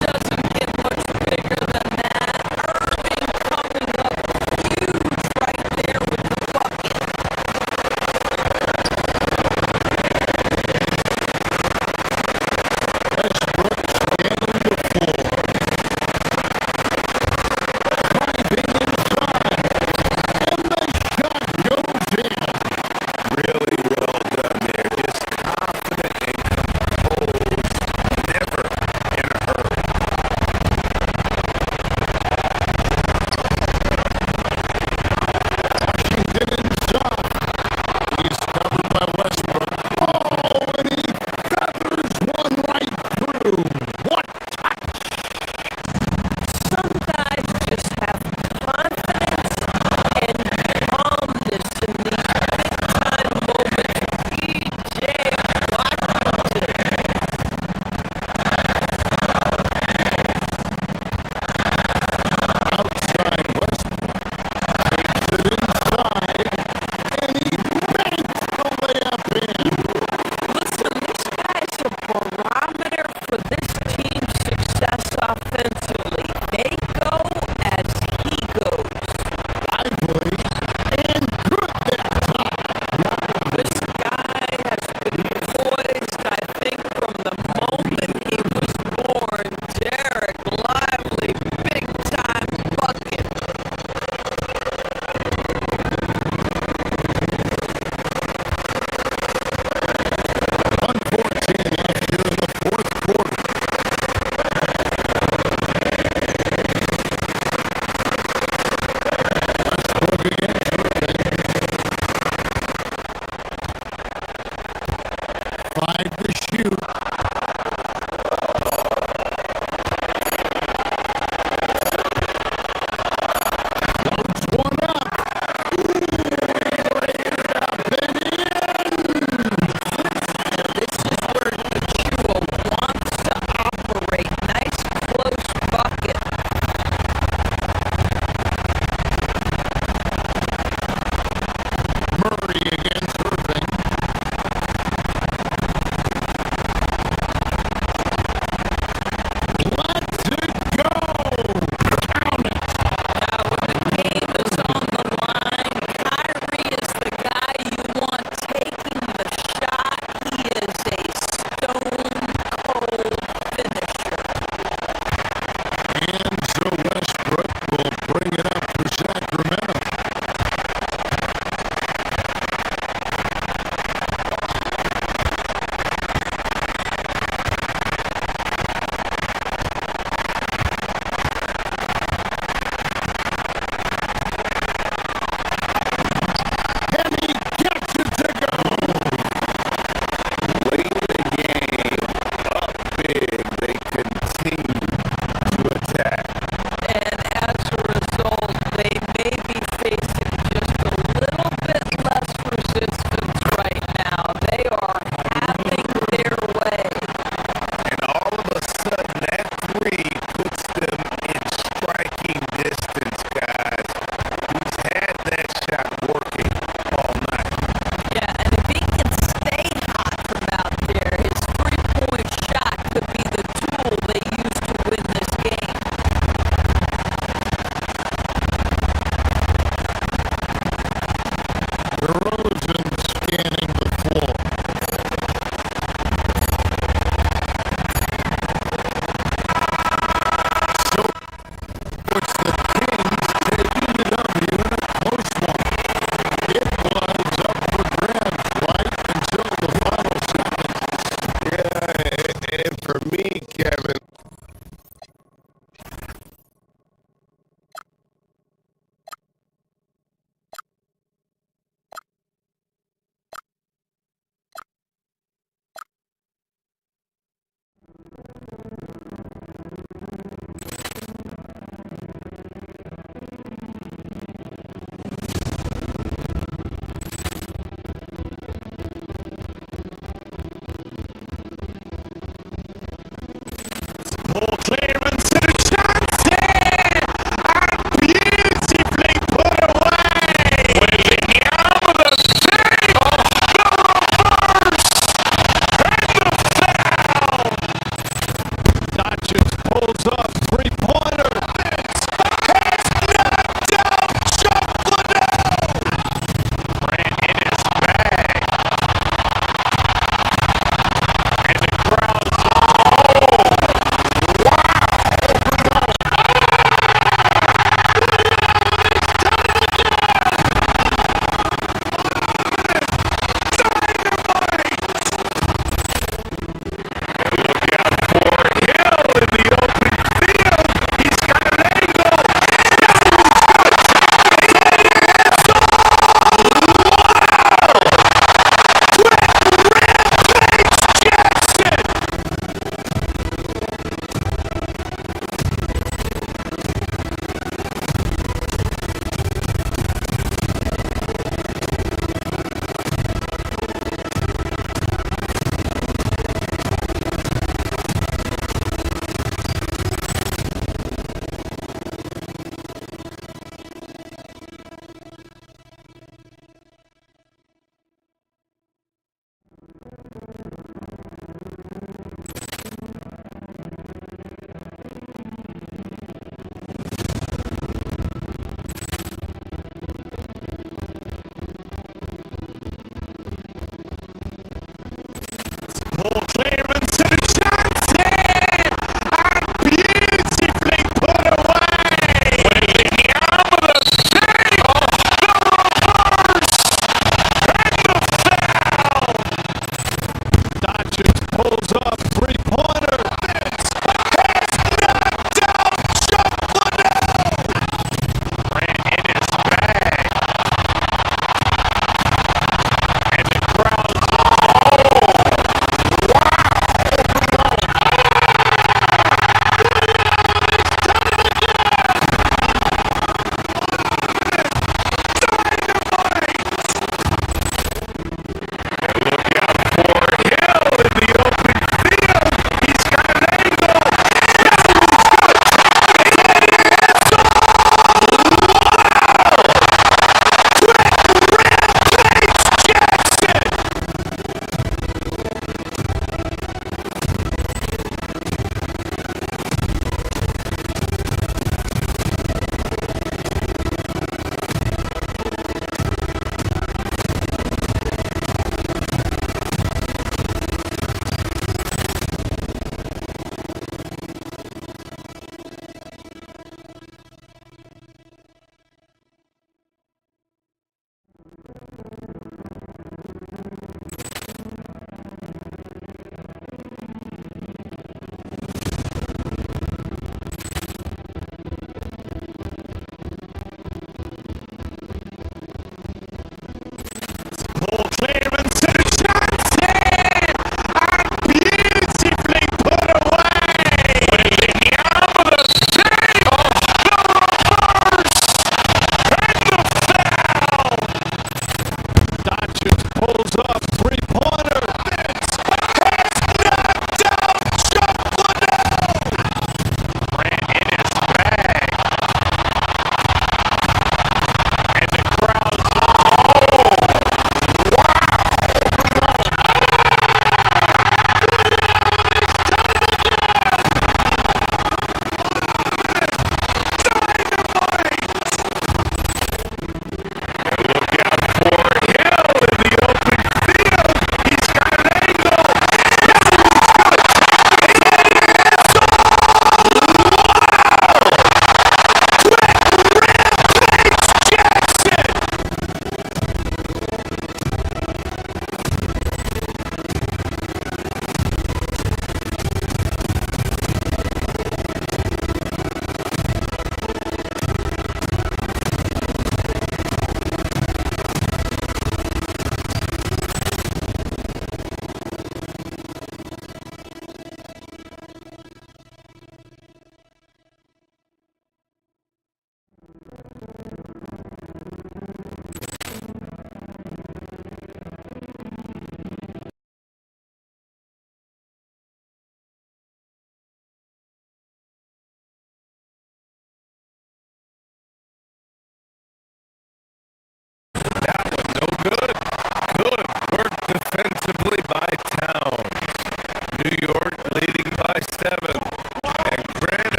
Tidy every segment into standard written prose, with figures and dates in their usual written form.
Does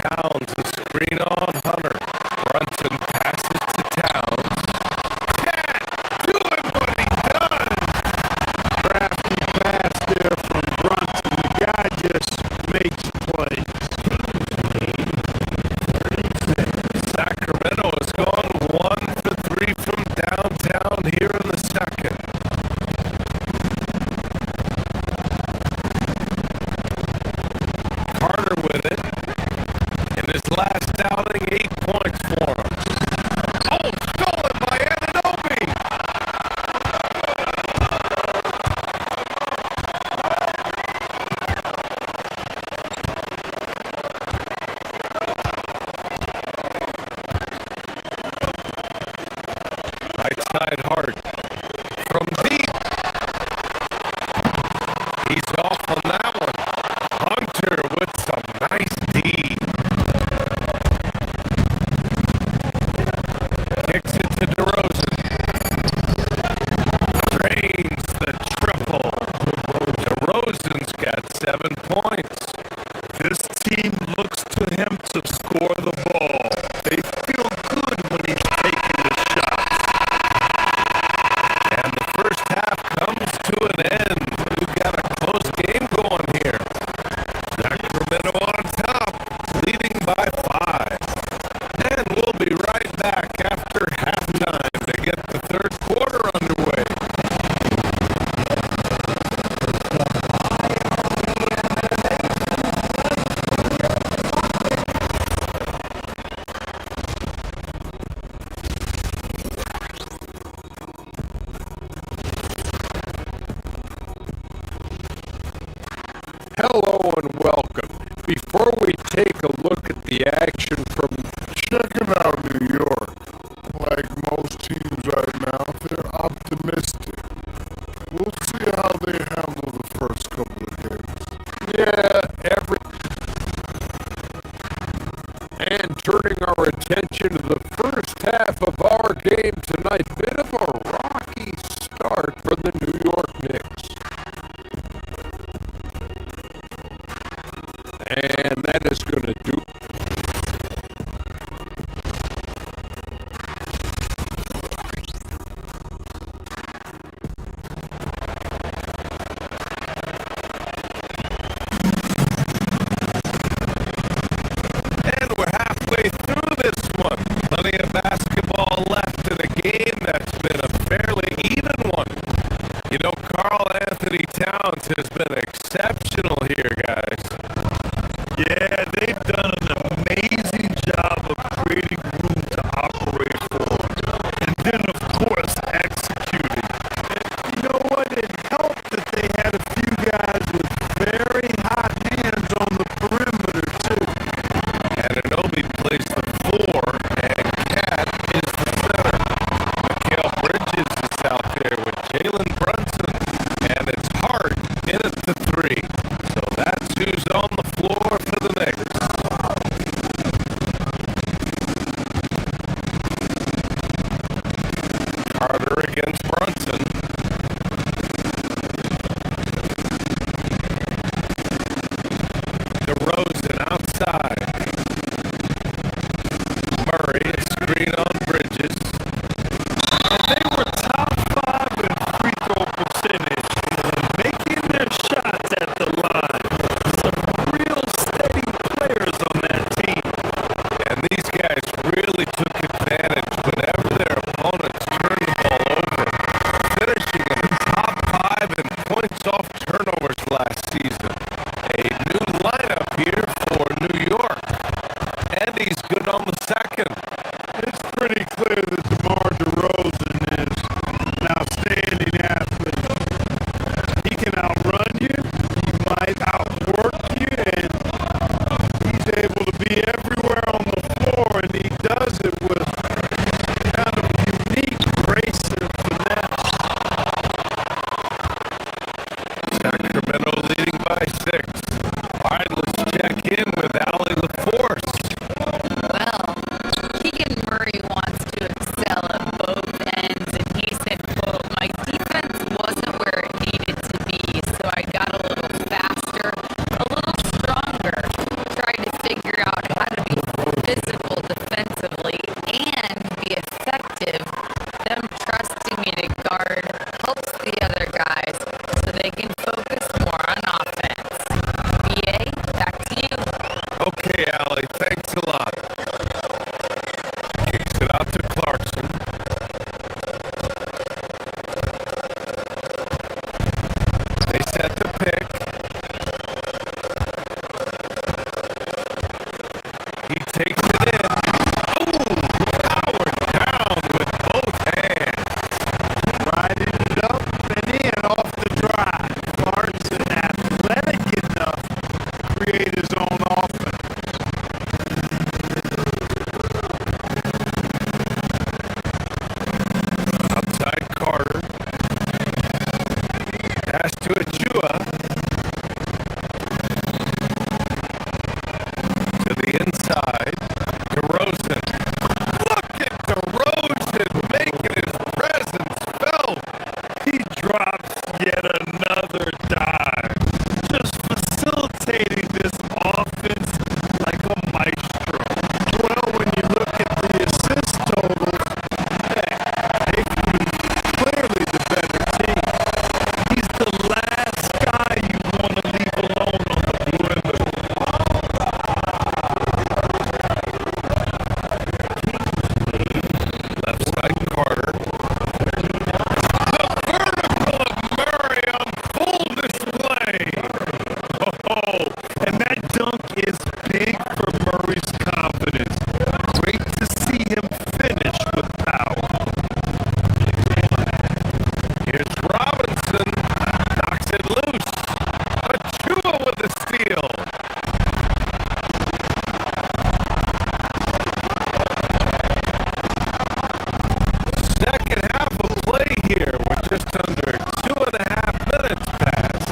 Towns, a screen on Hunter. Brunson passes to Towns. Can't do it, what he does! Crafty pass there from Brunson. The guy just makes plays. Sacramento has gone 1 for 3 from downtown here in the second. Carter with it. In his last outing, 8 points for him. Oh, stolen by Anunoby! Right side hard. From deep. He's off on that one. Hunter with some nice D. Kicks it to DeRozan. Drains the triple. DeRozan's got 7 points. This team looks to him to score the ball. They feel good when he's taking the shots. And the first half comes to an end. We've got a close game going here. Sacramento on top, leading by 5. And we'll be right back after halftime to get the third quarter underway. Hello and welcome. Before we take a look at the action from checking out New York, like most teams right now, they're optimistic. We'll see how they handle the first couple of games. Yeah, and turning our attention to the first half of our game tonight, bit of a rocky start for the New York Knicks. And that is going to do. And we're halfway through this one. Plenty of basketball left in a Allie. Thanks a lot. Kicks it out to Clarkson. They set the pick. He takes it in. Ooh, powered down with both hands. Riding it up and in off the drive. Clarkson athletic enough to create his own offense. Outside Carter. Pass to Achua. To the inside. DeRozan. Look at DeRozan making his presence felt. He drops yet another dive, just facilitating this offense like a maestro. Well, when you look at the assist totals, they clearly the better team. He's the last guy you want to leave alone on the perimeter. Left side Carter. Murray on full display. Oh, and that dunk is big for Murray's confidence. Great to see him finish with power. Here's Robinson. Knocks it loose. Achua with the steal. Second half of play here. We're just under 2.5 minutes past.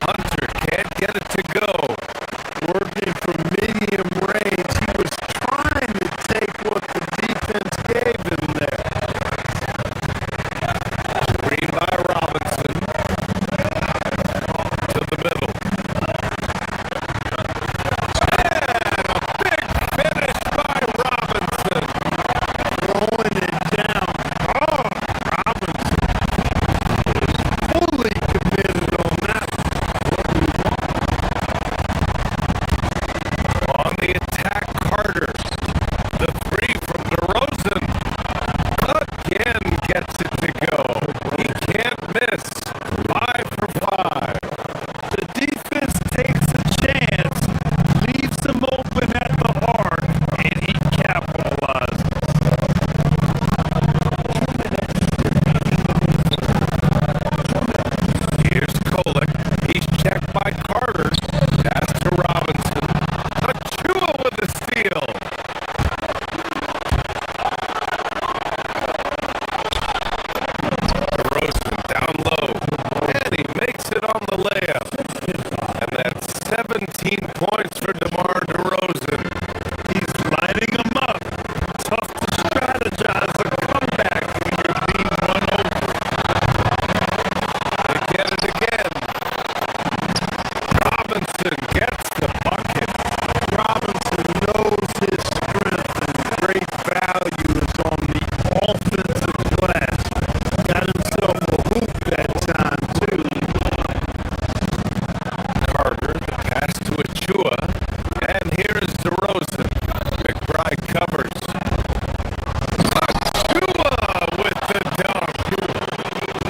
Hunter can't get it to go. Working from medium range, he was trying to take what the defense gave him there. Screen by Robinson. To the middle. And a big finish by Robinson. Throwing it down hard. Robinson fully committed on that. On the attack, Carter. The three from DeRozan. Again gets it to go. He can't miss. 5 for 5. The defense takes a chance, leaves him open at the arc, and he capitalizes. Here's Kolek. He's checked by Carter. Pass to Robinson. Achua with the steal. DeRozan down low. And he makes it on the layup. And that's 17 points for DeMar DeRozan. He's lighting them up. Tough to strategize a comeback when you're being run over. They get it again. Robinson gets the bucket. Robinson knows his strength and great value is on the offensive glass. Got himself a hoop that time, too. Carter, the pass to Achua. And here's DeRozan. McBride covers. Achua with the dunk.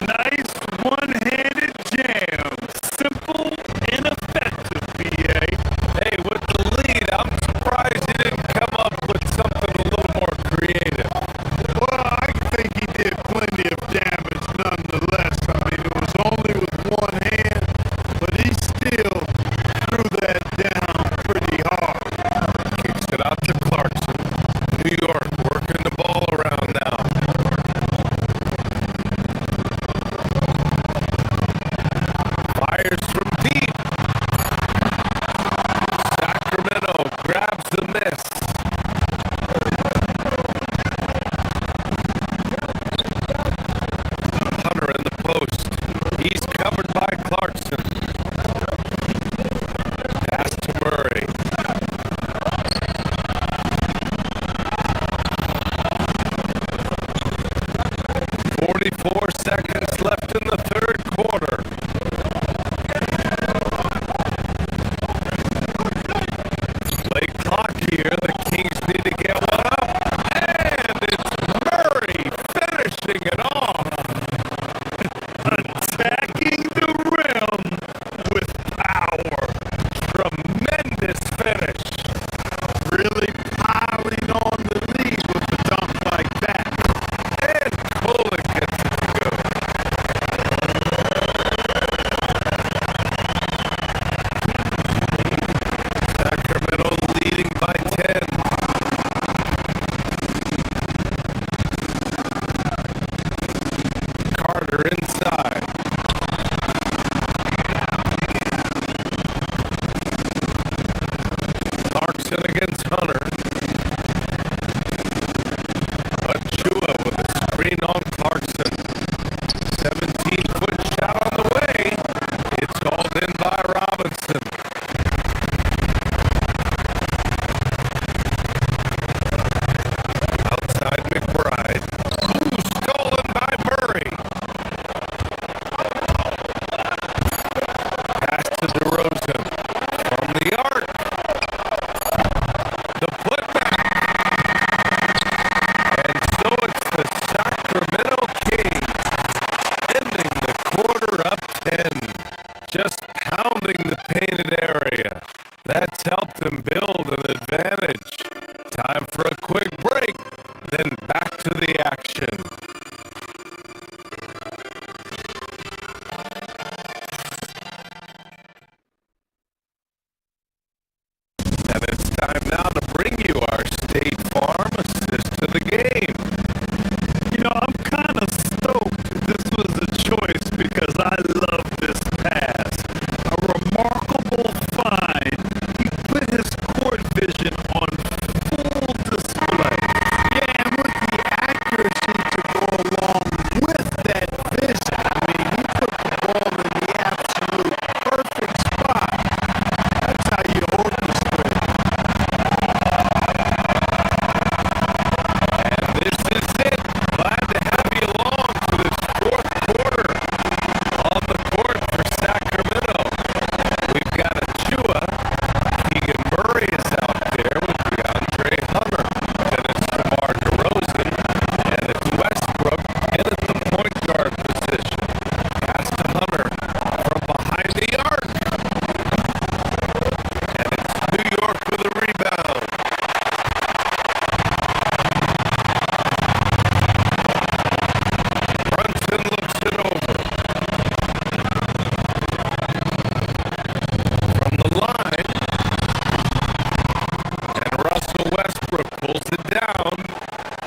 Nice one-handed jam. Simple and effective, BA. Hey, with the lead, I'm surprised he didn't come up with something a little more creative. Well, I think he did plenty of damage nonetheless. I mean, it was only with one hand, but he still threw that down pretty hard. Kicks it out to Clarkson. New York working the ball around now. Fires from deep. Sacramento grabs the miss. Hunter in the post. He's covered by Clarkson. Pass to Murray. helped him build an advantage. Time for a quick break, then back to the action. And it's time now to bring you our State Farm assist to the game. You know, I'm kind of stoked this was a choice because I love this pass. A remarkable find. He put his court vision on full display. Yeah, and with the accuracy to go along with that vision. I mean, he put the ball in the absolute perfect spot. That's how you orchestrate. And this is it. Glad to have you along for this fourth quarter on the court for Sacramento. We've got Achua. Keegan Murray is out there with DeAndre Hunter. Then it's DeMar DeRozan. And it's Westbrook in at the point guard position. Pass to Hunter from behind the arc. And it's New York with a rebound. Brunson looks it over. From the line. And Russell Westbrook pulls it down.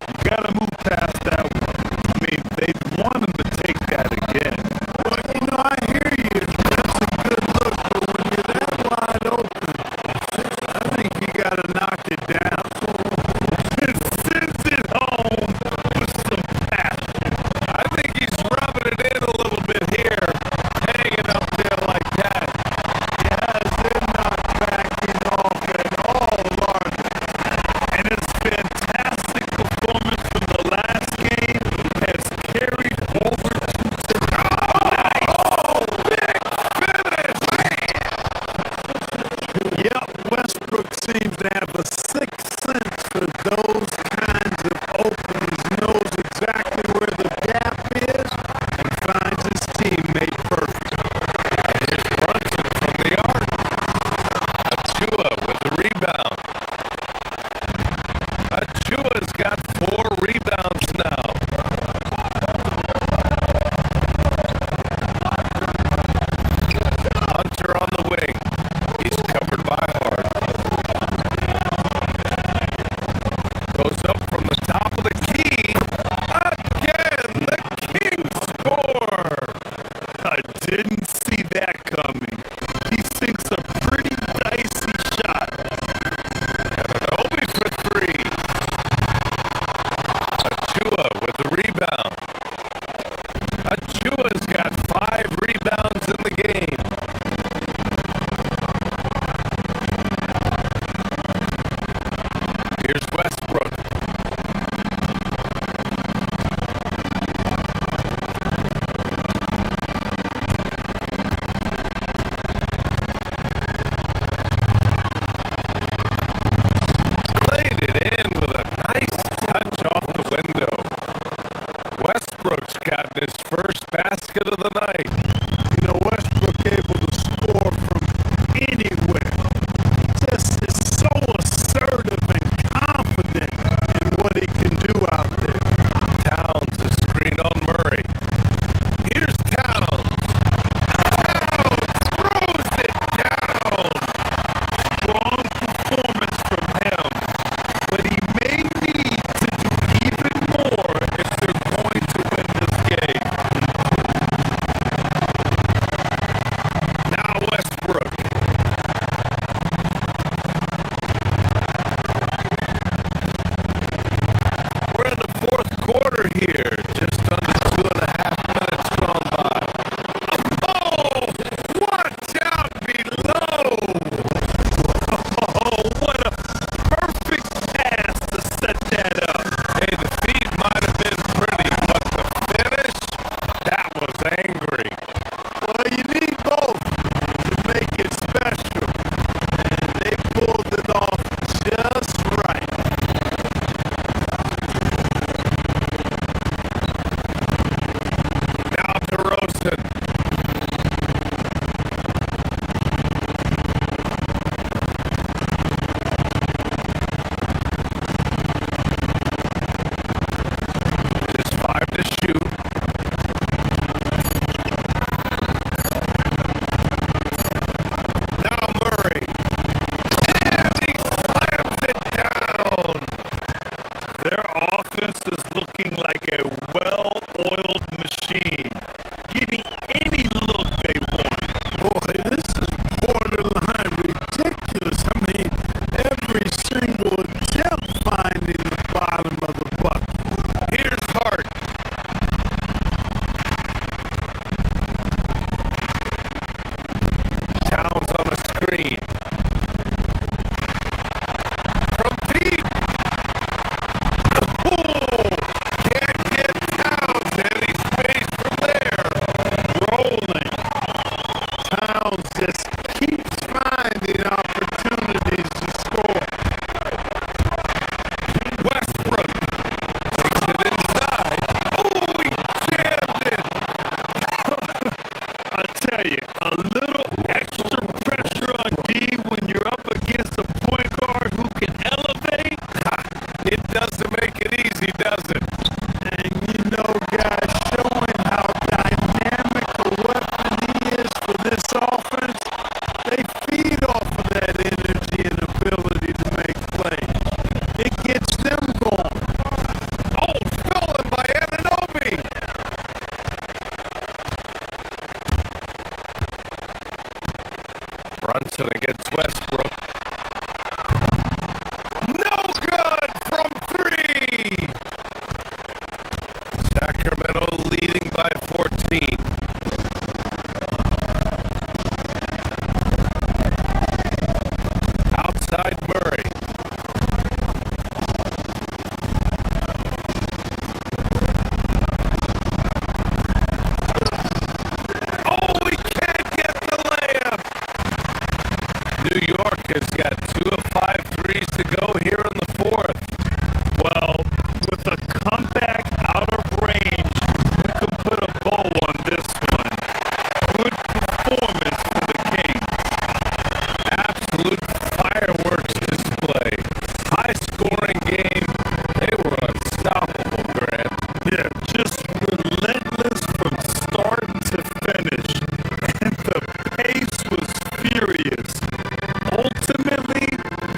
You gotta move past that one. I mean, they want him to take that again. But, you know, I hear you. That's a good look. But when you're that wide open, I think you gotta knock it down. And sends it home with some passion. I think he's rubbing it in a little bit here. Hanging up there like that. Yeah, they're not backing off at all, are they? And his fantastic performance from the last game has carried over to tonight. Oh, big finish! Yep, Westbrook seems to have a sixth sense for those kinds of openings, knows exactly where the gap is, and finds his teammate perfect. Here's Brunson from the arc. Achua with the rebound. Achua's got 4 rebounds now. Hunter on the wing. He's covered by Hart. Goes up from the top of the key. Again, the Kings score. I didn't see that coming. He sinks a pretty dicey shot. Obi for 3. Achua with the rebound. Achua's got 5 rebounds in the game. Here's Westbrook. Laid it in with a nice touch off the window. Westbrook's gotten his first basket of the night. You know, Westbrook able to score from anywhere. Just is so assertive and confident in what he can do out there. Towns is screen on Murray. Here's Towns. Towns throws it down. Strong performance from him, but he may need to do even more if they're going to win this game. doesn't make it easy, does it? And you know, guys, showing how dynamic a weapon he is for this offense, they feed off of that energy and ability to make plays. It gets them going. Oh, stolen by Anunoby. Brunson against Westbrook. No good from three. Sacramento leading by 14. Outside Murray. Oh, he can't get the layup. New York has got 2 of 5 threes to go here in the fourth. Well, with a comeback out of range, you can put a bow on this one. Good performance for the Kings. Absolute fireworks display. High scoring game. They were unstoppable, Grant. Yeah, just relentless from start to finish. And the pace was furious. Ultimately,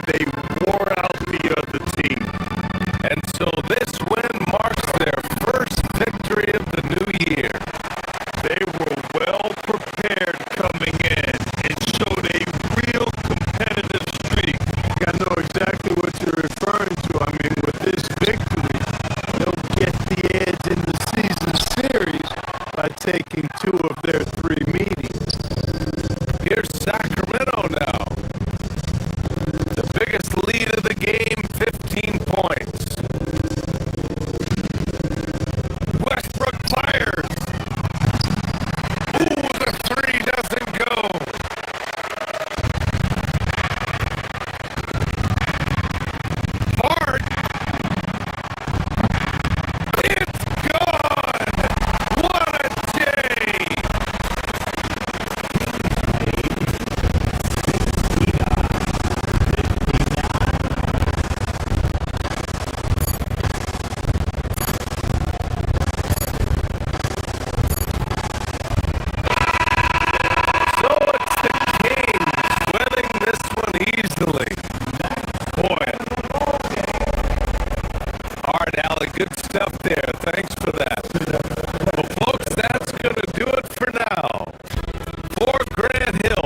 they wore out the other team. And so this win marks their first victory of the new year. They were well prepared coming in and showed a real competitive streak. I know exactly what you're referring to. I mean, with this victory, they'll get the edge in the season series by taking 2 of their 3 meetings. Here's Sacramento now. The biggest lead of the game, 15 points. Westbrook fires. Ooh, the three doesn't go. Hart. It's gone. What a day. So it's the Kings winning this one easily. Boy. All right, Allie, good stuff there. Thanks for that. Well, folks, that's going to do it for now. For Grant Hill.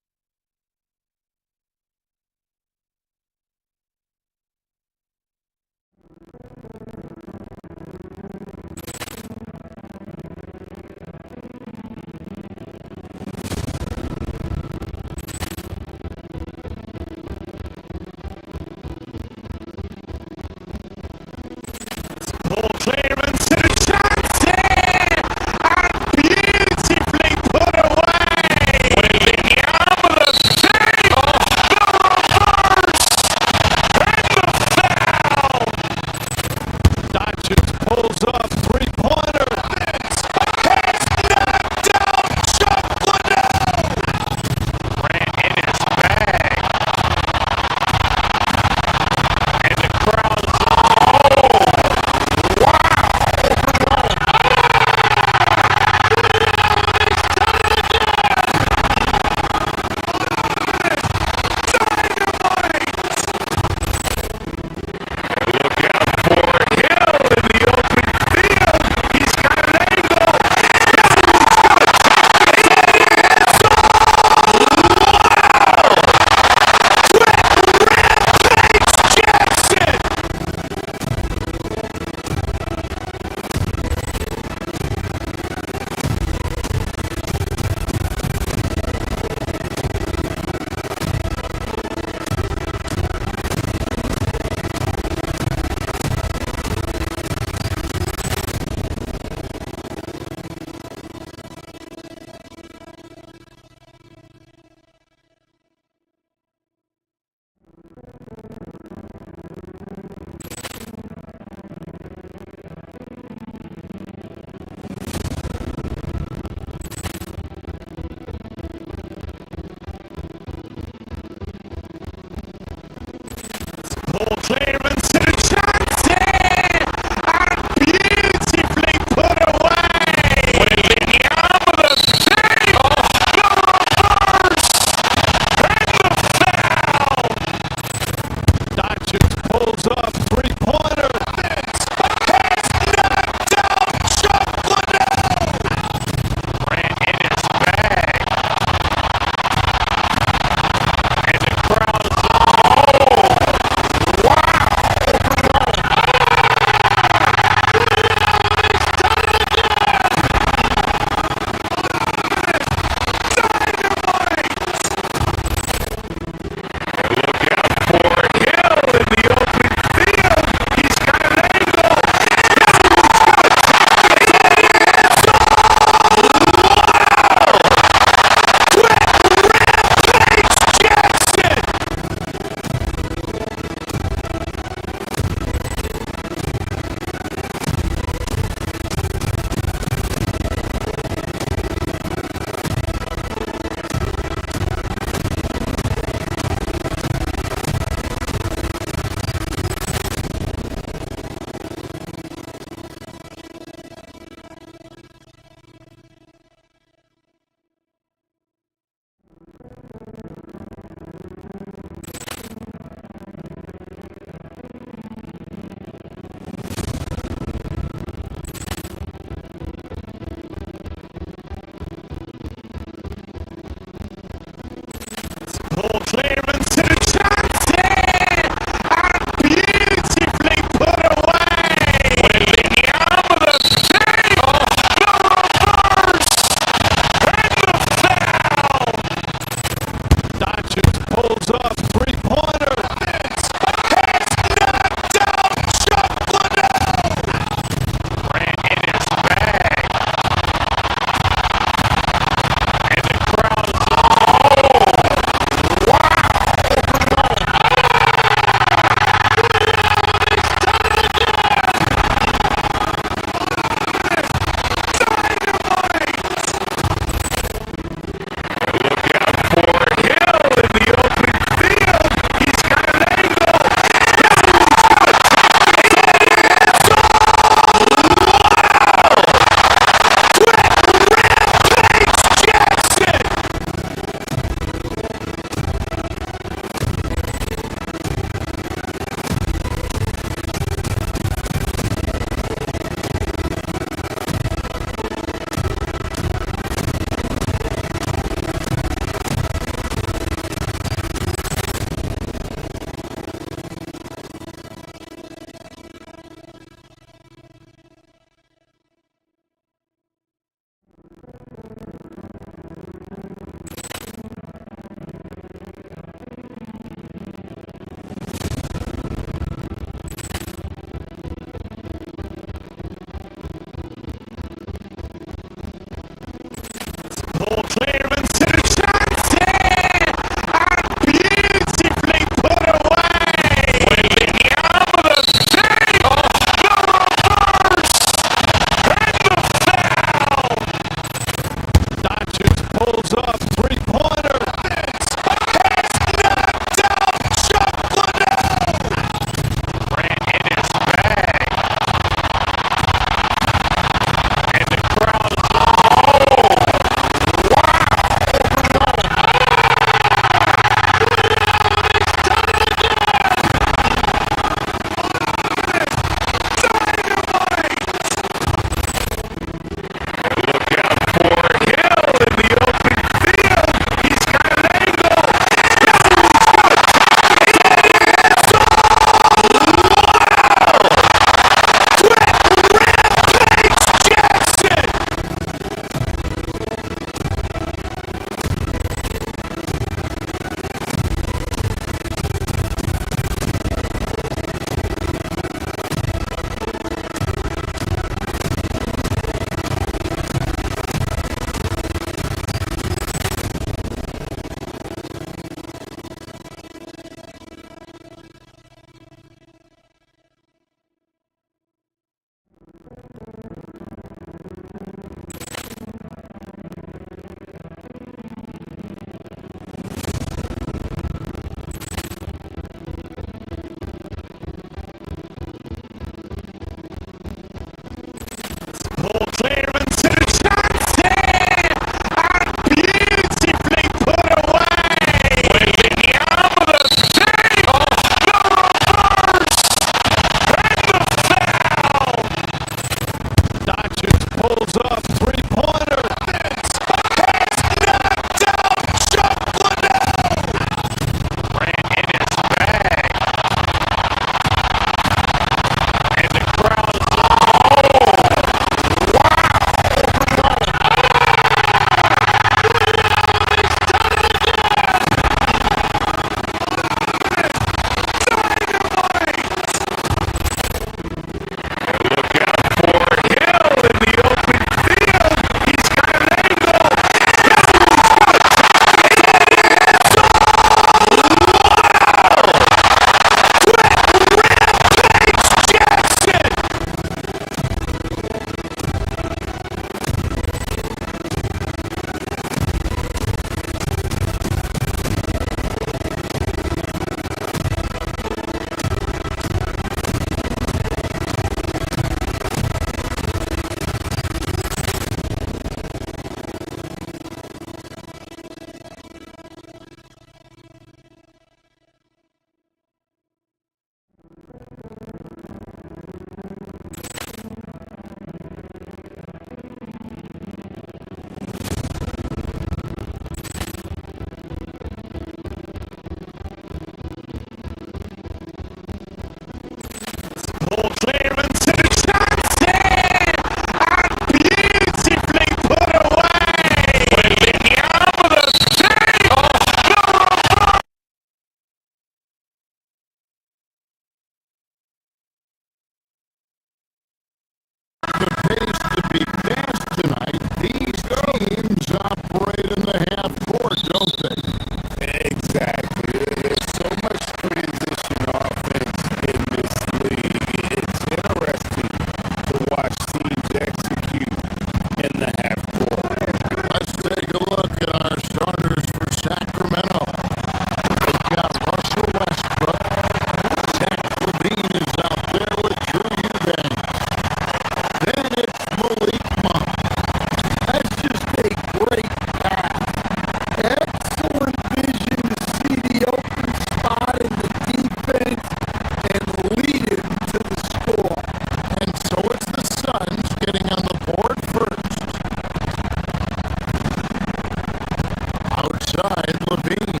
outside. Levine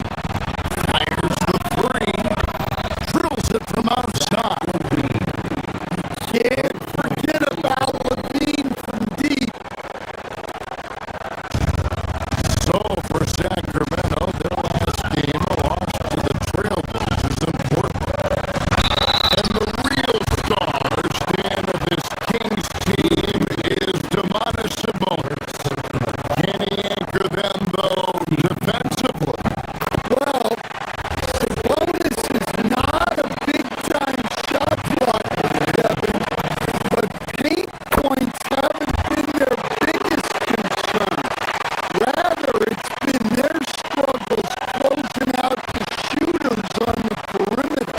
fires the three. Drills it from outside. Can't forget about Levine from deep. So for Sacramento, their last game, a loss to the Trailblazers in Portland. And the real star, stand of this Kings team, is Domantas Sabonis. Can he anchor them, though, defensively? Well, Sabonis is not a big-time shot blocker, Kevin, but paint points haven't been their biggest concern. Rather, it's been their struggles closing out the shooters on the perimeter.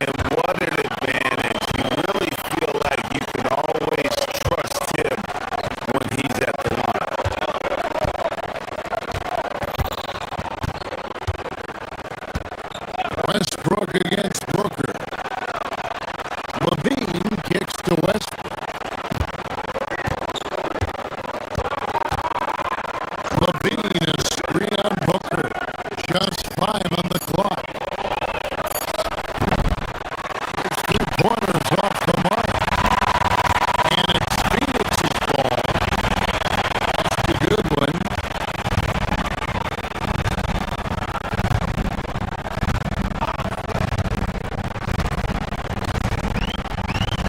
And what an advantage. You really feel like you can always trust him when he's at the line. Westbrook against Booker. Levine kicks to Westbrook. Levine, a screen on Booker. Just 5 on the clock. His 3-pointers off the mark. And it's Phoenix's ball. That's the good one.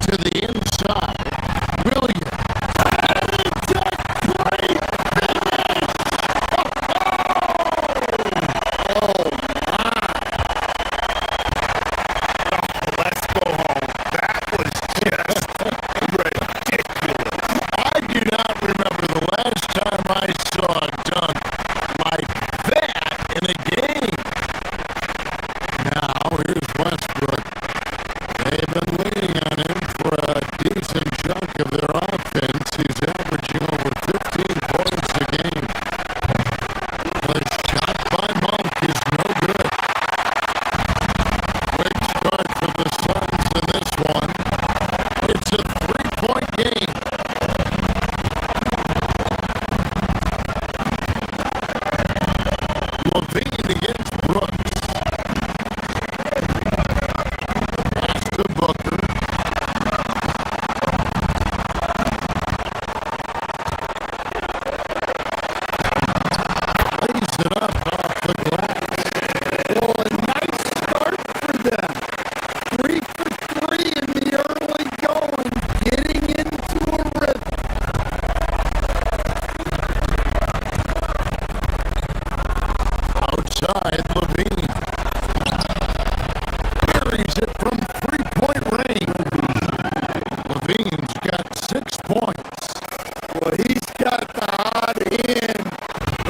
To the inside. Williams. It's a great finish. Oh, my. Let's go home. That was just ridiculous. I do not remember the last time I saw a dunk like that in a game. Now, here's Westbrook. They've been leaning on him for a decent chunk of their offense. He's averaging over 15 points a game. The shot by Monk is no good. Quick start for the Suns in this one. It's a 3-point game. Levine against Brooks. Pass to Booker. Lays it up off the glass. Well, a nice start for them. 3 for 3 in the early going, getting into a rhythm. Outside, Levine. Carries it from 3-point range. Levine's got 6 points. Well, he's got the hot hand,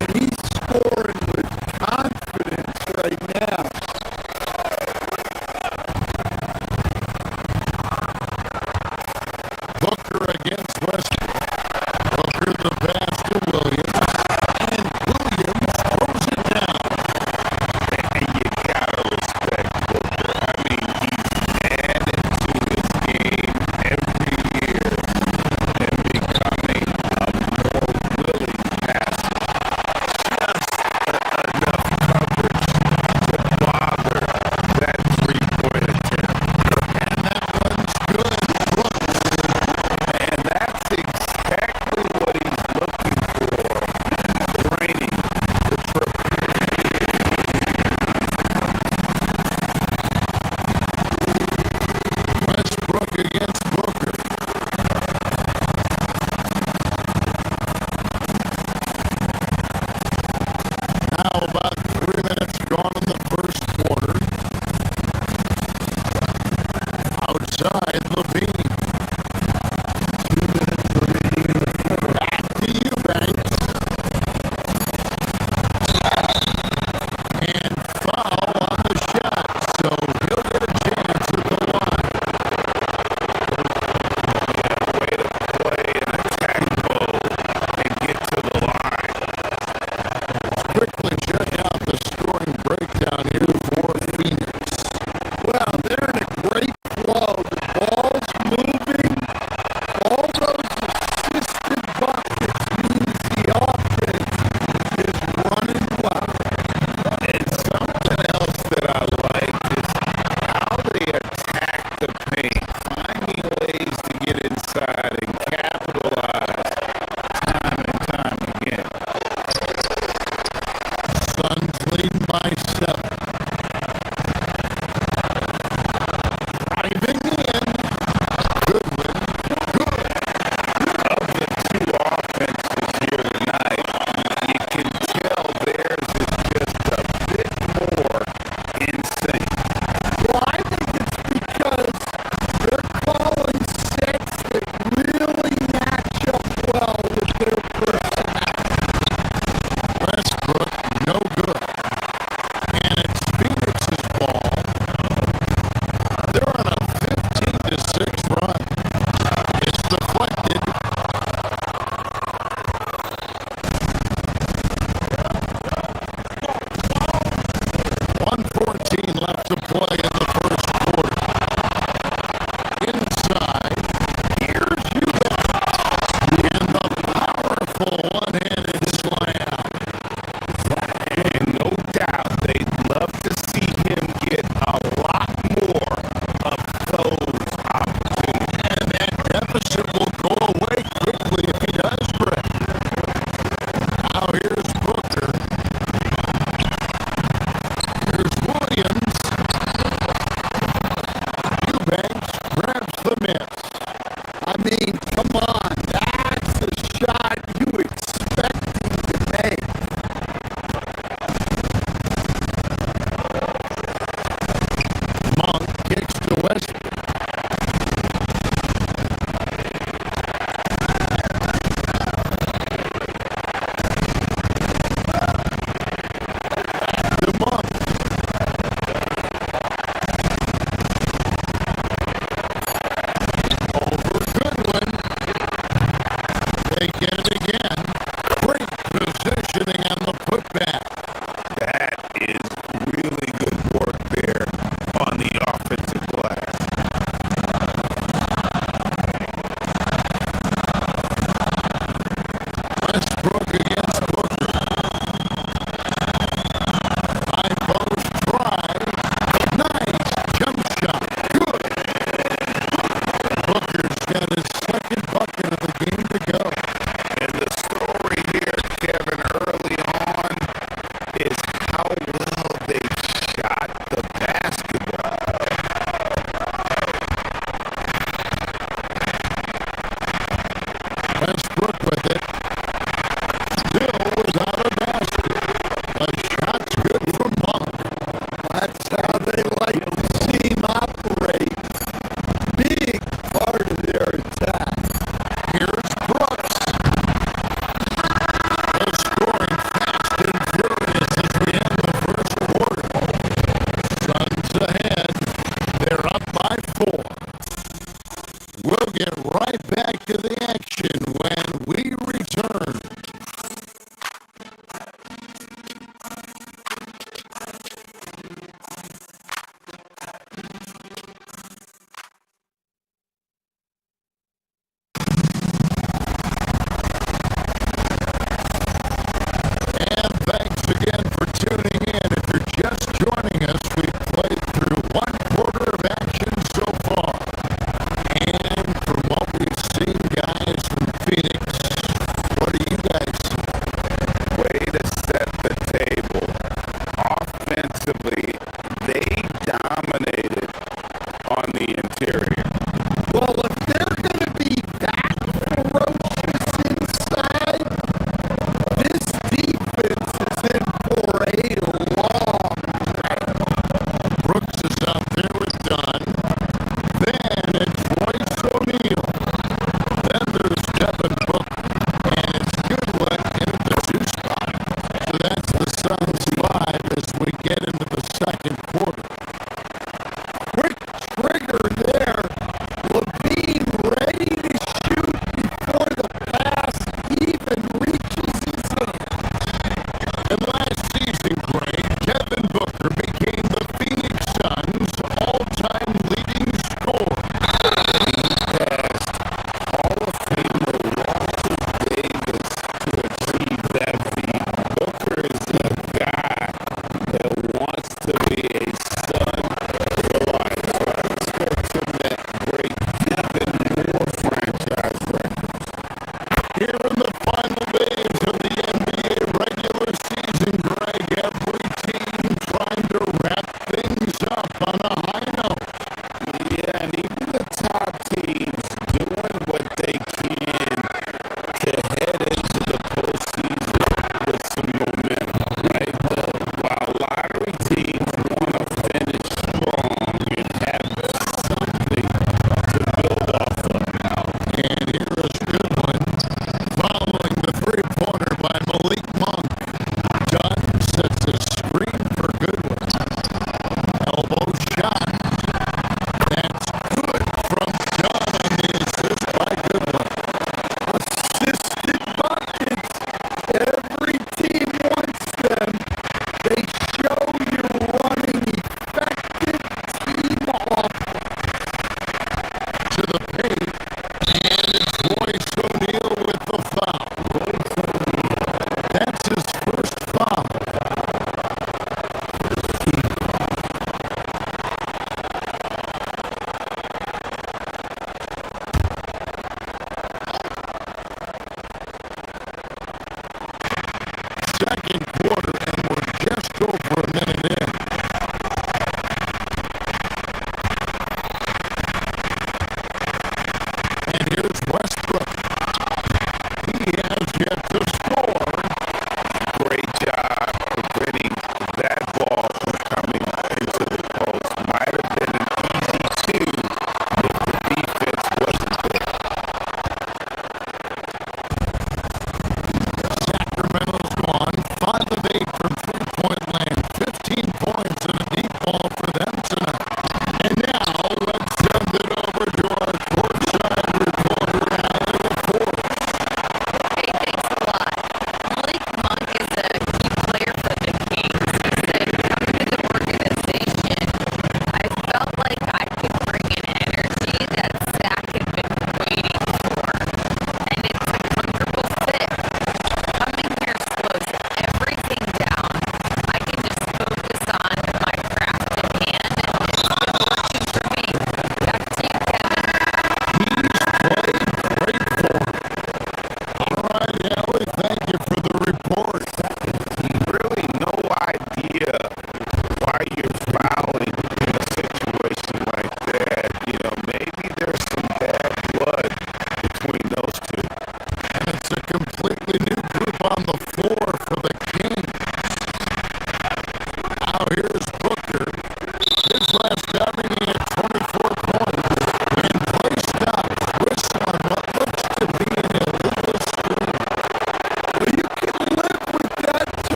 and he's scoring with confidence right now. Booker against Westbrook. Booker the pass to Williams. And Williams throws it down.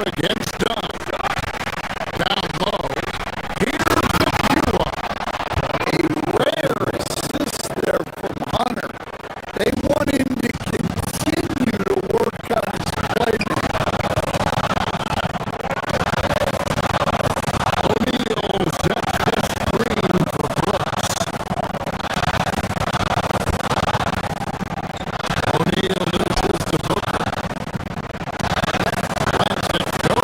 against Doug. Down low. Here's Akua. A rare assist there from Hunter. They want him to continue to work on his playmaking. O'Neal set the screen for Brooks. O'Neal loses to Booker. Lets it go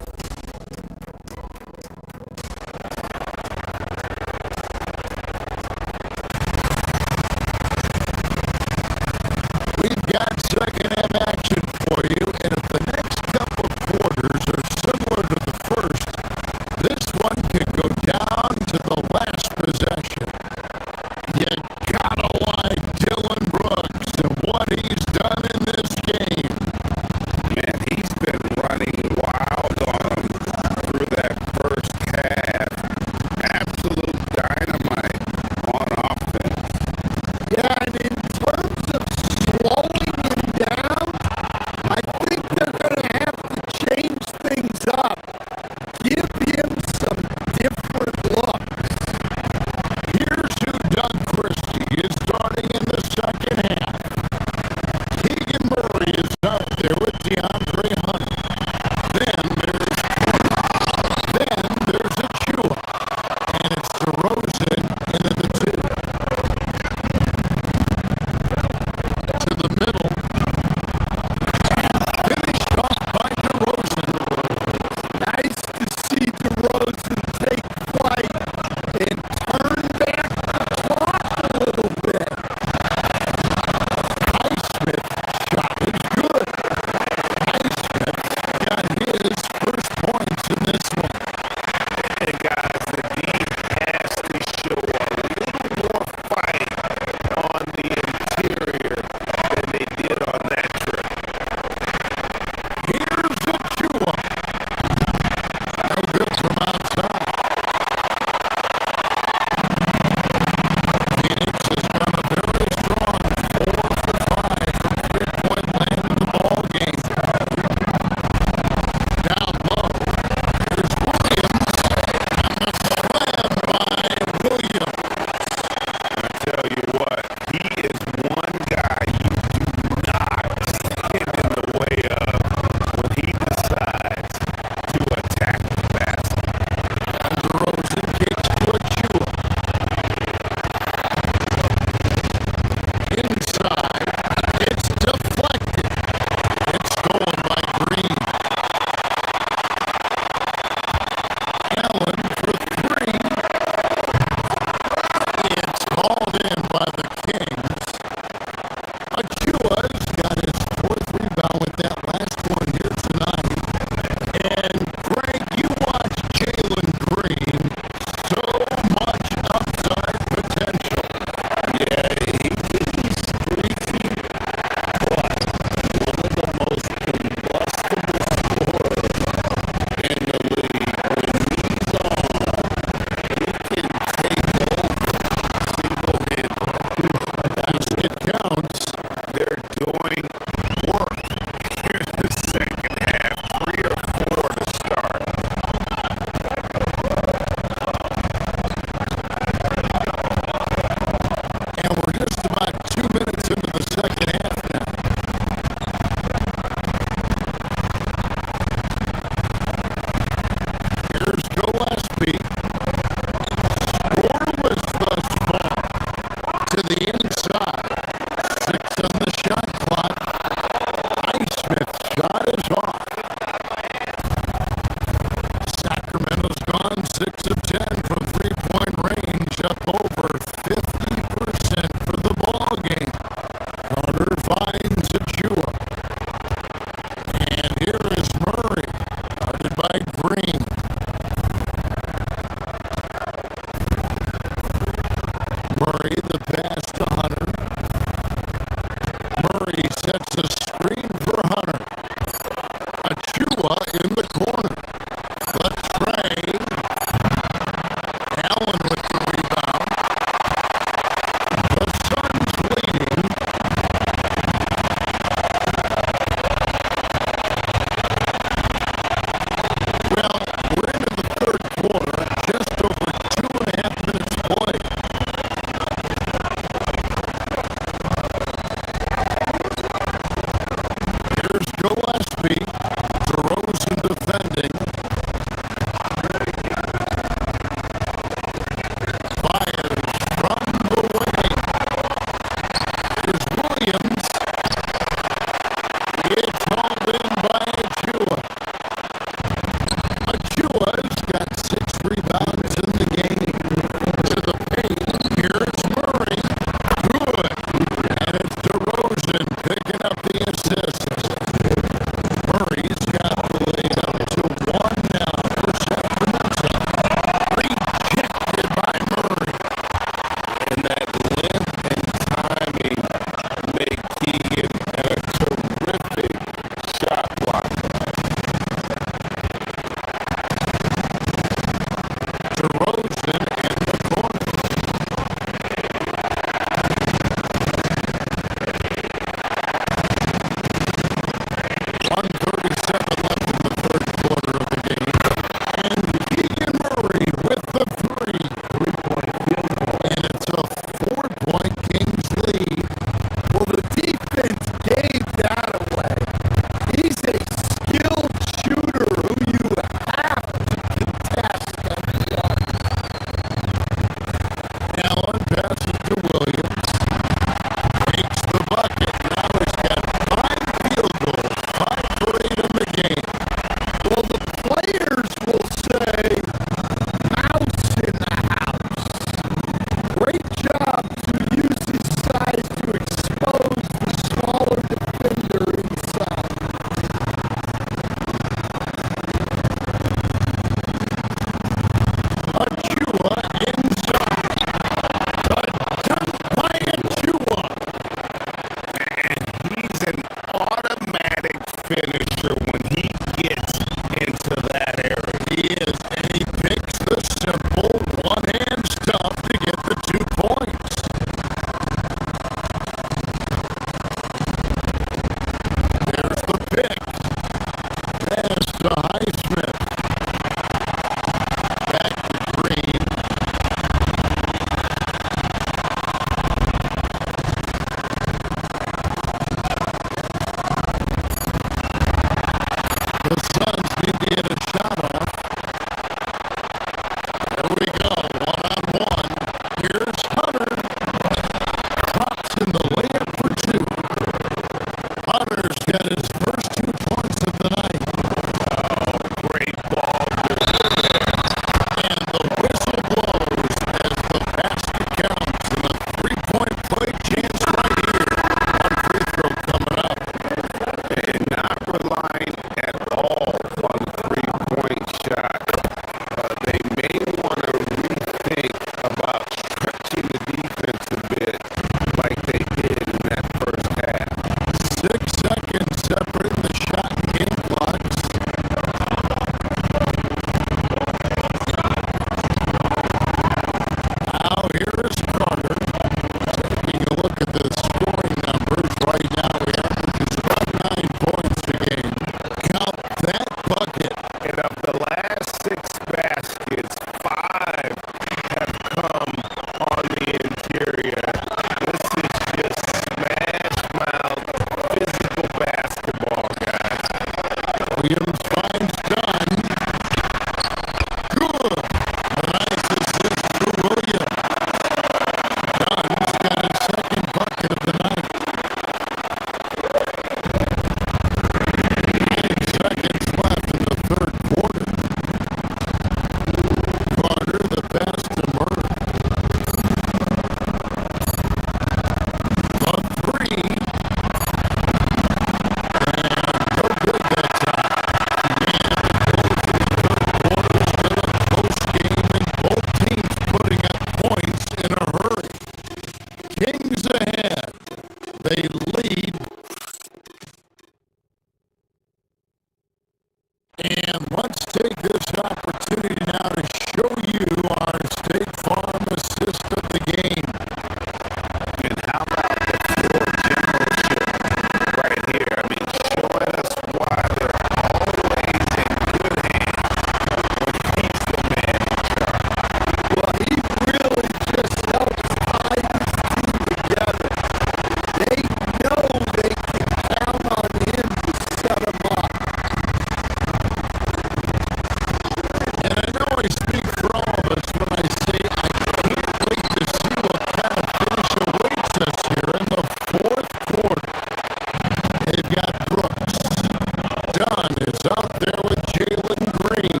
Sun is out there with Jalen Green.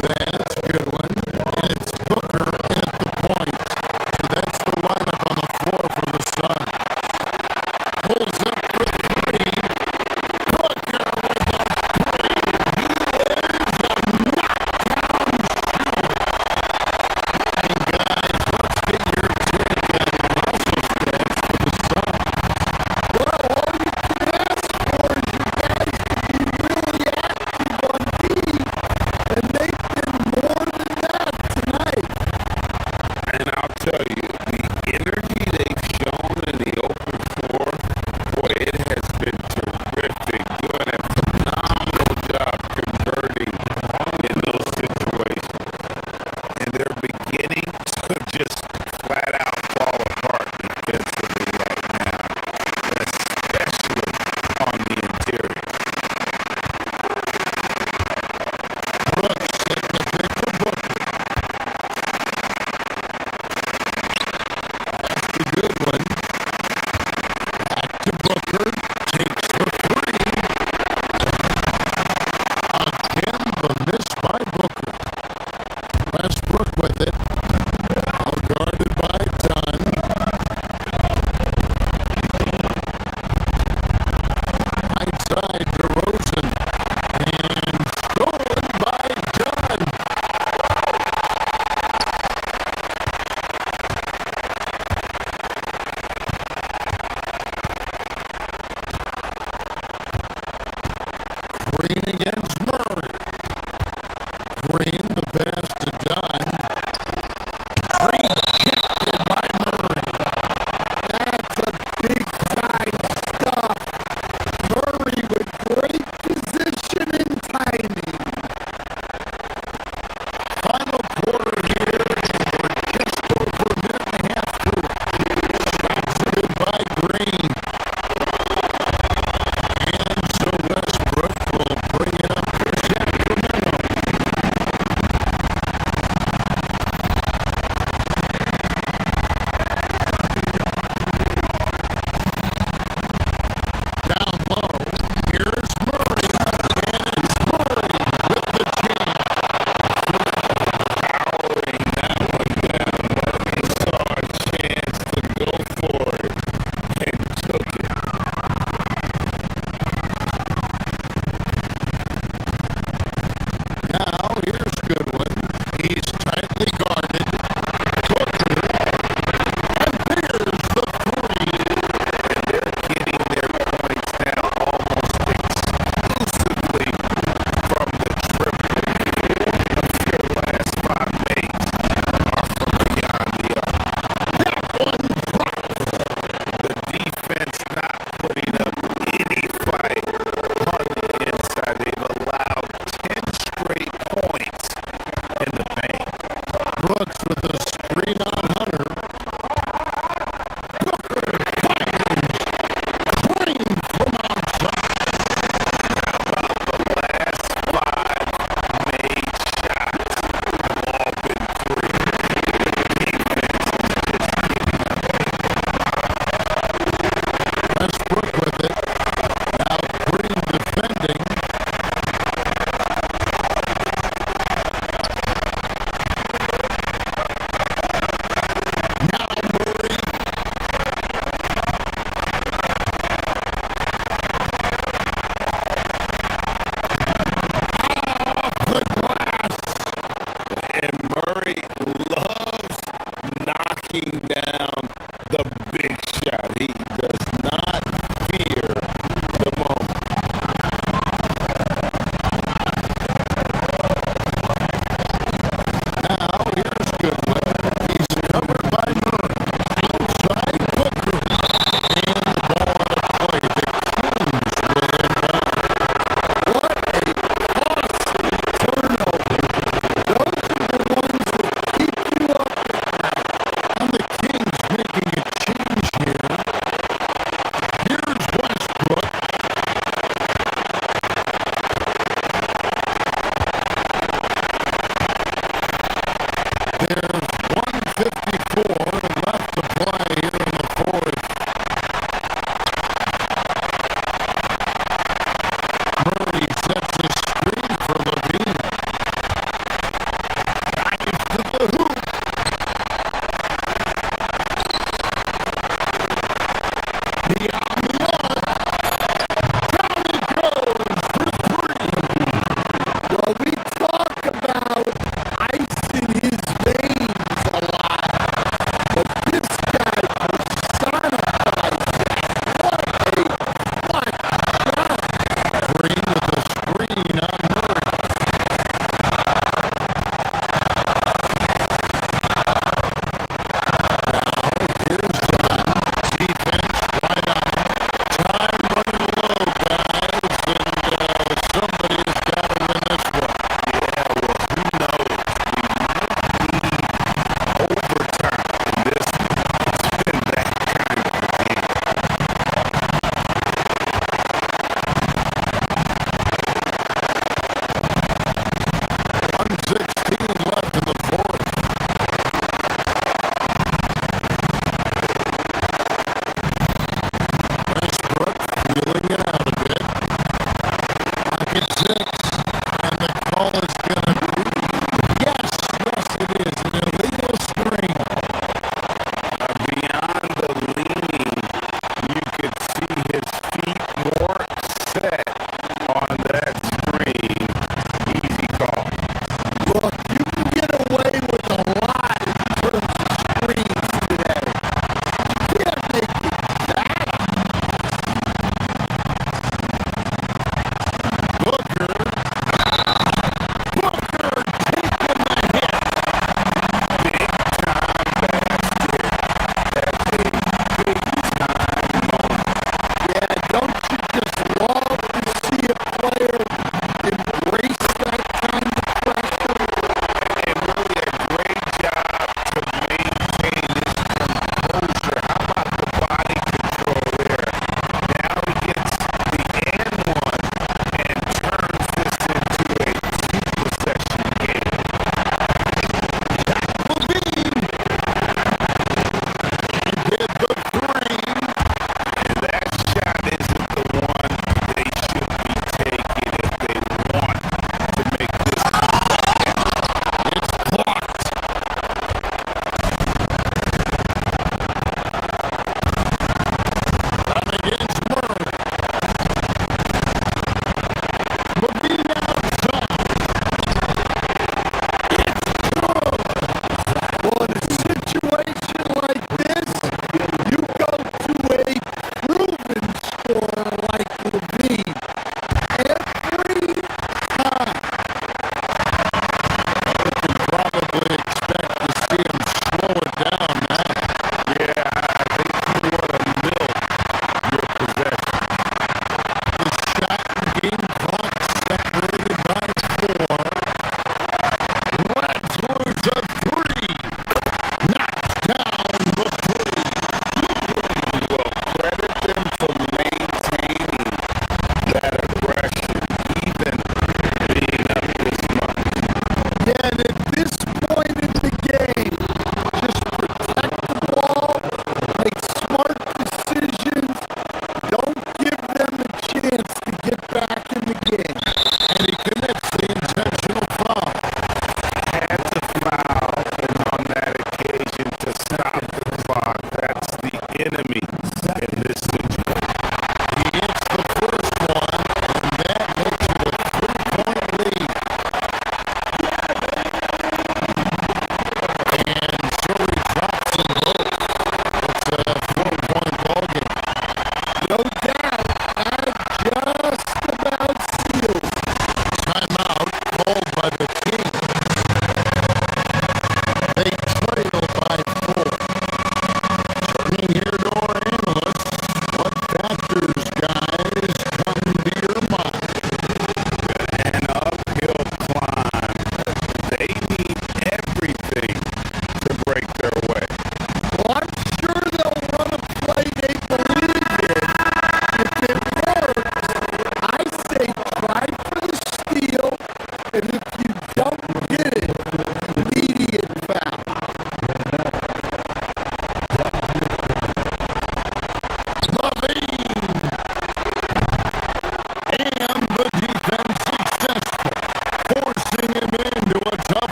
That's a good one. And it's Booker at the point. So that's the lineup on the floor for the Sun. Pulls up for three. Booker with a three. He is a knockdown shooter. And guys, let's get your take on the also stats for the Sun. Well, all you can ask for is you guys to be really active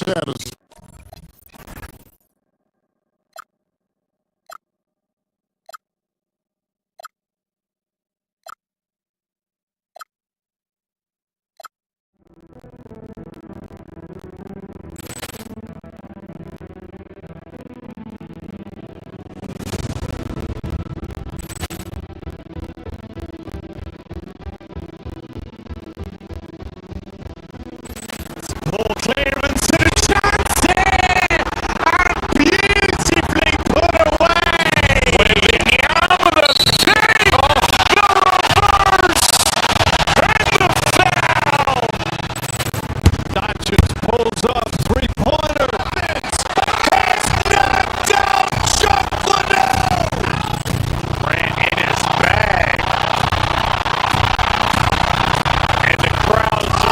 satisfied. Ball clearance and a chance here! And beautifully put away! Waving out of the tape! The reverse! And the foul! Dodgers pulls up, three-pointer. Has knocked out Chuck Liddell! Ran in his bag. And the crowd's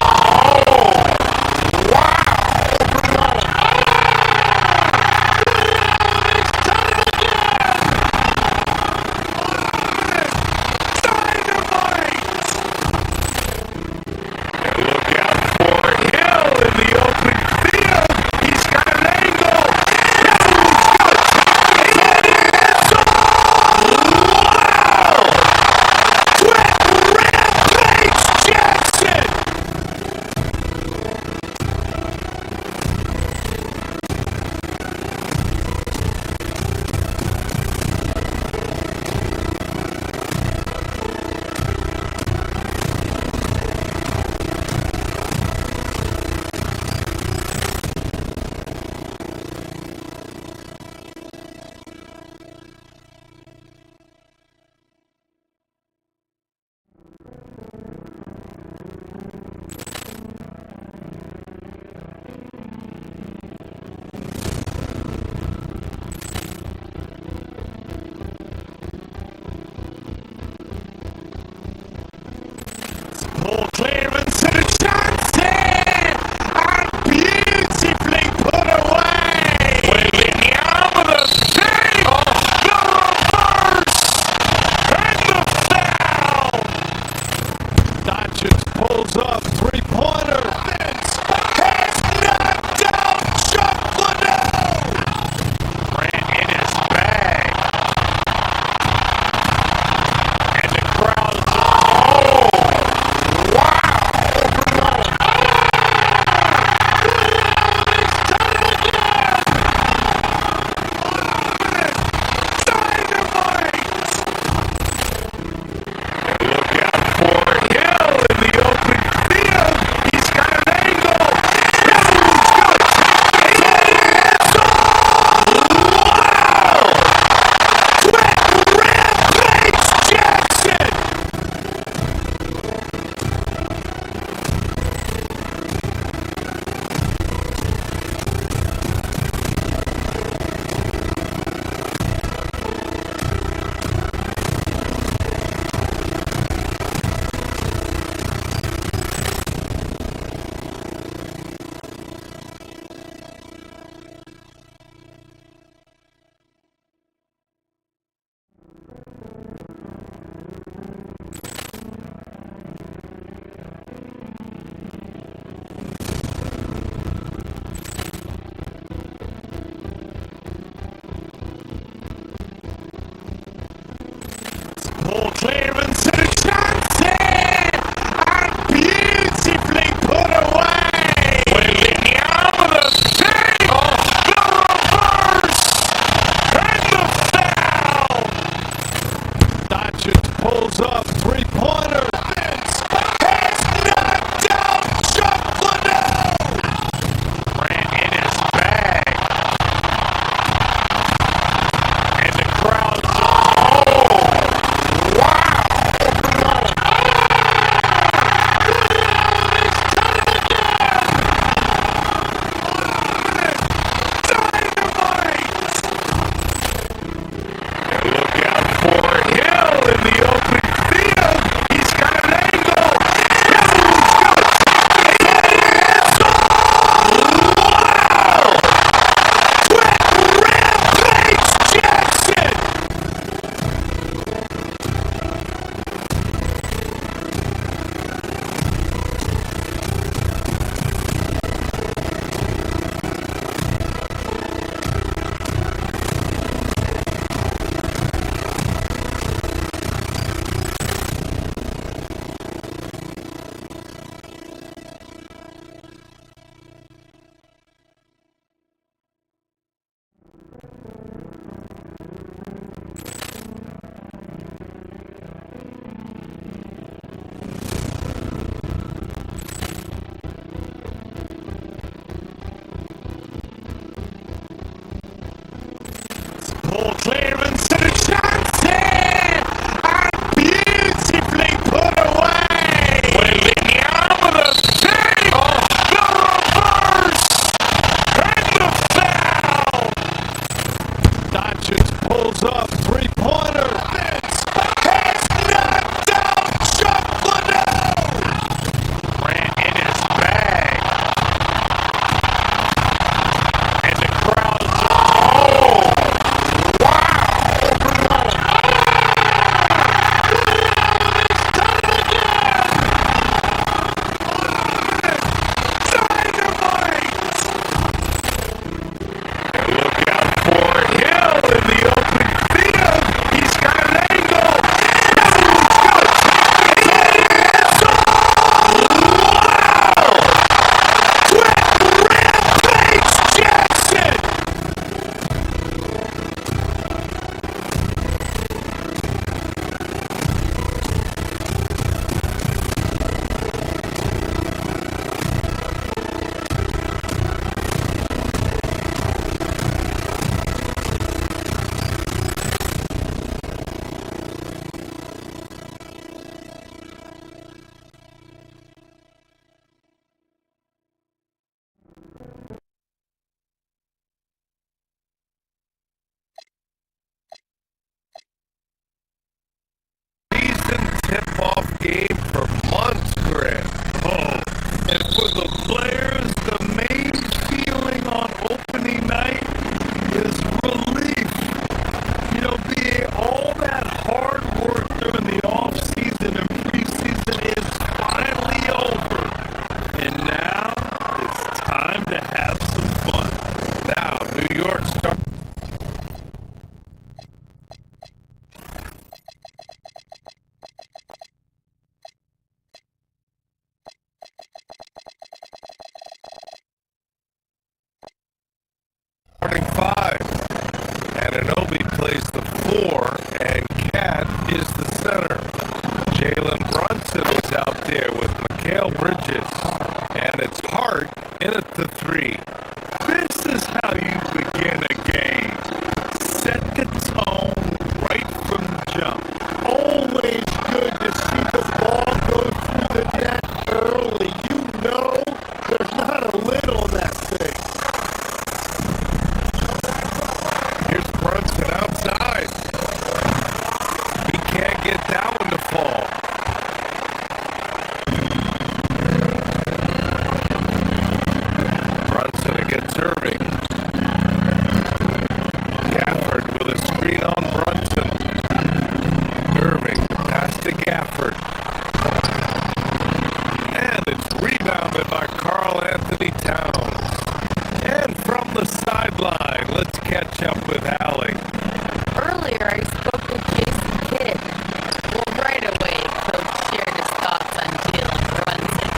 ball clearance and a chance here! And beautifully put away! Waving out of the tape! The reverse! And the foul! Dodgers pulls up, three-pointer. Has knocked out Chuck Liddell! Ran in his bag. And the crowd's ball clearance and a chance here! And beautifully put away! Waving out of the tape! The reverse! And the foul! Dodgers pulls up, three-pointer. Has knocked out Chuck Liddell! Ran in his bag. And the crowd's wow! Clearance to the Johnson! And beautifully put away! Waving the arm of the thing! The reverse! And the foul! Doncic pulls up, three-pointer. Has knocked out Chuck Liddell! Ran in his bag. And the crowd's tip-off game for months, Grant. Oh, and for the players, the main feeling on opening night is relief. You know, all that hard work during the off-season and preseason is finally over. And now it's time to have some fun. Now, New York starts. Starting five. Ananobi plays the 4, and Cat is the center. Jalen Brunson is out there with Mikal Bridges, and it's Hart in at the 3. This is how you begin a game. Set the tone right from the jump. Always good to see the ball go through the net early. You know there's not a lid on that thing. Here's Brunson outside. He can't get that one to fall. Brunson against Irving. Gafford with a screen on Brunson. Irving pass to Gafford. And it's rebounded by Karl Anthony Towns. And from the sideline, let's catch up with Allie. Earlier, I spoke with Jason Kidd. Well, right away, Coach shared his thoughts on Jalen Brunson.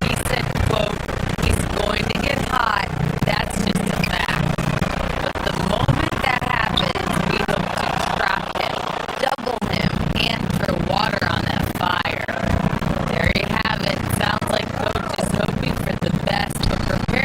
He said, quote, he's going to get hot. That's just a fact. But the moment that happens, we hope to trap him, double him, and throw water on that fire. There you have it. Sounds like Coach is hoping for the best, but preparing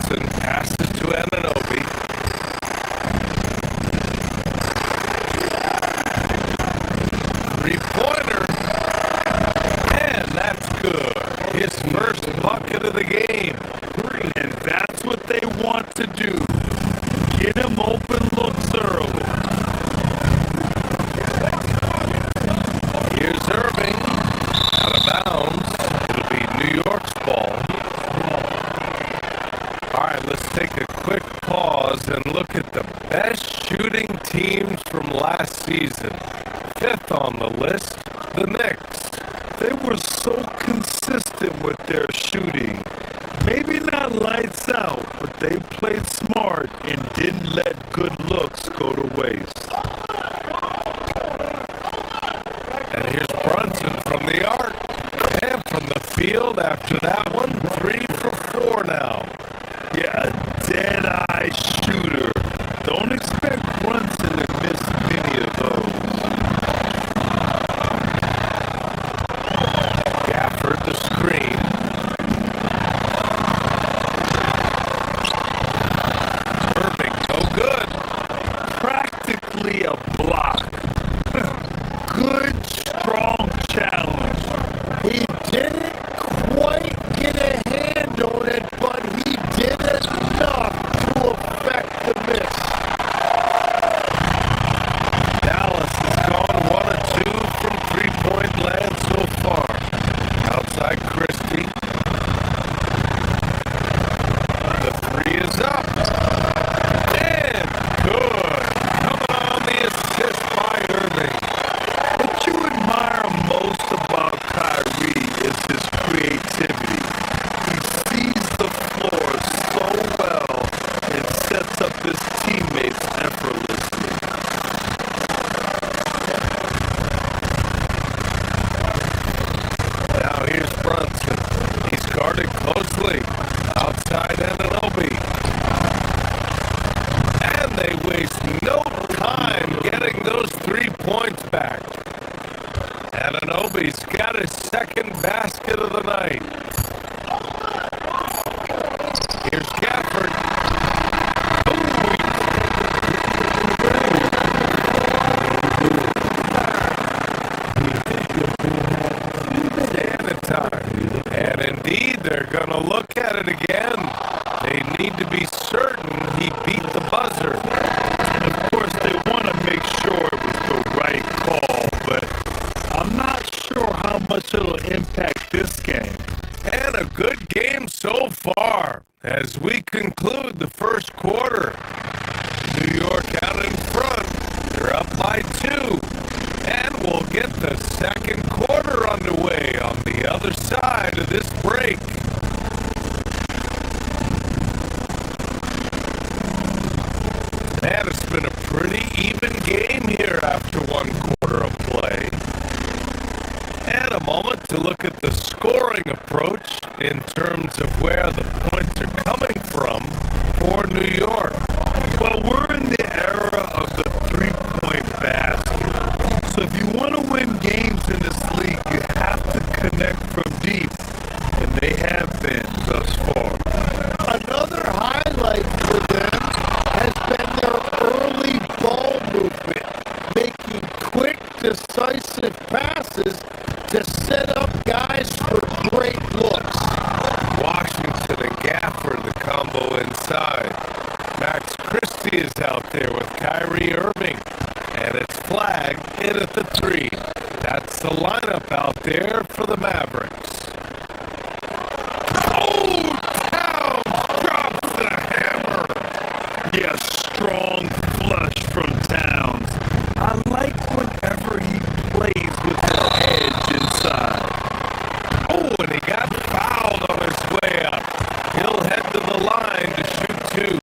Brunson passes to Ananobi. Three-pointer. And that's good. His first bucket of the game. And that's what they want to do. Get him open looks early. Here's Irving. Out of bounds. It'll be New York's ball. All right, let's take a quick pause and look at the best shooting teams from last season. Fifth on the list, the Knicks. They were so consistent with their shooting. Maybe not lights out, but they played smart and didn't let good looks go to waste. And here's Brunson from the arc. And from the field after that one, 3 for 4 now. Yeah, a dead-eye shooter. Don't expect Brunson to miss many of those. Gafford the screen. Irving, no good. Practically a block. Good, strong challenge. He didn't quite get a hand on it, but he did enough to affect the miss. Dallas has gone 1 or 2 from three-point land so far. Outside Christie. The three is up. And good. Coming on the assist by Irving. What you admire most about Kyrie is his creativity. He sees the floor so well and sets up his teammates effortlessly. Now here's Brunson. He's guarded closely. Outside Ananobi. And they waste no time getting those 3 points back. Ananobi's got his second basket of the night. Here's Gafford. Sanitized. And indeed, they're going to look at it again. They need to be certain he beat the buzzer. And of course, they want to make sure it was the right call, but I'm not sure how much it'll impact this game. And a good game so far as we conclude the first quarter. New York out in front. They're up by 2. And we'll get the second quarter underway on the other side of this break. Man, it's been a pretty even game here after 1 quarter of play. And a moment to look at the scoring approach in terms of where the points are coming from for New York. Well, we're in the era of the three-point basket. So if you want to win games in this league, you have to connect from deep. And they have been thus far. Another highlight for them has been their early ball movement, making quick, decisive passes to set up guys for great looks. Washington and Gafford, the combo inside. Max Christie is out there with Kyrie Irving. And it's flagged in at the 3. That's the lineup out there for the Mavericks. Oh, Towns drops the hammer. Yeah, strong flush from Towns. I like whenever he plays with the edge inside. Oh, and he got fouled on his way up. He'll head to the line to shoot 2.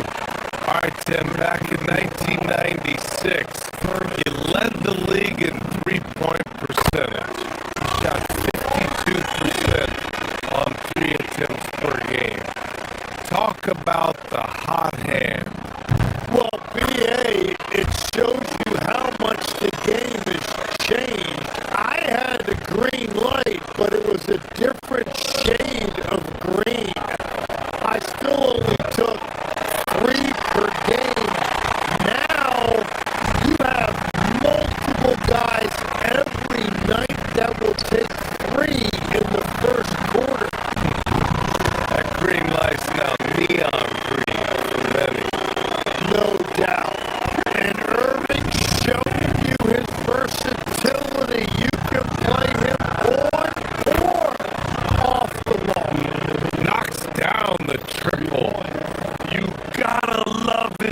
All right, Tim, back in 1996, he led the league in three-point percentage. He shot 52% on 3 attempts per game. Talk about the hot hand. Well, BA, it shows you how much the game has changed. I had the green light, but it was a different shade of green. I still only took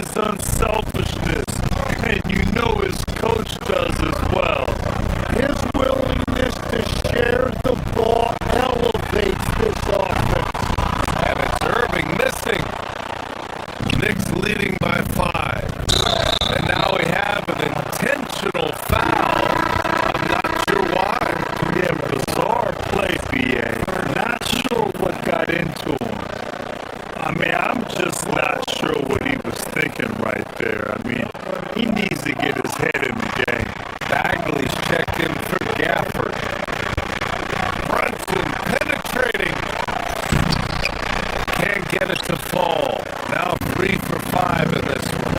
his unselfishness, and you know his coach does as well. His willingness to share the ball elevates this offense. And it's Irving missing. Knicks leading by 5. And now we have an intentional foul. I'm not sure why. Yeah, bizarre play, BA. Not sure what got into him. I mean, I'm just not sure what he was thinking right there. I mean, he needs to get his head in the game. Bagley's checked in for Gafford. Brunson penetrating. Can't get it to fall. Now 3 for 5 in this one.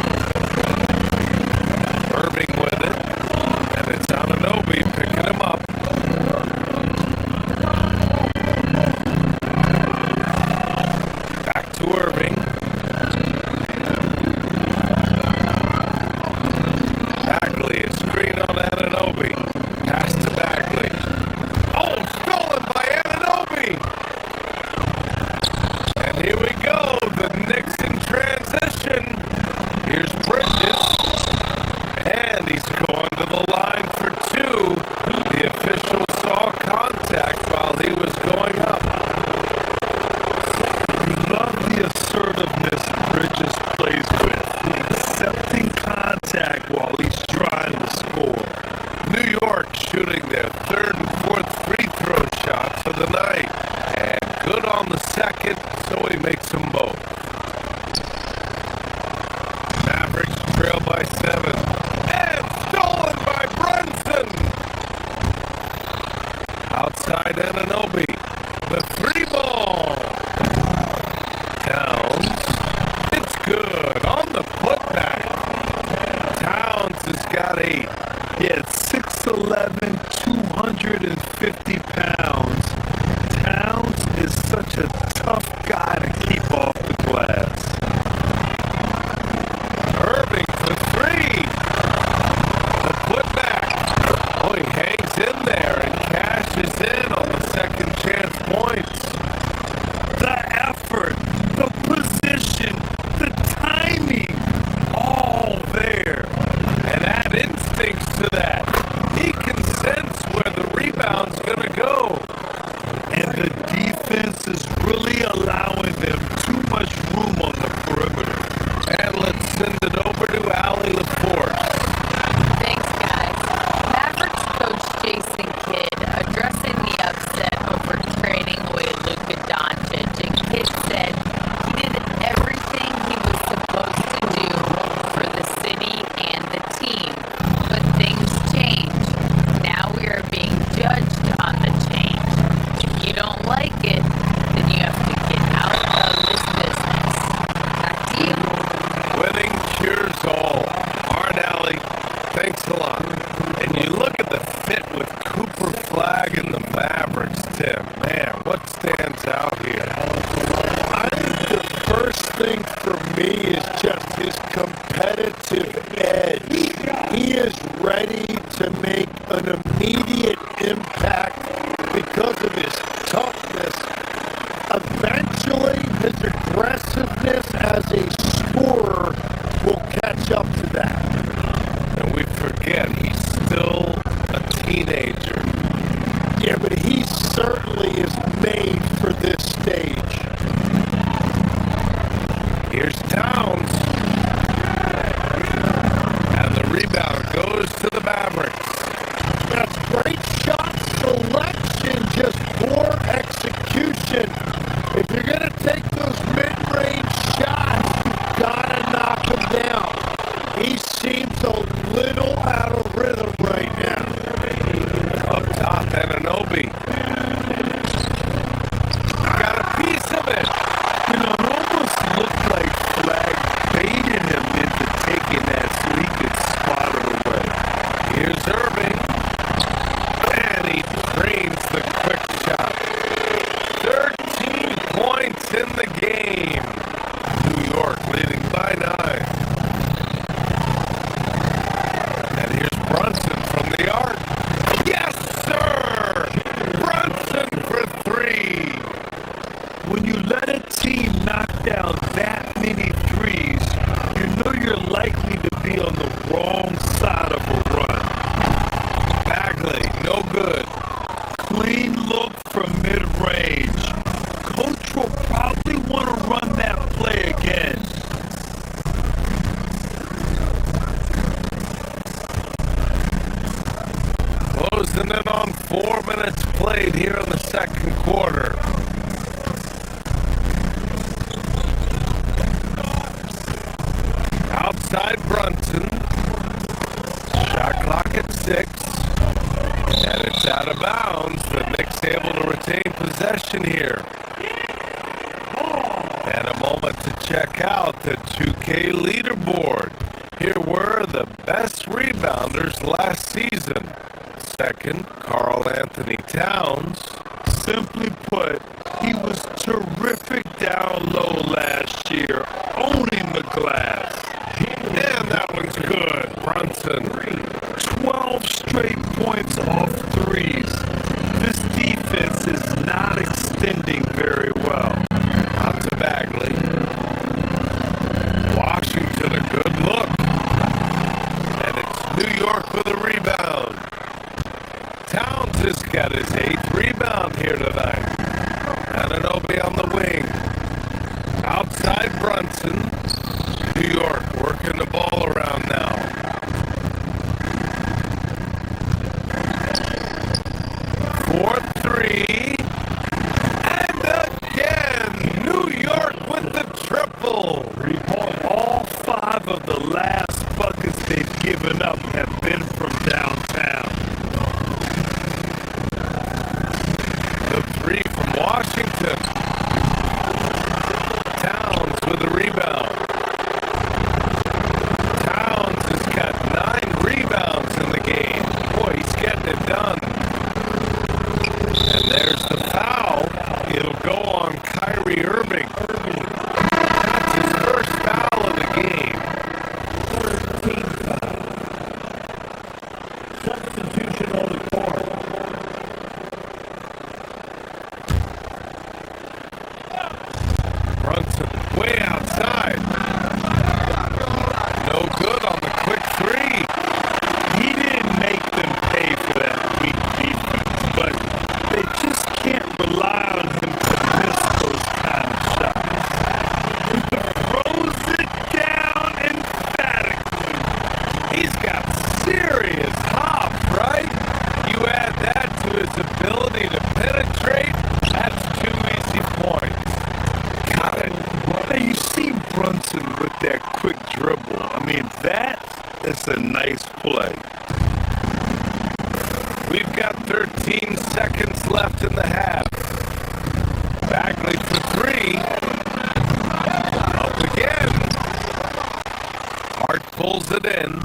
Irving with it. And it's Anunoby picking him up. Back to Irving. Bagley is screen on Anunoby. Pass to Bagley. Oh, stolen by Anunoby! And here we go, the Knicks in transition. Here's Bridges. And he's going to the line for 2. The official saw contact while he was going up. Love the assertiveness Bridges plays with, accepting contact while he's trying to score. New York shooting their 3rd and 4th free throw shots of the night. And good on the second, so he makes them both. Mavericks trail by 7. And stolen by Brunson! Outside Anunoby. The 3 ball. Towns. It's good on the putback. Towns has got 8. Yeah, 6'11", 250 pounds. Towns is such a tough guy to keep off the glass. Irving for 3. The putback. Oh, he hangs in there and cashes in on the second chance points. The effort, the position, the timing, all there. And add instincts to that. He can sense where the rebound's going to go. And the defense is really allowing them too much room on the perimeter. And let's send it over to Allie LaForce. Thanks, guys. Mavericks coach Jason Kidd addressing the upset over trading away Luka Doncic, and Kidd said he did everything he was supposed to do for the city and the team. But things change. Now we are being judged on the change. If you don't like it, then you have to get out of this business. Back to you. Winning cures all. Hard Alley, thanks a lot. And you look at the fit with Cooper Flag and the Mavericks, Tim. Man, what stands out here? I think the first thing for me is just his competitive edge. He is ready to make an immediate impact because of his toughness. Eventually, his aggressiveness as a scorer will catch up to that. And we forget he's still a teenager. Yeah, but he certainly is made for this stage. Here's Towns. And the rebound goes to the Mavericks. That's great shot selection, just poor execution. If you're going to take those mid-range shots, you've got to knock them down. He seems a little out of rhythm right now. Up top, Anunoby. Got a piece of it. You know, it almost looked like Flag baited him into taking that so he could spot it away. Here's Irving. And he drains the quick shot. 13 points in the game. New York leading by 9. And here's Brunson from the arc. Yes, sir! Brunson for 3. When you let a team knock down that many threes, you know you're 4 minutes played here in the second quarter. Outside Brunson. Shot clock at 6. And it's out of bounds. The Knicks able to retain possession here. And a moment to check out the 2K leaderboard. Here were the best rebounders last season. Second, Karl Anthony Towns. Simply put, he was terrific down low last year, owning the glass. And that one's good. Brunson. 12 straight points off threes. This defense is not extending very well. Out to Bagley. Washington, a good look. And it's New York with a rebound. Towns has got his 8th rebound here tonight. Anunoby on the wing. Outside Brunson. New York working the ball around now. Fourth three. And again, New York with the triple. All 5 of the last buckets they've given up have been from downtown. The 3 from Washington. Towns with the rebound. Towns has got 9 rebounds in the game. Boy, he's getting it done. And there's the foul. It'll go on Kyrie Irving. That's his first foul of the game. 13th foul. Substitution on the court. Brunson way outside. No good on the quick 3. He didn't make them pay for that weak defense, but they just can't rely on him to miss those kind of shots. Throws it down emphatically. He's got serious hop, right? You add that to his ability to penetrate, that's 2 easy points. Got it. Now you see Brunson with that quick dribble. I mean, that is a nice play. We've got 13 seconds left in the half. Bagley for 3. Up again. Hart pulls it in.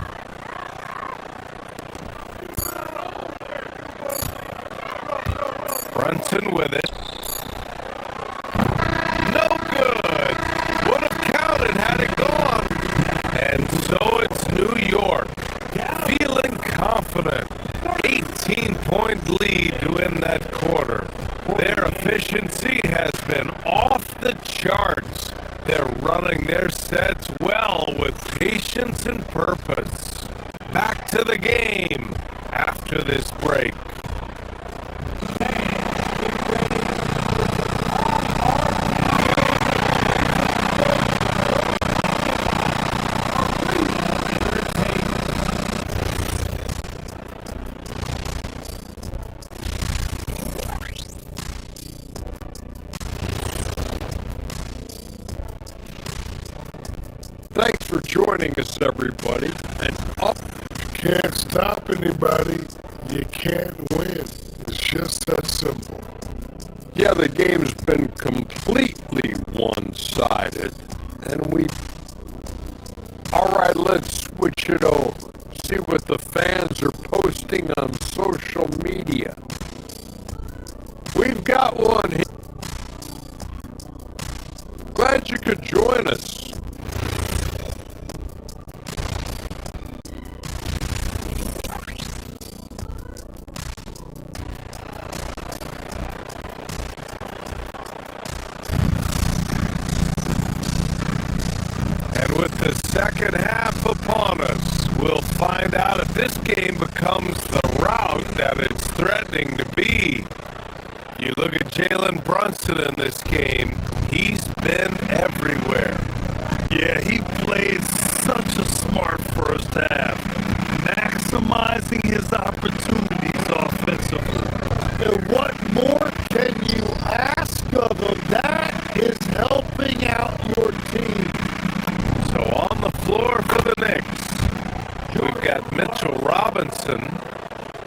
Brunson with it. No good. Would have counted had it gone. And so it's New York. Feeling confident. 18-point lead to win that quarter. Their efficiency has been off the charts. They're running their sets well with patience and purpose. Back to the game after this break. Thanks for joining us, everybody. And up. You can't stop anybody. You can't win. It's just that simple. Yeah, the game's been completely one-sided. And all right, let's switch it over. See what the fans are posting on social media. We've got one here. Glad you could join us. With the second half upon us, we'll find out if this game becomes the rout that it's threatening to be. You look at Jalen Brunson in this game, he's been everywhere. Yeah, he played such a smart first half, maximizing his opportunities offensively. helping out your team. So on the floor for the Knicks, we've got Mitchell Robinson.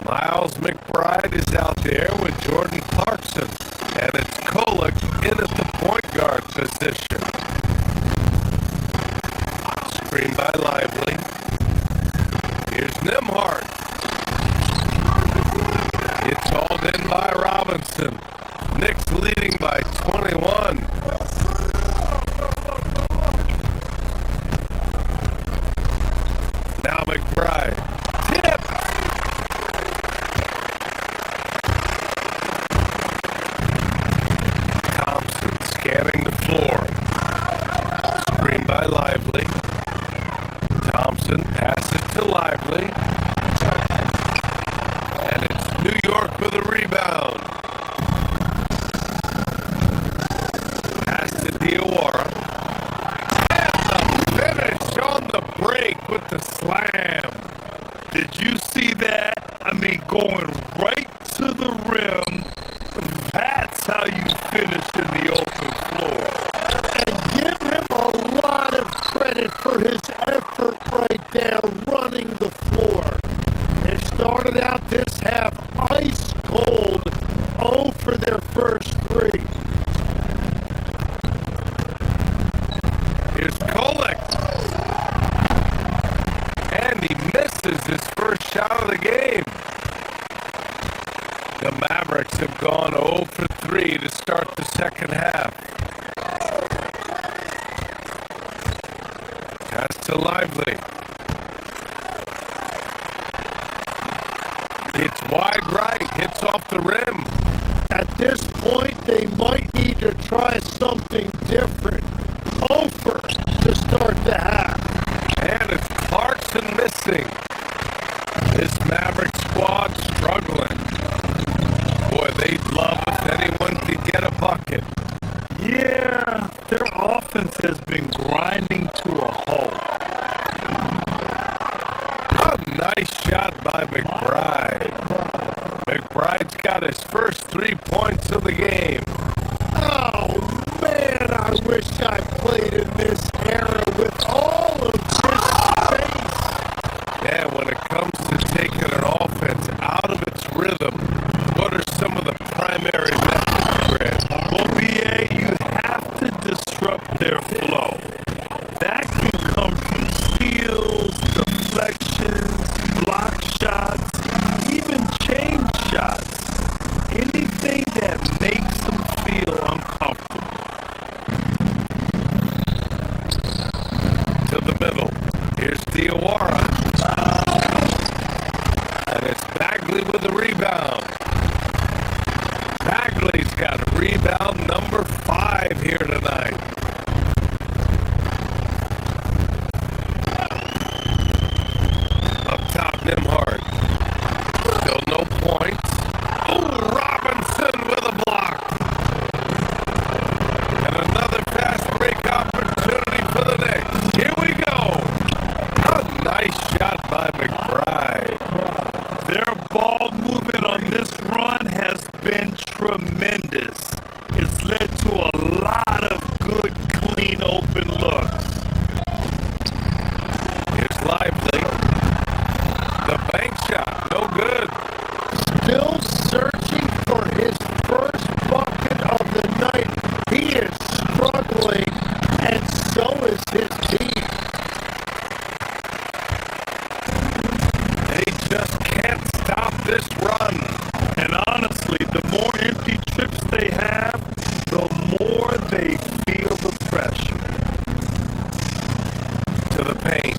Miles McBride is out there with Jordan Clarkson. And it's Kolek in at the point guard position. Screen by Lively. Here's Nembhard. It's hauled in by Robinson. Knicks leading by 21. Now McBride. Tip! Thompson scanning the floor. Screen by Lively. Thompson passes to Lively. And it's New York with a rebound. Pass to Diawara. And the finish on the break with the slam. Did you see that? I mean, going right to the rim. That's how you finish in the open floor. And give him a lot of credit for his effort right there running the floor. They started out this half ice cold, 0 for their first 3. Here's Kolek. And he misses his first shot of the game. The Mavericks have gone 0 for 3 to start the second half. Pass to Lively. It's wide right, hits off the rim. At this point, they might need to try something different. Over to start the half. And it's Clarkson missing. This Maverick squad struggling. Boy, they'd love if anyone could get a bucket. Yeah, their offense has been grinding to a halt. A nice shot by McBride. McBride's got his first 3 points of the game. Oh, man, I wish I played in this era with all of this space. Yeah, when it comes to taking an offense out of its rhythm, what are some of the primary methods, Grant? Well, BA, you have to disrupt their flow. That can come from steals, deflections, block shots, even change shots. Anything that makes them feel uncomfortable. To the middle. Here's Diawara. And it's Bagley with the rebound. Bagley's got rebound number 5 here tonight. Up top, Nembhard. Still no points. Oh, Robinson with a block. And another fast break opportunity for the Knicks. Here we go. A nice shot by McBride. Their ball movement on this run has been tremendous. It's led to a lot of good, clean, open looks. Here's Lively. The bank shot, no good. Still searching for his first bucket of the night. He is struggling, and so is his team. They just can't stop this run. And honestly, the more empty trips they have, the more they feel the pressure. To the paint.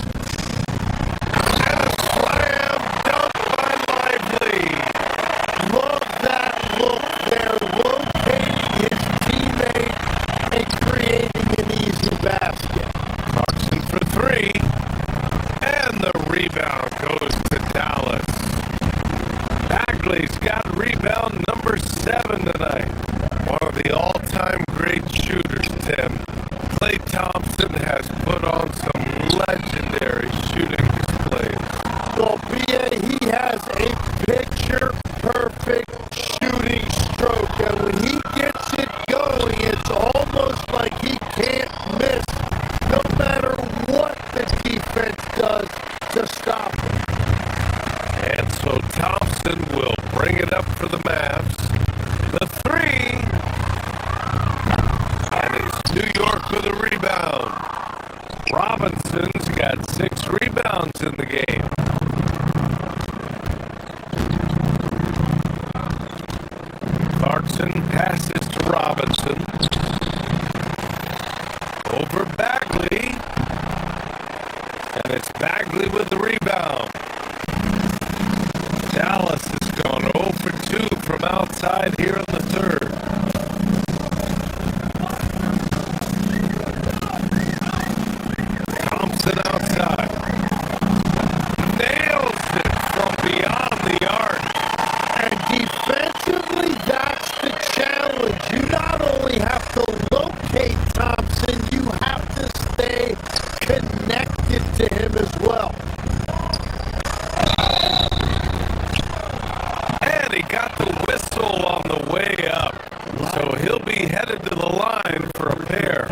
And a slam dunk by Lively. Love that look there, locating his teammate and creating an easy basket. Clarkson for 3. And the rebound goes to Dallas. Bagley's got rebound number 7 tonight. One of the all-time great shooters, Tim. Klay Thompson has put on some legendary shooting displays. Well, BA, he has a picture-perfect shooting stroke, and when he gets it going, it's almost like Robinson's got 6 rebounds in the game. Clarkson passes to Robinson. Over Bagley. And it's Bagley with the rebound. Dallas has gone 0 for 2 from outside here in the third. Thompson outside. Nails it from beyond the arc. And defensively, that's the challenge. You not only have to locate Thompson, you have to stay connected to him as well. And he got the whistle on the way up. So he'll be headed to the line for a pair.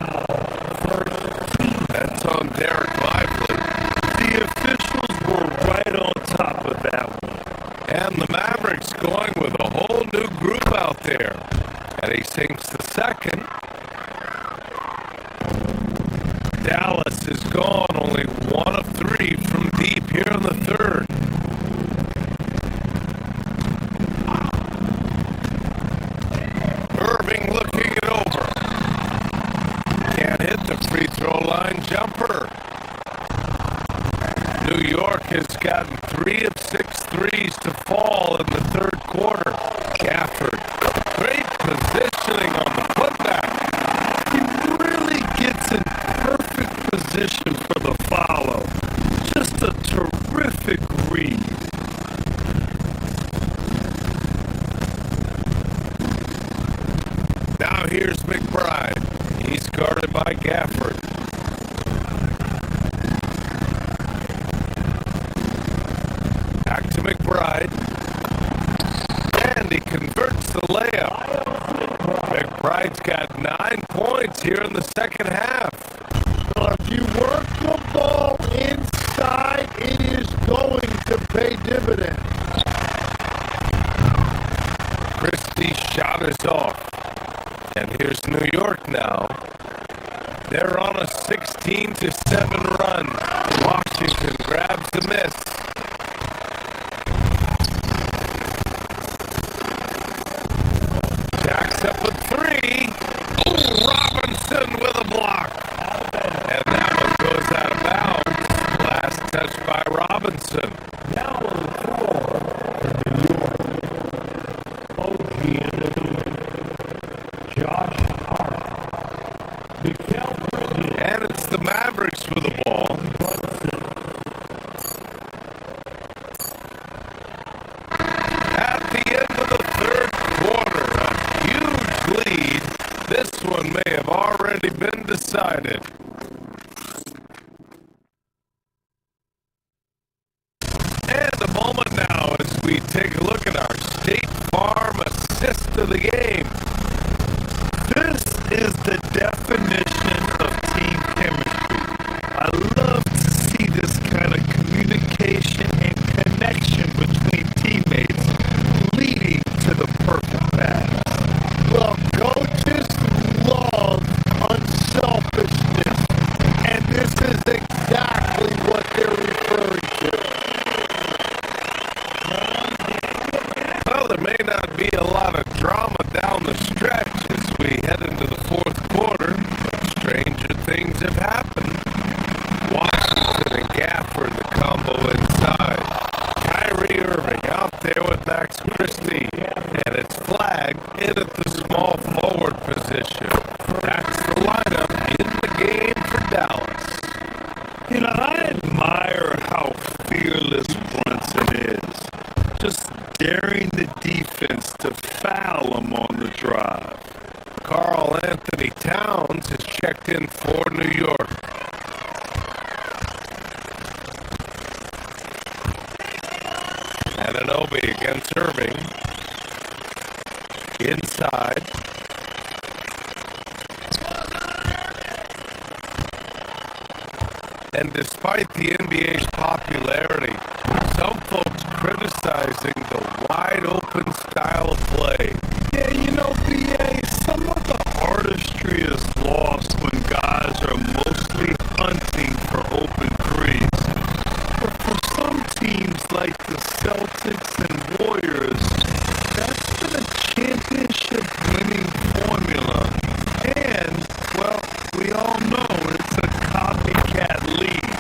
That's on Derek Lively. The officials were right on top of that one. And the Mavericks going with a whole new group out there. And he sinks the second. Dallas is gone, only 1 of 3 from deep here in the third. Irving looking it over. Can't hit the free throw line jumper. New York has gotten 3 of 6 threes to fall in the third quarter. Gafford, great positioning on the putback. He really gets in perfect position for the follow. Just a terrific read. Now here's McBride. He's guarded by Gafford. Back to McBride. And he converts the layup. McBride's got 9 points here in the second half. If you work the ball inside, it is going to pay dividends. Christie's shot is off. And here's New York now. They're on a 16-7 run. Washington grabs the miss. Jacks up a 3. Ooh, Robinson with a block. And that one goes out of bounds. Last touch by Robinson. Now on the floor for New York. OG Josh Hart. And it's the Mavericks with the ball. At the end of the third quarter, a huge lead. This one may have already been decided. And a moment now as we take a look at our State Farm assist of the game. This is the definition of team chemistry. I love to see this kind of communication and connection between teammates leading to the perfect pass. Well, coaches love unselfishness, and this is exactly what they're referring to. Well, there may not be a lot of drama down the stretch as we head into the fourth quarter, but stranger things have happened. Washington and Gafford, the combo inside. Kyrie Irving out there with Max Christie, and it's flagged in at the small forward position. That's the lineup in the game for Dallas. You know, I admire how fearless Brunson is. Just daring the defense to foul him on the drive. Karl Anthony Towns has checked in for New York. Anunoby against Irving. Inside. And despite the NBA's popularity, some folks criticizing the wide-open style of play. Yeah, you know, BA, some of the artistry is lost when guys are mostly hunting for like the Celtics and Warriors, that's been a championship winning formula. And, well, we all know it's a copycat league.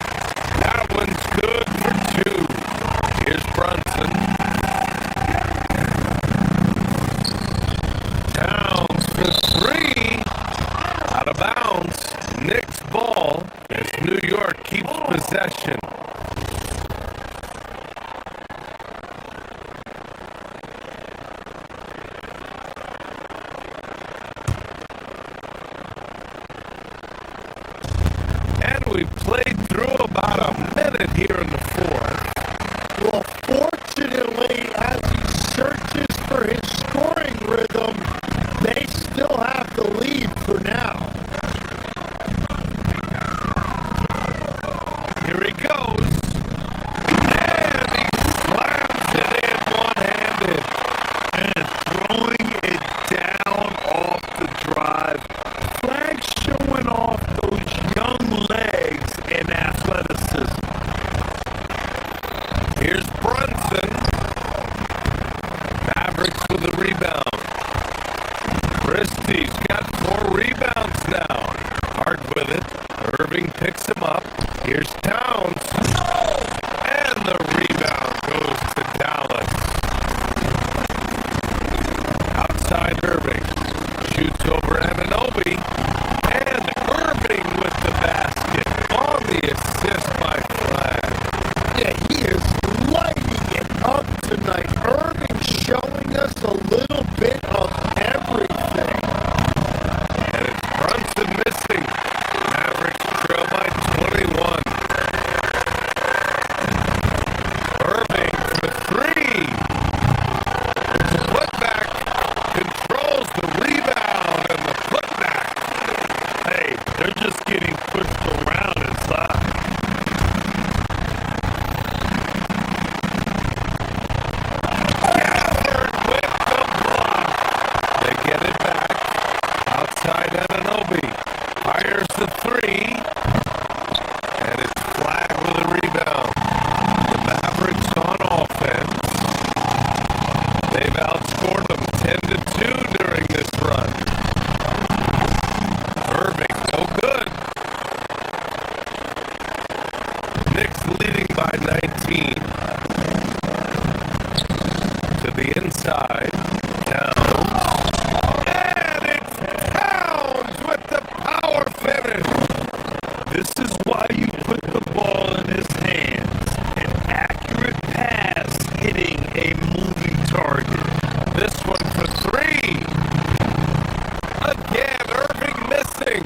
That one's good for two. Here's Brunson. Towns for three. Out of bounds. Knicks ball as New York keeps possession. And we played through about a minute here in the fourth. Well, fortunately, as he searches for his scoring rhythm, they still have the lead for now. Here he goes. And he slams it in one-handed. And throwing it down off the drive. Flag showing off those young legs and athleticism. Here's Brunson. Mavericks with a rebound. Christie's got 4 rebounds now. Hard with it. Irving picks him up. Here's Towns. And the rebound goes to Dallas. Outside Irving. Shoots over Anunoby. And Irving with the basket on the assist by Flag. Yeah, he is lighting it up tonight. Irving showing us a little bit of everything. And it's Brunson missing. Mavericks trail by 21. Irving for 3. It's a putback. Controls the rebound and the putback. Hey, they're just getting pushed around inside. Gathered with the block. They get it back. Outside Anunoby. Fires the 3. And it's Flag with a rebound. The Mavericks on offense. They've outscored them 10-2 during this run. Irving, no good. Knicks leading by 19. To the inside. Towns. And it's Towns with the power finish. This is why you put the ball in his hands. An accurate pass hitting a moving target. This one for 3. Again, Irving missing.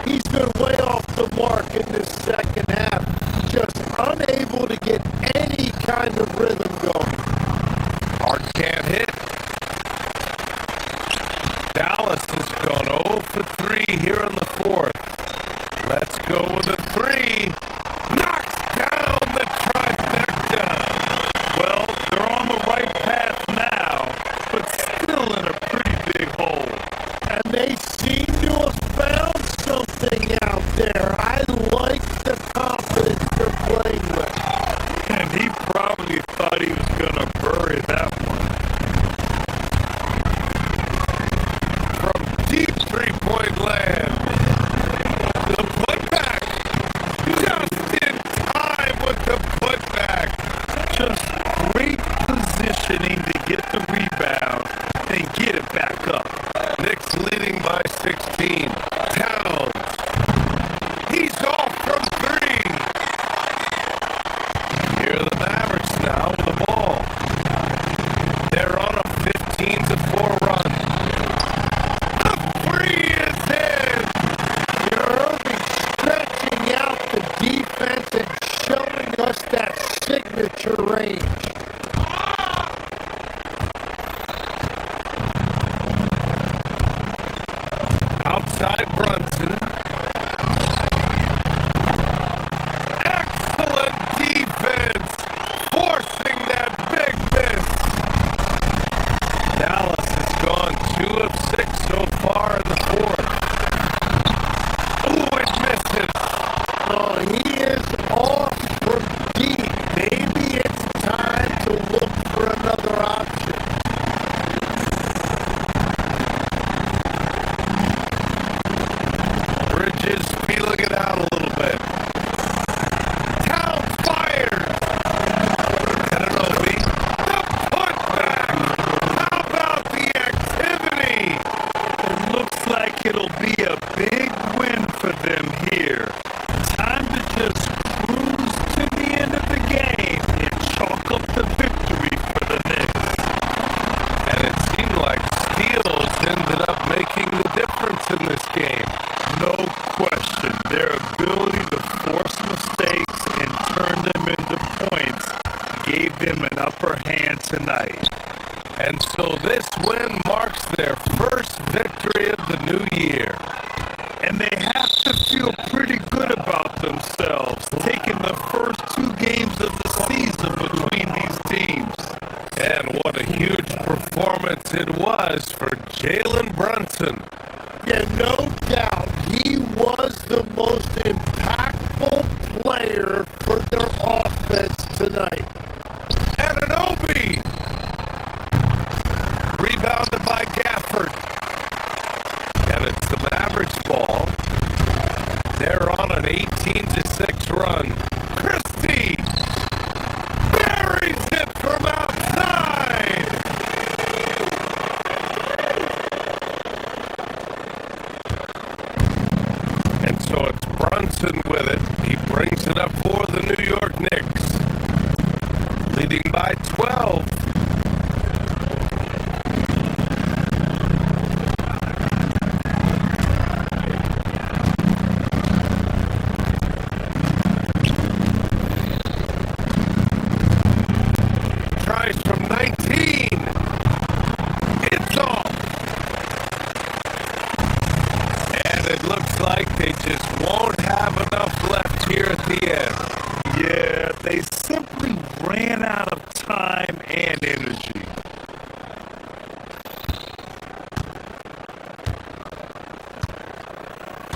He's been way off the mark in this second half. Just unable to get any kind of rhythm going. Hart can't hit. gave them an upper hand tonight. And so this win marks their first victory of the new year. And they have to feel pretty good about themselves, taking the first 2 games of the season between these teams. And what a huge performance it was for Jalen Brunson. Yeah, no doubt. He was the most impactful player for their offense tonight. Anunoby! Rebounded by Gafford. And it's the Mavericks ball. They're on an 18-6 run. Christie buries it from outside. And so it's Brunson with it. He brings it up for the New York Knicks. Leading by 12. Tries from 19. It's off. And it looks like they just won't have enough left here at the end. Yeah, they simply ran out of time and energy.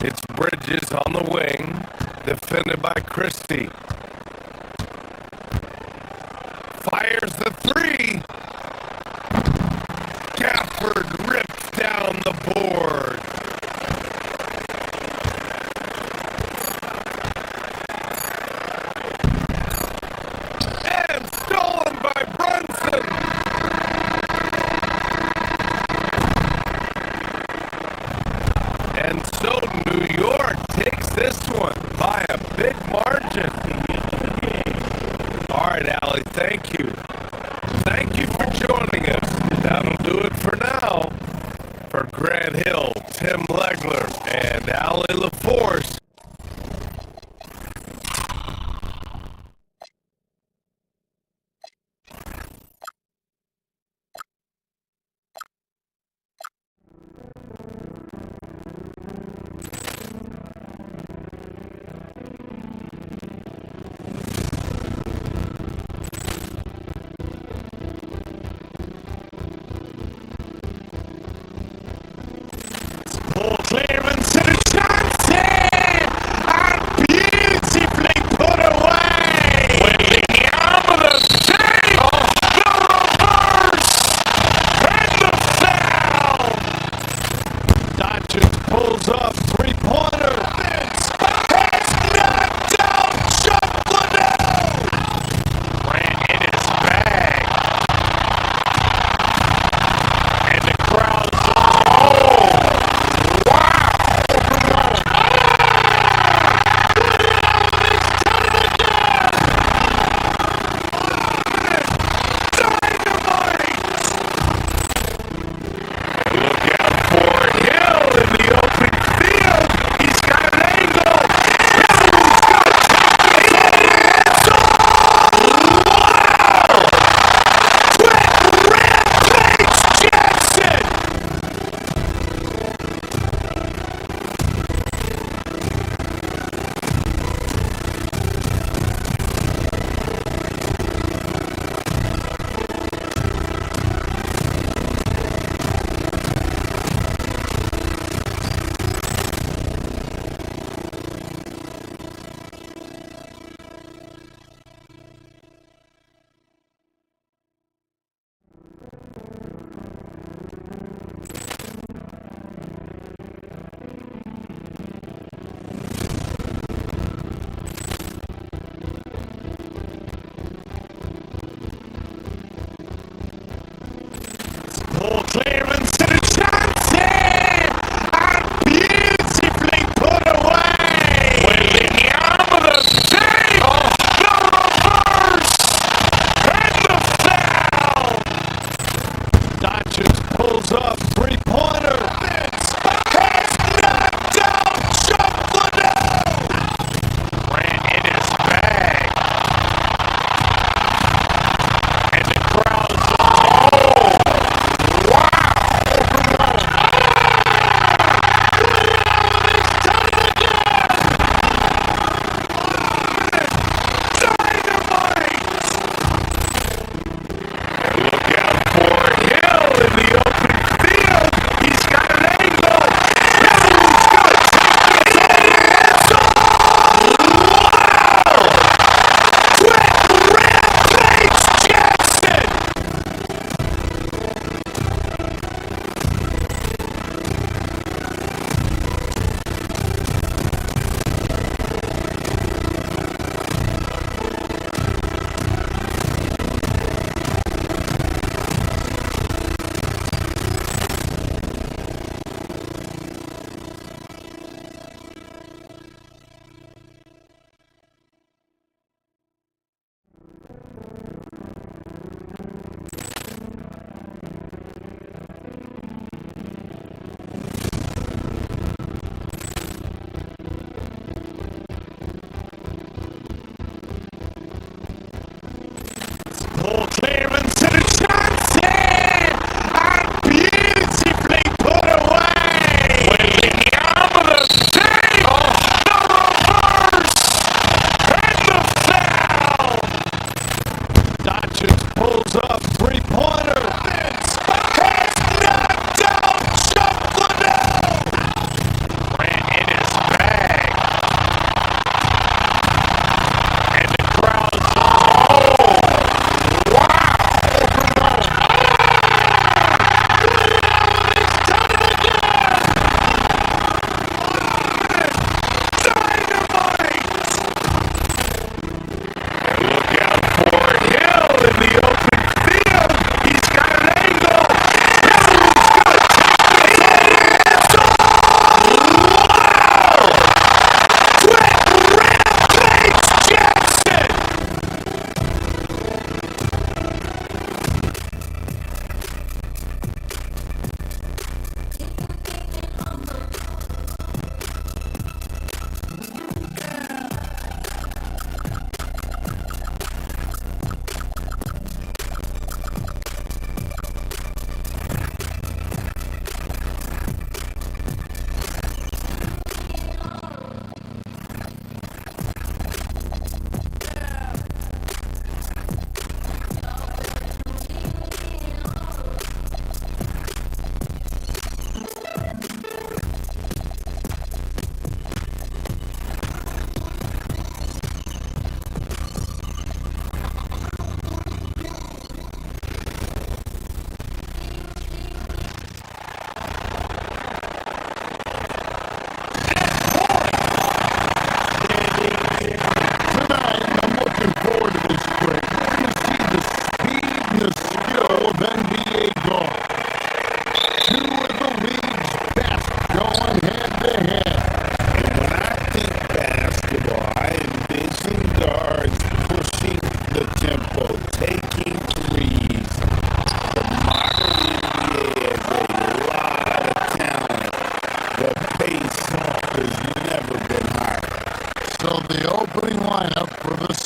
It's Bridges on the wing, defended by Christie. Fires the 3. Gafford rips down the board. And stolen by Brunson. And so New York takes this one by a big margin. All right, Allie, thank you. Thank you for joining us. That'll do it for now. For Grant Hill, Tim Legler, and Allie LaForce. Ball clearance to Johnson!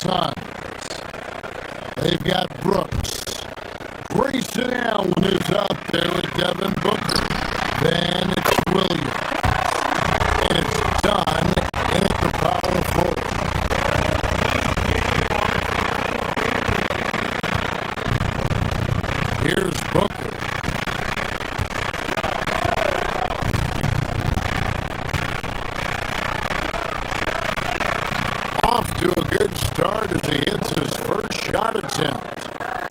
Suns. They've got Brooks. Grayson Allen is out there with Devin Booker. Then it's Williams. And it's done at the power forward. Here's Booker. Off to a good start as he hits his first shot attempt.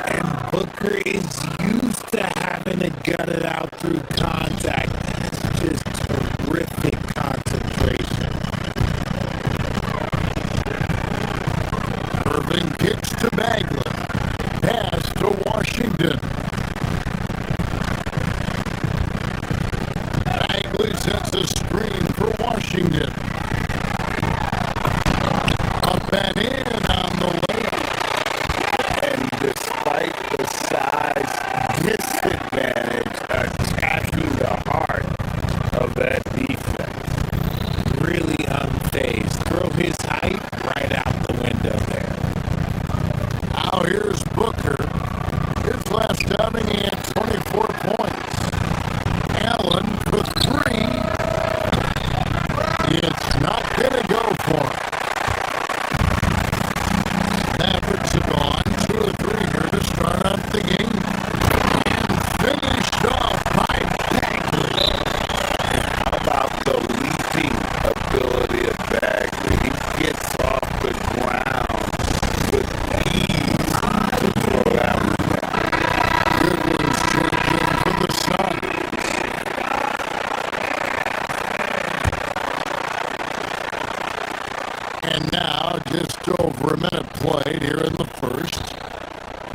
And Booker is used to having to gut it out through contact. That's just terrific concentration. Irving kicks to Bagley. Pass to Washington. Bagley sets a screen for Washington. Up and in on the layup. And despite the size disadvantage, attacking the heart of that defense. Really unfazed. Throw his height right out the window there. Now here's Booker. His last outing, he had 24 points. Allen for three. It's not going to go for him. Mavericks have gone 2 of 3 here to start up the game. And finished off by Bagley. How about the leaping ability of Bagley? He gets off the ground with ease to throw that one down. Goodwin's checked in for the Suns. And now, just over a minute played here in the first.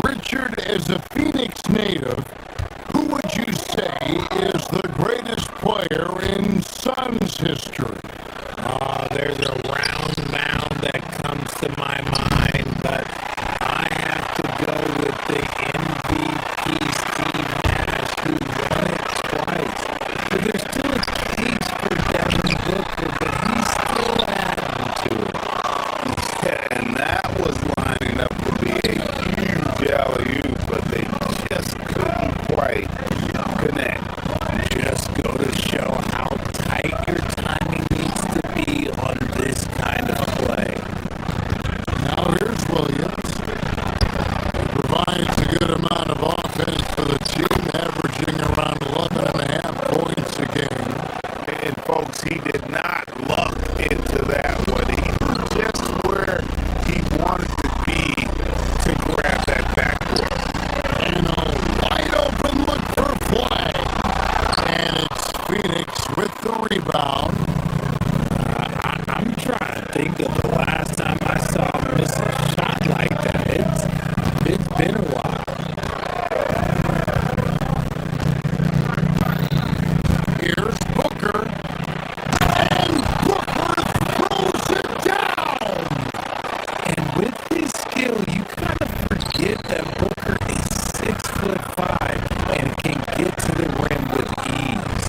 Richard, as a Phoenix native, who would you say is the greatest player in Suns history? There's a round mound that comes to my mind, but I have to go with the MVP Steve Nash, who won it twice. But there's still a case for Devin Booker, but he's still adding to it. Yeah, and that was lining up to be a huge alley-oop, but they just couldn't quite connect. Just go to show how tight your timing needs to be on this kind of play. Now here's Williams. He provides a good amount of offense for the team, averaging around 11.5 points a game. And folks, he did not luck into that one. He was just where he wanted to be to grab that backboard. And a wide open look for play. And it's Phoenix with the rebound. I'm trying to think of the last time I saw him miss a shot like that. It's been a while. Here's Booker. And Booker throws it down. And with his skill, you kind of forget that Booker is 6'5" and can get to the rim with ease.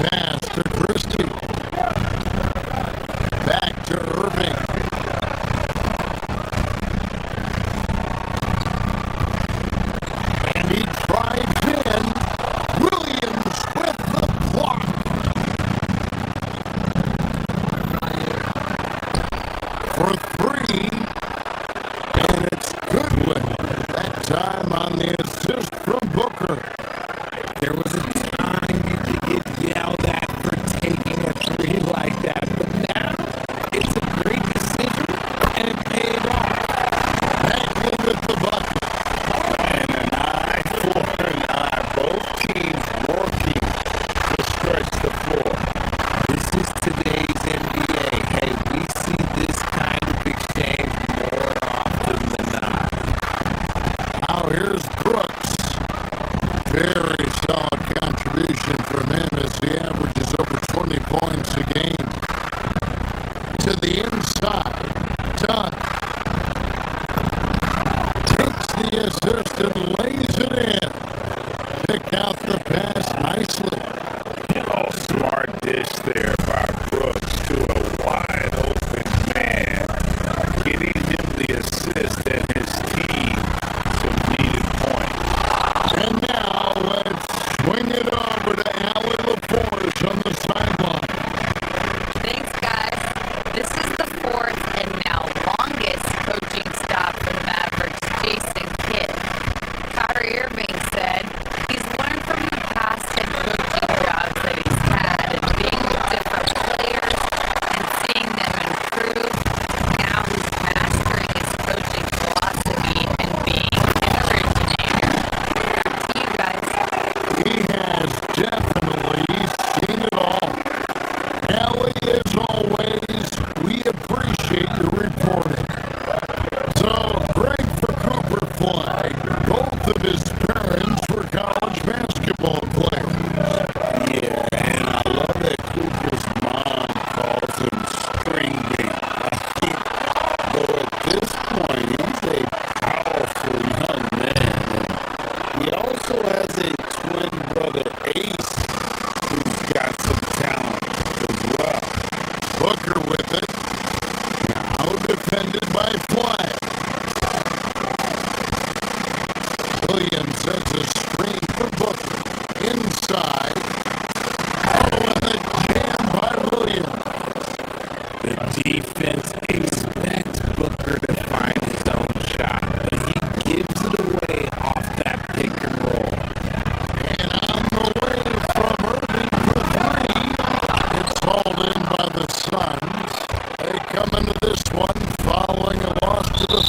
Pass to Christie. Back to Irving. And he drives in. Williams with the block. For three. And it's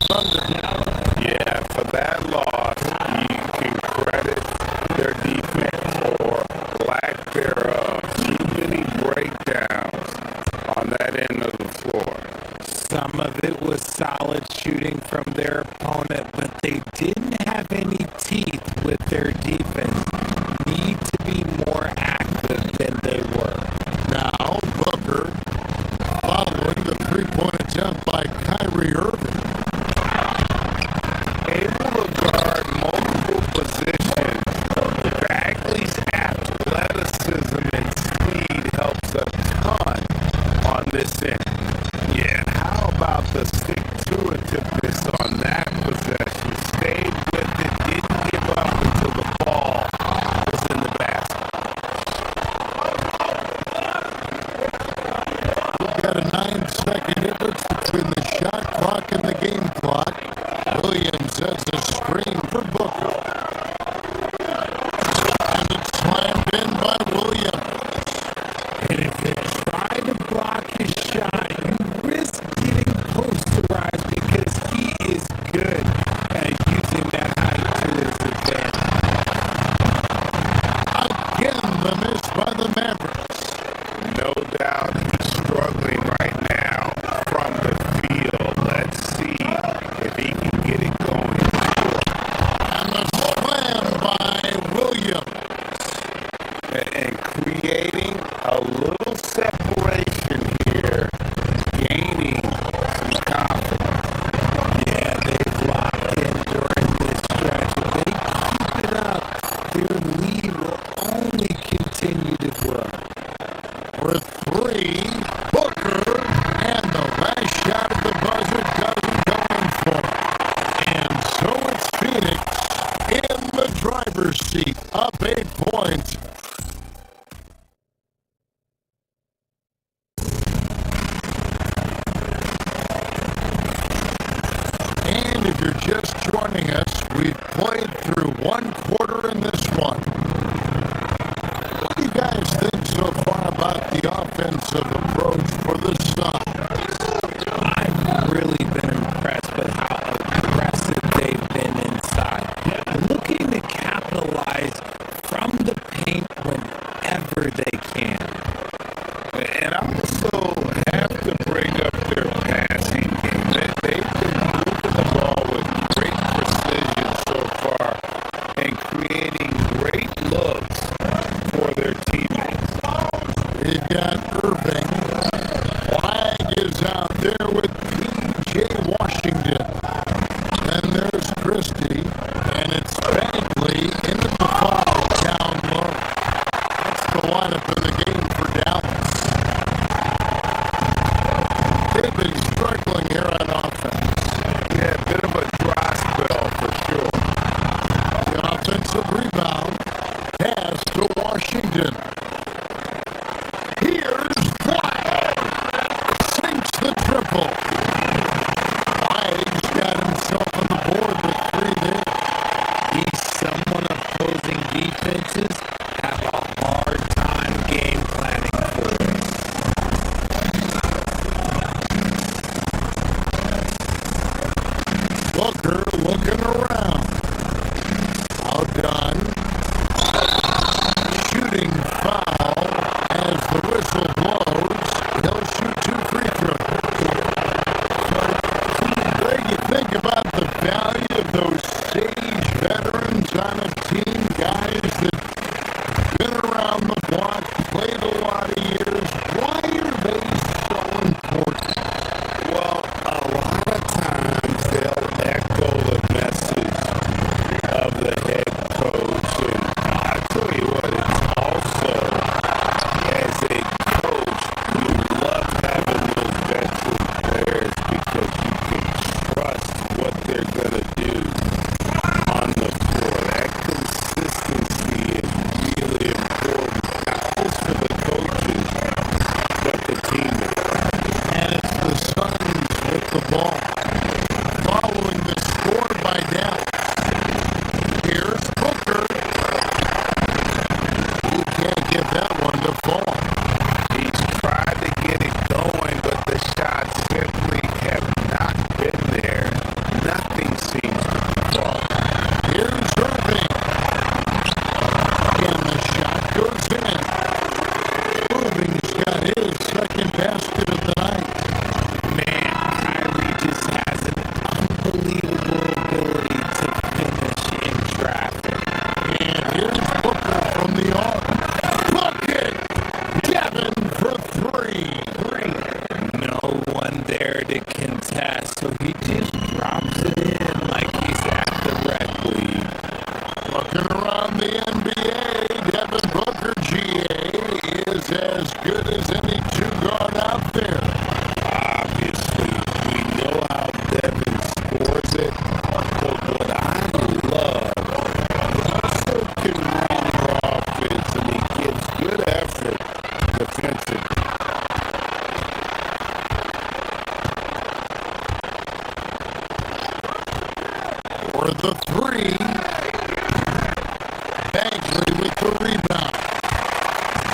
Thunder. Yeah, for that loss, you can credit their defense or lack thereof. Too many breakdowns on that end of the floor. Some of it was solid shooting from their opponent, but they didn't have any teeth with their defense. Need to be more active than they were. Now, Booker following the three-point attempt by Kyrie Irving. Able to guard multiple positions. Bagley's athleticism and speed helps a ton on this end. Yeah, how about the stick-to-itiveness on that possession? Stayed with it, didn't give up until the ball was in the basket. We've got a 9-second difference between the shot clock and the game clock. Williams sets a screen for Booker. And it's slammed in by Williams. And if you try to block his shot, you risk getting posterized because he is good at using that height to his advantage. Again, the miss by the Mavericks. No doubt he's struggling right now from the field. Let's see if he can get it going. And the slam by Williams. And creating a little separation here, gaining some confidence. Yeah, they've locked in during this stretch. If they keep it up, their lead will only continue to grow. For three, Booker, and the last shot of the buzzer doesn't go in for him. And so it's Phoenix in the driver's seat, up 8 points. And if you're just joining us, we've played through one quarter in this one. What do you guys think so far about the offensive approach for the Suns? I've really been impressed with how aggressive they've been inside, looking to capitalize from the paint whenever they can. And I also have to bring up their passing game. They've been moving the ball with great precision so far and creating great looks for their teammates. They've got Irving for the three. Bagley with the rebound.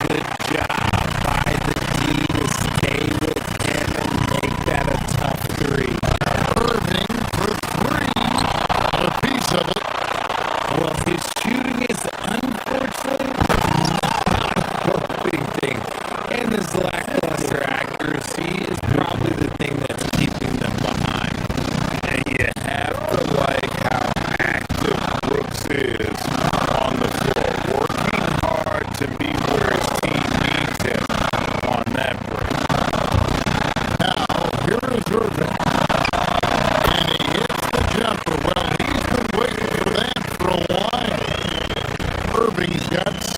Good job by the D to stay with him and make that a tough three. Irving for three. A piece of it. Well, his shooting is unfortunately not a big thing. And his lackluster accuracy is probably the thing that's keeping them behind. And you have to like how active Brooks is on the floor, working hard to be where his team needs him on that break. Now, here is Irving. And he hits the jumper. Well, he's been waiting for that for a while. Irving's got 6.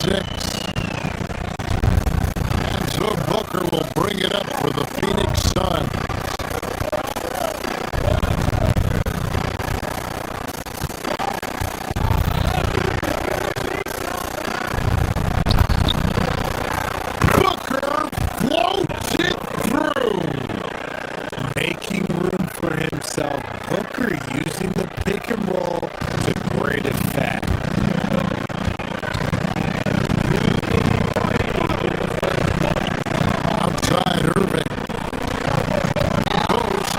And so Booker will bring it up for the Phoenix Suns. Booker floats it through. Making room for himself, Booker using the pick and roll to great effect. Outside Irving. Post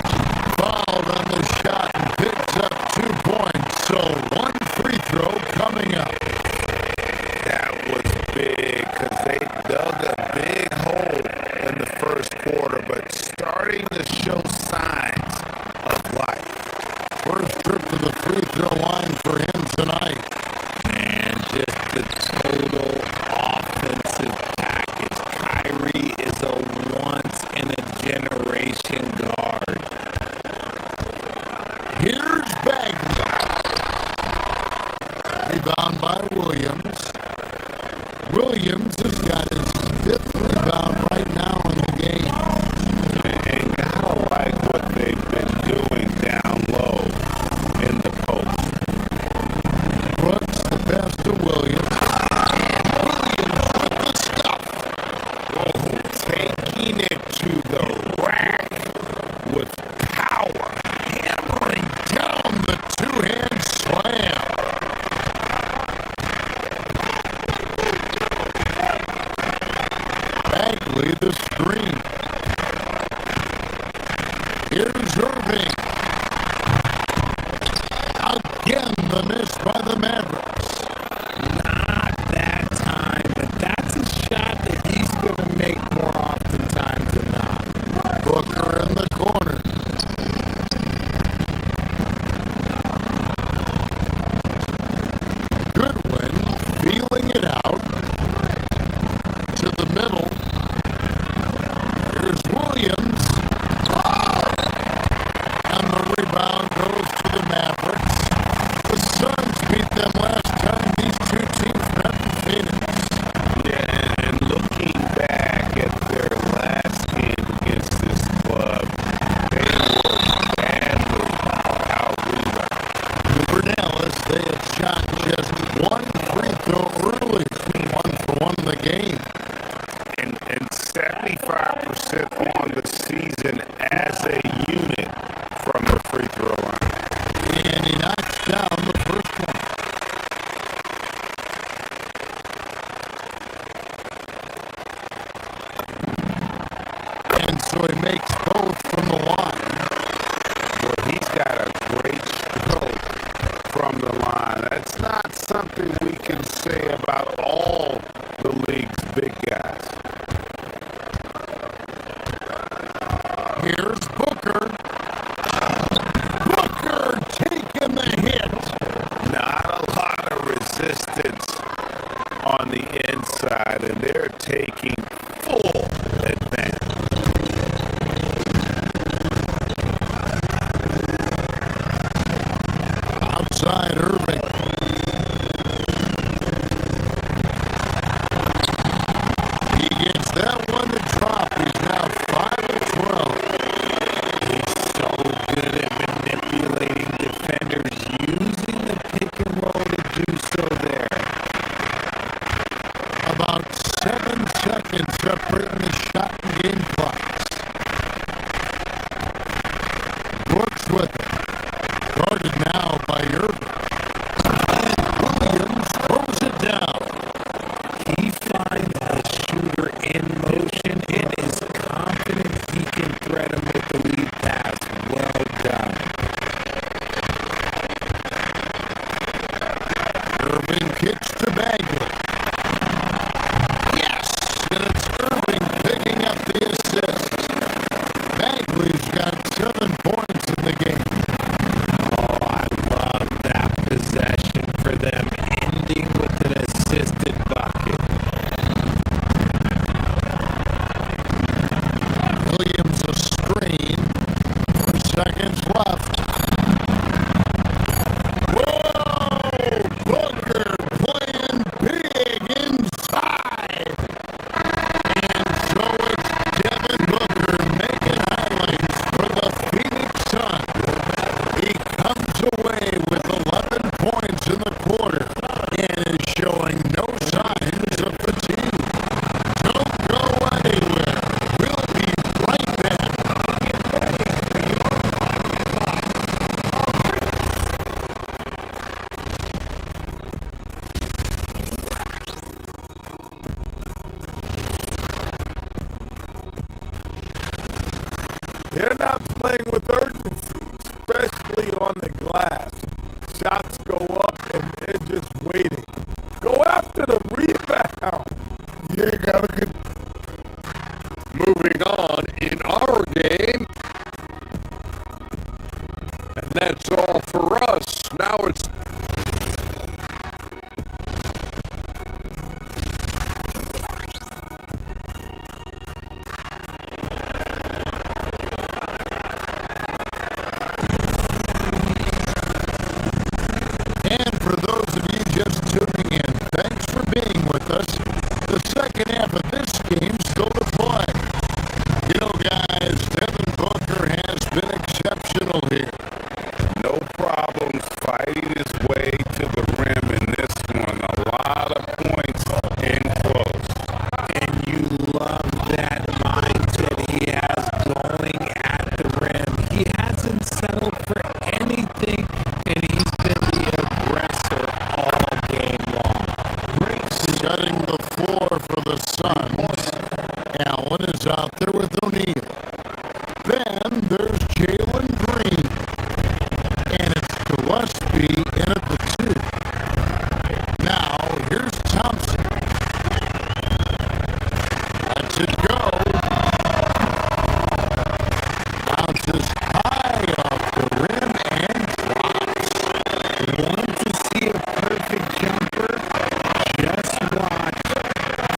fouled on the shot and picks up 2 points. So 1 free throw coming up. That was big because they dug a big hole in the first quarter, but starting to show signs of life. First trip to the free throw line for him tonight. And just the total offensive package. Kyrie is a once-in-a-generation guard. Here's Bagley. Rebound by Williams. Williams has got his 5th rebound right now in the game. And gotta like what they've been doing down low in the post. Brooks the pass to Williams. Williams with the stuff. Oh, taking it to the rack with power, hammering Down the 2-hand slam. Bagley the screen. Here's Irving. Again the miss by the Mavericks. Not that time, but that's a shot that he's going to make more oftentimes than not. Booker in the corner. Goodwin feeling it out to the middle. Here's Williams. And the rebound goes to the Mavericks. The Suns beat them last time these two teams met in Phoenix. Yeah, and looking back at their last game against this club, they were badly out-rebounded. The Brunellas, they had shot just 1 free throw early. 1-for-1 in the game. And 75% on the season as a unit from the free throw line. And he knocks down the first one. And so he makes both from the line. Well, he's got a great stroke from the line. That's not something we can say about all the league's big guys. Here's Booker. Booker taking the hit. Not a lot of resistance on the inside, and they're taking full advantage. Outside Irving. He gets that one to drop. He's now 5 of 12. He's so good at manipulating defenders, using the pick and roll to do so there. About 7 seconds separating the shot and game clocks. Brooks with it. Guarded now by Irving. on the glass. Shots go up, and they're just waiting. Go after the rebound. Yeah, gotta get. Moving on in our game. And that's all for us. Now it's And for those of you just tuning in, thanks for being with us. The second half of this game still to play. You know, guys, Devin Booker has been exceptional here. No problems fighting his way to the rim in this one. A lot of points in close. And you love that mindset he has going at the rim. He hasn't settled for anything, and he's been the aggressor all game long. Setting the floor for the Suns. Allen is out there with O'Neal. Then there's Jalen Green. And it's Gillespie in at the 2. Now, here's Thompson. Lets it go. Bounces high off the rim and drops. Want to see a perfect jumper? Just watch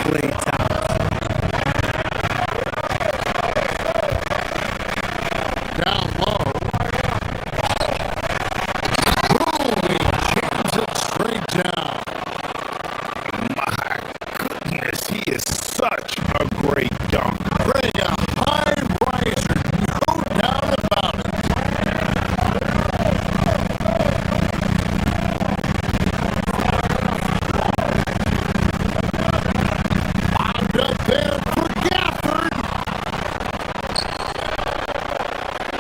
Klay Thompson. Down low. Boom! He jams it straight down. My goodness, he is such a great dunk. Ray, a high riser, no doubt about it. Locked up there for Gafford.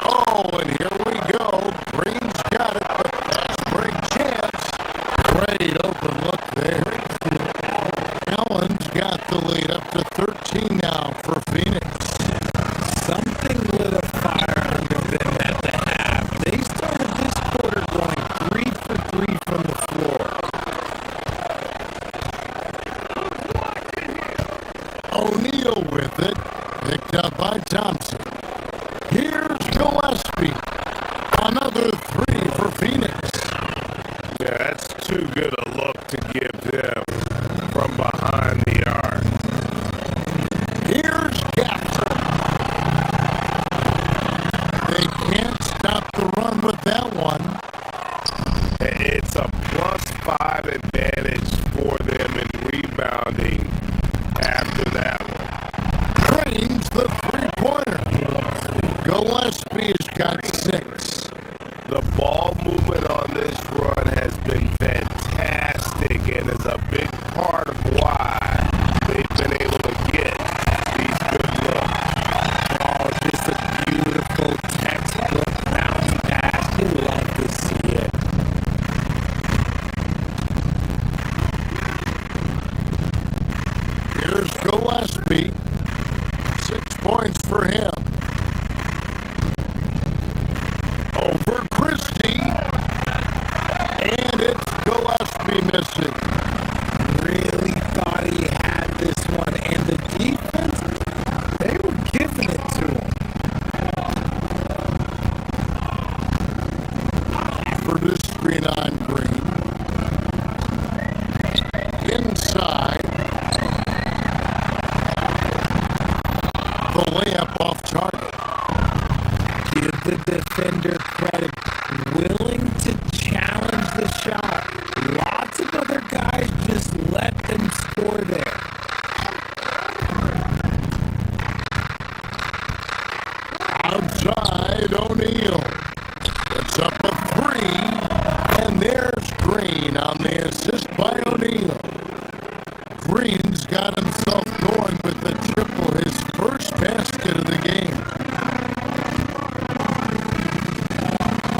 Oh, and here we go. Green's got it, but fast break chance. Great open look there. Allen's got the lead up to 13 now for Phoenix. Something lit a fire under them at the half. They started this quarter going 3 for 3 from the floor. O'Neal with it, picked up by Thompson. Here's Gillespie. Another 3 for Phoenix. Yeah, that's too good a look to give them from behind the arc. Here's Gafford. They can't stop the run with that one. It's a +5 advantage for them in rebounding after that one. Drains the three-pointer. Gillespie's got 6. The ball movement on this run has been fantastic and is a big part of why they've been able to get these good looks. Oh, just a beautiful textbook bounce pass. You love to see it. Here's Gillespie. 6 points for him. Over Christie. And it's Gillespie missing. Really thought he had this one, and the defense, they were giving it to him. For this screen on Green. Inside. The layup off target. Give the defender credit, willing to challenge the shot. Lots of other guys just let them score there. Outside O'Neal. It's up a 3. And there's Green on the assist by O'Neal. Green's got himself going with the triple, his first basket of the game.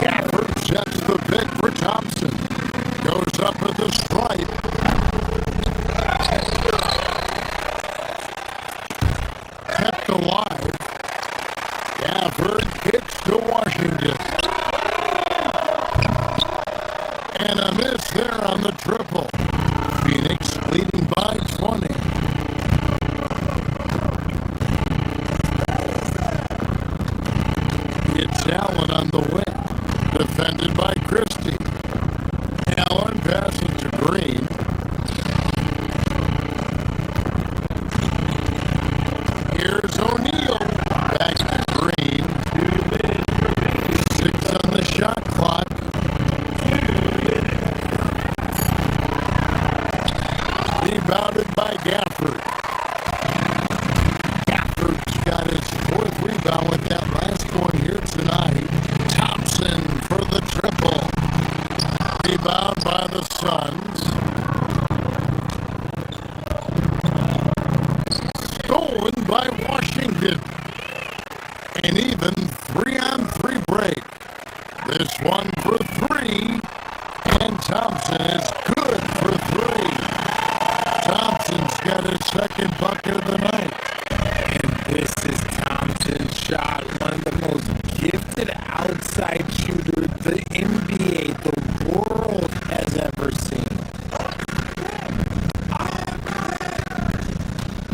Gafford sets the pick for Thompson. Goes up at the stripe. Kept alive. Gafford kicks to Washington. a miss there on the triple. Phoenix leading by 20. It's Allen on the wing, defended by Christie. Allen passes to Green. Here's O'Neal, back to Green. 6 on the shot clock. Rebounded by Gafford. Gafford's got his 4th rebound with that last one here tonight. Thompson for the triple. Rebound by the Suns. Stolen by Washington. An even 3-on-3 break. This one for 3. And Thompson is good for 3. Thompson's got his 2nd bucket of the night. And this is Thompson's shot, one of the most gifted outside shooters the NBA, the world has ever seen.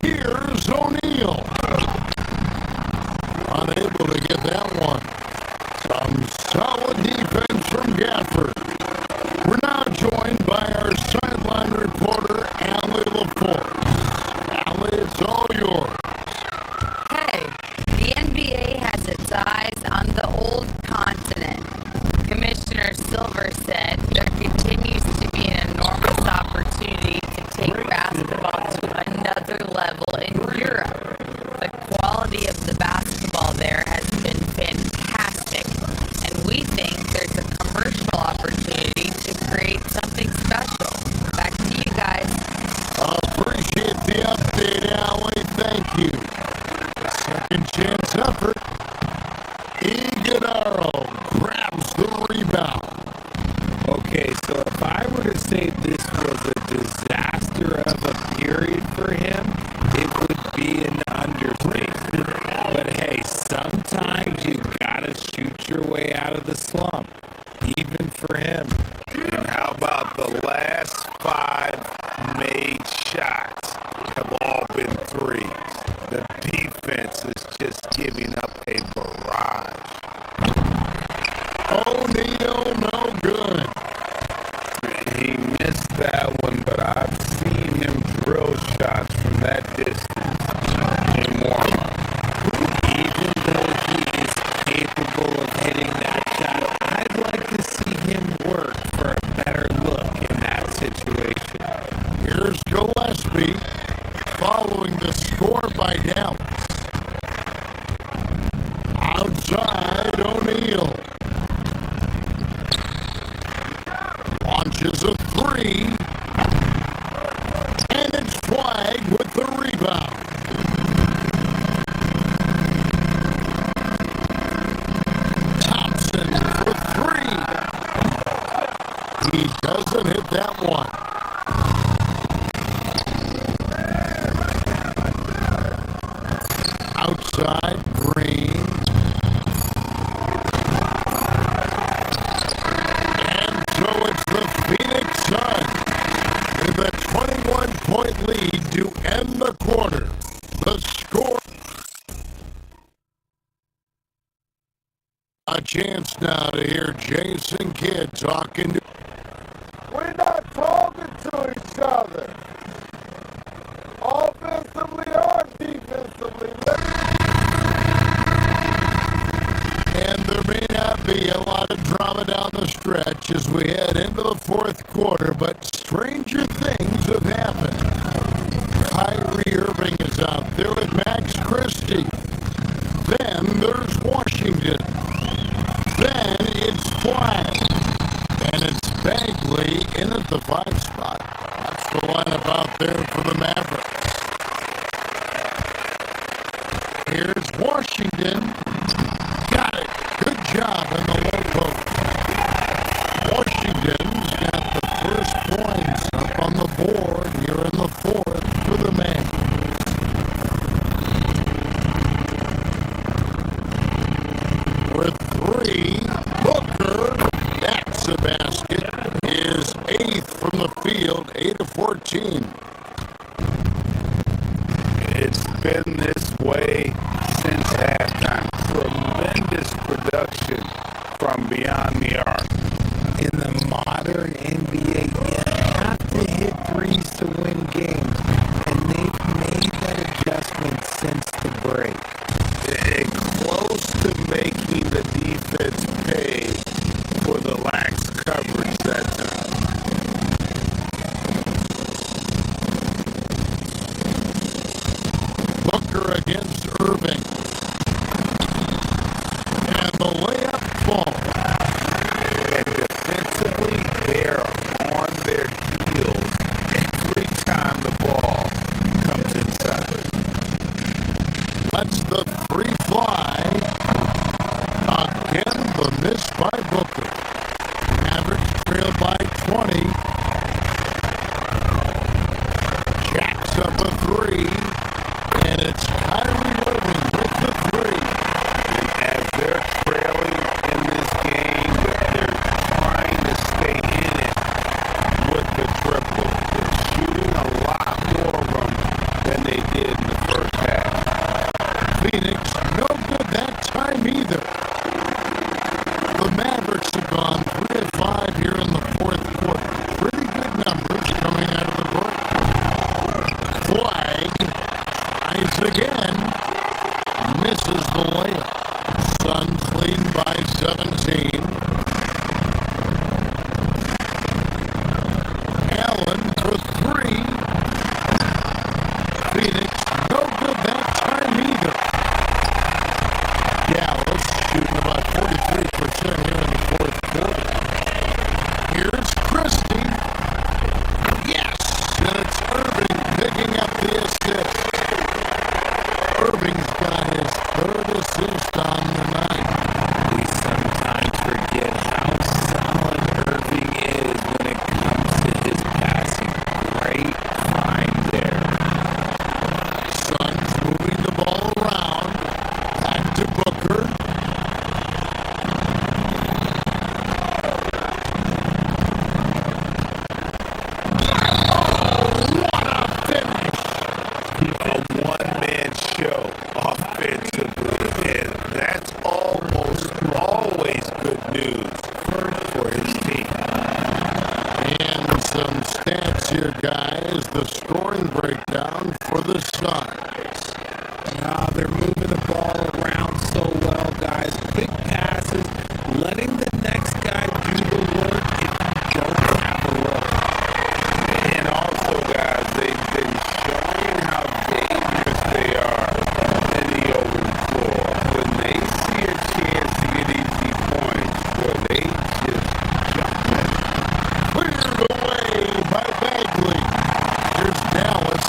Here's O'Neal. Unable to get that one. Some solid defense from Gafford. We're now joined by our sideline reporter, Allie LaForce. Allie, it's all yours. Hey, the NBA has its eyes on the old continent. Commissioner Silver said there continues to be an enormous opportunity to take basketball to another level in Europe. The quality of the basketball there has been fantastic, and we think there's a commercial opportunity to create something special. Back to you guys. Appreciate the update, Allie. Thank you. Second chance effort. Iguodala grabs the rebound. Okay, so if I were to say this was a disaster of a period for him, it would be an understatement. But hey, sometimes you gotta shoot your way out of the slump, even for him. And how about the last 5 made shots have all been threes? The defense is just giving up a barrage. O'Neal, no good. He missed that one, but I've seen him drill shots from that distance in warm-up. Even though he is capable of hitting that shot, I'd like to see him work for a better look in that situation. Here's Gillespie following the score by Dallas. Outside, O'Neal. Launches a 3. And it's flagged with the rebound. Thompson for 3. He doesn't hit that one. Outside, Green. And so it's the Phoenix Suns with a 21-point lead to end the quarter. The score. A chance now to hear Jason Kidd talking to. We're not talking to each other. Offensively or defensively. And there may not be a lot of drama down the stretch as we head into the 4th quarter, but stranger things have happened. Kyrie Irving is out there with Max Christie. Then there's Washington. Then it's Flash. And it's Bagley in at the 5 spot. That's the lineup out there for the Mavericks. Here's Washington. Got it. Good job in the low post. Washington's got the first points up on the board here in the 4th for the Mavericks. With 3, Booker. That's a basket. Here's his 8th from the field, 8 of 14. It's been this way since halftime. Tremendous production from beyond the arc. In the modern NBA, you have to hit threes to win games, and they've made that adjustment since the break. They're close to making the defense pay for the lax coverage that time. Booker against Irving. And the layup ball. And defensively, they're on their heels every time the ball comes inside. Lets the three fly. Again, the miss by Booker. Mavericks trail by 20. Jacks up a three. And it's Kyrie Irving with the three. And as they're trailing in this game, they're trying to stay in it with the triple. They're shooting a lot more of them than they did in the first half. Phoenix, no good that time either. The Mavericks have gone 3 of 5 here in the fourth quarter. Pretty good numbers coming out of the break. Flag. Again, misses the layup. Suns lead by 17. Allen for 3. Phoenix, no good that time either. Dallas shooting about 43% here in the fourth quarter. Here's Christie. Yes! And it's Irving picking up the assist. Irving's got his 3rd assist on the night. We sometimes forget how solid Irving is when it comes to his passing. Great find there. Suns moving the ball around. Back to Booker. What a finish! A one-man show offensively, and that's almost always good news for his team. And some stats here, guys. The scoring breakdown for the Suns. They're moving the ball around so well, guys. Quick passes, letting the next guy do the work if you don't have a look. And also, guys, they've been showing how dangerous they are in the open floor. When they see a chance to get easy points, well, they just jump in. Cleared away by Bagley. Here's Dallas.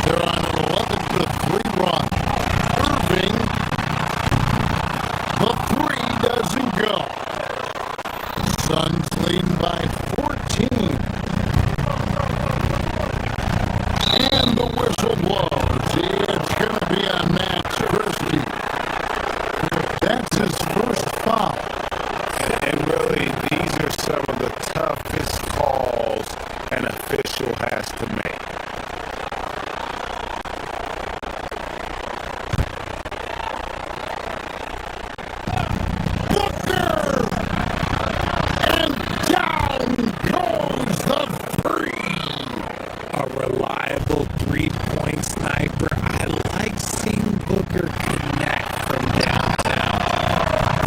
They're on an 11-3 run. Irving. The 3 doesn't go. Suns leading by 14. And the whistle blows. It's going to be on Max Christie. That's his first foul. And really, these are some of the toughest calls an official has to make. Booker! And down goes the 3. A reliable three-point sniper. I like seeing Booker connect from downtown.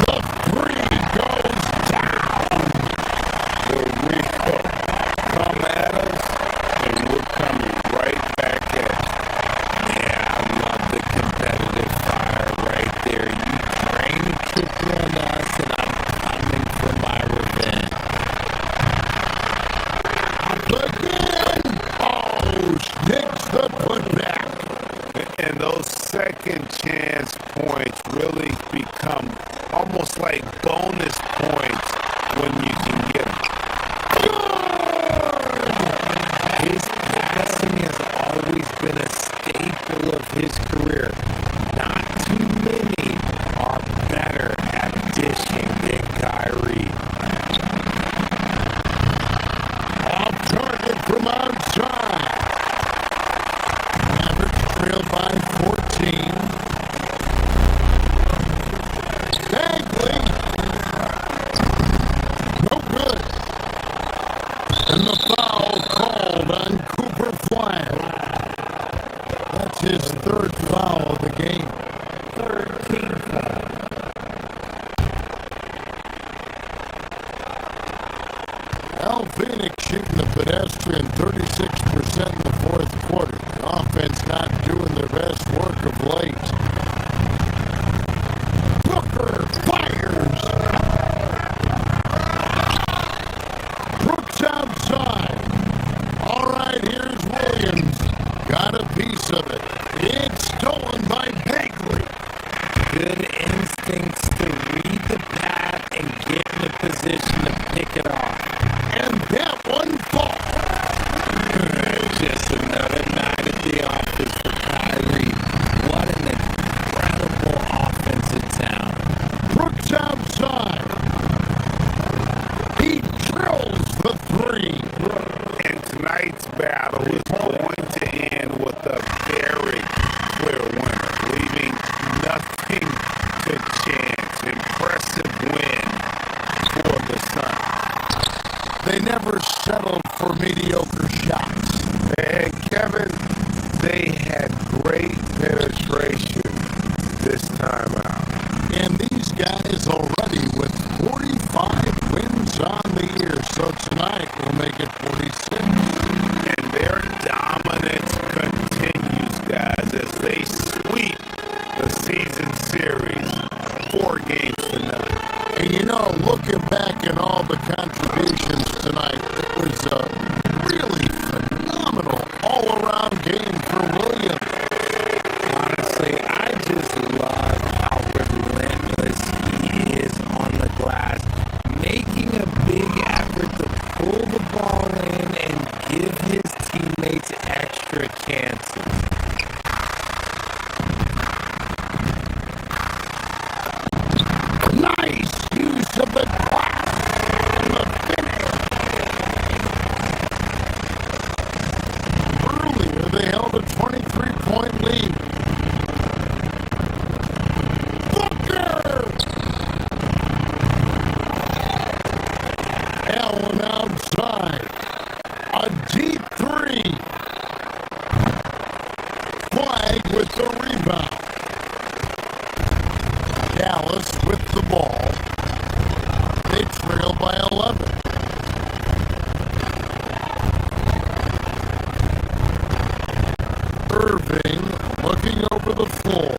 The 3 goes down. Here we go. Come at us, and we're coming right back at you. Yeah, I love the competitive fire right there. You train a triple on us, and I'm coming for my revenge. Again! Oh, Schnick's the putback. And those second chance points really become almost like bonus points when you can get them. His passing has always been a staple of his career. Not too many are better at dishing than Kyrie. Bagley. No good. And the foul called on Cooper Flag. That's his third foul of the game. 13 foul. Al Phoenix shooting the pedestrian 36% in the fourth quarter. The offense not doing their best work of late. Booker fires. Brooks outside. All right, here's Williams. Got a piece of it. It's stolen by Bagley. Good instincts to read the path and get in a position to pick it off. And that one falls. Just another night at the office for Kyrie. What an incredible offensive town. Brooks outside. He drills the three. And tonight's battle is going to end with a very clear winner, leaving nothing to chance. Impressive win for the Suns. They never settled for mediocre shots. And Kevin, they had great penetration this time out. And these guys already with 45 wins on the year, so tonight will make it 46. And their dominance continues, guys, as they sweep the season series 4 games to none. And you know, looking back at all the contributions tonight, it was a really phenomenal all-around game for Williams. Honestly, I just love how relentless he is on the glass, making a big effort to pull the ball in and give his teammates extra chances. Nice use of the glass and the finish. Earlier, they held a 23-point lead. Booker! Allen outside. A deep three. Flag with the rebound. Dallas with the ball. They trail by 11. Irving looking over the floor.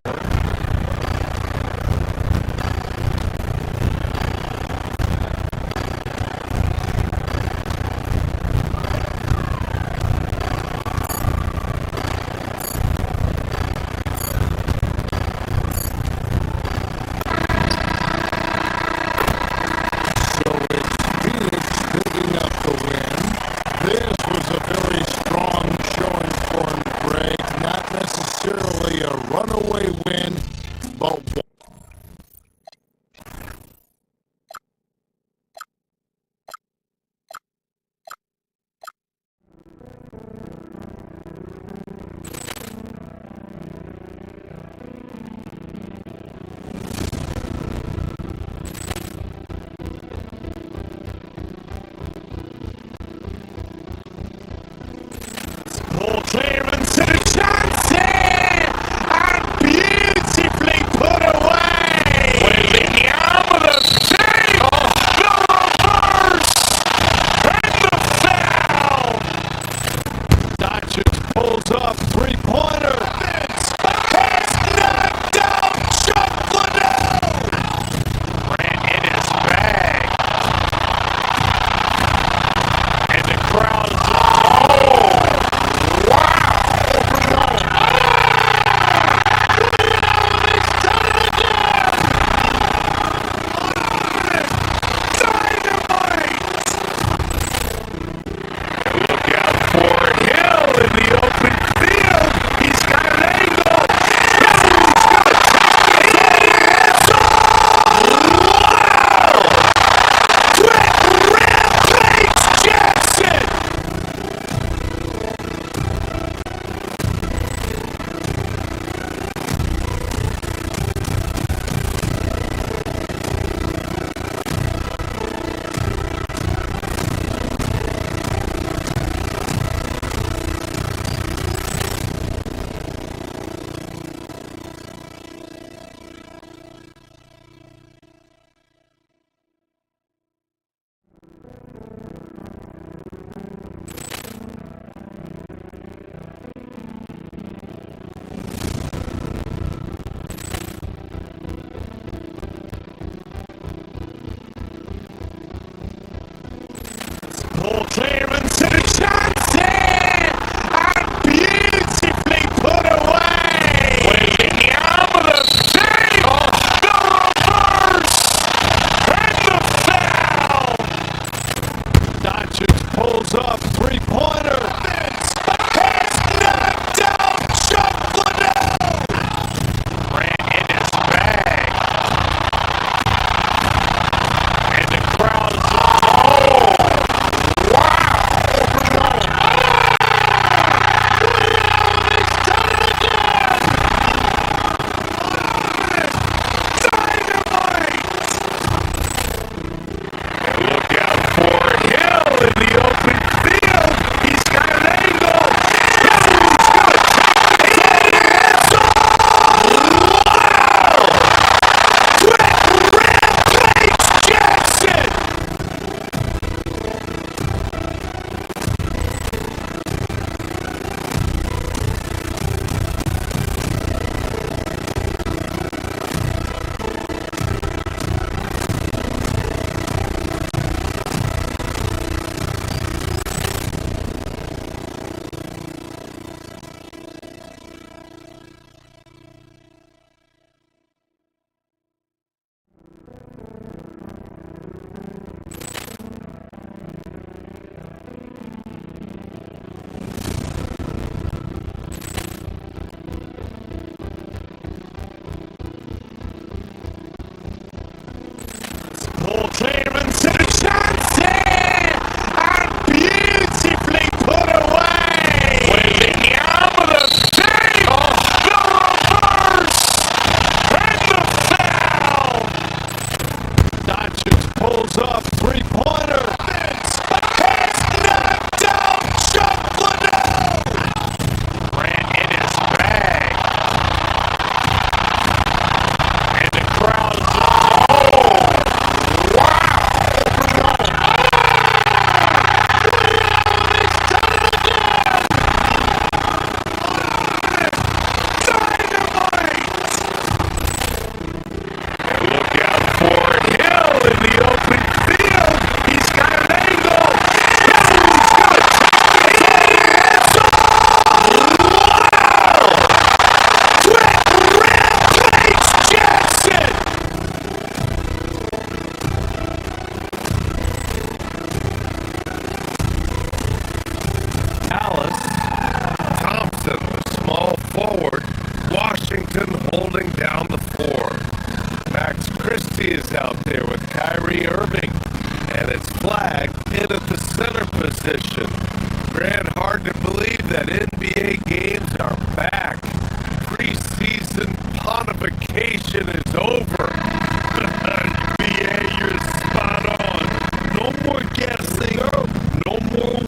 clearance and a chance here! And beautifully put away! Waiting the arm of the save! The reverse! And the foul! Doncic pulls up, three-pointer. Has knocked out Chuck Liddell! Ran in his bag. And the crowd's clearance and a chance here! And beautifully put away! Waiting the arm of the save! The reverse! And the foul! Doncic pulls up, three-pointer. Has knocked out Chuck Liddell! Ran in his bag. And the crowd's Washington holding down the floor. Max Christie is out there with Kyrie Irving, and it's flagged in at the center position. Grant, hard to believe that NBA games are back. Preseason pontification is over. NBA, you're spot on. No more guessing. No more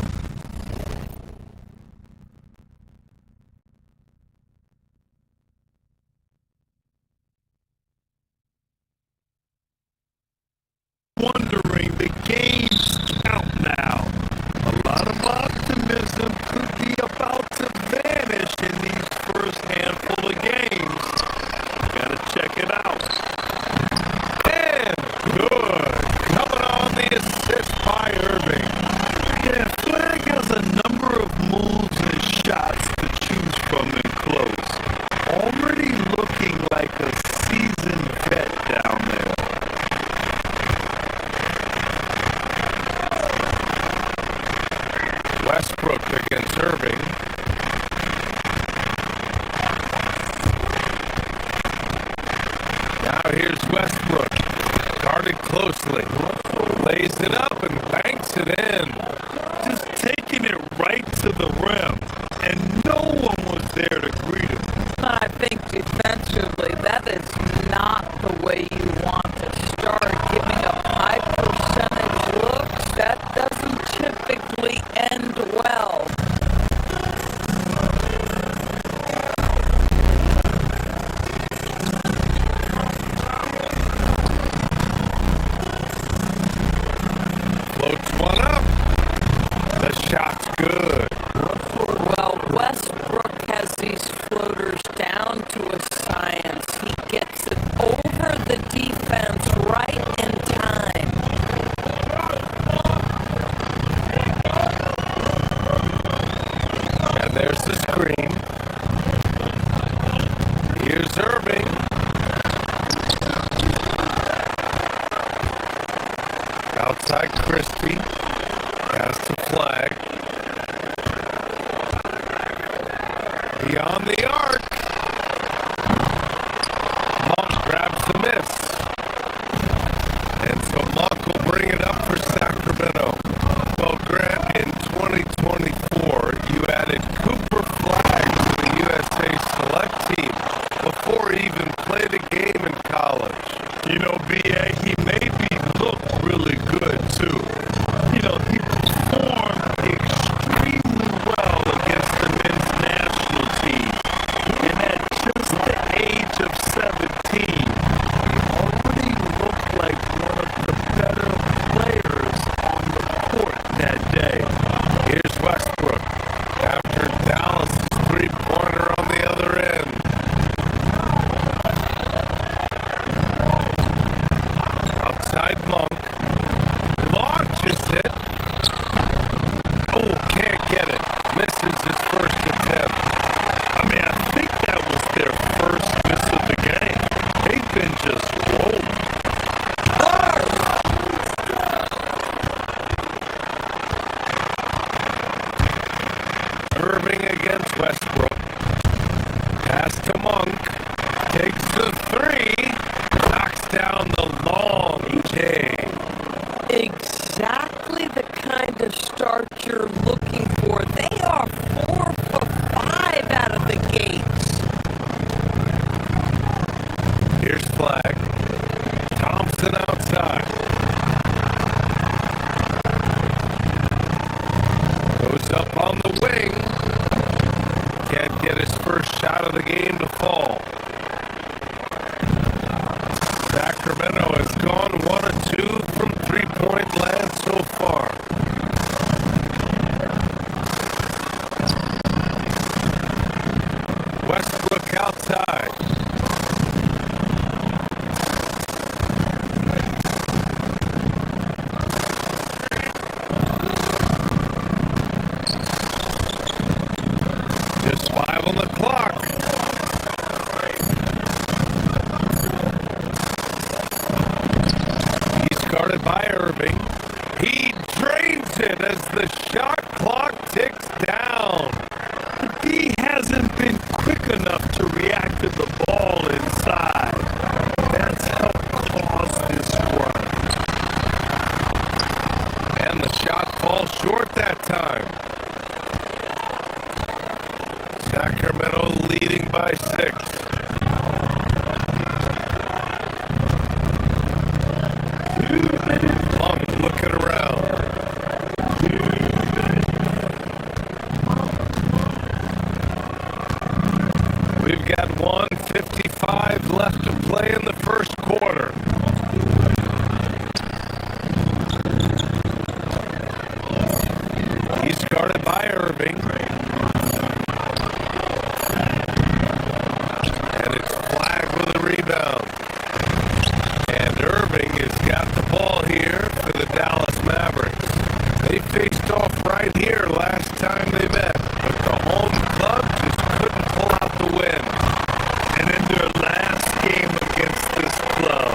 wondering. The games count now. A lot of optimism could be about to vanish in these first handful of games. Gotta check it out. And good. Coming on the assist by Irving. Yeah, Flag has a number of moves and shots to choose from in close. Already looking like a seasoned vet down there. Westbrook against Irving. Now here's Westbrook. Guarded closely. Lays it up and banks it in. Just taking it right to the rim. And no one was there to greet him. I think defensively, that is not the way you want to start giving up high percentage looks. That doesn't typically end well. Floats one up. The shot's good. Well, Westbrook has these floaters down to a science. He gets it over the defense right in time. Here's Irving. Outside Christie. Has to flag. Beyond the arc. Monk grabs the miss. And so Monk will bring it up for Sacramento. Well, Grant, in 2024, you added Cooper Flagg to the USA Select team before he even played a game in college. You know, B.A., he made me look really good, too. You know, he performed extremely well against the men's national team. And at just the age of 17, he already looked like one of the better players on the court that day. Here's Westbrook after Dallas' three-pointer on the other end. Outside Monk. Launches it. Oh, can't get it. Misses his first attempt. I mean, I think that was their first miss of the game. They've been just rolling. Irving against Westbrook. Pass to Monk. Takes the three. Knocks down the long J. Exactly the kind of start you're looking for. They are 4 for 5 out of the gates. Here's Flagg. Thompson outside. Goes up on the wing. Can't get his first shot of the game to fall. Sacramento has gone 1 of 2 from three-point land so far. Westbrook outside. Just 5 on the clock. He's guarded by Irving. He drains it as the shot clock ticks down. He hasn't been quick enough to react to the ball inside. That's helped cause this run. And the shot falls short that time. Sacramento leading by 6. Monk looking around. We've got 1:55 left to play in the first quarter. He's guarded by Irving. And it's Flagg with a rebound. And Irving has got the ball here for the Dallas Mavericks. They faced off right here last time they met, but the home club just couldn't pull out the win. And in their last game against this club,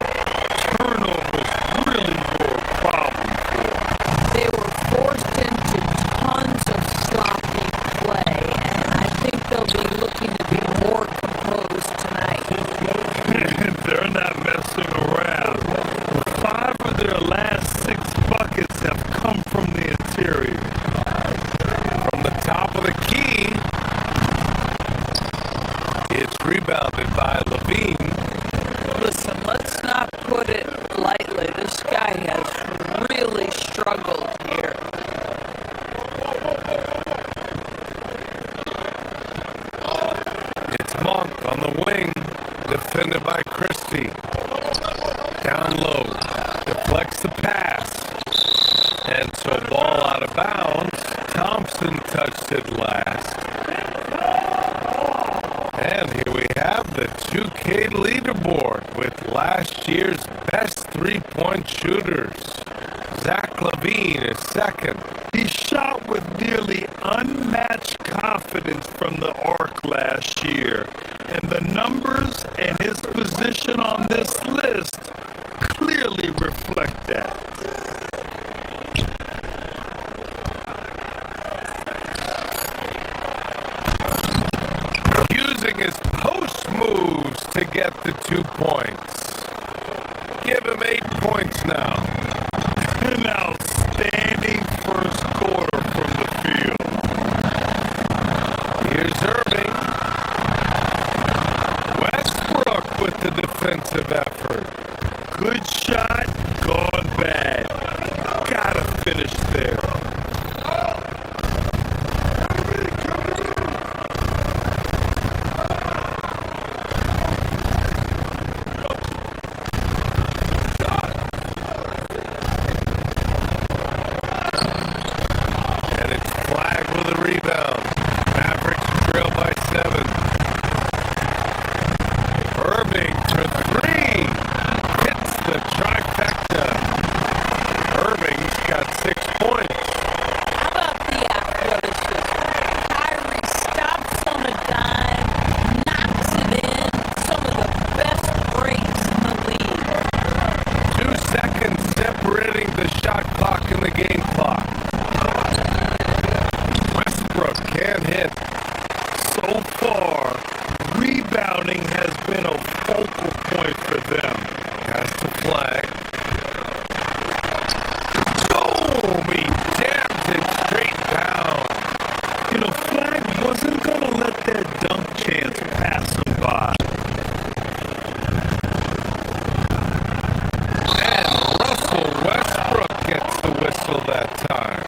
turnovers really were a problem for them. They were forced into tons of sloppy play, and I think they'll be looking to be more composed tonight. They're not messing around. 5 of their last 6 buckets have come from the interior. From the top of the key, it's rebounded by Levine. Listen, let's not put it lightly. This guy has really struggled here. It's Monk on the wing, defended by Christie. Down low, deflects the pass. And so ball out of bounds. Thompson touched it last. And here we have the 2K leaderboard with last year's best three-point shooters. Zach LaVine is second. He shot with nearly unmatched confidence from the arc last year, and the numbers using his post moves to get the 2 points. Give him 8 points now. An outstanding first quarter from the field. Here's Irving. Westbrook with the defensive effort. Good shot, gone bad. Gotta finish there. And it's Flag with a rebound. Mavericks trail by 7. Irving for 3. Hits the trifecta. Irving's got 6 points. How about the athleticism? Kyrie stops on a dime, knocks it in. Some of the best breaks in the league. 2 seconds separating the shot clock and the game clock. Westbrook can't hit. So far, rebounding has been a focal point for them. Has to Flag. Boom! He jams it straight down. You know, Flag wasn't gonna let that dunk chance pass him by. And Russell Westbrook gets the whistle that time.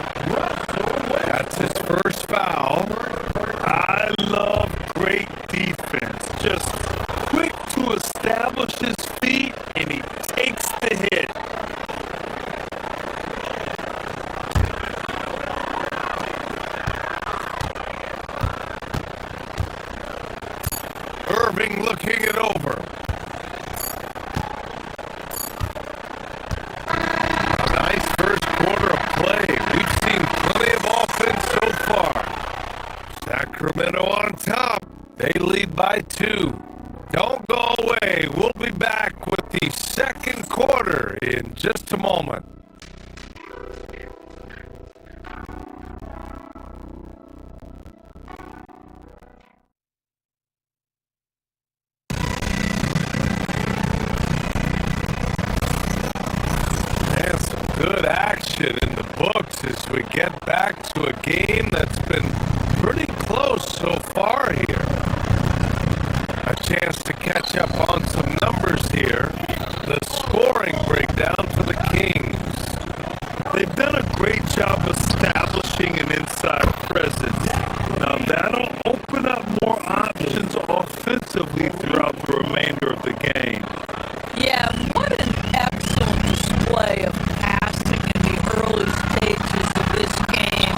That's his first foul. I love great defense. Just quick to establish his feet, and he takes the hit. Irving looking it over. A nice first quarter of play. We've seen plenty of offense so far. Sacramento on top. They lead by 2. Don't go away. We'll be back with the second quarter in just a moment. And some good action in the books as we get back to a game that's been pretty close so far here. A chance to catch up on some numbers here. The scoring breakdown for the Kings. They've done a great job establishing an inside presence. Now that'll open up more options offensively throughout the remainder of the game. Yeah, what an excellent display of passing in the early stages of this game.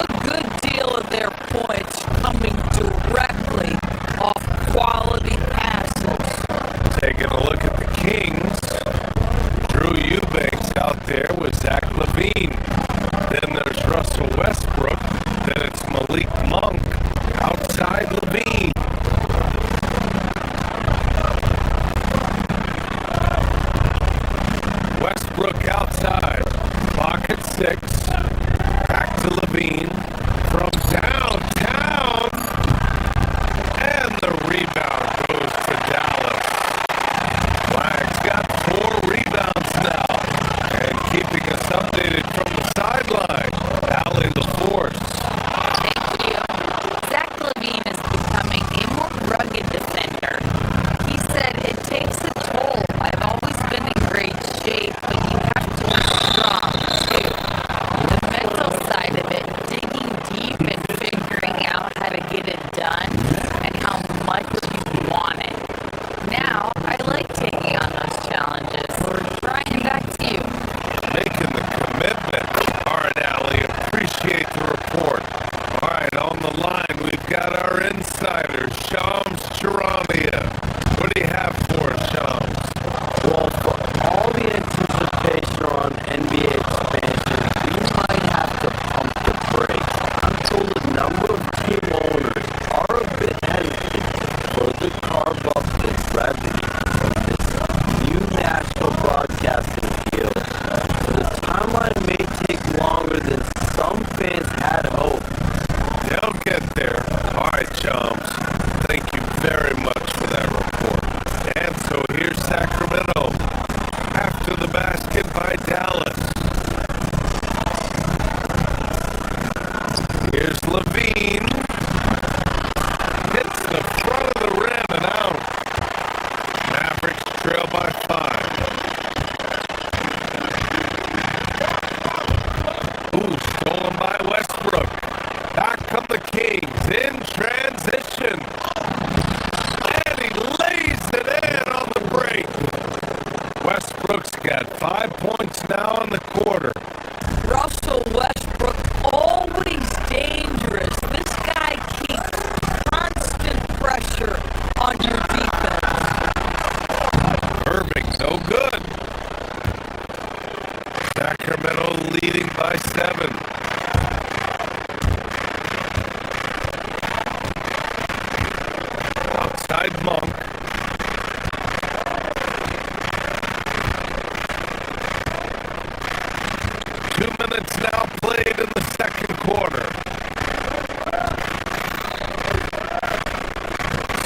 A good deal of their points coming directly off quality passes. Taking a look at the Kings. Drew Eubanks out there with Zach LaVine. Then there's Russell Westbrook. Then it's Malik Monk outside LaVine. Westbrook outside. Clock at 6. Back to LaVine. From downtown. And the rebound goes to Dallas. Flag's got 4 rebounds now. And keeping us updated from the sideline. Allie LaForce. Thank you. Zach LaVine is becoming a more rugged defender. He said it takes a toll. I've always been in great shape, but you have to be strong too. The mental side of it, digging deep and figuring out how to get it done and how much you want it. Now, I like taking on those challenges. Brian, back to you. Making the commitment. All right, Allie, appreciate the report. All right, on the line, we've got our insider, Shams Charania. What do you have for us, Shams? Well, for all the anticipation on NBA expansion, we might have to pump the brakes. I'm told a number of team owners are a bit hesitant to further carve up this revenue from this new national broadcasting deal. The timeline may take longer than some fans had hoped. They'll get there. All right, Shams. Thank you Kings in transition. And he lays it in on the break. Westbrook's got 5 points now in the quarter. Russell Westbrook, always dangerous. This guy keeps constant pressure on your defense. Irving, no good. Sacramento leading by 7. Outside Monk. Minutes now played in the second quarter.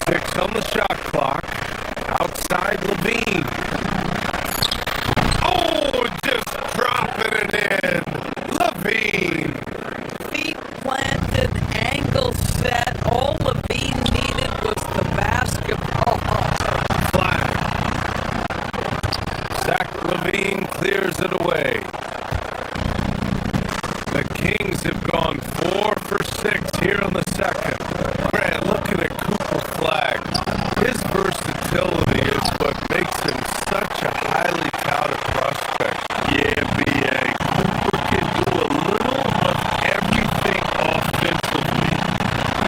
6 on the shot clock. Outside Levine. Oh, just dropping it in. Levine. Feet planted, angle set. All Levine needed was the basketball. Flag. Zach Levine clears it away. The Kings have gone 4 for 6 here in the second. Grant, looking at Cooper Flag. His versatility is what makes him such a highly touted prospect. Yeah, B.A. Cooper can do a little of everything offensively.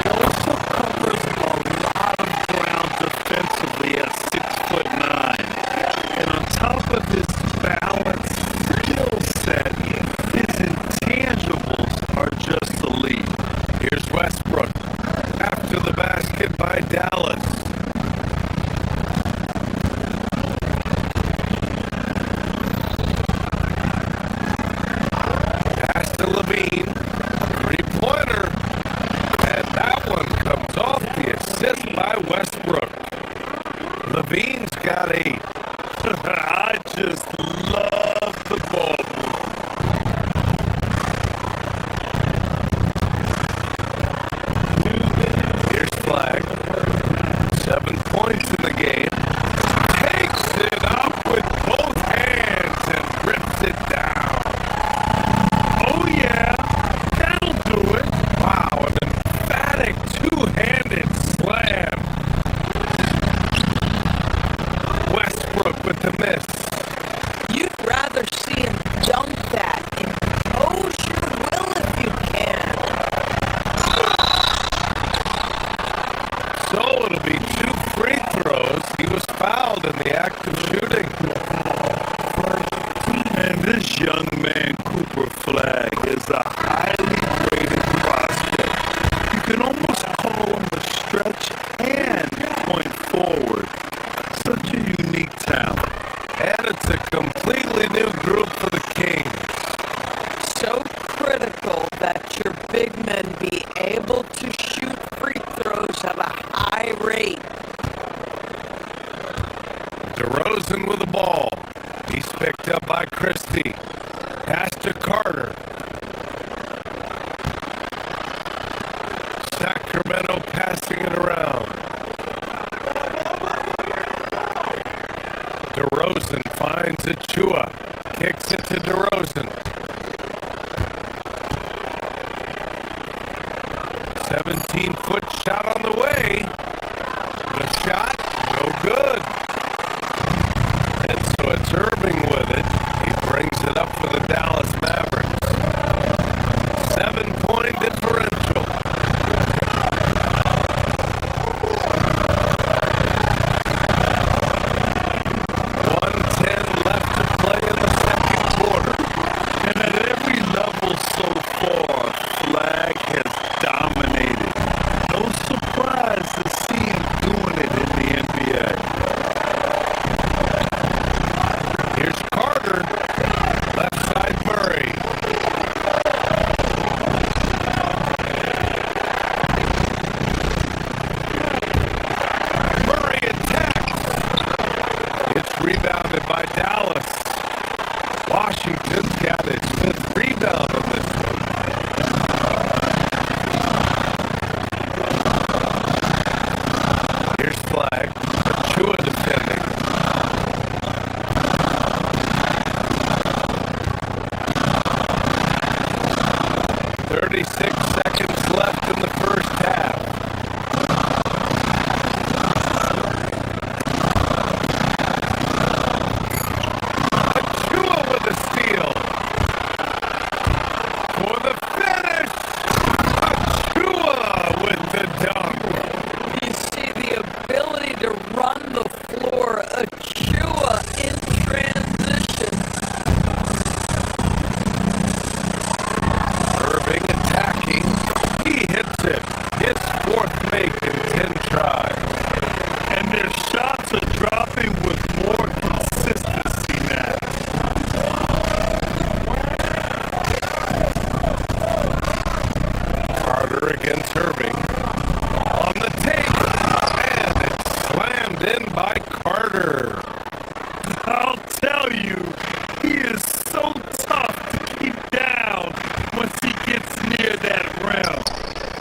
He also covers a lot of ground defensively at 6'9". And on top of his balanced skill set, his intangibles are just elite. Here's Westbrook after the basket by Dallas. Pass to Levine. 3-pointer. And that one comes off the assist by Westbrook. Levine's got 8. I just love the ball. Here's Flag. 7 points in the game. Takes it up with both hands and rips it down. Oh yeah, that'll do it. Wow, an emphatic two-handed slam. Westbrook with the miss. You'd rather see him dunk that. Impose your will if you can. So it'll be 2 free throws. He was fouled in the act of shooting. And this young man, Cooper Flag, is a highly rated prospect. You can almost call him a stretch and point forward. Such a unique talent. And it's a completely new group for the Kings. So critical that your big men be able to shoot free throws at a high rate. DeRozan with the ball. He's picked up by Christie. Pass to Carter. Sacramento passing it around. DeRozan finds Achua. Kicks it to DeRozan. 17-foot shot on the way. The shot, no good. And so it's Irving with it. He brings it up for the Dallas Mavericks. 7-point differential. Left to play in the second quarter. And at every level so far, Flag has dominated. No surprise to see him doing it in the NBA. Here's Carter. Left side Murray. Murray attacks. It's rebounded by Dallas. Washington's got its 5th rebound on this one. Here's Flag. Achua defending. .36 seconds left in the first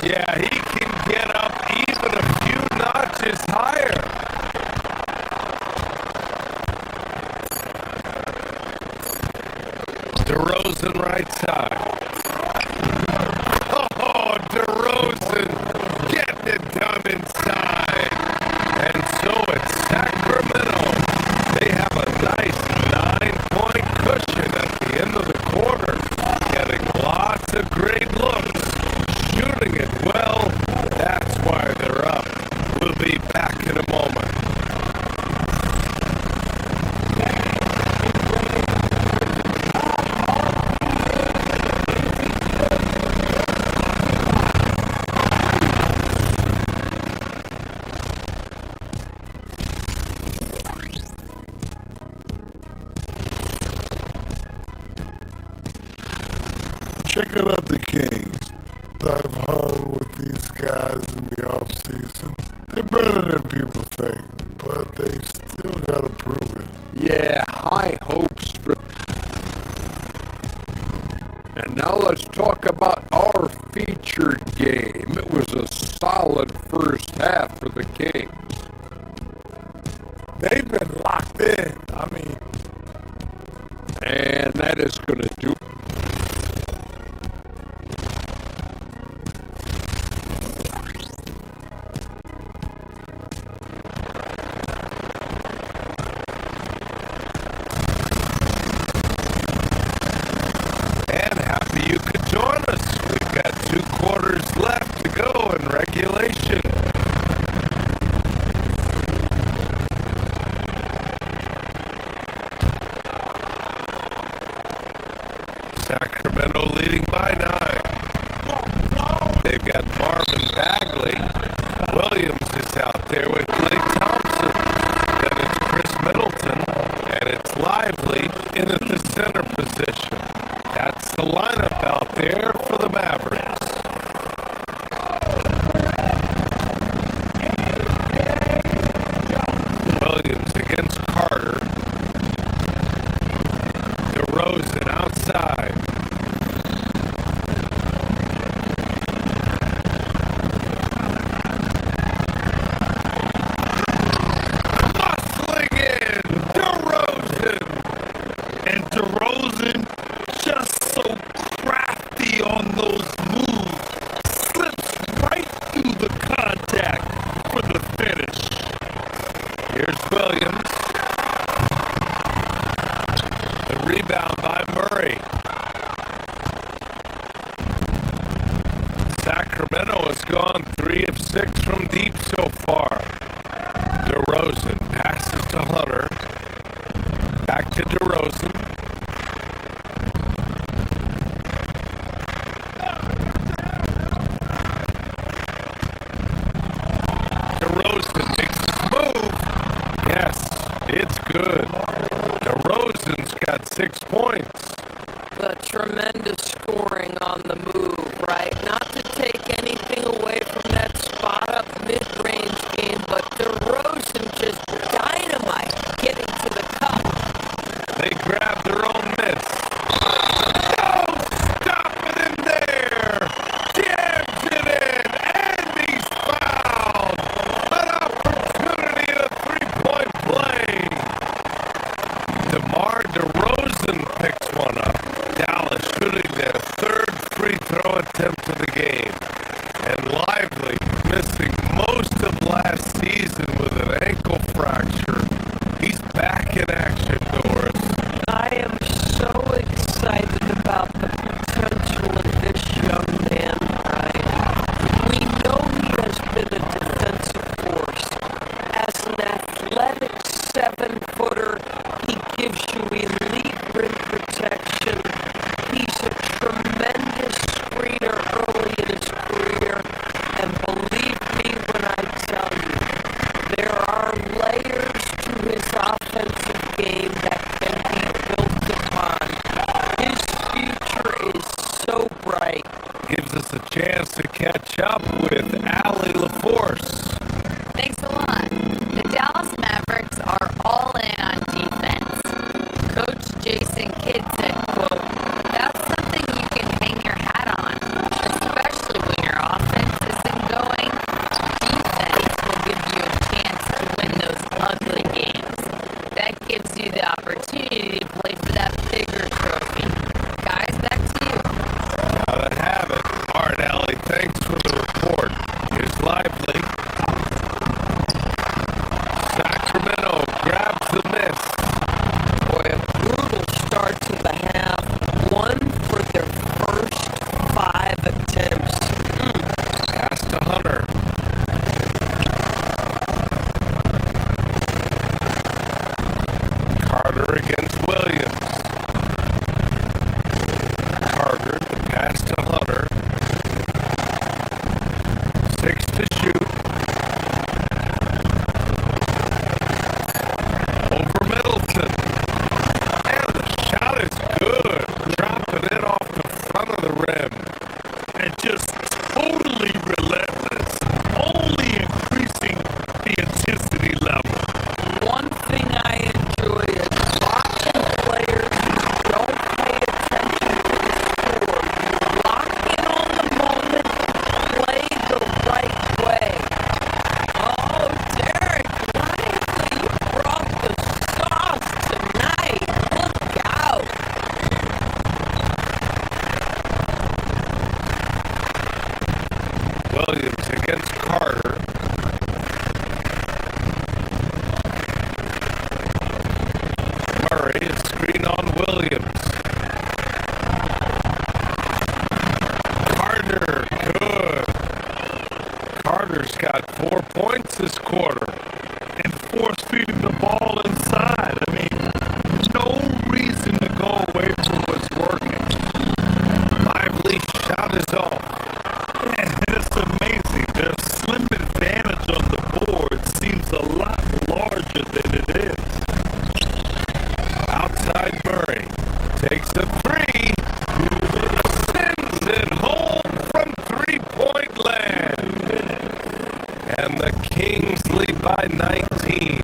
Yeah, he can get up even a few notches higher. DeRozan right side. Oh, DeRozan getting it done inside. And so it's Sacramento. They have a nice 9-point cushion at the end of the quarter. Getting lots of great looks. Shooting it well. That's why they're up. We'll be back in a moment. Check out the Kings. I've hung with these guys in the offseason. They're better than people think, but they still gotta prove it. Yeah, high hopes for... And now let's talk about our featured game. It was a solid first half for the Kings. They've been locked in. I mean... And that is going to do You could join us. We've got 2 quarters left to go in regulation. Sacramento leading by 9. They've got Marvin Bagley. Williams is out there with Klay Thompson. Then it's Chris Middleton. And it's Lively in at the center position. That's the lineup out there for the Mavericks. Williams against Carter. DeRozan outside. Muscling in! DeRozan! And DeRozan just so crafty on those moves. Slips right through the contact for the finish. Here's Williams. The rebound by Murray. Sacramento has gone 3 of 6 from deep so far. DeRozan passes to Hunter. Back to DeRozan. DeRozan makes his move. Yes, it's good. DeRozan's got 6 points. The tremendous scoring on the move, right? Not to take anything away from that spot-up mid-range game, but DeRozan just dynamite getting to the cup. They grab their own miss. No! Stop it in there! Jams it in! And he's fouled! An opportunity at a 3-point play! DeMar DeRozan picks one up. Dallas shooting their 3rd free throw attempt of the game. And Lively missing most of last season with an ankle fracture. He's back in action, Doris. I am so excited about the potential of this young man, Brian. We know he has been a defensive force. As an athletic 7-footer, he gives you elite rim protection. He's a tremendous screener early in his career. And believe me when I tell you, there are layers to his offensive game that can be built upon. His future is so bright. Gives us a chance to catch up with Allie LaForce. Thanks a lot. The Dallas Mavericks are all in on defense. Coach Jason Kidd said, quote, "That's something you can hang your hat on, especially when your offense opportunity to play for that bigger trophy. Guys, back to you. Gotta have it. All right, Allie, thanks for the report. Here's Lively. Sacramento grabs the miss. Boy, a brutal start to the half. 1 for their first 5 attempts. Pass to Hunter. Carter against Williams. Carter, the pass to Hunter. 6 to shoot. Over Middleton. And the shot is good. Dropping it off the front of the rim. And just totally relentless, only increasing the intensity level. One thing I enjoy is watching players who don't pay attention to the score. You lock in on the moment, play the right way. Oh, Derek Lively, you brought the sauce tonight. Look out. Williams against Carter. Murray, a screen on Williams. Carter, good. Carter's got 4 points this quarter. And force feeding the ball inside. I mean, no reason to go away from what's working. Lively shot is off. And it's amazing. Their slim advantage on the board seems a lot larger than it is. Outside Murray. Takes a 3. Sends it home from three-point land. And the Kings lead by 19.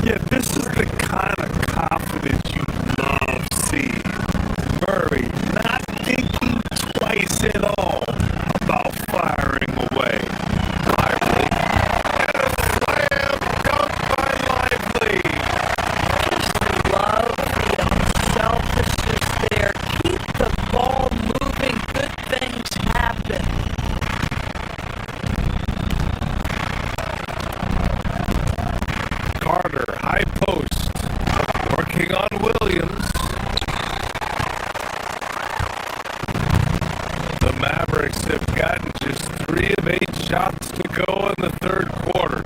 Yeah, this is the kind of confidence you love seeing. Murray not thinking twice at all about firing away. Lively. And a slam dunk by Lively. Love the unselfishness there. Keep the ball moving. Good things happen. Carter, high post. Working on Williams. The Mavericks have gotten just 3 of 8 shots to go in the third quarter.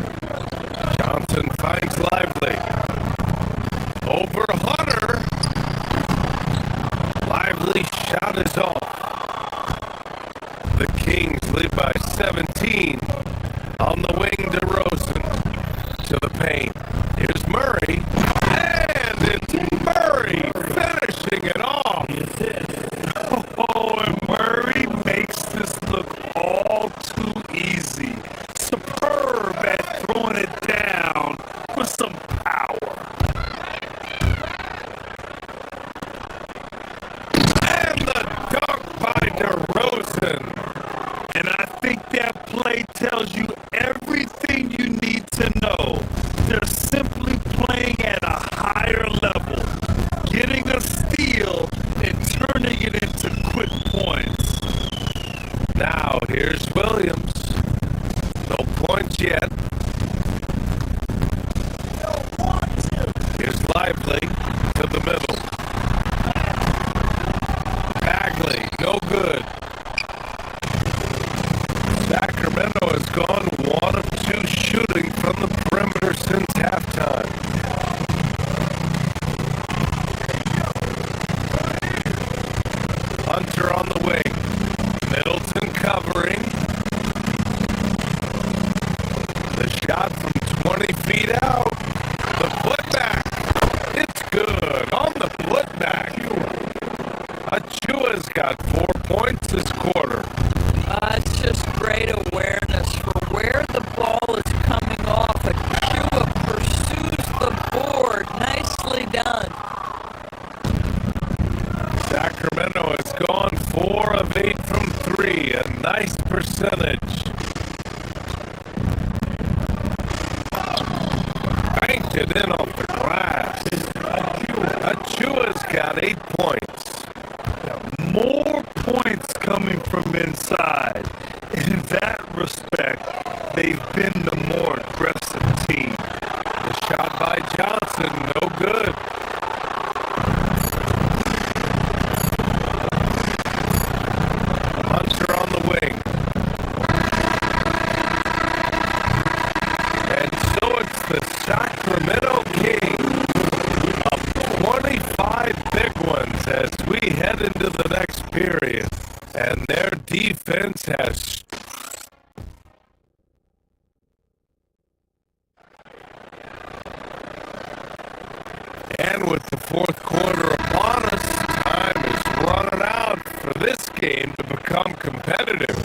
Johnson finds Lively. Over Hunter. Lively shot is off. The Kings lead by 17. On the wing to Rosen. To the paint. Here's Murray. And it's Murray finishing it off. Oh, and Murray makes this look all too easy. Superb at throwing it down with some power. And the dunk by DeRozan. And I think that play tells you everything you need to know. They're simply playing at a higher level, getting a steal and turning it into quick points. Now here's Williams. No points yet. Here's Lively to the middle. Bagley, no good. Sacramento has gone 1 of 2 shooting from the perimeter since halftime. Hunter on the wing. Middleton covering. The shot from 20 feet out. The putback. It's good on the putback. Achua's got 4 points this quarter. It's just great awareness for where the ball is coming off. Achua pursues the board. Nicely done. Sacramento has gone 4 of 8 from 3. A nice percentage. Banked it in off the glass. side. In that respect, they've been the more aggressive team. The shot by Johnson, no good. Hunter on the wing. And so it's the Sacramento Kings of 25 big ones as we head into the next period. And their defense has... And with the fourth quarter upon us, time is running out for this game to become competitive.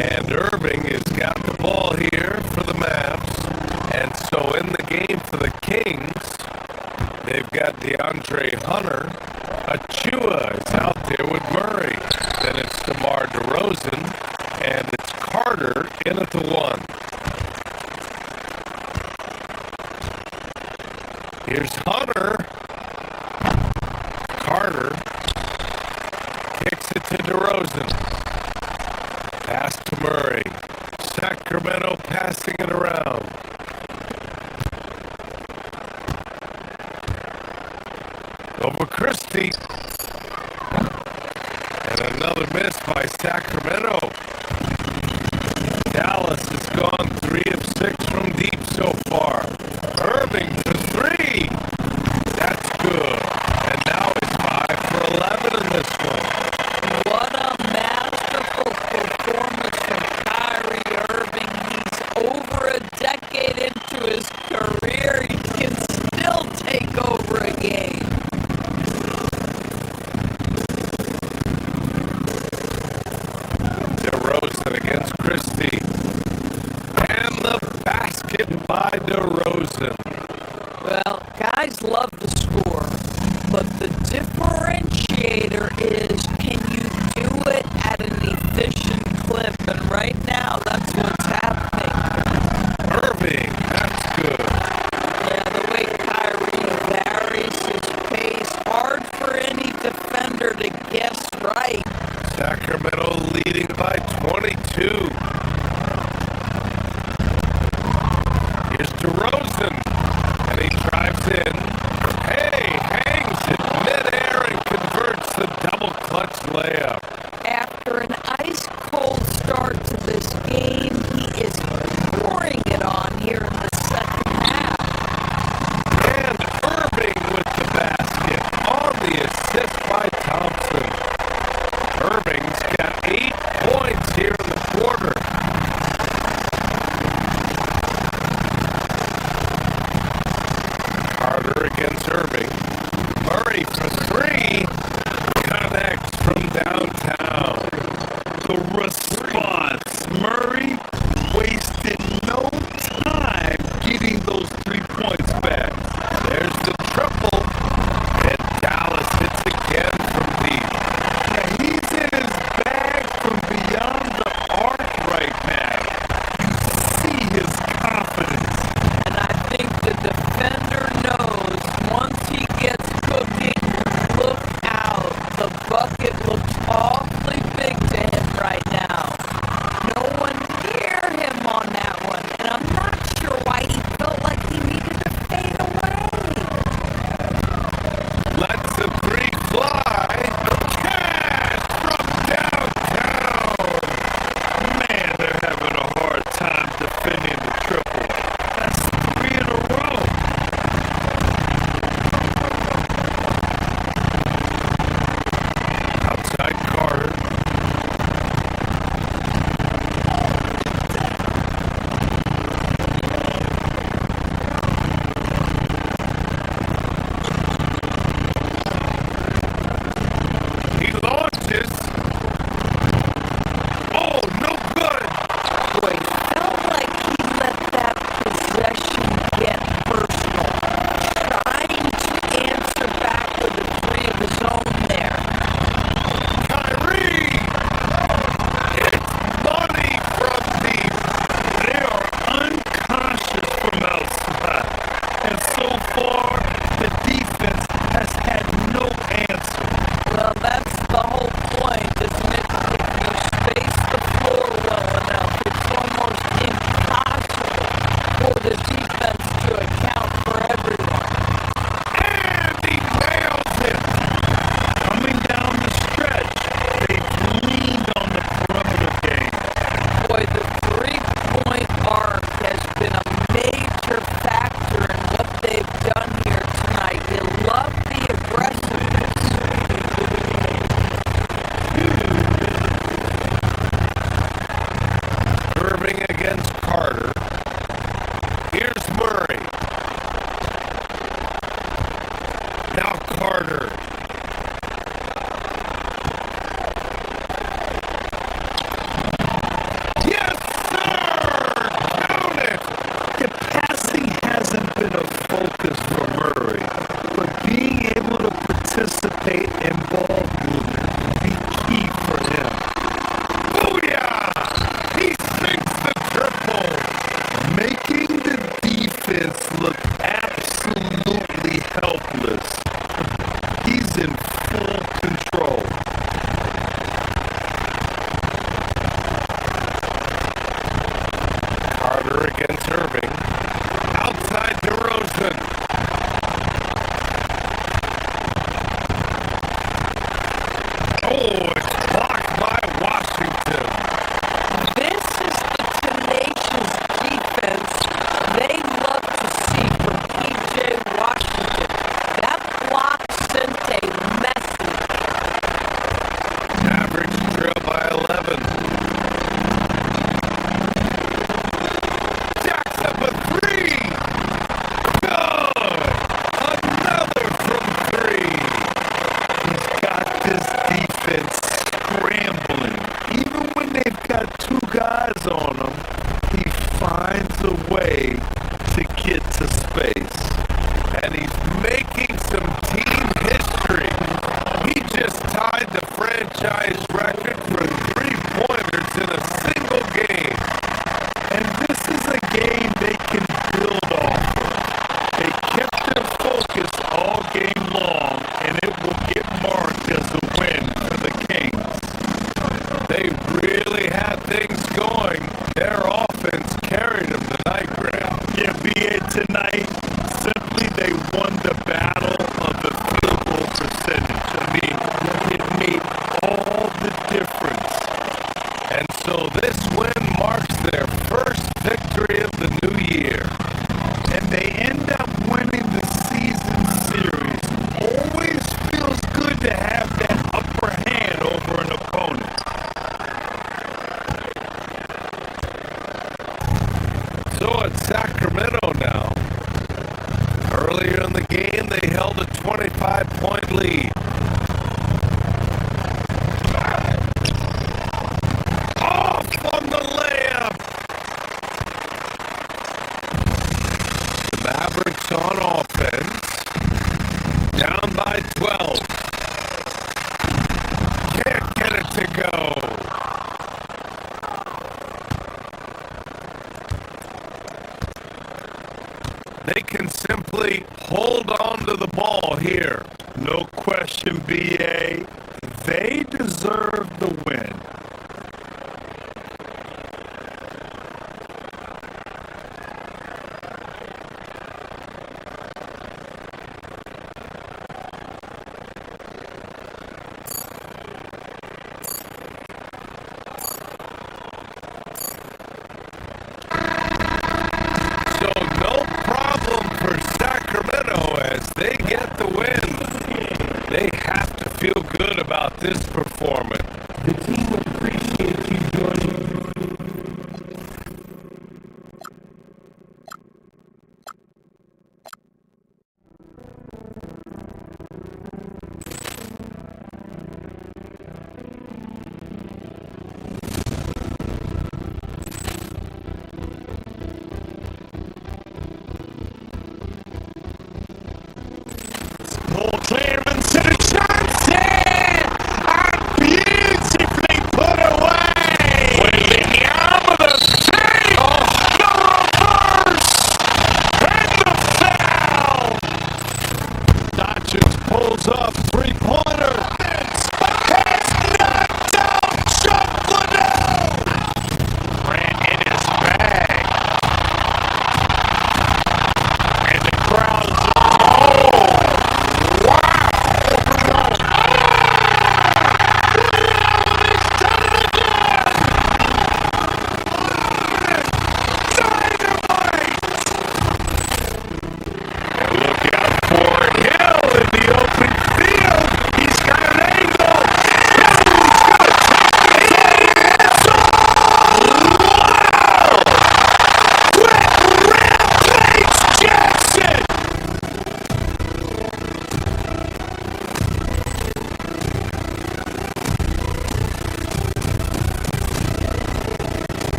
And Irving has got the ball here for the Mavs. And so in the game for the Kings, they've got DeAndre Hunter. Achua is out there with Murray. Then it's DeMar DeRozan. And it's Carter in at the one. Here's Hunter. Carter kicks it to DeRozan. Pass to Murray. Sacramento passing it around. Over Christie. And another miss by Sacramento. Dallas has gone 3 of 6 from deep so far. Irving for 3. That's good. And now he's 5 for 11 in this one. What a masterful performance from Kyrie Irving. He's over a decade into his career. He can still take over a game. DeRozan against Christie. And the basket by DeRozan. Well, guys love to score, but the differentiator is, can you do it at an efficient clip? And right now, that's what's happening. Irving, that's good. Yeah, the way Kyrie varies his pace, hard for any defender to guess right. Sacramento leading by 22. Here's DeRozan, and he drives in. Hey, hangs it midair and converts the double clutch layup. After an ice-cold start to this game, he is pouring it on here in the second half. And Irving with the basket on the assist by Thompson. Irving's got 8 points here in the quarter. Carter against Irving. Murray for 3. Connects from downtown. The response. Murray wasted no time getting those 3 points back. There's the triple. And Dallas hits again from deep. Yeah, he's in his guys on him, he finds a way to get to space. And he's making some team history. He just tied the franchise record for three-pointers in a single game. And this is a game they can build off of. They kept their focus all game long, and it will get marked as a win for the Kings. They really had things going. Their offense carried them tonight, Graham. Yeah, BA tonight, simply they won the battle of the field goal percentage. I mean, it made all the difference. And so this win marks their first victory of the new year. And they end up winning the season series. Always feels good to have that upper hand over an opponent. So it's Sacramento now. Earlier in the game, they held a 25-point lead. Off on the layup. The Mavericks on offense. Down by 12. Can't get it to go. They can simply hold on to the ball here. No question, BA. They deserve the win. So no problem for Sacramento as they get the win. They have to feel good about this performance. The team appreciates you joining. Ball clearance to Johnson! A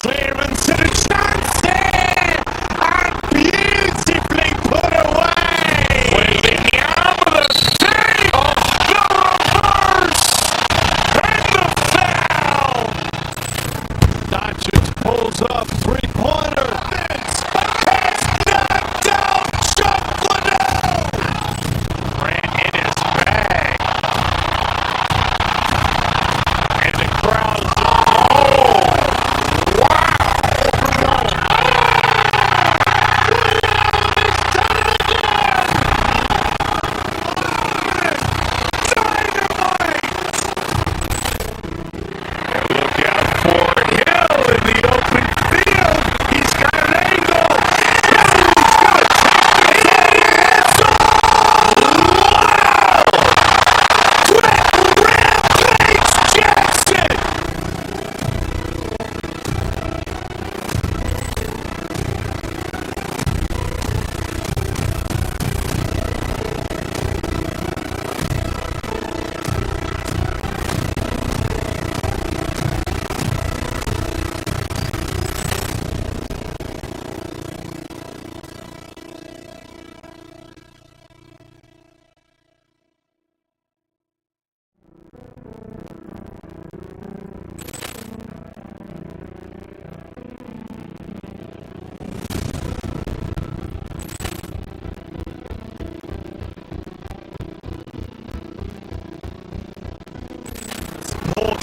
clearance and a chance and beautifully put away. Waving the arm of the save, the reverse, and the foul. Doncic pulls up, three-pointer. It's knocked out, Shuffler. Grant in his bag. And the crowd's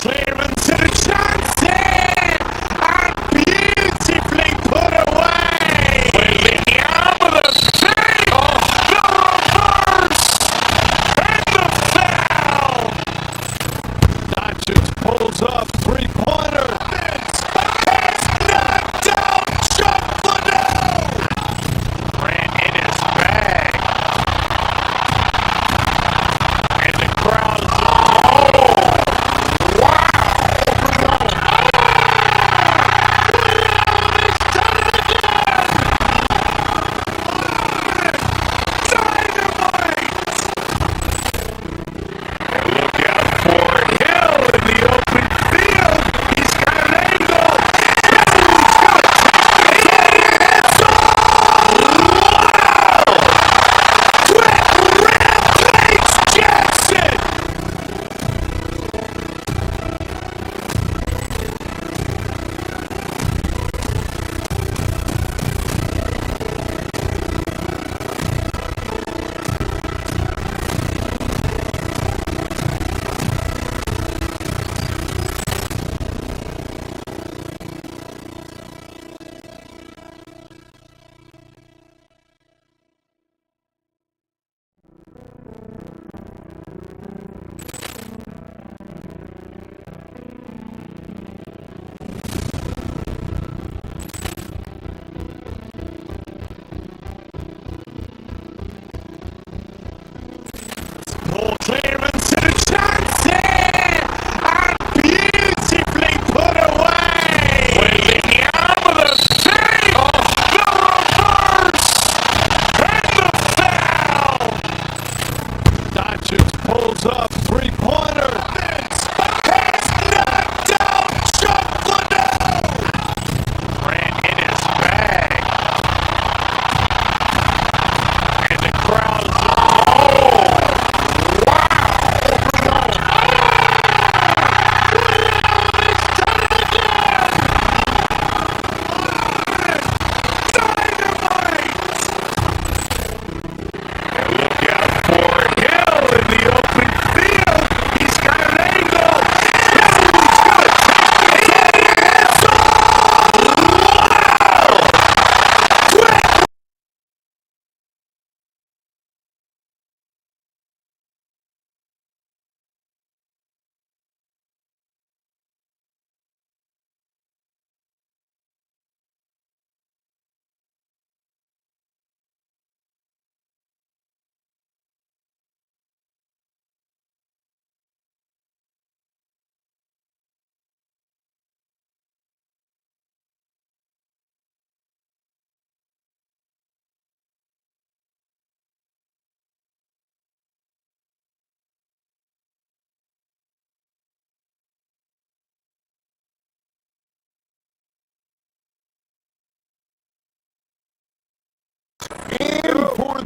clearance and a chance and beautifully put away. Waving the arm of the save, the reverse, and the foul. Doncic pulls up, three-pointer. It's knocked out, Shuffler. Grant in his bag. And the crowd's Look out for Hill in the open field. He's got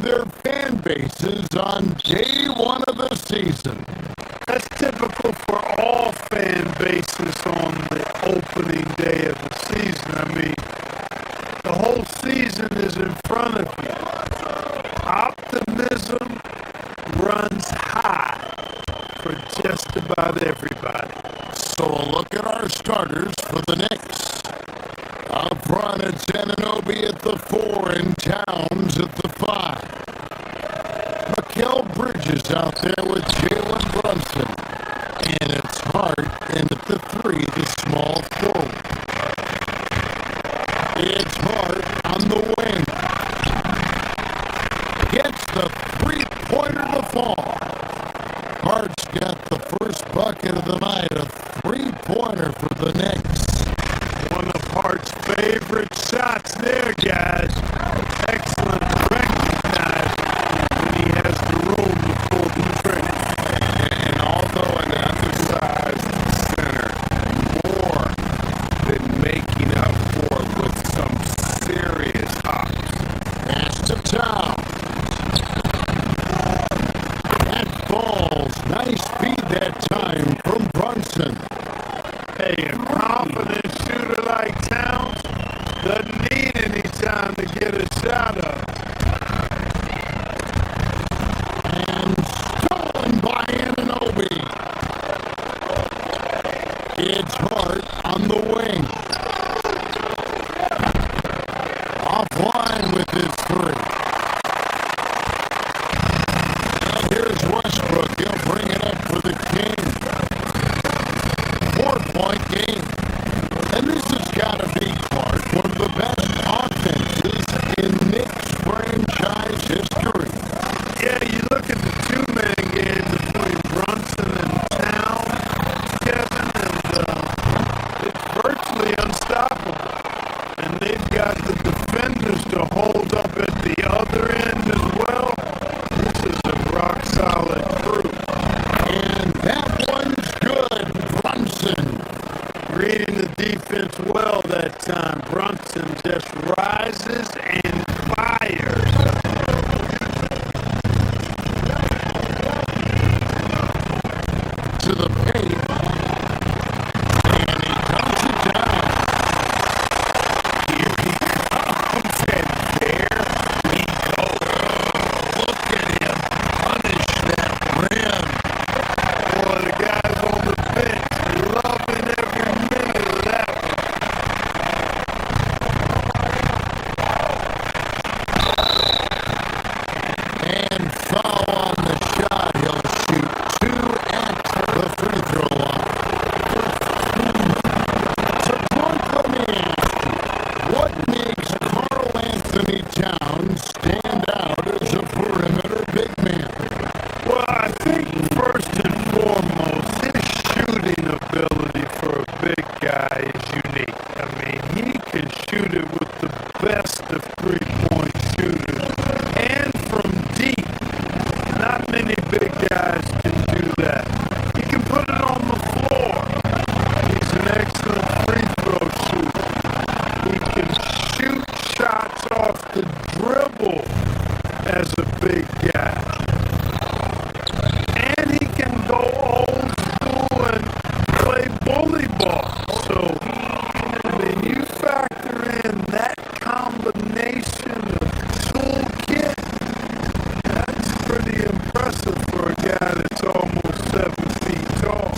their fan bases on day one of the season. That's typical for all fan bases on the opening day of the season. I mean, the whole season is in front of you. Optimism runs high for just about everybody. So a look at our starters for the Knicks. Up front, it's Anunoby at the 4 and Towns at the 5. Mikal Bridges out there with Jalen Brunson. And it's Hart in at the 3, the small forward. It's Hart on the wing. Gets the three-pointer to fall. Hart's got the first bucket of the night, a three-pointer for the Knicks. One of Hart's favorite shots there, guys. Excellent recognized when he has the room to pull the trigger. And although an undersized center, more than making up for it with some serious hops. Pass to Towns. That falls. Nice feed that time from Brunson. Hey, a confident shooter like Towns doesn't need any time to get a shot up. And stolen by Anunoby. It's Hart on the wing. Offline with his 3. And here's Westbrook. He'll bring it up for the Kings. 4-point game. And this has got to be, Clark, one of the best offenses in Knicks franchise history. Yeah, you look at the two-man game between Brunson and Towns, Kevin, and it's virtually unstoppable. And they've got the defenders to hold up at the other end as well. This is a rock-solid crew. And that one's good, Brunson. Reading the defense well that time. Brunson just rises and fires. To the paint. And he dumps it down. Here he comes, and there he goes. Look at him punish that rim. Boy, the guys on the bench loving every minute of that one. And foul on the shot. He'll shoot 2 at the free throw line. So, Clark, let me ask you, what makes Karl Anthony Towns stand out as a perimeter big man? Well, I think first and foremost, his shooting ability for a big guy is unique. I mean, he can shoot it with the best of three-point shooters and from deep. Not many big guys can do that. He can put it on the floor. He's an excellent free throw shooter. He can shoot shots off the dribble as a big guy. And he can go old school and play bully ball. So, I mean, you factor in that combination of toolkit, that's pretty impressive for a guy that's almost 7 feet tall.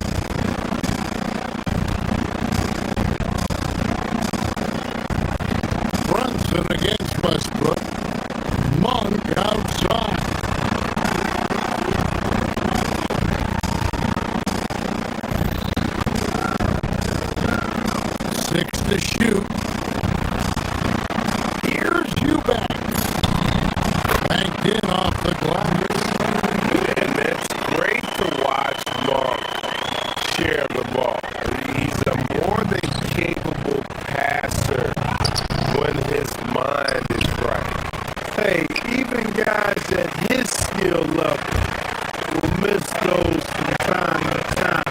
Brunson against Westbrook. Monk outside. 6 to shoot. Here's Eubanks. Banked in off the glass. And it's great to watch Monk share the ball. He's a more than capable passer when his mind is right. Hey, even guys at his skill level will miss those from time to time.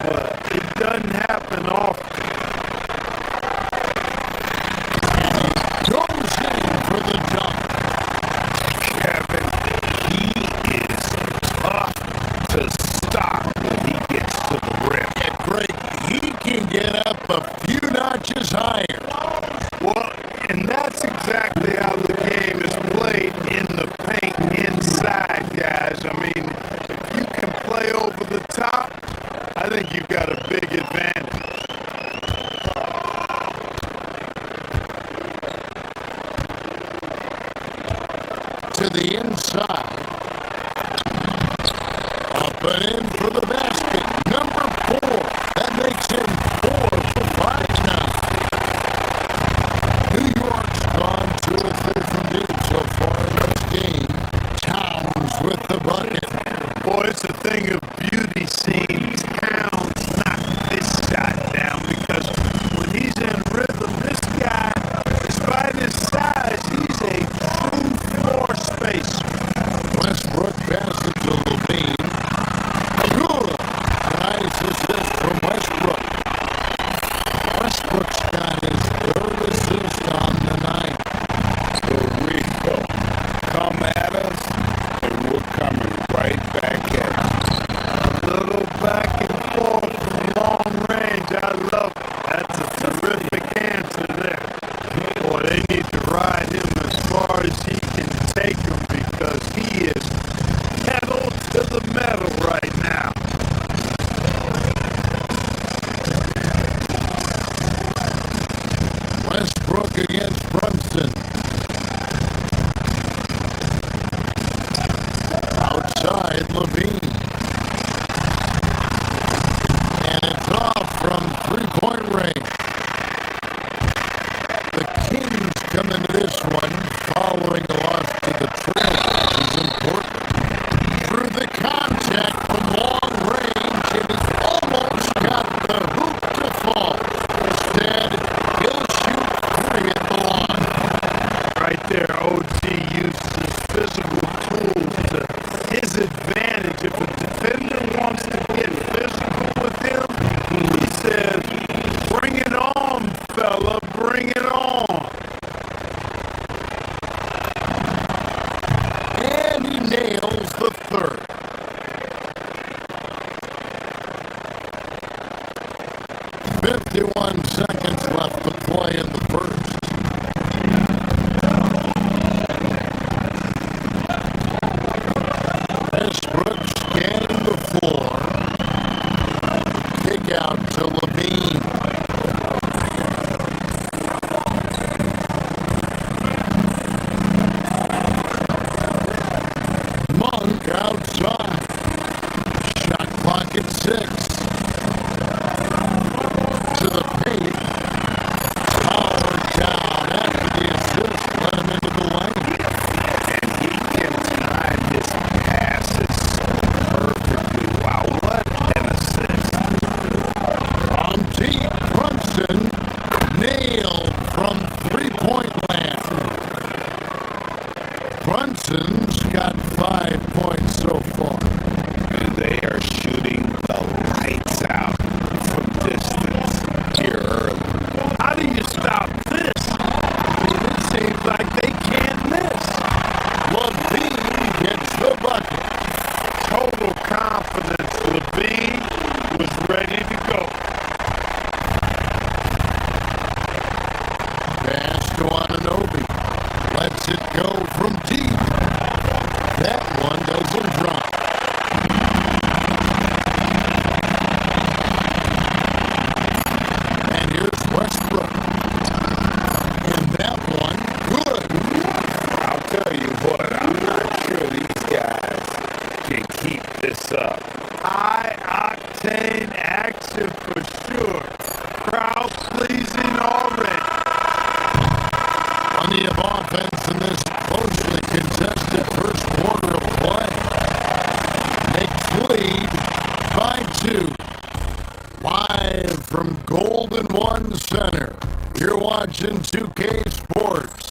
But it doesn't happen often. Goes in for the dunk. tired. Well, and that's exactly how the game is played in the paint inside, guys. I mean, if you can play over the top, I think you've got a big advantage. To the inside. Up and in for the basket. Number 4. That makes him 4 for 5 now. New York's gone 2 or 3 from deep so far in this game. Towns with the bucket. Boy, it's a thing of beauty seeing Towns knock this shot down, because when he's in rhythm, this guy, despite his size, he's a true floor spacer. Westbrook passes to Levine. Good. Nice assist from Westbrook. Westbrook's got his 3rd assist on the night. So we go. Come at us, and we're coming right back at you. A little back and forth from long range. I love it. That's a terrific answer there. Boy, they need to ride him as far as he can take him, because he is pedal to the metal right now. Westbrook against Brunson. Outside Levine. And it's off from 3-point range. The Kings come into this one following a loss to the Trail, which is important. Through the contact from long range, and he almost got the hoop to fall. Instead, he'll shoot 3 at the line. Right there, OG used his physical tools to his advantage. If a defender wants to get physical with him, he says, bring it on, fella, bring it on. And he nails the 3rd. 51 seconds left to play in the first. Westbrook scanning the floor. Kick out to Levine. Monk outside. Shot clock at 6. To the paint. Power down after the assist. Let him into the lane. And he can time his passes perfectly. Wow, what an assist. On deep, Brunson nailed from 3-point land. Brunson's got 5 points so far. And they are shooting the lights out from distance here early. How do you stop this? I mean, it seems like they can't miss. Levine gets the bucket. Total confidence. Levine was ready to go. Pass to Anunoby. Lets it go from deep. That one doesn't drop. And here's Westbrook. And that one, good. I'll tell you what, I'm not sure these guys can keep this up. High octane action for sure. Crowd pleasing already. Plenty of offense in this closely contested first quarter of play. Knicks lead by 2. Live from Golden One Center. You're watching 2K Sports.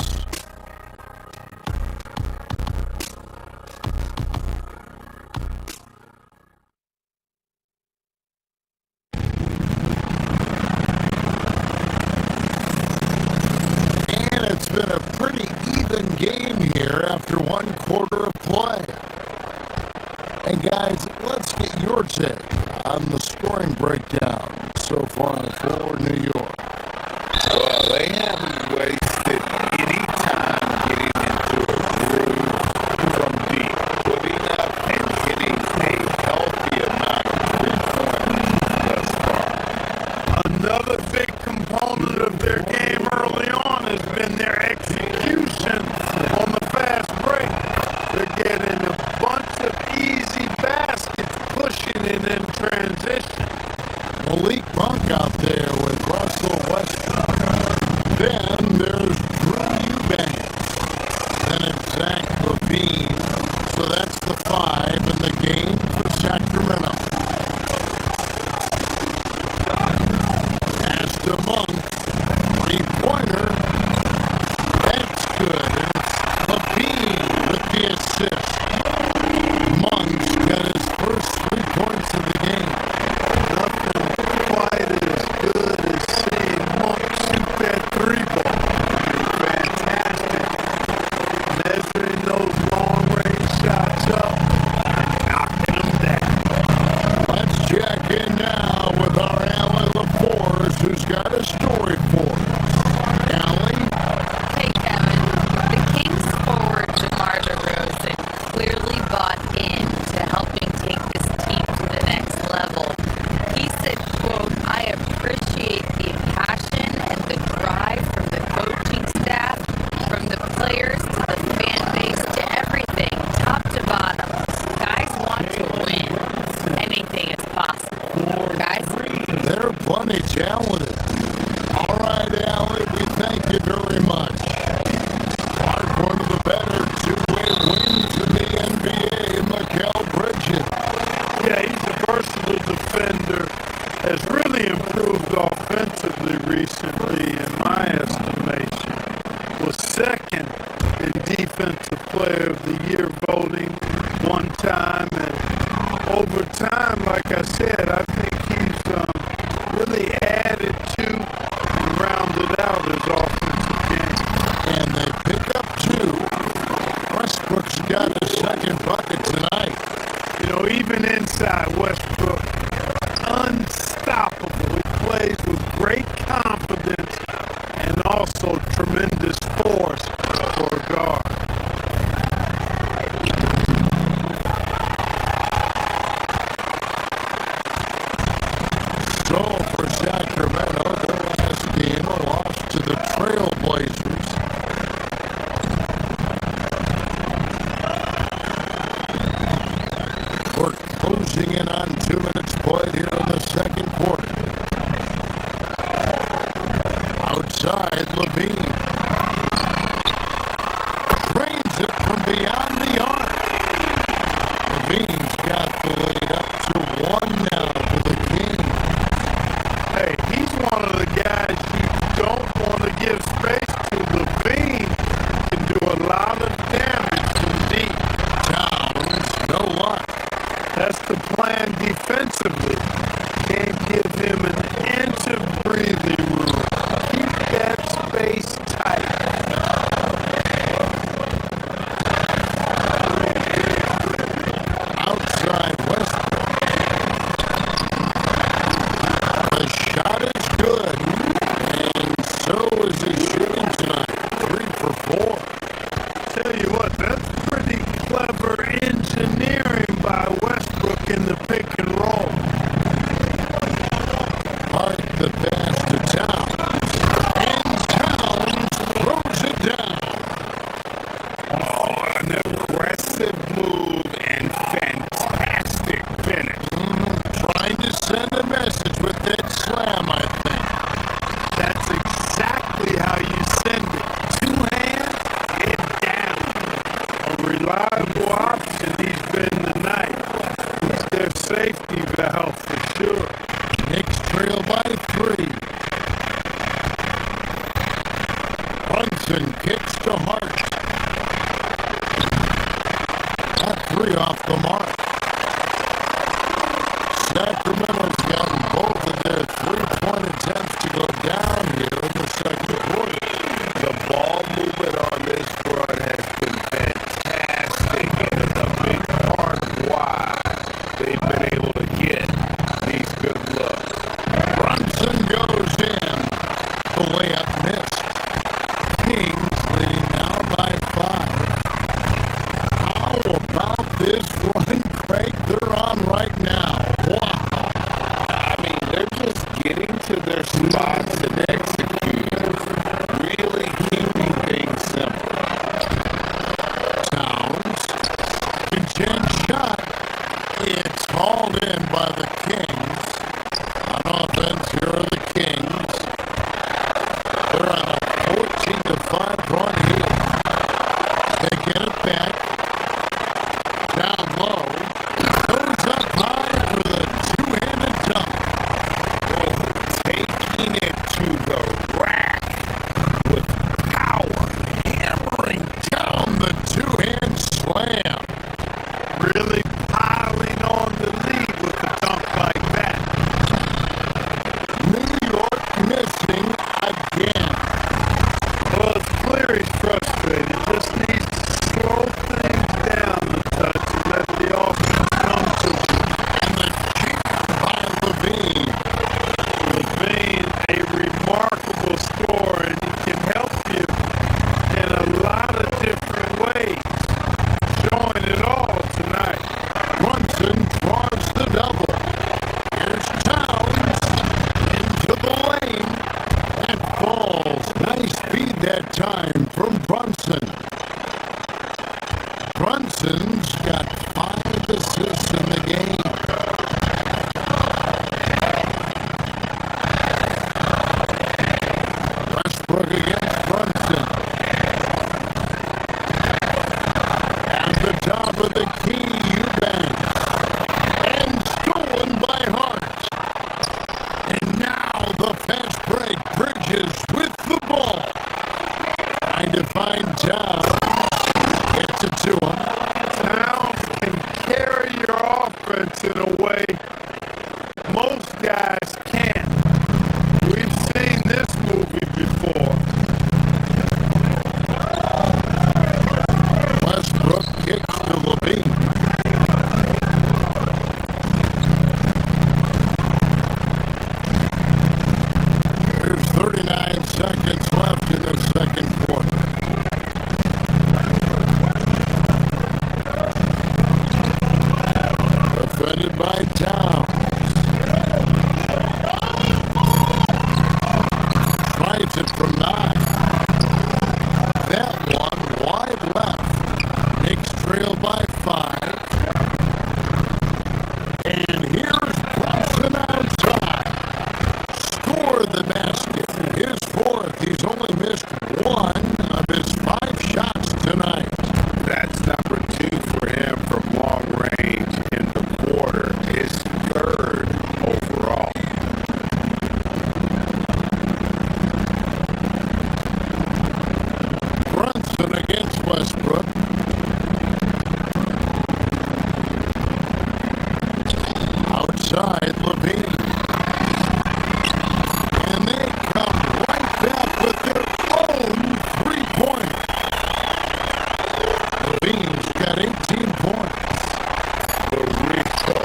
And it's been a pretty even game here after 1 quarter of play. And guys, let's get your take on the scoring breakdown so far for New York. Malik Monk out there with Russell Westbrook. Then there's Drew Eubanks. Then it's Zach LaVine. So that's the 5 in the game for Sacramento. Pass to Monk. Three-pointer. That's good. And it's LaVine with the assist. Monk's got his first 3 points of the game. Nothing quite as good as seeing Monk shoot that 3-ball. Fantastic. Measuring those long-range shots up and knocking them down. Let's check in now with our Allie LaForce, who's got a story for us. Allie? Hey, Kevin. The Kings forward DeMar DeRozan clearly bought into helping take this team to the next level. He said, quote, "I appreciate the passion and the drive from the coaching staff, from the players to the fan base to everything, top to bottom. Guys want to win. Anything is possible." Guys? They're plenty talented. All right, Allie, we thank you very much. One of the better two-way wins in the NBA, Mikal Bridges. Yeah, he's a versatile defender. Has really improved offensively recently, in my estimation. Was second in Defensive Player of the Year voting one time, and over time, like I said, I think he's really added to and rounded out his offensive game. And they pick up 2. Westbrook's got a second bucket tonight. You know, even inside Westbrook, unstoppable. He plays with great confidence and also tremendous force for a guard. So for Sacramento, their last game, a loss to the Trailblazers. We're closing in on 2 minutes played here in the second quarter. Outside, LaVine drains it from beyond the arc. LaVine's got the lead up to 1 now for the Kings. Hey, he's one of the guys you don't want to give space to. LaVine can do a lot of damage from deep. Towns, no luck. That's the plan defensively. Can't give him an inch of breathing room. Keep that space tight. Outside Westbrook. The shot is good, and so is he shooting tonight. 3 for 4. Tell you what, that's pretty clever engineering by Westbrook in the pick and roll. Hart the pass to Towns. And Towns throws it down. Oh, an aggressive move and fantastic finish. Trying to send a message with that slam, I think. That's exactly how you send it. 2 hands, get down. A reliable option he's been tonight. He's their safety valve for sure. Knicks trail by 3. Brunson kicks to Hart. That 3 off the mark. Sacramento's gotten both of their 3-point attempts to go down here in the second quarter. The ball movement on this run has been fantastic, and it's a big part of why they've been able to get these good looks. Brunson goes in. The layup missed. Kings leading now by 5. How about this run, Craig, they're on right now? Wow. I mean, they're just getting to their spots and executing, really keeping things simple. Towns. Good shot. It's hauled in by the Kings. On Brunson. Brunson's got 5 assists in the game. Westbrook against Brunson. At the top of the key, Eubanks. And stolen by Hart. And now the fast break. Bridges with the ball. Trying to find Towns. Gets it to him. Towns can carry your offense in a way most guys can't. We've seen this movie before. Westbrook kicks to Levine. There's 39 seconds left in the second quarter. Defended by Towns. Tries it from 9. That one wide left. Knicks trail by 5. And here's Brunson outside. Score the basket. His 4th. He's only missed 1 of his 5 shots tonight. That's number 2 for him from long range in the quarter. His 3rd overall. Brunson against Westbrook. Outside Levine. And they come right back with their own 3-point. Levine's got 18 points. The Rico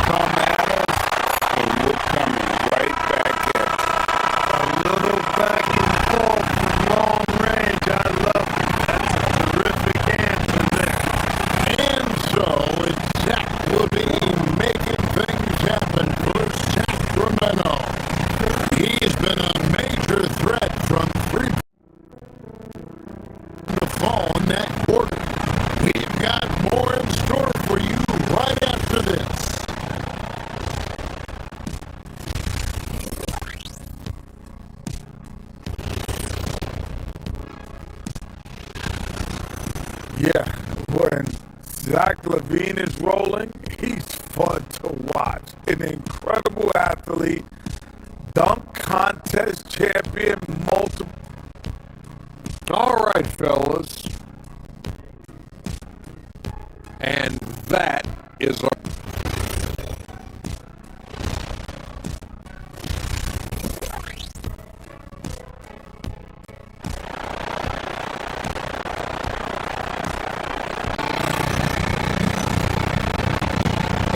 come at us, and we're coming right back at you. A little back and forth from long range. I love it. That's a terrific answer there. And so it's Zach Levine making things happen for Sacramento. He's been a major threat from 3 to fall in that quarter. We've got more in store for you right after this. Yeah, when Zach Levine is rolling, he's fun to watch. An incredible athlete, dunk contest champion, multiple. All right, fellas. And that is a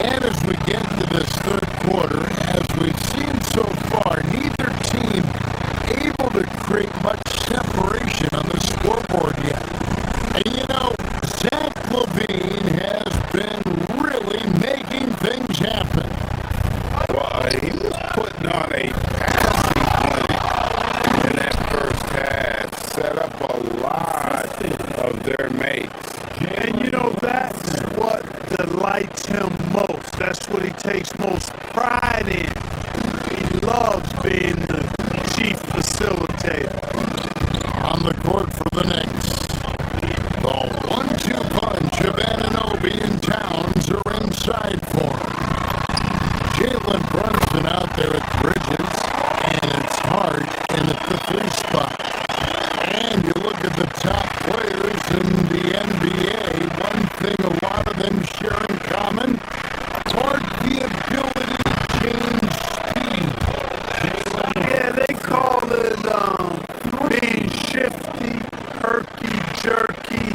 And as we get to this 3rd quarter, as we've seen so far, neither team able to create much separation on the scoreboard yet. And you know, Zach Levine has been really making things happen. Well, he was putting on a passing clinic in that first half, set up a lot of their mates. And you know, that's what delights him most. That's what he takes most pride in. He loves being the chief facilitator. On the court for the Knicks, the 1-2 punch of Anunoby and Towns are inside for him. Jalen Brunson out there at Bridges, and it's hard in at the 3 spot. And you look at the top players in the NBA, one thing a lot of them share in common, hard the ability to change speed. Yeah, they call it being shifty, herky, jerky,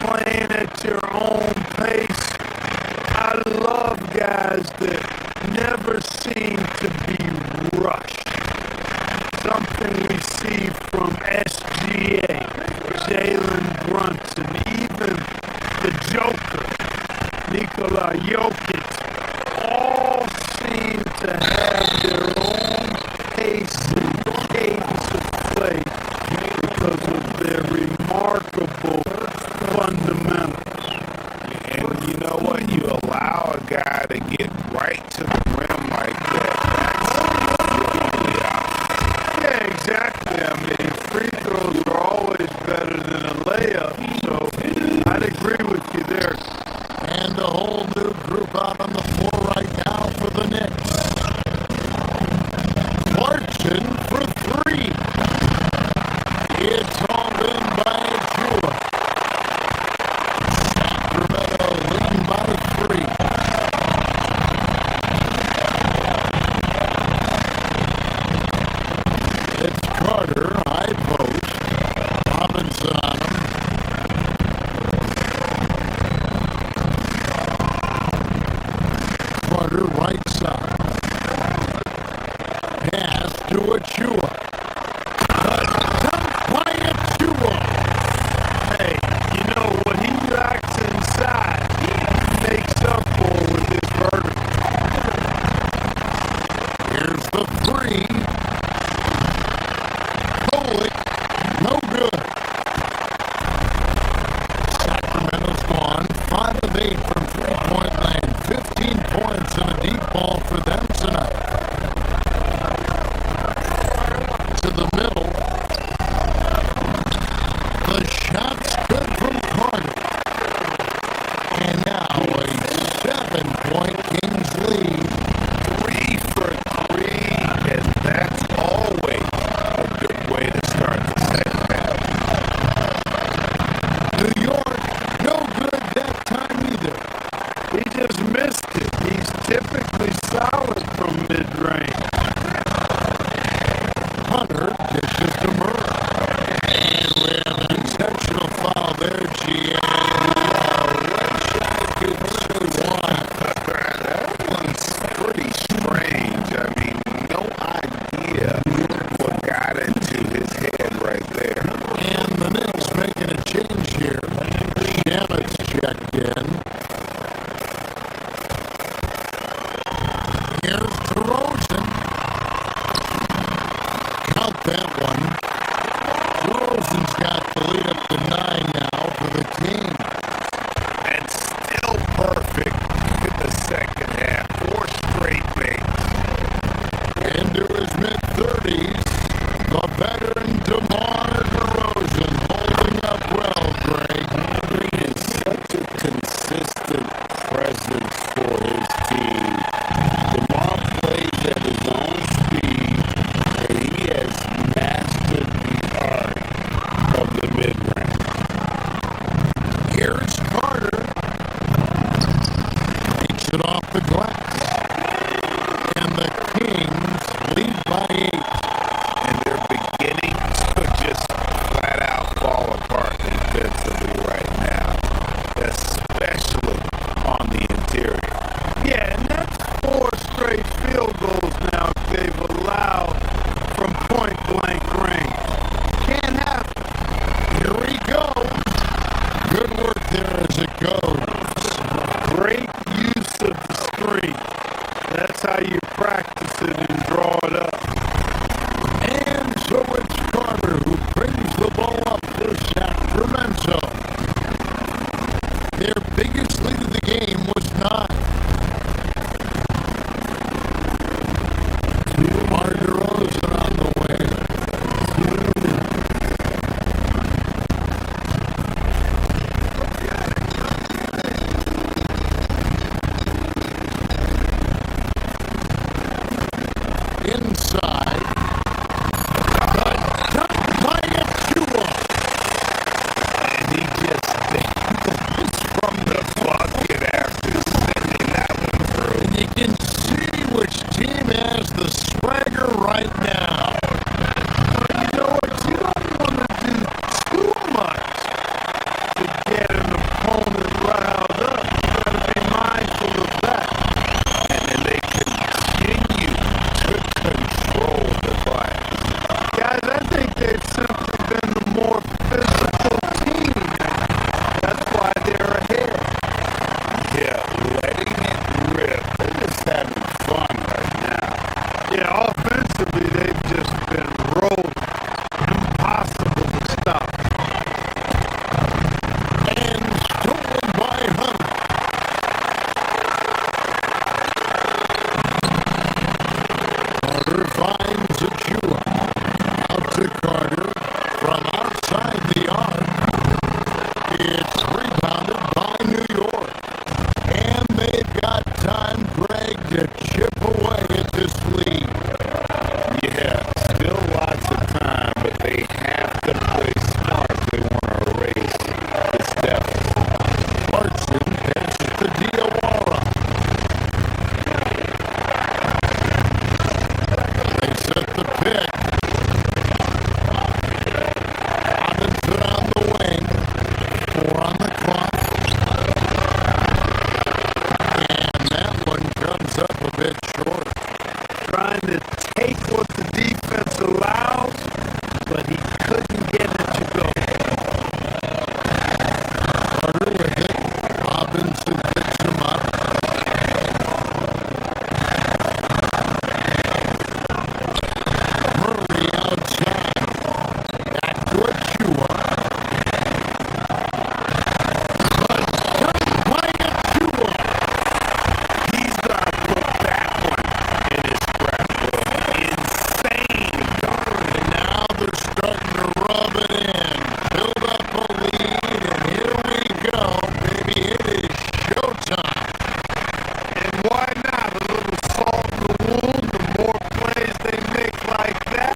playing at your own pace. I love guys that never seem to be rushed. Something we see from SGA, Jalen Brunson, even the Joker, Nikola Jokic, all seem to have their own pace and cadence of play because of their remarkable DeRozan for three. It's hauled in by Achua. Sacramento leading by three. It's Carter, high post. Robinson on him. Carter, right side. Pass to Achua. Dunk by Achua. Hey, you know what he lacks inside, he makes up for with his vertical. Here's the three. Holy, no good. Sacramento's gone 5 of 8 from three-point land. 15 points and a deep ball for them tonight. To the middle. The shot's good from Carter. And now a 7-point Kings lead. 3 for 3, and that's always a good way to start the second half. New York, no good that time either. He just missed it. He's typically solid from mid-range. Hunter dishes to Murray. And we have an intentional foul there, GM. That one's pretty strange. I mean, no idea what got into his head right there. And the Knicks making a change here. Shamit's checked in. Here's DeRozan. Count that one. DeRozan's got the lead up to 9 now for the Kings. And still perfect in the second half. 4 straight makes. Into his mid-30s, the veteran DeMar DeRozan holding up well, Greg. He is such a consistent presence for his team. DeMar plays at his own speed, and he has mastered the art of the mid-range. Here's Carter. Takes it off the glass. And the Kings lead by 8. And they're beginning take what the defense allows, but he couldn't get it to go. Carter with it. Robinson picks him up. Murray outside. Back to Achua. But done by Achua. He's got to put that one in his scrapbook. Insane. And now they're starting to rub it in. Build up a lead, and here we go. Baby, it is showtime. And why not? A little salt in the wound. The more plays they make like that,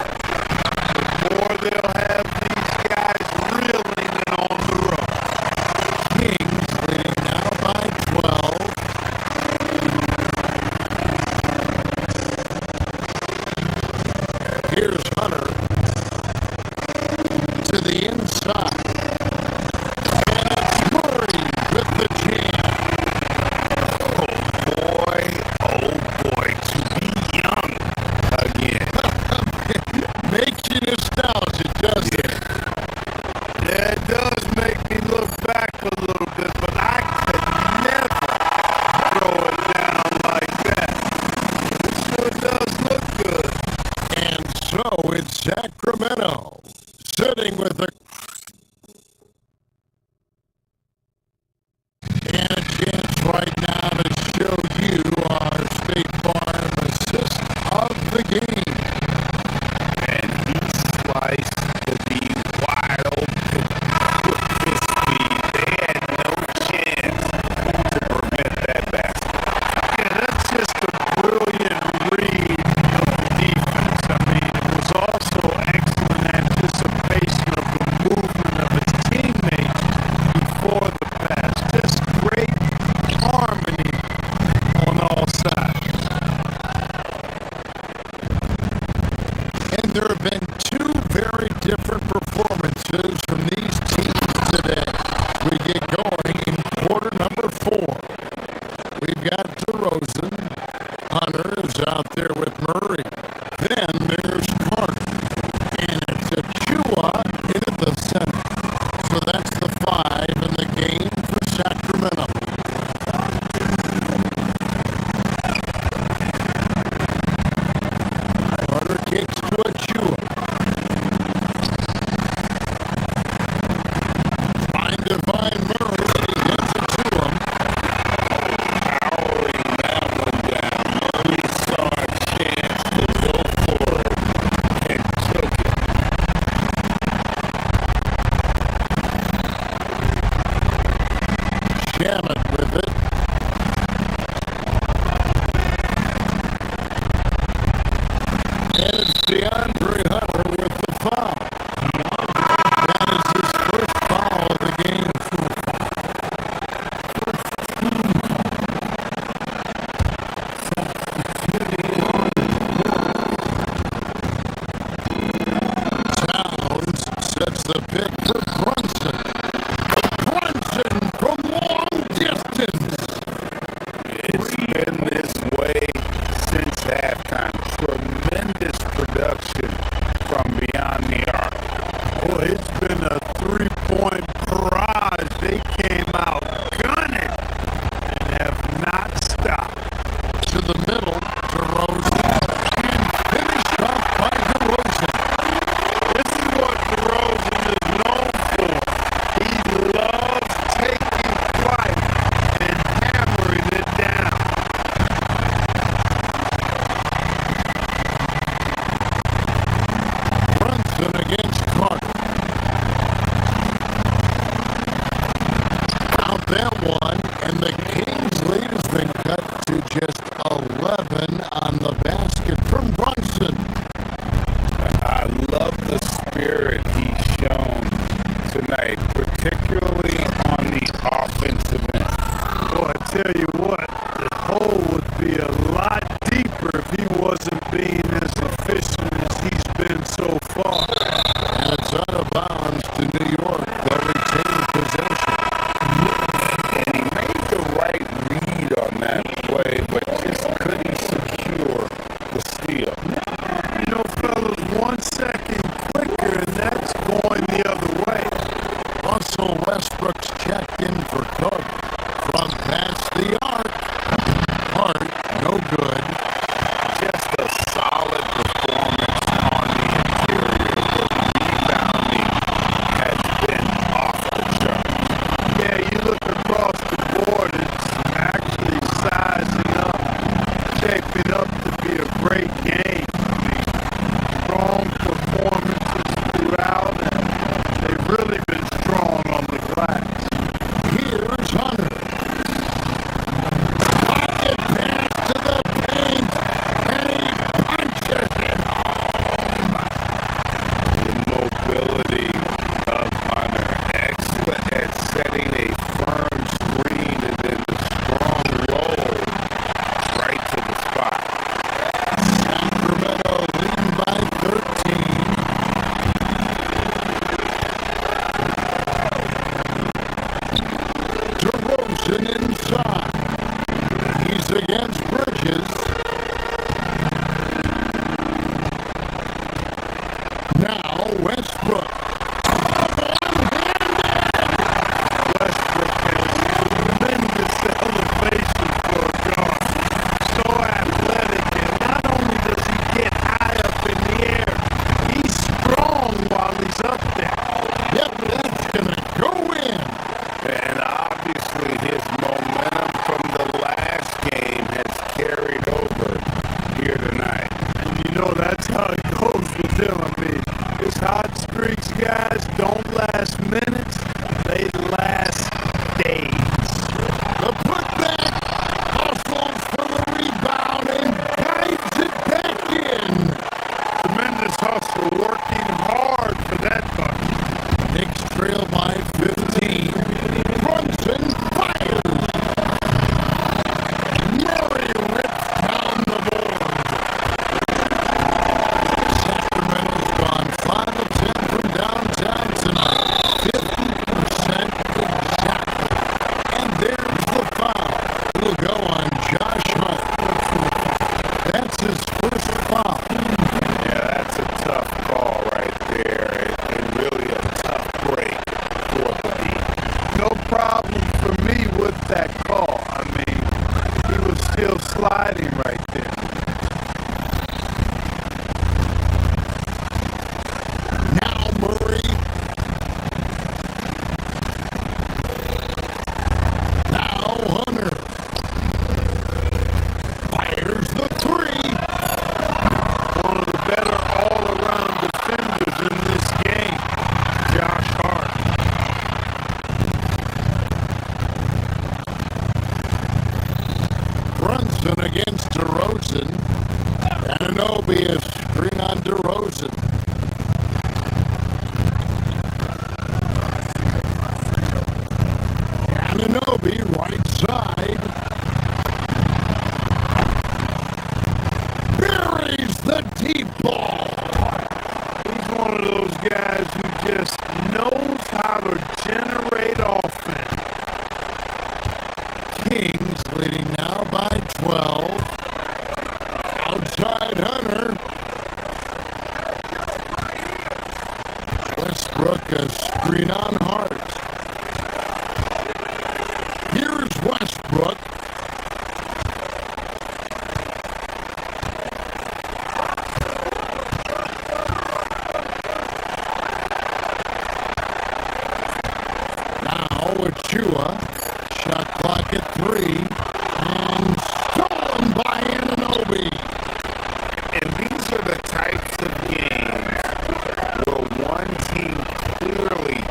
the more they'll have these guys reeling and on the road. Kings leading now by 12. Here's Hunter to the inside. And it's Murray with the jam. Oh boy, to be young again. Makes you nostalgic, doesn't it? Yeah, it does make me look back a little bit, but I could never throw it down like that. It sure does look good. And so it's Sacramento sitting with a and a chance right now to show you our State Farm assist of the game. And he sliced to be wide open with his speed. They had no chance to prevent that basket. Yeah, that's just a brilliant read of the defense. I mean, it was also excellent anticipation of the movement of his teammates before the pass. Just great harmony on all sides. And there have been two very different performances from these teams today. We get going in quarter number 4. We've got DeRozan. Hunter is out there with Murray. Then there's Carter. And it's Achua into the center. So that's the 5 in the game for Sacramento. Carter kicks to Achua. Trying to find Murray. He gets it to him. Powering that one down. Murray saw a chance to go for it and took it. Shamet with it. And it's DeAndre Hunter with the foul. That is his first foul of the game. Towns sets the pick for Brunson. Brunson from long distance. It's been this way since halftime. Tremendous production from beyond the arc. Oh, it's been a three-point barrage. They came out gunning and have not stopped. To the middle, DeRozan, and finished off by DeRozan. This is what DeRozan is known for. He loves taking flight and hammering it down. Brunson against Carter. Out that one, and the Kings' lead has been cut to just 11 on the basket from Brunson. I love the spirit he's shown tonight, particularly on the offensive end. Well, I tell you what, the hole would be a lot deeper if he wasn't being as efficient as he's been so far. And it's out of bounds to New York. They'll retain possession. And he made the right read on that play, but just couldn't secure the steal. hot streaks, guys, don't last minutes. They last days. The putback hustles for the rebound and guides it back in. Tremendous hustle, working hard for that bucket. Knicks trail by 15. Brunson fires. Murray rips down the board. Sacramento's gone 5 of 10 from downtown tonight. 50% exactly. And there's the foul. It'll go on Josh Hunt. That's his first foul. Yeah, that's a tough call right there, and really a tough break for the team. No problem for me with that call. I mean, he was still sliding right there. Now Murray. Now Hunter. Fires the three. One of the better all-around defenders in this game, Josh Hart. Brunson against DeRozan. Anunoby is screen on DeRozan. Anunoby right side. Buries the deep ball. He's one of those guys who just knows how to generate offense. Kings leading now by 12. Outside Hunter. Westbrook a screen on Hart. Here's Westbrook. Now Achua. Shot clock at 3. And stolen by Anunoby. And these are the types of games where one team clearly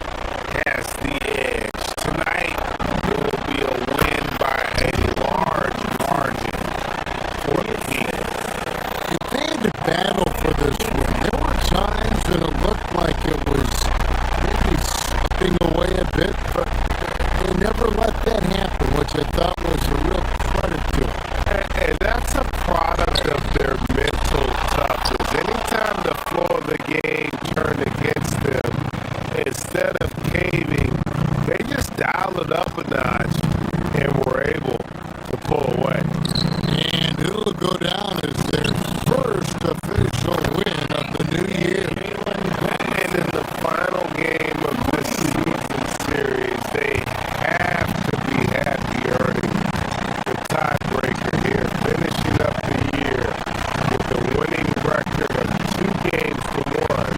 has the edge. Tonight, it will be a win by a large margin for the team. If they had to battle for this win, there were times that it looked like it was maybe slipping away a bit, but they never let that happen, which I thought was a real credit to them. And that's a product of their mental toughness. Anytime the flow of the game turned against them, instead of caving, they just dialed it up a notch and were able to pull away. And it'll go down as their first official win of the new year. And in the final game of this season series, they have to be happy earning the tiebreaker here, finishing up the year with the winning record of 2 games to 1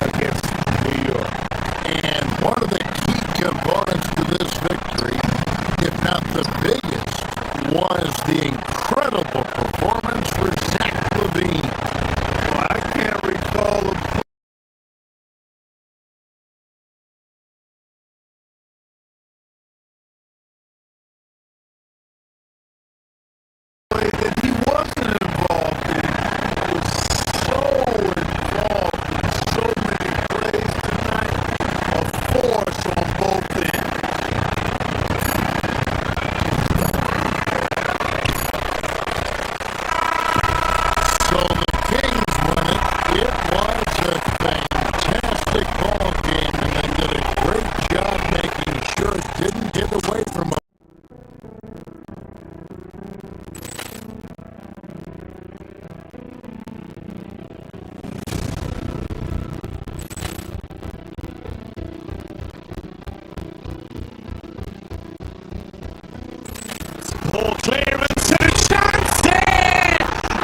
against New York. And one of the key components to this victory, if not the biggest, was the incredible performance for Zach LaVine. Well, I can't recall a play that he wasn't involved in. He was so involved in so many plays tonight. A force on both ends. So the Kings win it. It was a fantastic ball game, and they did a great job making sure it didn't get away from them. Ball clearance and a chance there!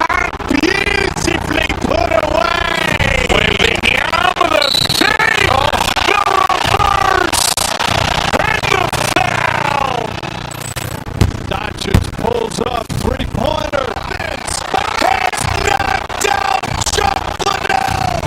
And beautifully put away! With the arm of the save! The reverse! And the foul! Doncic pulls up, three-pointer. It's knocked out! Shot Liddell!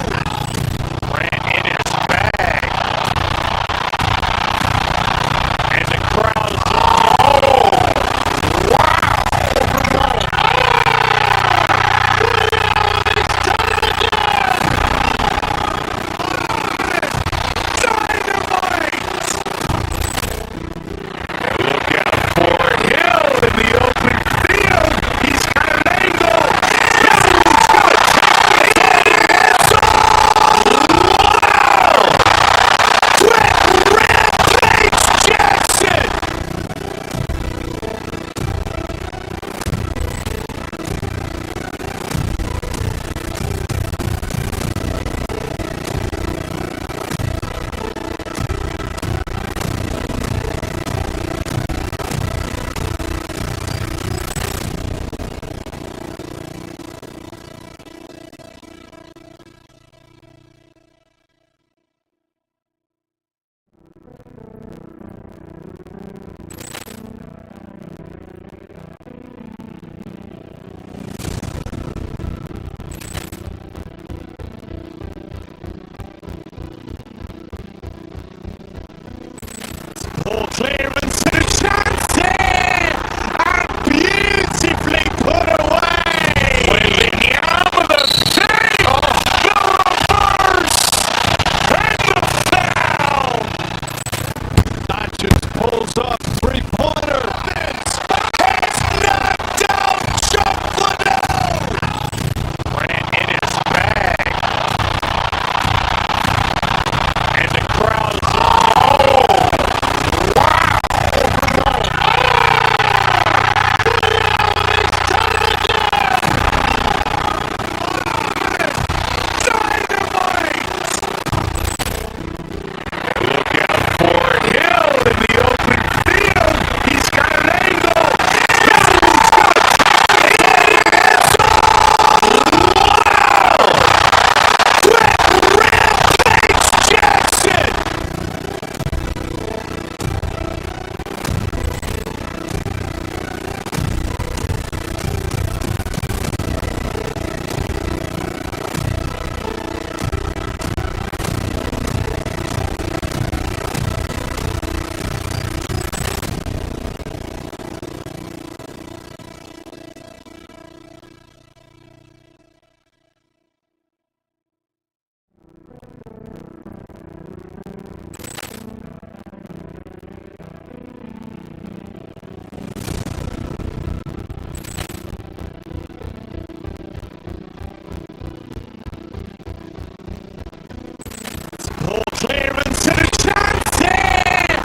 Clearance to the Johnson!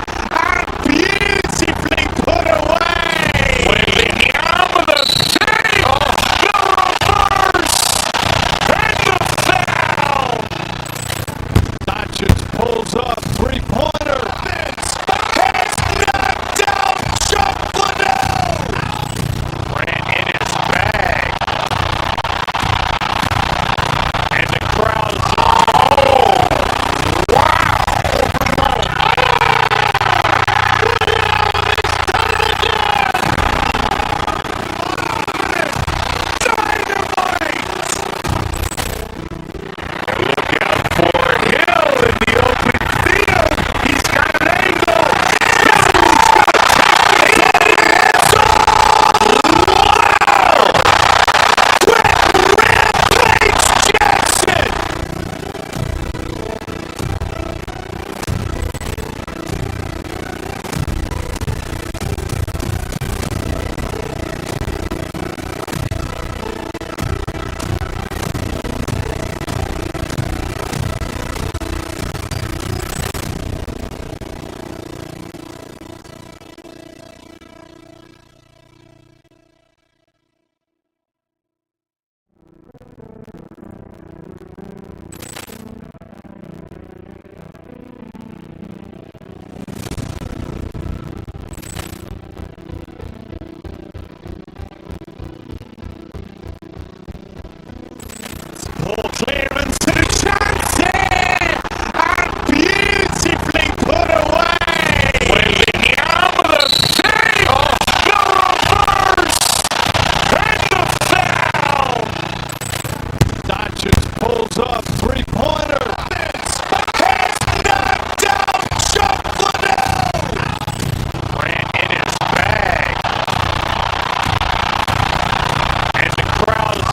Beautifully put away! Waiting out of the save! The reverse! And the foul! Doncic pulls up, three-pointer. Vince has knocked out Chuck Liddell! Grant in his bag. And the crowd's clearance to the Johnson! Beautifully put away! Waiting out of the save! The reverse! And the foul! Doncic pulls up, three-pointer. Vince has knocked out Chuck Liddell! Grant in his bag. And the crowd's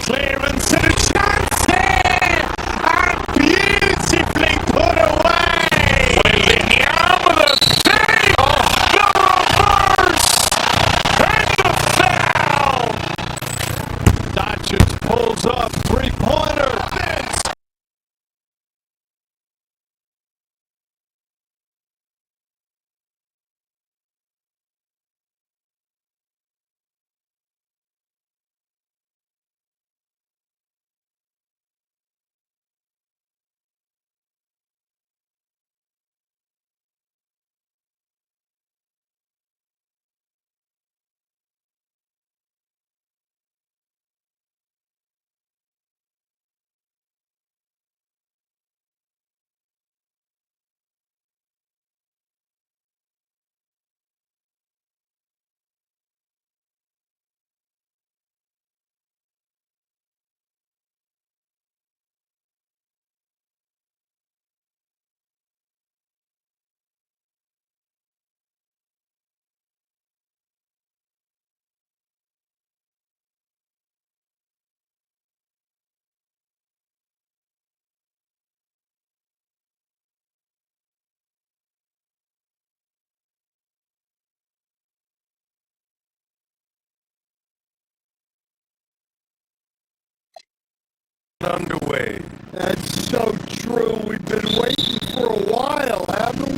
clearance to the Johnson! Beautifully put away! Waiting out of the save! The reverse! And the foul! Doncic pulls up, three-pointer. Vince underway. That's so true. We've been waiting for a while, haven't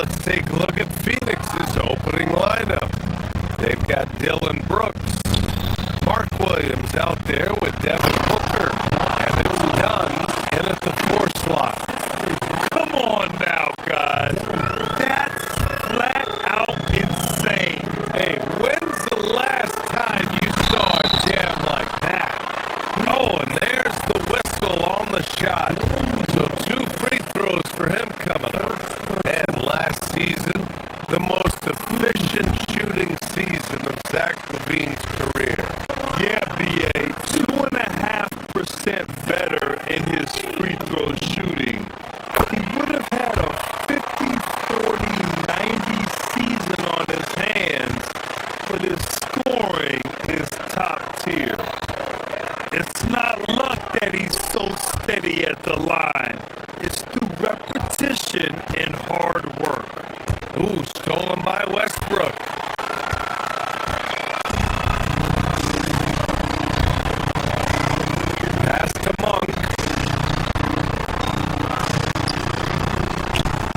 let's take a look at Phoenix's opening lineup. They've got Dylan Brooks, Mark Williams out there with Devin Booker, and it's done in at the 4 slot. Come on now, guys. That's flat out insane. Hey, when's the last time you saw a jam like that? Oh, and there's the whistle on the shot. So 2 free throws for him coming up. And last season, the most efficient shooting season of Zach LaVine's career. Yeah, BA, 2.5% better in his free throw shooting. He would have had a 50, 40, 90 season on his hands, but his scoring is top tier. It's not luck that he's so steady at the line. It's through repetition and hard work. Ooh, stolen by Westbrook. Pass to Monk.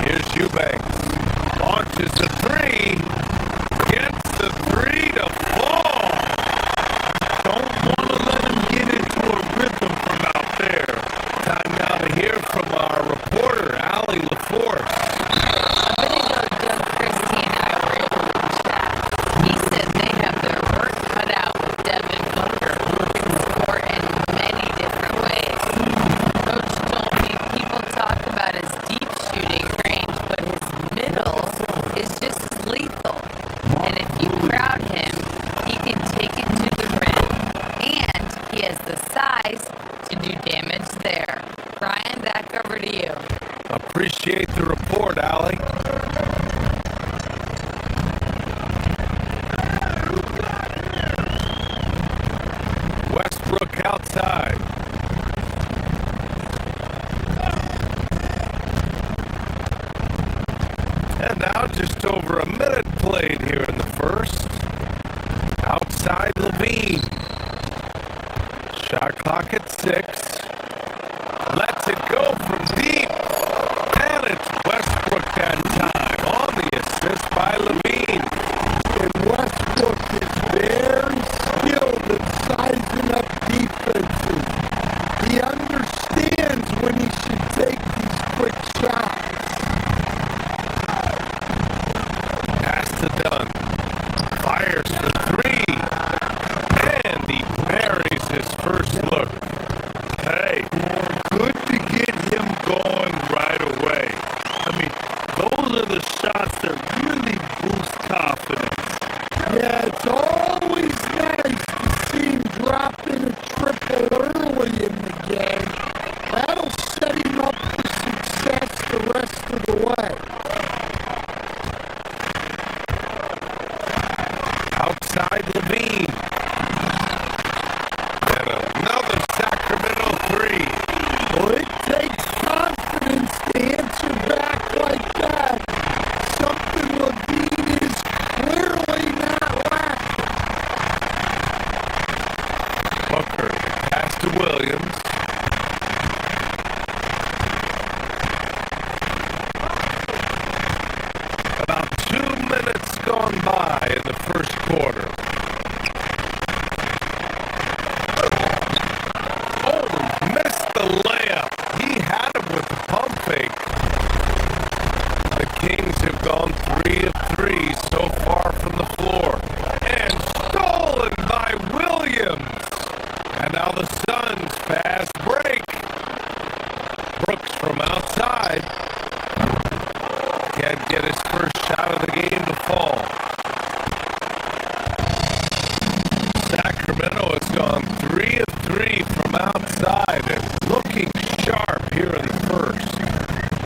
Here's Eubanks. Launches the 3. Gets the 3 to fall. Don't want to let him get into a rhythm from out there. Time now to hear from our reporter, Allie LaForce. A minute ago, Doug Christie and I were able to chat. He said they have their work cut out with Devin Booker, who can score in many different ways. Coach told me people talk about his deep shooting range, but his middle is just as lethal. And if you crowd him, he can take it to the rim. And he has the size to do damage there. Brian, back over to you. Appreciate the report, Allie. Westbrook outside. And now just over a minute played here in the first. Outside Levine. Shot clock at 6. Lets it go from deep. And it's Westbrook that time on the assist by Levine. And Westbrook is very skilled at sizing up defenses. He understands when he should take these quick shots. Pass to Dunn. Fires for 3. And he buries his first look. Hey, good to get him going right away. I mean, those are the shots that really boost confidence. Yeah, it's always nice to see him drop in a triple early in the game. That'll set him up for success the rest of the way. Outside Levine. And another Sacramento 3. Well, it takes confidence to answer back like that. Something Levine is clearly not lacking. Booker. Pass to Williams. About 2 minutes gone by in the first quarter. Oh, missed the layup. He had him with the pump fake. The Kings have gone 3 of 3 so far from the floor. And stolen by Williams. And now the Suns fast break. Brooks from outside. Can't get his first shot of the game to fall. Sacramento has gone 3 of 3 from outside and looking sharp here in the first.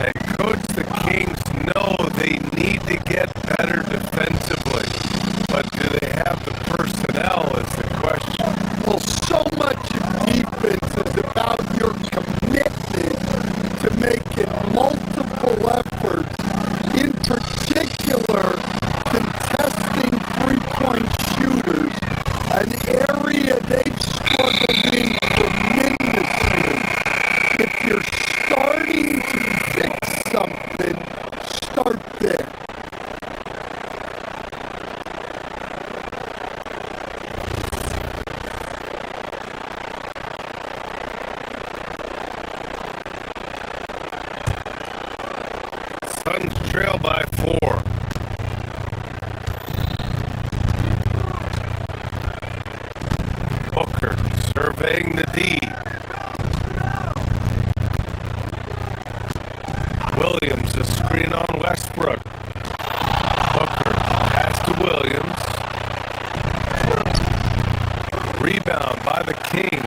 And coach, the Kings know they need to get better defensively. But do they have the personnel is the question. Well, so much of defense is about your commitment to making multiple efforts in Suns trail by 4. Booker surveying the D. Williams, a screen on Westbrook. Booker, pass to Williams. Rebound by the Kings.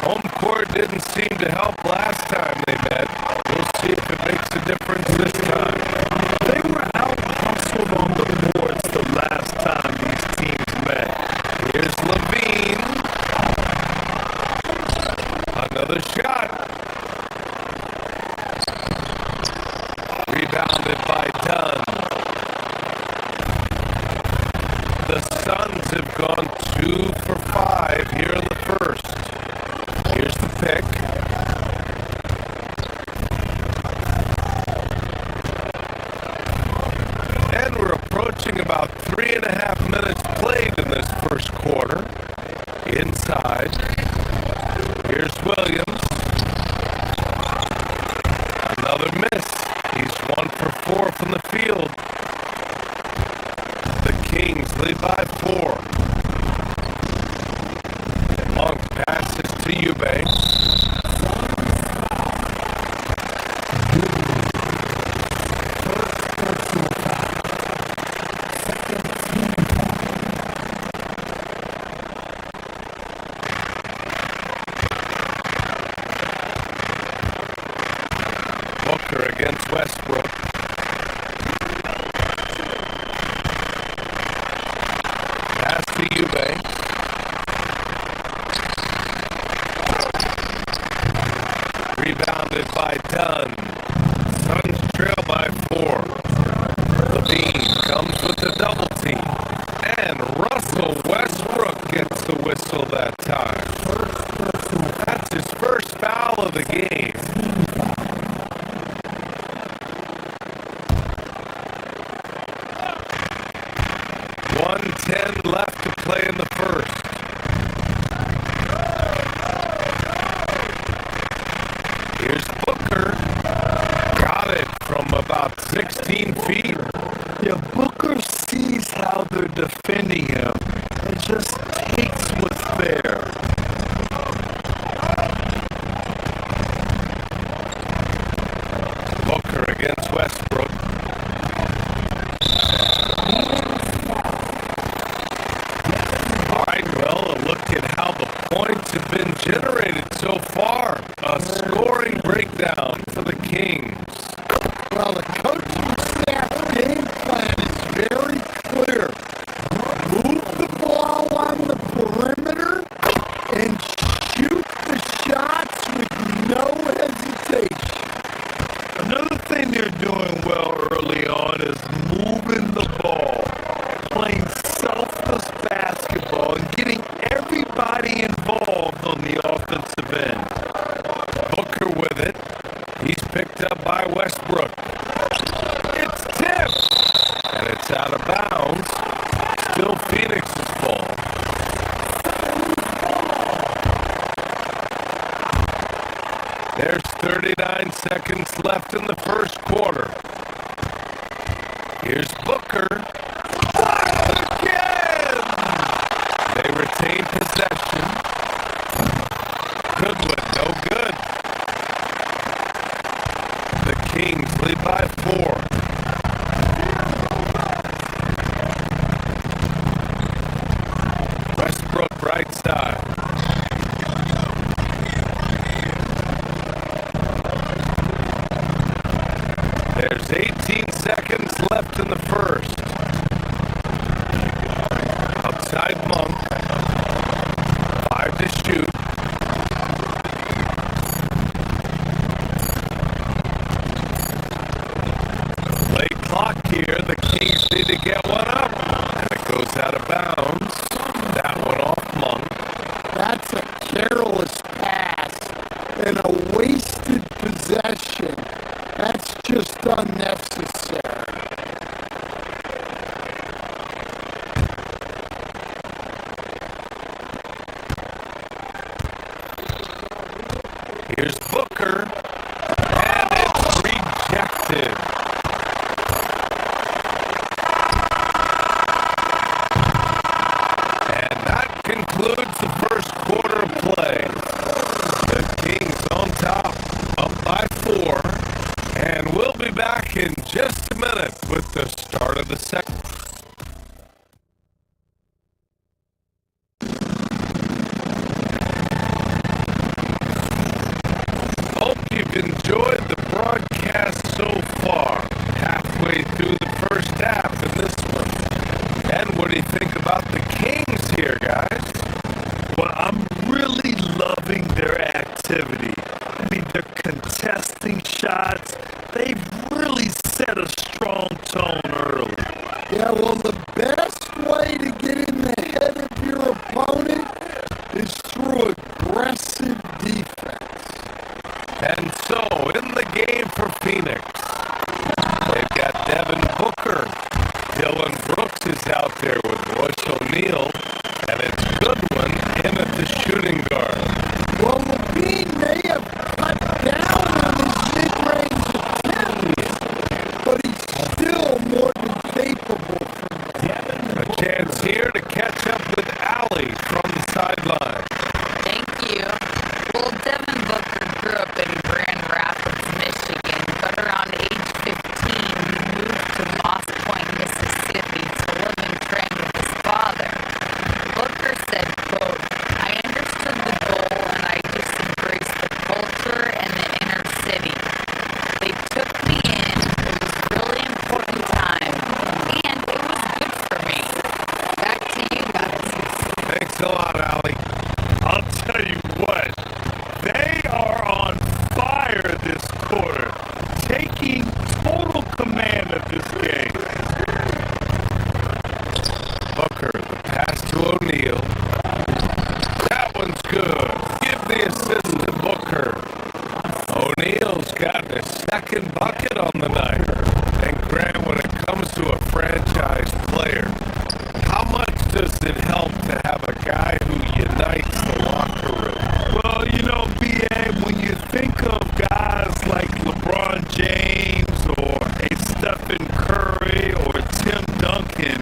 Home court didn't seem to help last time they met. We'll see if it makes a difference this time. They were out-hustled on the boards the last time these teams met. Here's Levine. Another shot. Rebounded by Dunn. The Suns have gone 2 for 5 here in the first. Here's the pick. And we're approaching about 3.5 minutes played in this first quarter. Inside. Here's Williams. Another miss. He's 1 for 4 from the field. The Kings lead by 4. Monk passes to Eubanks. Booker against Westbrook. Pass to Eubanks. Rebounded by Dunn. Suns trail by 4. Levine comes with the double team. And Russell Westbrook gets the whistle that time. That's his first foul of the game. .10 left to play in the first. Here's Booker. Got it from about 16 feet. Yeah, Booker sees how they're defending him and just takes what's there. Booker against Westbrook. All right, well, a look at how the points have been generated so far. A scoring breakdown for the Kings. Well, the coaching staff game plan is very clear. Move the ball on the perimeter and shoot the shots with no hesitation. Another thing they're doing well early on is moving the ball, playing selfless basketball, and getting everybody involved on the offensive end. Booker with it. He's picked up by Westbrook. It's tipped. And it's out of bounds. Still Phoenix's ball. There's 39 seconds left in the first quarter. Here's Booker. Again! They retain possession. Goodwin, no good. The Kings lead by 4. Westbrook right side. There's 18 seconds left in the first. Outside Monk. 5 to shoot. Late clock here. The Kings need to get one up. And it goes out of bounds. That one off Monk. That's a careless pass and a wasted possession. That's just unnecessary. Here's Booker. And it's rejected. minute with the start of the second. Hope you've enjoyed the broadcast so far. Halfway through the first half in this one. And what do you think about the Kings here, guys? Well, I'm really loving their activity. I mean, they're contesting shots. They've really set a strong tone early. Yeah, well, the best way to get in the head of your opponent is through aggressive defense. And so, in the game for Phoenix, they've got Devin Booker. Dylan Brooks is out there with Royce O'Neal, and it's Goodwin in at the shooting guard. Well, Levine may have cut down on his mid-range attempts, but he's still more than capable from that. A chance here to catch up with Allie from the sideline. Thank you. Well, Devin Booker grew up in Grand Rapids, Michigan, but around age 15, he moved to Moss Point, Mississippi to live and train with his father. Booker said, quote, "I understood the goal and I just embraced the culture and the inner city. They took me in. It was a really important time, and it was good for me." Back to you guys. Thanks a lot, Allie. I'll tell you what, they are on fire this quarter, taking total command of this game. Booker, the pass to O'Neal. That one's good. Give the assist to Booker. O'Neal's got his second bucket on the night. And Grant, when it comes to a franchise player, how much does it help to have a guy who unites the locker room? Well, you know, B.A., when you think of guys like LeBron James or a Stephen Curry or Tim Duncan,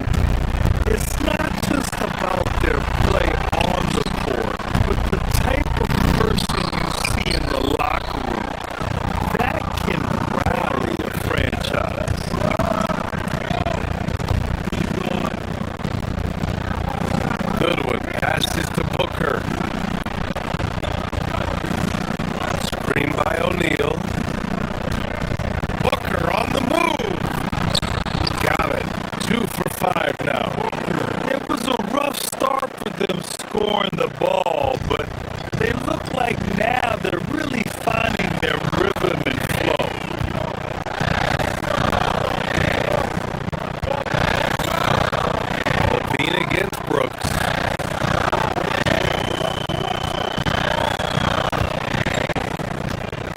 it's not just about their play on the court, but the type of person you see in the locker room. That can rally a franchise. Goodwin passed it to Booker. Screen by O'Neal. Booker on the move. Got it. 2 for 5 now. It was a rough start for them scoring the ball, but they look like now they're really finding their rhythm and flow. Levine against Brooks.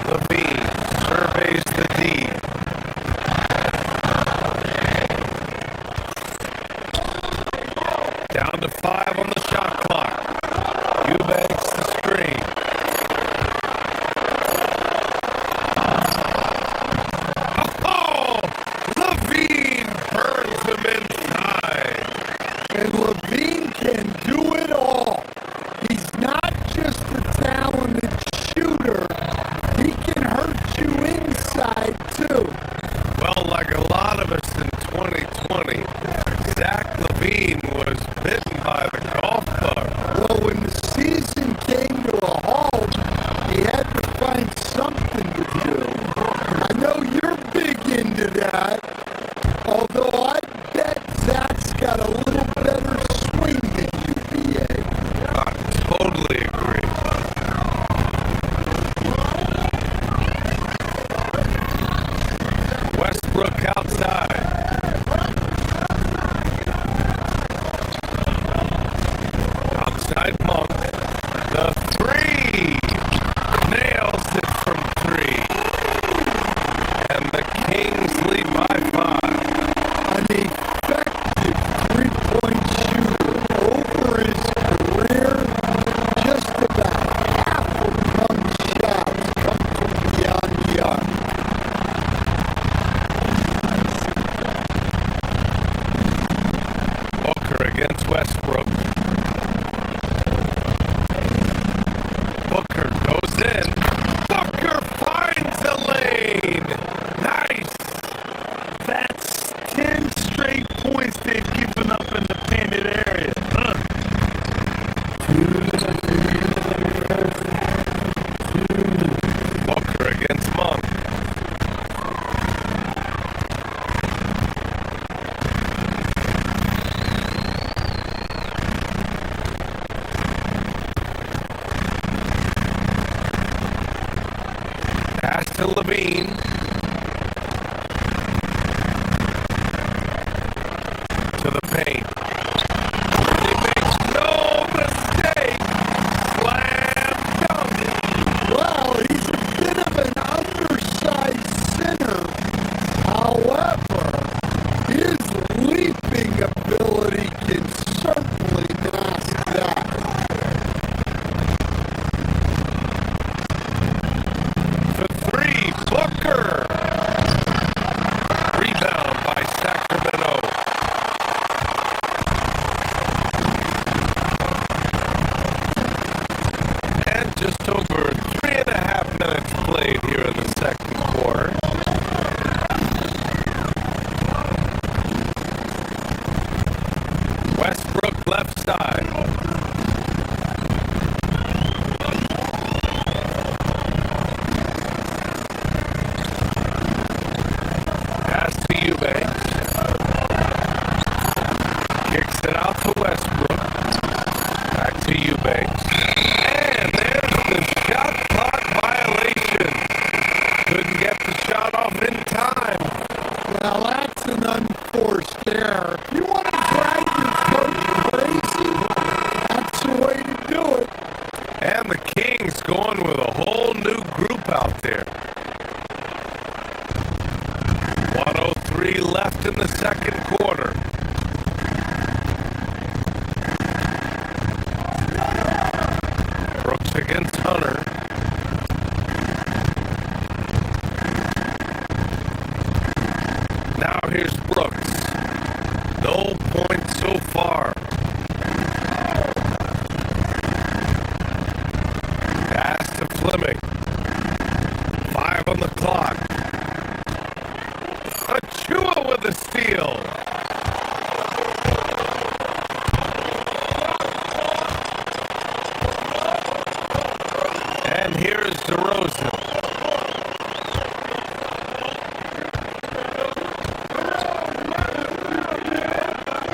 Levine surveys the D. Down to 5 on the shot clock. Eubanks the screen. Oh! Levine burns him inside. And Levine can do it all. He's not just a talented shooter. He can hurt you inside, too. Well, like a lot of us in 2020, Zach Levine was bitten by the golf bug. Well, when the season came to a halt, he had to find something to do. I know you're big into that, although I bet Zach's got a little better swing than you, B.A. I totally agree. Westbrook outside. Outside Monk. The 3. Nails it from 3. And the Kings lead by Levine. To the paint. He makes no mistake. Slam dunk. Well, he's a bit of an undersized center. However, his leaping ability can certainly mask that. For three, Booker. Rebound by Sacramento. And just over 3.5 minutes played here in the second quarter. Westbrook left side. Pass to Eubanks. Kicks it out to Westbrook. Back to Eubanks. And there's the shot clock violation. Couldn't get the shot off in time. Well, that's an unforced error. If you want to drive your coach crazy, that's the way to do it. And the Kings going with a whole new group out there. 1:03 left in the second quarter. Brooks against Hunter. Now here's Brooks. No points so far. Pass to Fleming. 5 on the clock. Achua with a steal. And here's DeRozan.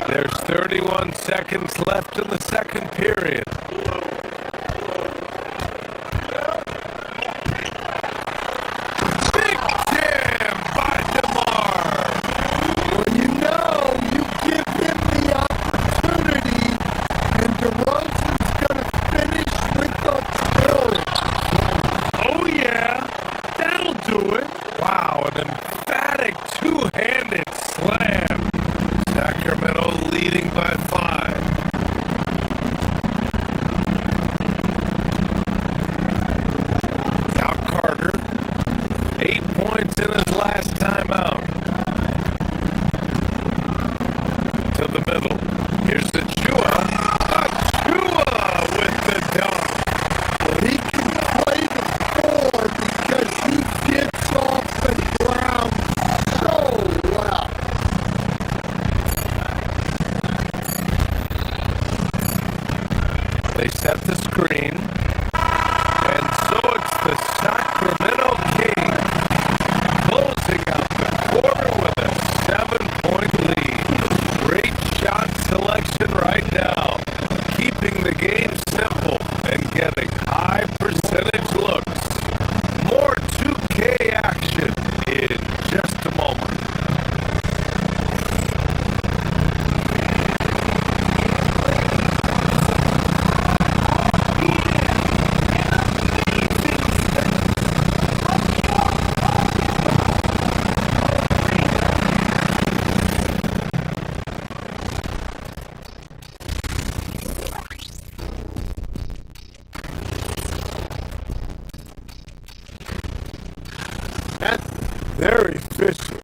There's 31 seconds left in the second period. Big jam by DeMar. Well, you know, you give him the opportunity, and DeRozan's going to finish with the kill. Oh, yeah. That'll do it. Wow, an emphatic two-handed slam. Sacramento leading by 5. Now Carter, 8 points in his last time out. To the middle. Here's Achua. Achua with the dunk. Well, he can play the 4 because he gets off the ground so well. They set the screen. And so it's the Sacramento Kings closing out the quarter with a 7-point lead. Great shot selection right now. Keeping the game simple and getting high percentage looks. More 2K action in just a moment. They're efficient.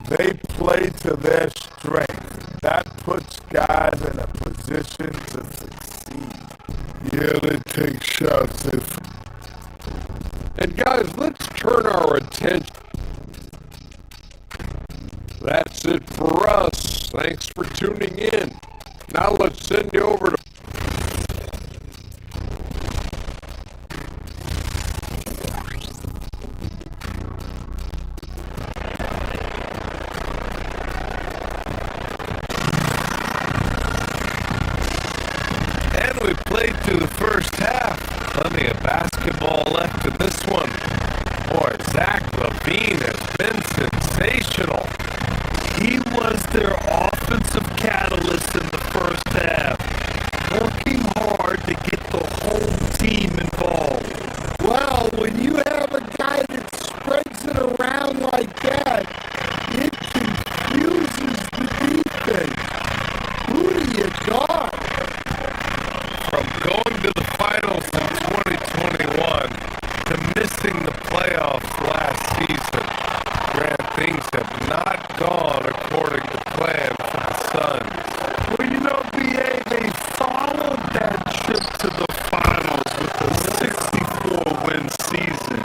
They play to their strength. That puts guys in a position to succeed. Yeah, they take shots if... And guys, let's turn our attention. That's it for us. Thanks for tuning in. Now let's send you over to We played through the first half. Plenty of basketball left in this one. Boy, Zach Levine has been sensational. He was their offensive catalyst in the first half, working hard to get the whole team involved. Well, when you have a guy that spreads it around like that, it confuses the defense. Who do you guard? From going to the finals in 2021 to missing the playoffs last season, Grant, things have not gone according to plan for the Suns. Well, you know, BA, they followed that trip to the finals with a 64-win season.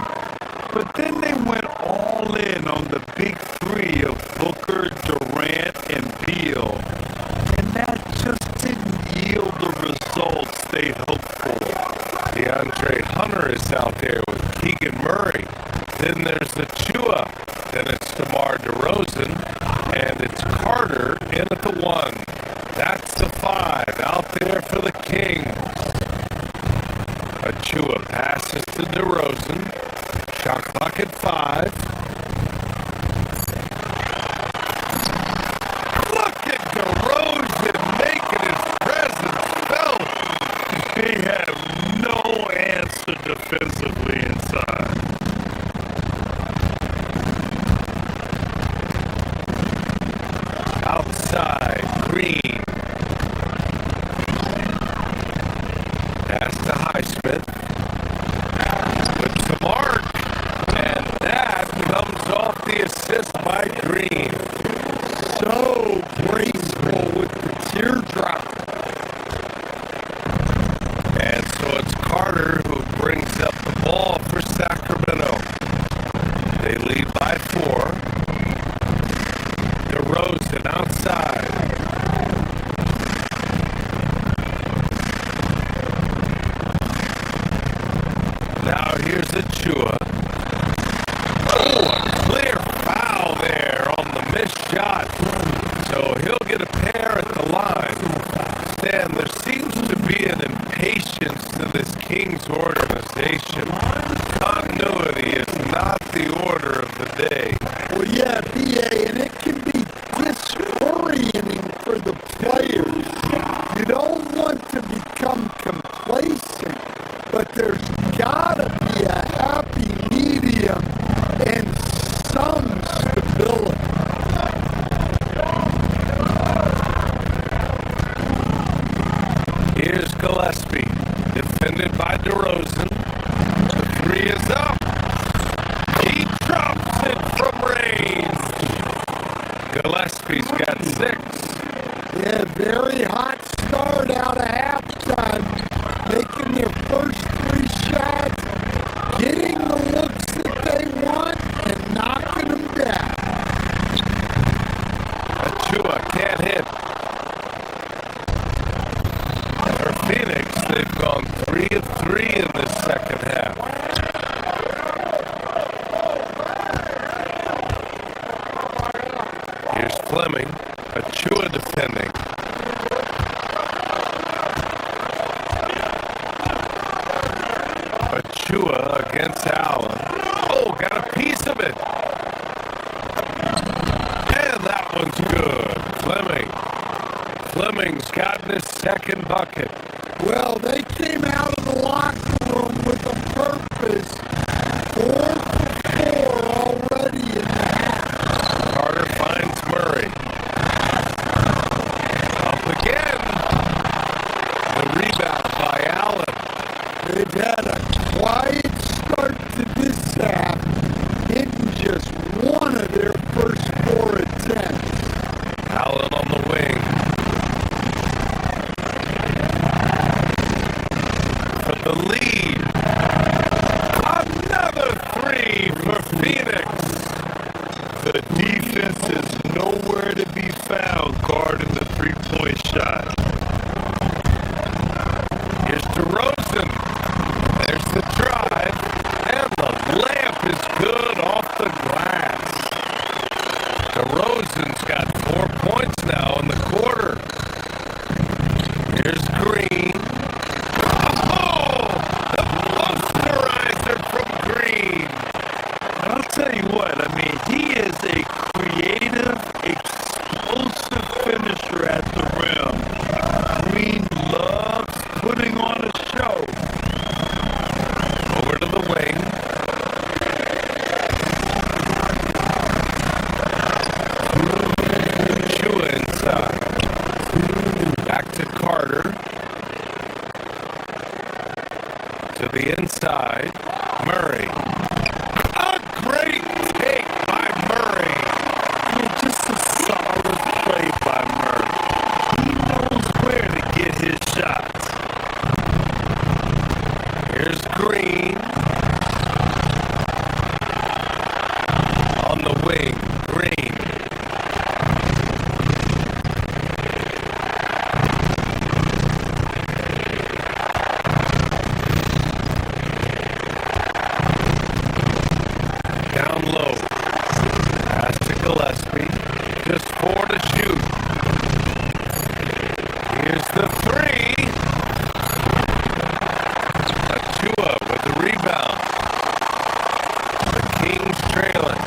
But then they went all in on the big three of Booker, Durant, and Beal. And that just didn't yield the results they hoped for. DeAndre Hunter is out there with Keegan Murray. Then there's Achua. Then it's DeMar DeRozan. And it's Carter in at the 1. That's the 5 out there for the Kings. Achua passes to DeRozan. Shot clock at 5. Look at DeRozan making his presence felt. They have no answer defensively inside. Outside, Green. Pass to Highsmith. Puts the mark. And that comes off the assist by Green. So graceful with the teardrop. And so it's Carter who brings up the ball for Sacramento. They lead by 4. DeRozan outside. Now here's Achua. Oh, a clear foul there on the missed shot. So he'll get a pair at the line. Stan, there seems to be an impatience to this Kings organization. Continuity is not the order of the day. Well, yeah, BA, and it can be disorienting for the players. You don't want to become complacent, but there's gotta be a happy medium and some stability. Here's Gillespie, defended by DeRozan. The 3 is up. He drops it from range. Gillespie's got 6. Yeah, very hot start out of halftime. Making their first 3 shots, getting the looks that they want, and knocking them down. Achua can't hit. For Phoenix, they've gone 3 of 3 in this second half. Here's Fleming. Achua defending. Achua against Allen. Oh, got a piece of it. And that one's good. Fleming's gotten his second bucket. Well, they came out of the locker room with a purpose. 4 for 4 already in the half. Carter finds Murray. Up again. The rebound by Allen. They've had a quiet start to this half, hitting just one of their first 4 attempts. Allen on the wing. For the lead. Another 3 for Phoenix. The defense is nowhere to be found guarding the three-point shot. Here's DeRozan. There's the drive. And the layup is good off the glass. DeRozan's got 4 points now in the quarter. Here's Green. Oh! The posterizer from Green. I'll tell you to Carter. To the inside. Murray. A great take by Murray. Yeah, just a solid play by Murray. He knows where to get his shots. Here's Green. On the wing. Green. Down low. Pass to Gillespie. Just 4 to shoot. Here's the 3. Achua with the rebound. The Kings trailing.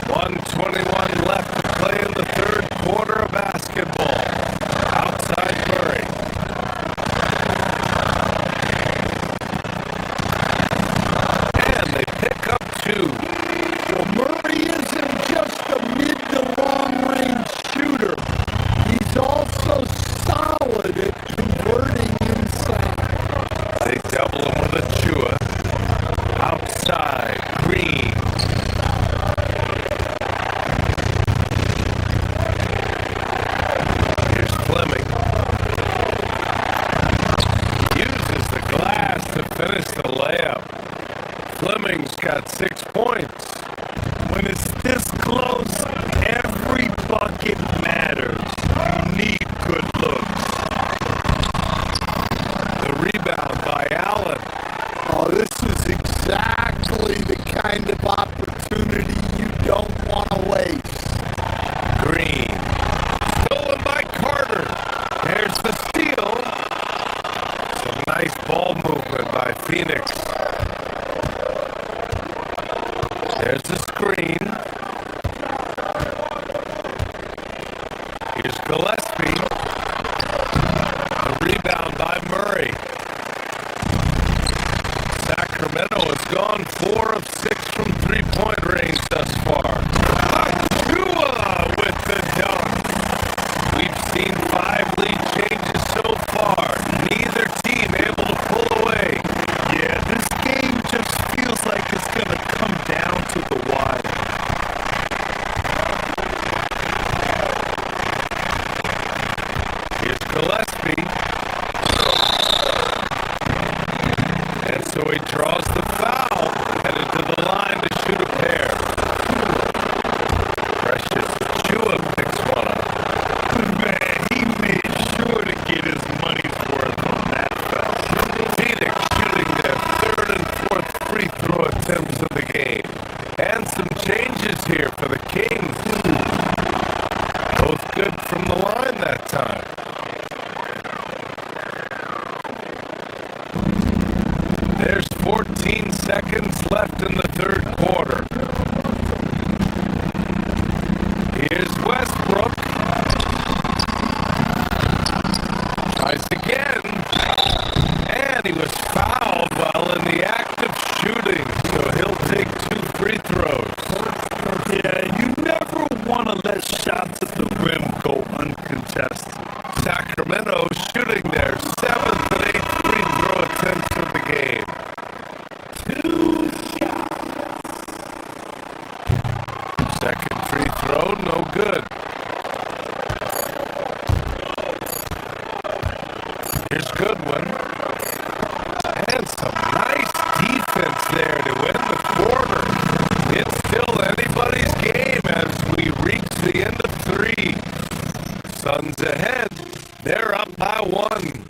.121 left to play in the third quarter of basketball. Outside Murray. And they pick up 2. Well, Murray isn't just a mid to long range shooter. He's also solid at converting inside. They double him with Achua. Outside, Green. Here's Fleming. Uses the glass to finish the layup. Fleming's got 6 points. When it's this close, every bucket matters. You need good looks. The rebound by Allen. Oh, this is exactly the kind of opportunity you don't want to waste. Green. Stolen by Carter. There's the steal. Some nice ball movement by Phoenix. There's the screen. Here's Gillespie. The rebound by Murray. Sacramento has gone 4 of 6 from three-point range thus far. Achua with the dunk. We've seen 5 lead changes so far. Neither team able to pull away. Yeah, this game just feels like it's going to come down to the wire. Here's Gillespie. And so he draws the foul, headed to the line to shoot a pair. Precious Achua picks one up. Man, he made sure to get his money's worth on that foul. Phoenix shooting their 3rd and 4th free throw attempts of the game. And some changes here for the Kings. Both good from the line that time. There's 14 seconds left in the third quarter. Here's Westbrook. Tries again. And he was fouled while in the act of shooting. So he'll take 2 free throws. Yeah, you never want to let shots at the rim go uncontested. Sacramento shooting their 7th and 8th free throw attempts of the game. 2 shots. Second free throw, no good. Here's Goodwin. And some nice defense there to win the quarter. It's still anybody's game as we reach the end of 3. Suns ahead. They're up by 1.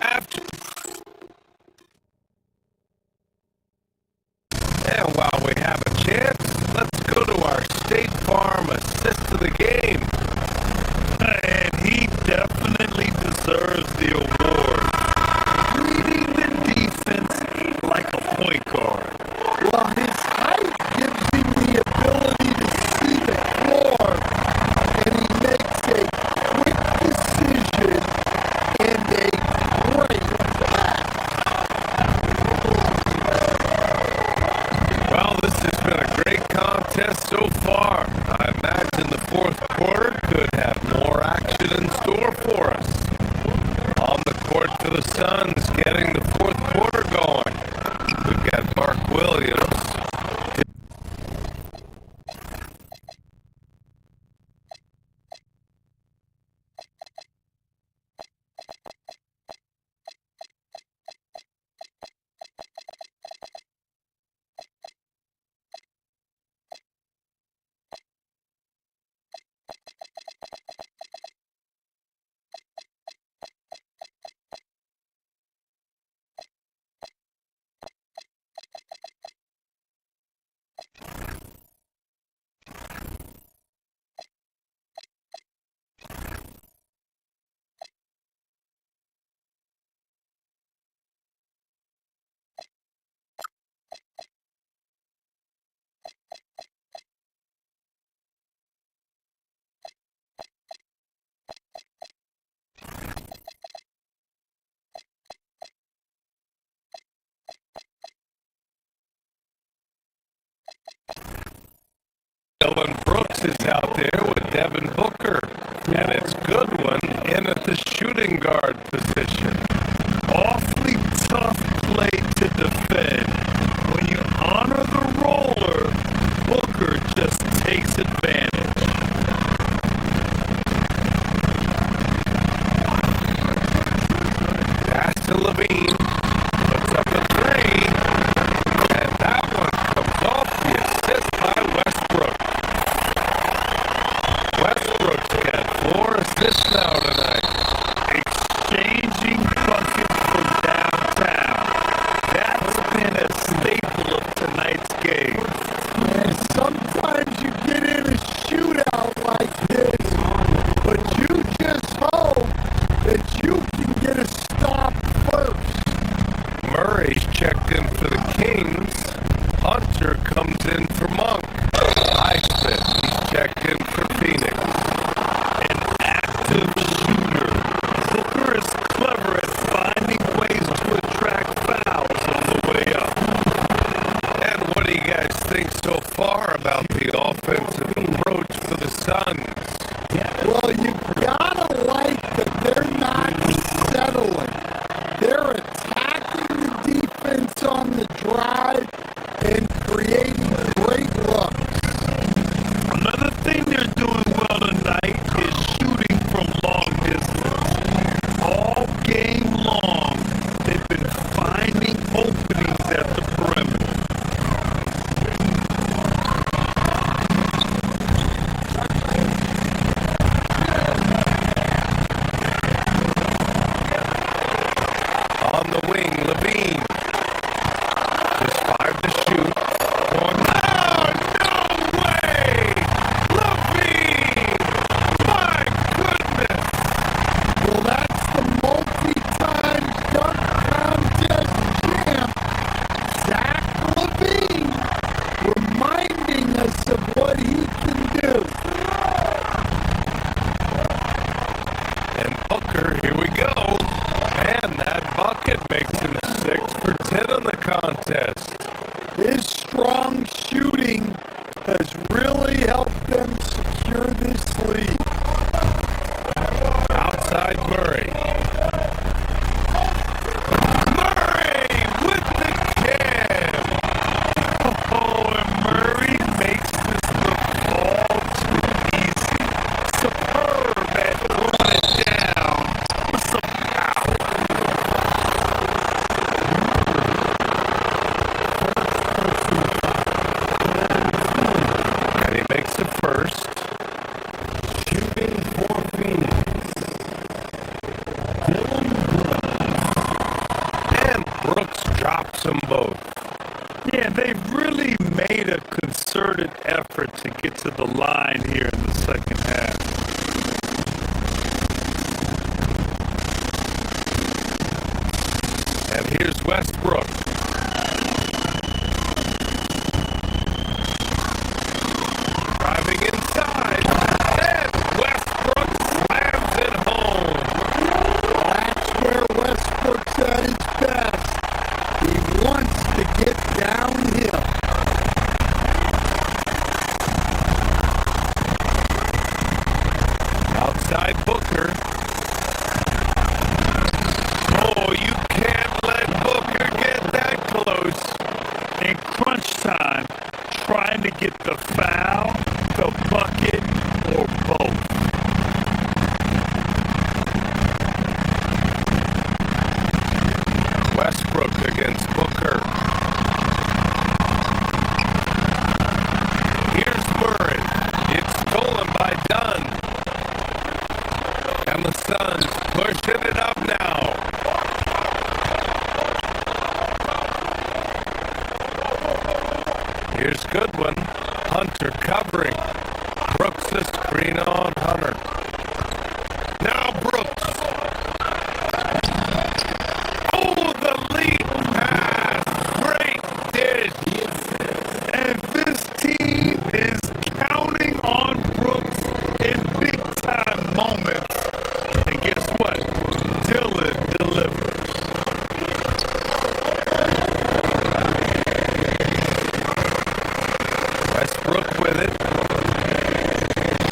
After. And while we have a chance, let's go to our State Farm assist of the game. And he definitely deserves the award. Reading the defense like a point guard. Well, his height gives him the ability to see the floor, and he makes a quick decision and a great pass. Well, this has been a great contest. contest so far. I imagine the fourth quarter could have more action in store for us. On the court for the Suns, getting the fourth quarter going. We've got Mark Williams. Dylan Brooks is out there with Devin Booker, and it's Goodwin in at the shooting guard position. Awfully tough play to defend. When you honor the roller, Booker just takes advantage. Pass to Levine, puts up a three, and that one comes off the assist by Westbrook. Westbrook's got 4 assists now tonight. Exchanging buckets from downtown. That's been a staple of tonight's game. And sometimes you get in a shootout like this, but you just hope that you can get a stop first. Murray's checked in for the Kings. Hunter comes in for Monk. Highsmith, he's checked in for Phoenix. An active shooter. Booker is clever at finding ways to attract fouls on the way up. And what do you guys think so far about the offensive approach for the Suns? Well, you gotta like that they're not settling. They're attacking the defense on the drive and creating great looks. Another thing they're doing well tonight is shooting from long distance. All game long, they've been finding openings at the perimeter. On the wing, Levine. Just 5 to shoot. One. Oh, no way! Levine! My goodness! Well, that's the multi-time dunk contest champ, Zach Levine, reminding us of what he can do. And Booker, here we go. Man, that bucket makes him 6 for 10 in the contest. His strong shooting has really helped them secure this lead. Outside Murray. Murray with the jam. Oh, and Murray makes this look all too easy. Superb at throwing it down with some power. And he makes the first. Shooting for Phoenix. And Brooks drops them both. Yeah, they've really made a concerted effort to get to the line here in the second half. And here's Westbrook. Driving inside. And Westbrook slams it home. That's where Westbrook's at his best. He wants to get downhill. trying to get the foul, the bucket, or both. Westbrook against Booker. Here's Murray. It's stolen by Dunn. And the Suns pushing it up now. Here's Goodwin. Hunter covering. Brooks the screen on Hunter. Now Brooks. Oh, the lead pass. Great dish. And this team is counting on Brooks in big-time moments. And guess what? Dylan delivers. Westbrook with it.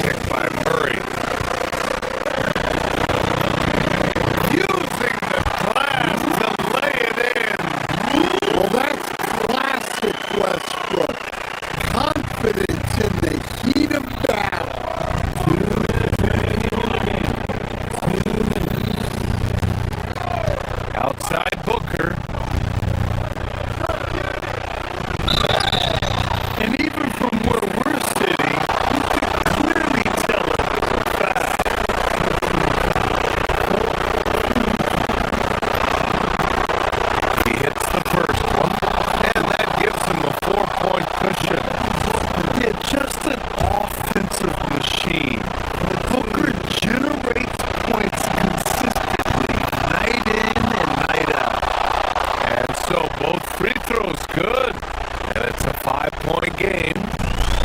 Kick by Murray. Using the glass to lay it in. Well, that's classic Westbrook. Confidence in the heat of battle. Outside Booker. And even from where we're sitting, you can clearly tell it was a foul. He hits the first one, and that gives him a 4-point cushion. Yeah, just an offensive machine. Booker generates points consistently, night in and night out. And so both free throws good, and it's a 5-point game.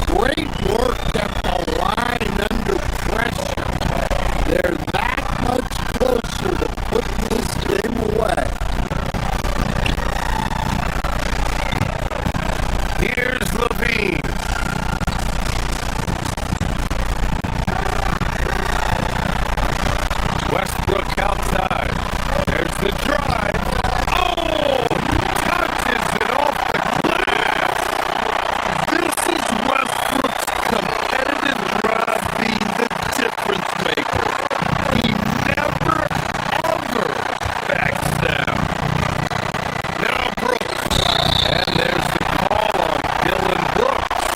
Great work at the line under pressure. They're that much closer to putting this game away. Here's Levine. Westbrook outside. There's the drive. Oh! Touches it off the glass. This is Westbrook's competitive drive being the difference maker. He never, ever backs down. Now Brooks. And there's the call on Dylan Brooks.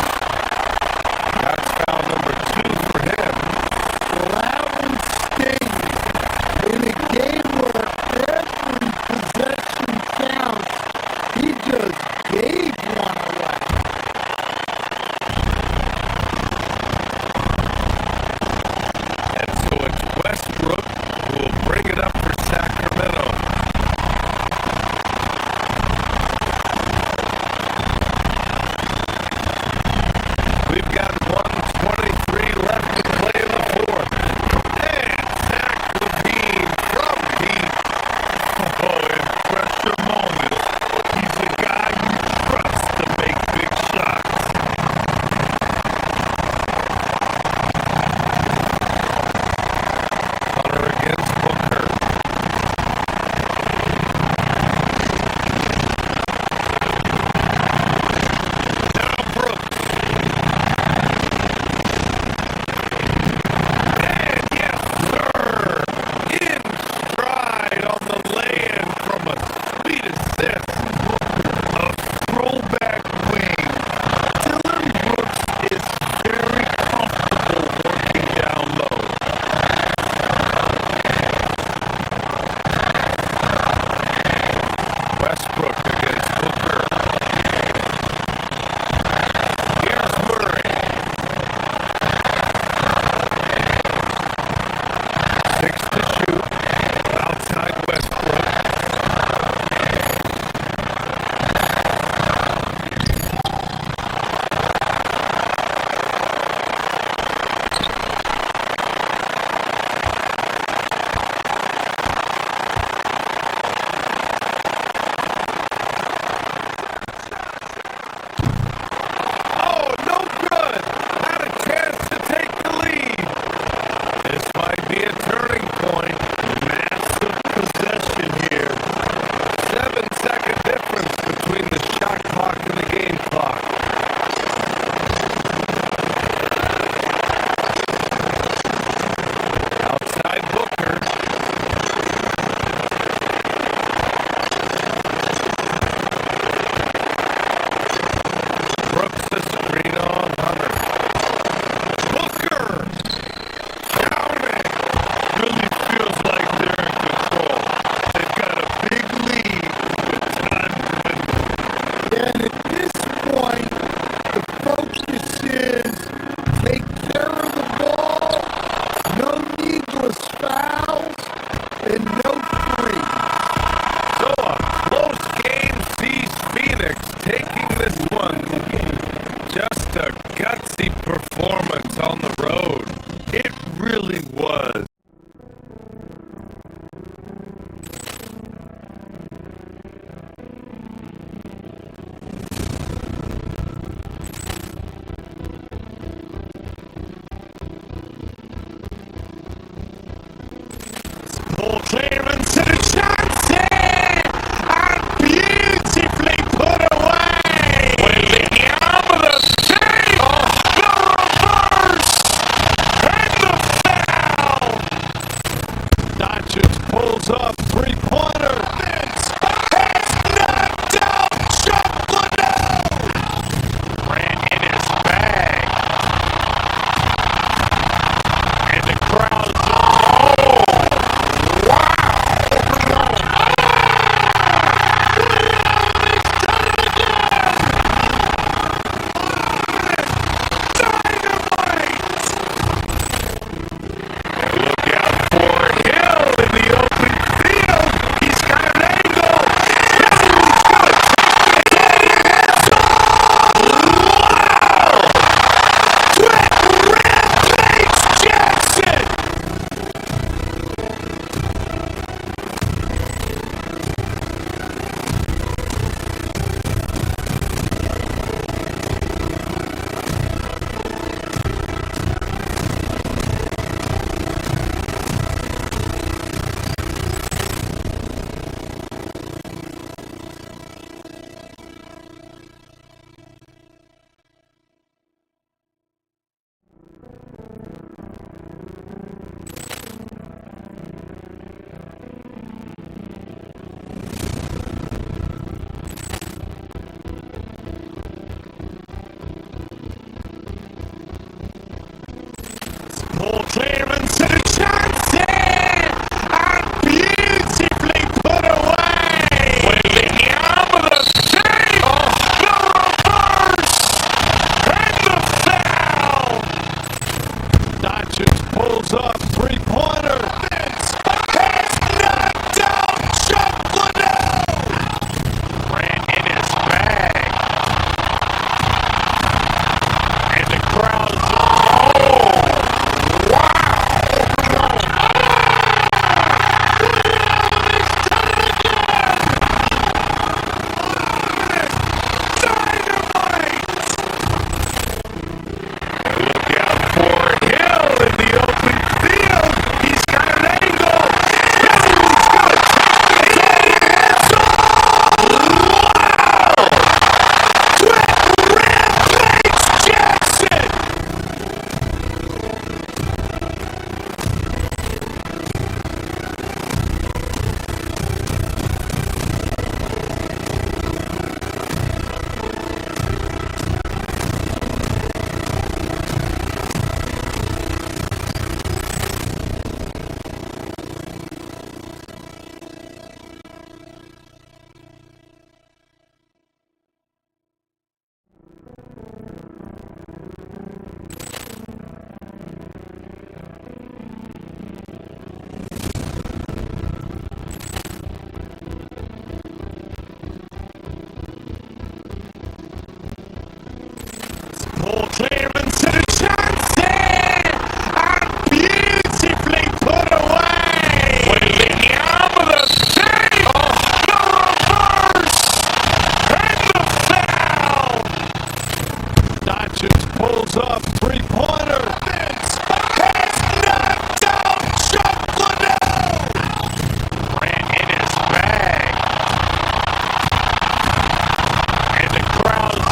clearance to the Johnson! And beautifully put away! With the arm of the save! The reverse! And the foul! Dodgers pulls up three-pointer. It's knocked down Chocolate! Ran in his bag. And the crowd's clearance to the Johnson! And beautifully put away! With the arm of the save! The reverse! And the foul! Dodgers pulls up three-pointer. It's knocked down Chocolate! Ran in his bag. And the crowd's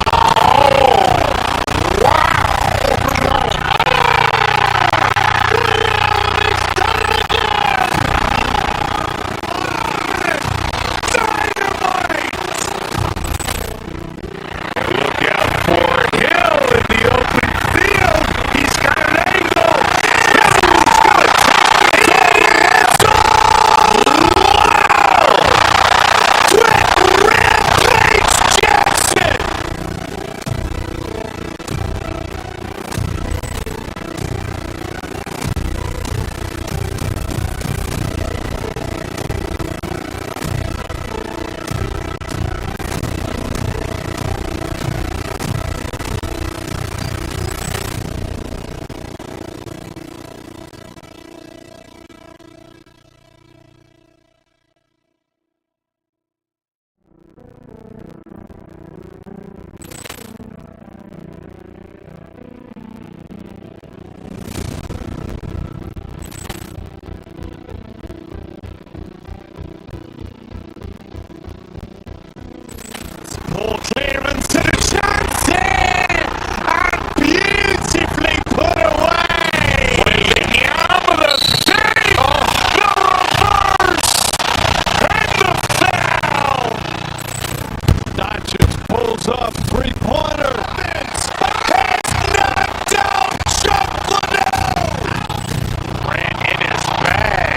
clearance to the Johnson! And beautifully put away! With the arm of the save! The reverse! And the foul! Dodgers pulls up three-pointer. It's knocked down Chocolate! Ran in his bag.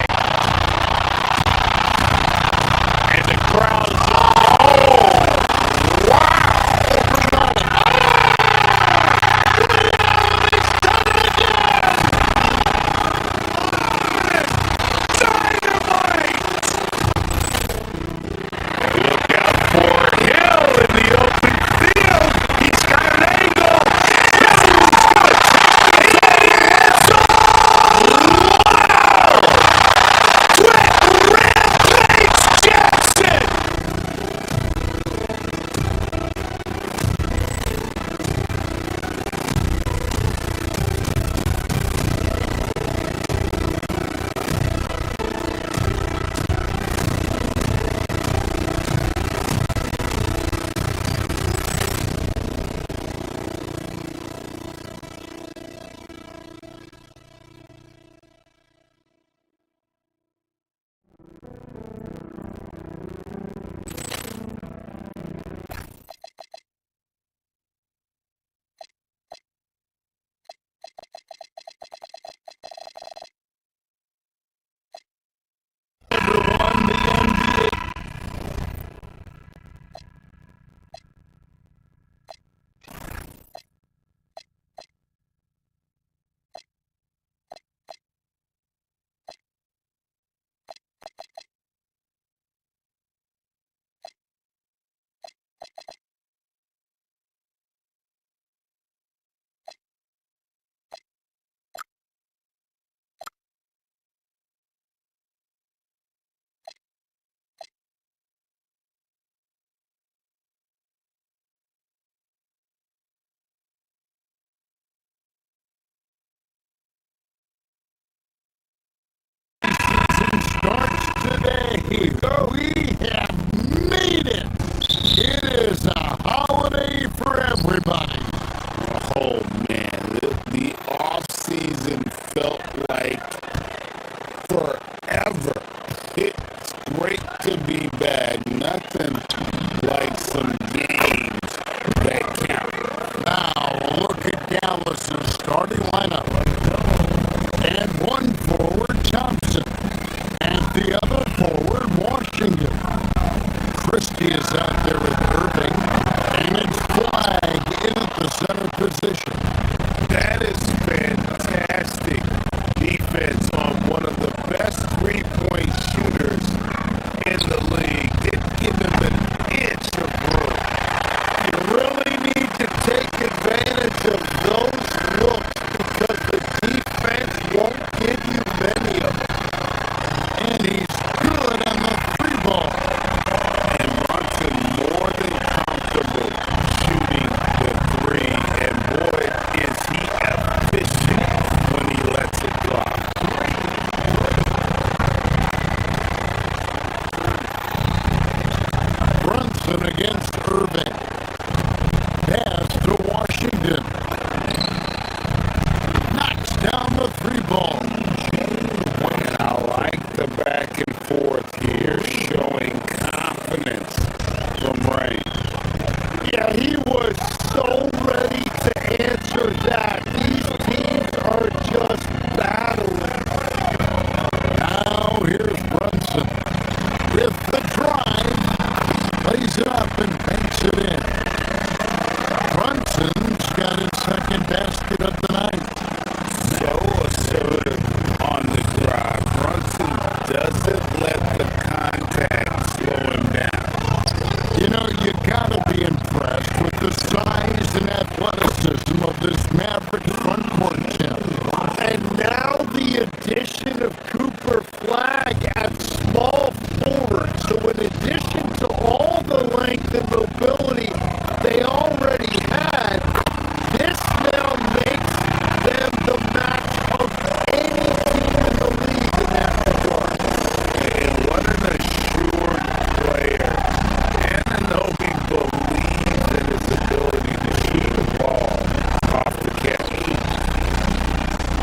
And the crowd's Look out for Hill in the open field. He's We have made it. It is a holiday for everybody. Oh man, the off season felt like forever. It's great to be back. Nothing like some games that count. Now look at Dallas's starting lineup. And one forward, Thompson. And the other forward, Washington. Christie is out there with Irving. And it's Flag in at the center position. That is fantastic defense on one of the best three-point shooters in the league. Didn't give him an inch of room. You really need to take advantage of those looks because the defense won't give you many of them. And he's good on the three ball. And Brunson more than comfortable shooting the three. And boy, is he efficient when he lets it fly. Brunson against Irving. Pass to Washington. Knocks down the three ball. And I like the back and forth here, showing confidence from Rain. Yeah, he was so ready to answer that. These teams are just battling. Now here's Brunson with the drive. Plays it up and banks it in. Brunson's got his second basket of the night. So assertive on the drive. Brunson doesn't let the contact slow him down. You know, you gotta be impressed with the size and athleticism of this Maverick front court gym. And now the addition of Cooper Flag at small forward. So in addition to all the length and mobility they already had, this now makes them the match of any team in the league in that regard. And what an assured player. Ananobi believes in his ability to shoot the ball off the catch.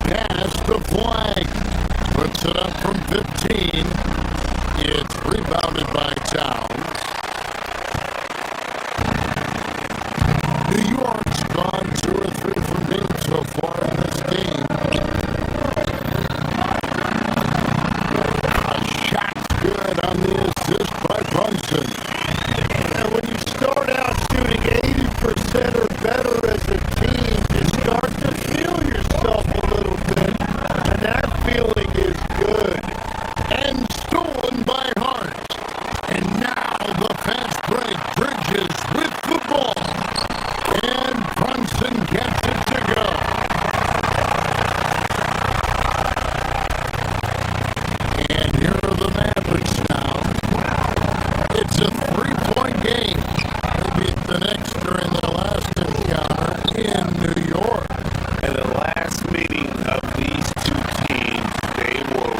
Pass the Flag. Puts it up from 15. It's rebounded by Towns. New York's gone 2 or 3 from deep so far in this game. A shot's good on the assist by Brunson. And when you start out shooting 80% or better as a team, you start to feel yourself a little bit. And that feeling is good. And stolen by Hart. And now the fast break. Bridges with the ball. And Brunson gets it to go. And here are the Mavericks now. It's a 3-point game. They beat the Knicks during their last encounter in New York. In the last meeting of these two teams, they were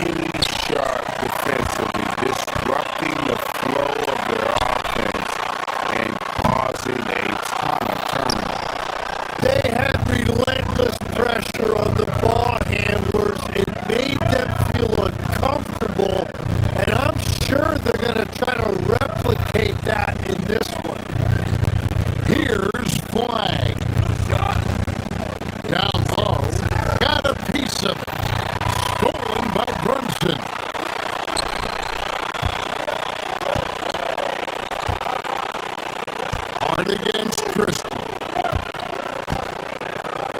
really sharp defensively, disrupting the flow of their offense and causing a ton of turnovers. They had relentless pressure on the ball handlers. It made them feel uncomfortable, and I'm sure they're going to try to replicate that in this one. Here's Flag. Down low. Got a piece of it. Stolen by Brunson. Hard against Crystal.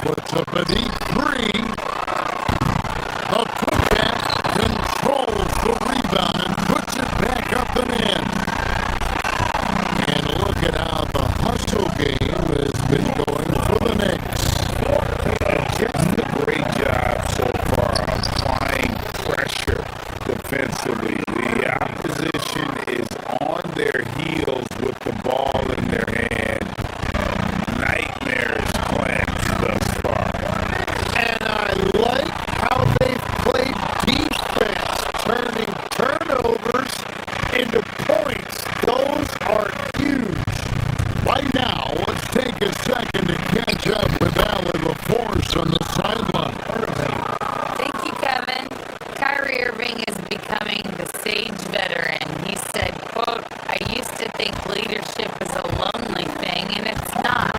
Puts up a deep three. The putback controls the rebound and puts it back up and in. And look at how the hustle game has been going for the Knicks. Just a great job so far applying pressure defensively. The opposition is on their heels with the ball in their hand, Right now, let's take a second to catch up with Allie LaForce on the sideline. Thank you, Kevin. Kyrie Irving is becoming the sage veteran. He said, quote, I used to think leadership is a lonely thing, and it's not.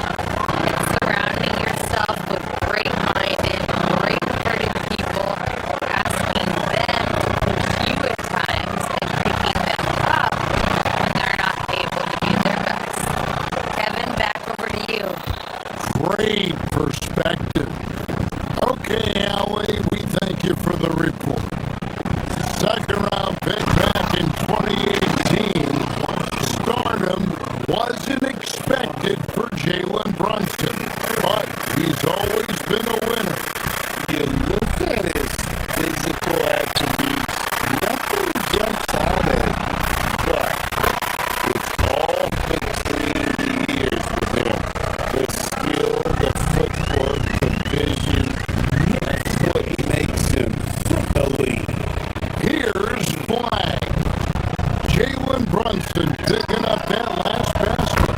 It's surrounding yourself with great-minded, great-hearted people, asking them to push you at times and picking them up when they're not able to be their best. Kevin, back over to you. Great perspective. Okay, Allie, we thank you for the report. Second round pick back in 2018. Stardom wasn't expected for Jalen Brunson, but he's always been a winner. You look at his physical attributes, nothing jumps out at him, but it's all between the years with him. The skill, the footwork, the vision, that's what makes him elite. Here's flag. Jalen Brunson picking up that last basket.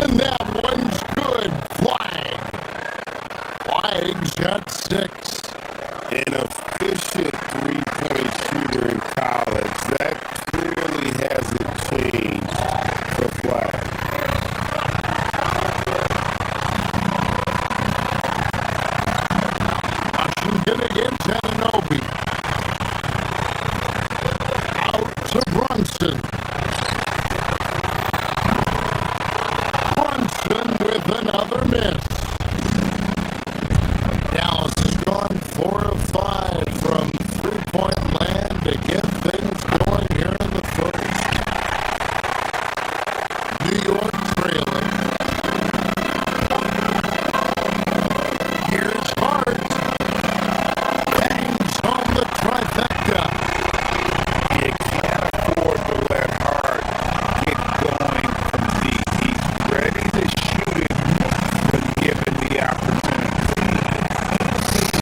And that one's good. Flag. Flag's got 6. An efficient three-point shooter in college, that clearly hasn't changed the flag. Washington against Ananobi. Out to Brunson. Brunson with another miss. Dallas has gone 4 of 5 from three-point land to get things going here in the first. New York trailing. Here's Hart. Bangs home the trifecta. You can't afford to let Hart get going from deep. He's ready to shoot it when given the opportunity.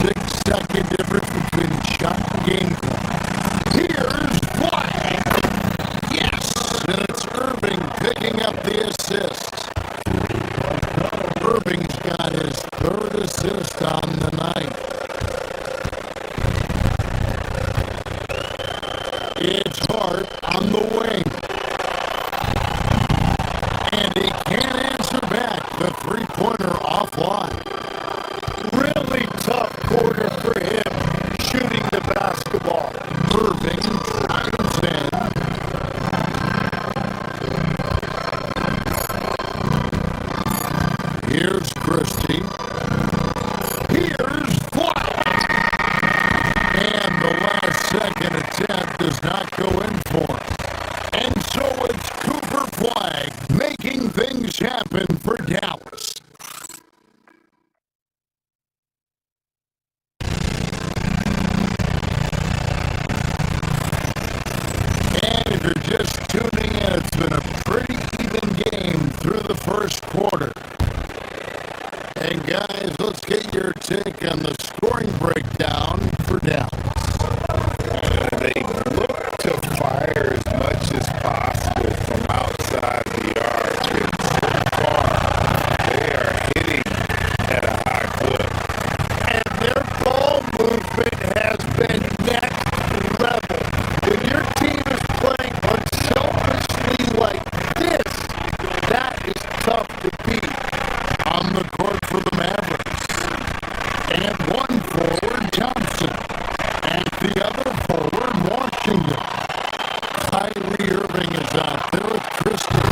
6-second difference between shot and game clock. Here's flag. Yes, and it's Irving picking up the assist. Irving's got his 3rd assist on the night. It's Hart on the wing. And he can't answer back. The three-pointer offline. Really tough quarter for him, shooting the basketball. Irving drives in. Here's Christie. Here's Flag. And the last second attempt does not go in for him. And so it's Cooper Flag making things happen for Dallas. And if you're just tuning in, it's been a pretty even game through the first quarter. And guys, let's get your take on the scoring breakdown for Dallas. They look to fire as much as possible from outside the arc, and so far they are hitting at a high clip. And their ball movement has been next level. When your team is playing unselfishly like this, that is tough to beat. On the court for the Mavericks. And one forward, Johnson. And the other forward, Washington. Kyrie Irving is out there with Christie.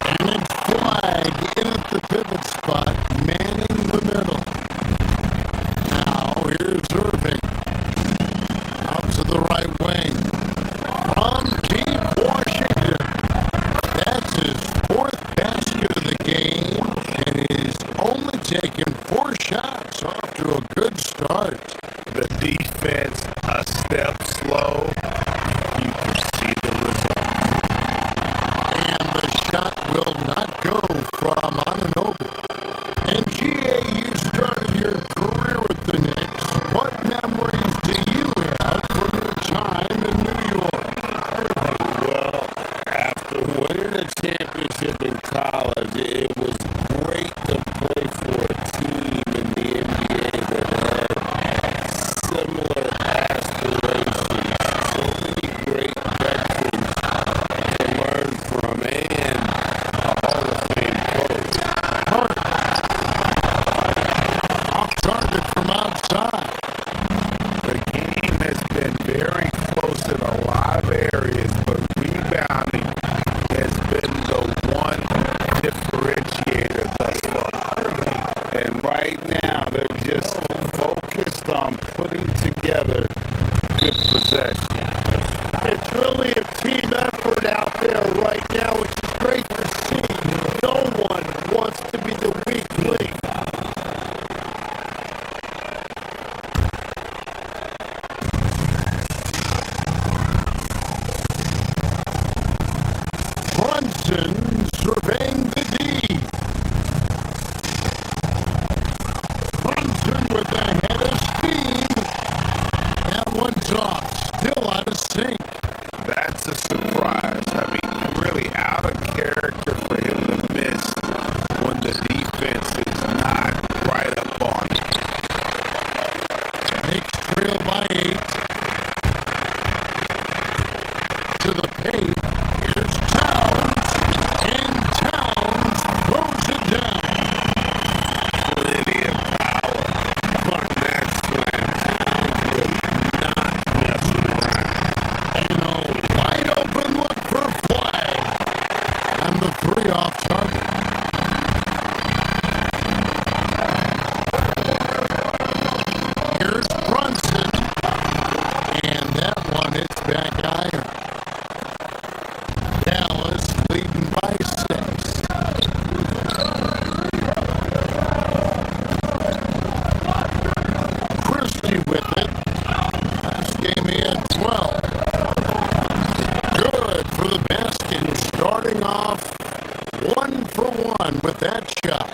And it's Flag in at the pivot spot, manning the middle. Now here's Irving. Out to the right wing. From deep Washington. That's his 4th basket of the game. And he's only taken 4 shots, off to a good start. The defense a step slow, you can see the result. And the shot will not go from Anunoby. And GA, you started your career with the Knicks. What memories do you have from your time in New York? Well, after winning a championship in college, it was about that shot.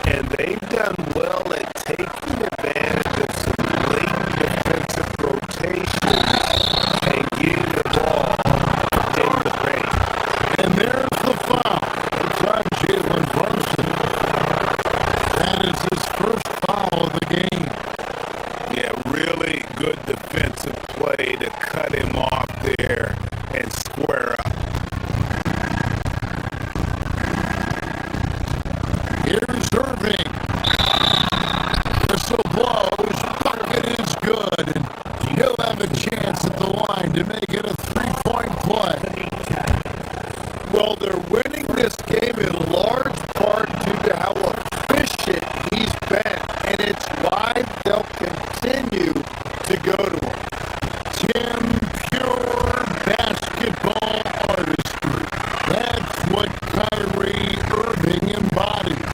And they've done well at taking advantage of some late defensive rotation and getting the ball in the paint. And there's the foul. It's on Jalen Brunson. That is his first foul of the game. Yeah, really good defensive play to cut him off there and square up. Here's Irving. Whistle blows. Bucket is good. And he'll have a chance at the line to make it a three-point play. Well, they're winning this game in large part due to how efficient he's been, and it's why they'll continue to go to him. Tim, pure basketball artistry. That's what Kyrie Irving embodies.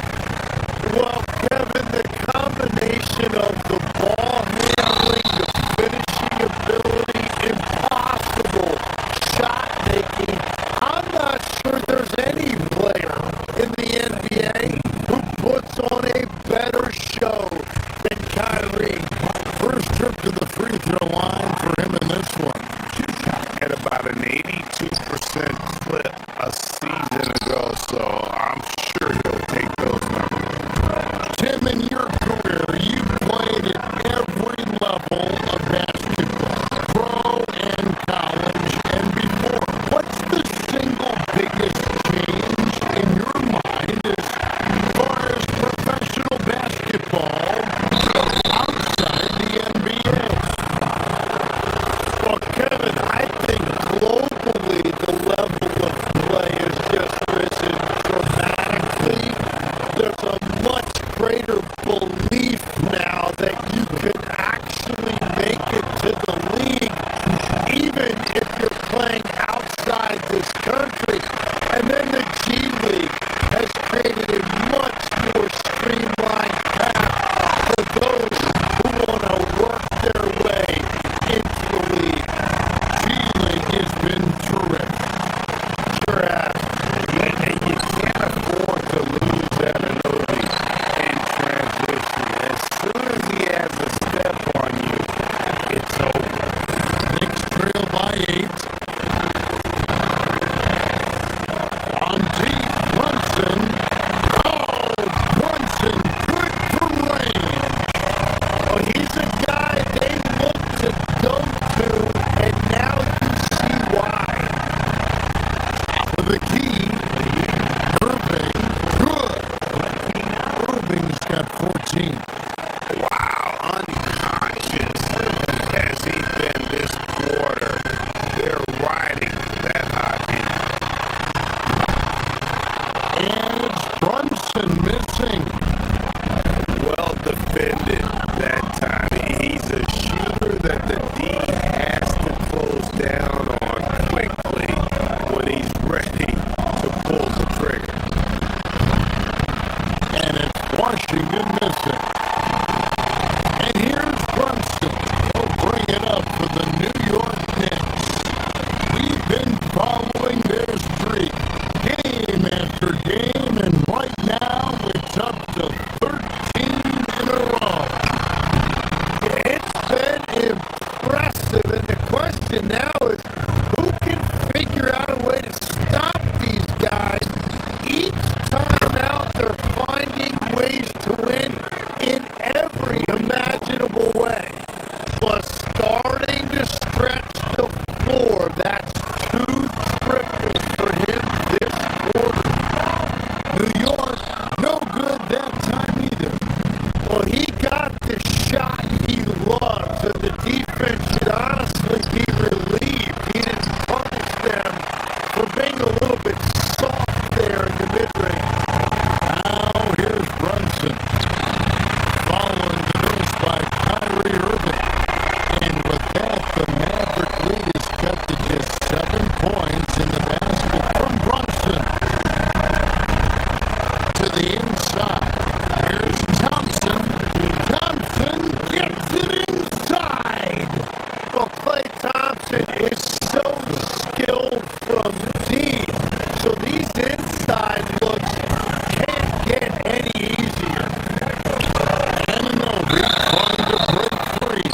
Well, Kevin, the combination of the ball handling, the finishing ability, impossible shot making, I'm not sure there's any player in the NBA who puts on a better show than Kyrie. First trip to the free throw line for him in this one. At about an 82% clip a season ago, so I'm sure he'll take those numbers. Tim, in your career, you played at every level of basketball, pro and college and before. What's the single biggest change in your mind as far as professional basketball outside the NBA? Well, Kevin, I think globally the level of play has just risen dramatically. There's a much greater belief now that you can actually make it to the league, even if you're playing outside this country. And then the G League has created a much more streamlined path for those who want to work their way into the league. G-League has been terrific. Sure has. And you can't afford to lose that ability in transition. As soon as he has a step on you, it's over. Knicks trail by 8. On deep, Brunson. Oh, Brunson, good for range. Well, he's a guy they look to go to, and now you see why. For the key, Irving, good. Irving's got 14. Wow, unconscious has he been this quarter. They're riding that hot heat. And it's Brunson missing. Well defended that time. He's a shooter that the D has to close down on quickly when he's ready to pull the trigger. And it's Washington missing. And here's Brunson. He'll bring it up for the New York Knicks. We've been following their streak game after game, and right now it's up to 13 in a row. It's been impressive, and the question now is who can figure out a way to stop these guys? Each time out, they're finding ways to win in every imaginable way. Plus, starting to stretch the floor. That's 2 triples for him this quarter. New York, no good that time either. Well, he got the shot he loves, and the defense should honestly be relieved. He didn't punish them for being a little bit soft there in the mid-range. Now here's Brunson. Irving trying to break free.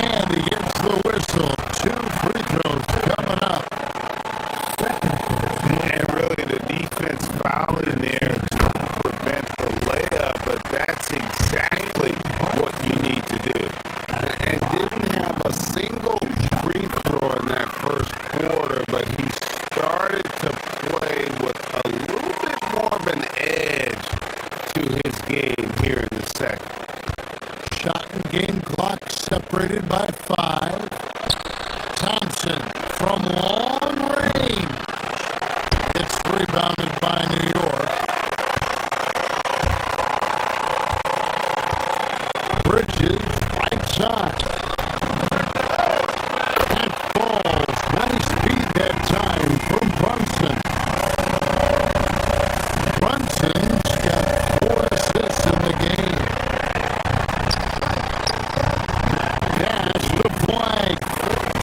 And he gets the whistle. 2 free throws coming up. And really the defense fouling there to prevent the layup, but that's exactly what you need to do. And didn't have a single free throw in that first quarter, but he started to play with a little bit more of an edge to his game here in the second. Shot and game clock separated by 5. Thompson from long range. It's rebounded by New York. Bridges, right side. That falls. Nice speed that time from Brunson. Brunson's got 4 assists in the game. Dash the flag.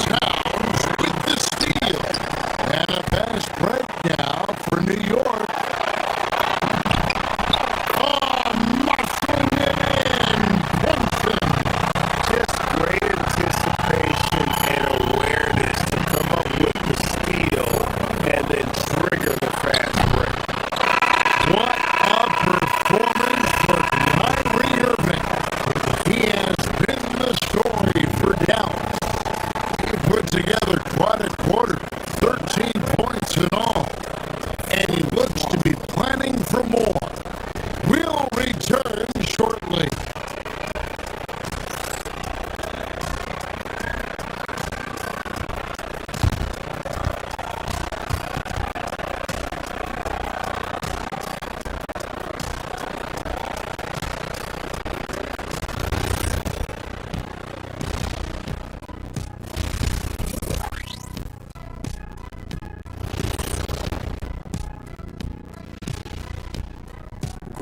Towns with the steal. And a fast break now for New York. Oh, muscling it in. Brunson. Just great anticipation and awareness to come up with the steal and then trigger the fast break. What a performance for Kyrie Irving. He has been the story for Dallas. He put together quite a quarter, 13 points in all, and he looks to be planning for more. We'll return shortly.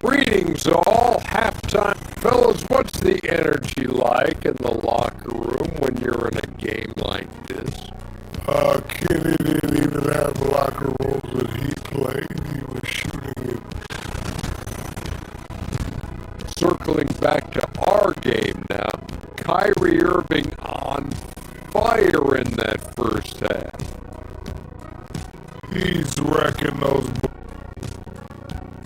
Greetings all, halftime. Fellas, what's the energy like in the locker room when you're in a game like this? Kenny didn't even have locker rooms that he played. He was shooting it. Circling back to our game now, Kyrie Irving on fire in that first half. He's wrecking those.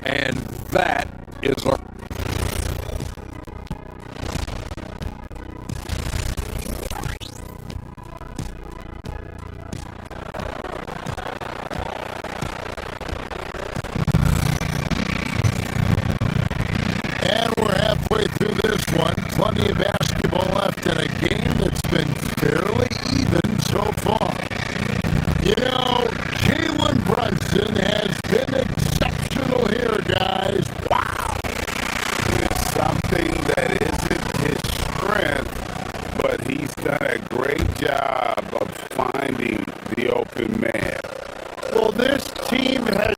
And that is our... And we're halfway through this one. Plenty of basketball left in a game that's been fairly even so far. You know, Jalen Brunson has been exceptional here, guys. Wow. It's something that isn't his strength, but he's done a great job of finding the open man. Well, this team has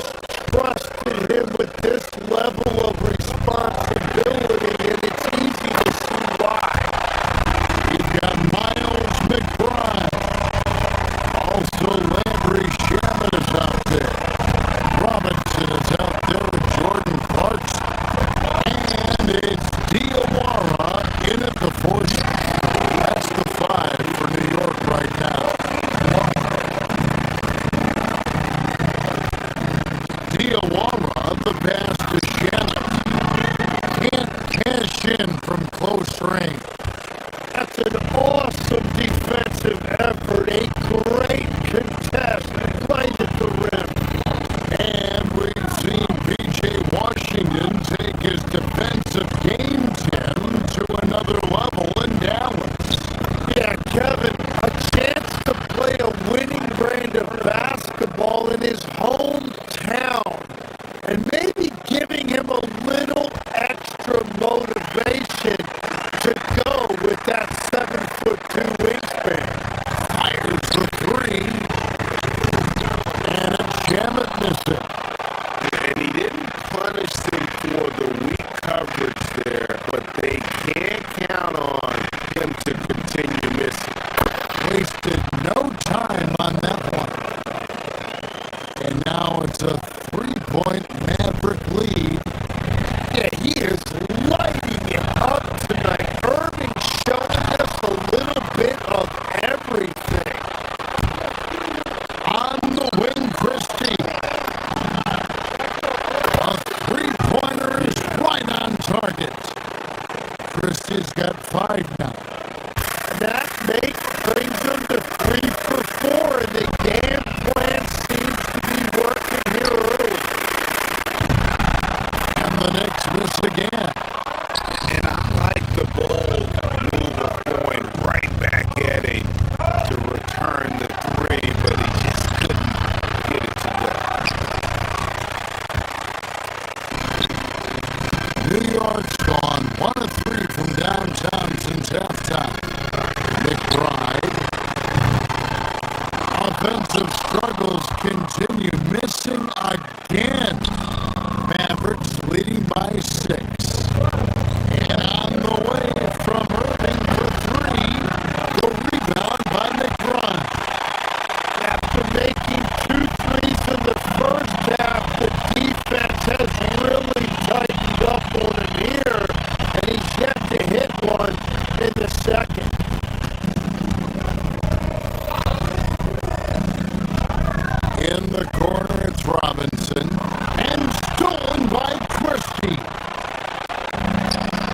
trusted him with this level of responsibility, and it's easy to see why. You've got Miles McBride. Also, Landry Shaman is out there. Robinson is out there with Jordan Clarkson. And it's Diawara in at the 40. That's the 5 for New York right now. start's gone. 1 of 3 from downtown since halftime. McBride. Offensive struggles continue. Missing again. Mavericks leading by 6. And on the way from Irving for 3. The rebound by McBride. After making 2 threes in the first half, the defense has really tightened up on him here, and he's yet to hit one in the second. In the corner, it's Robinson. And stolen by Christie.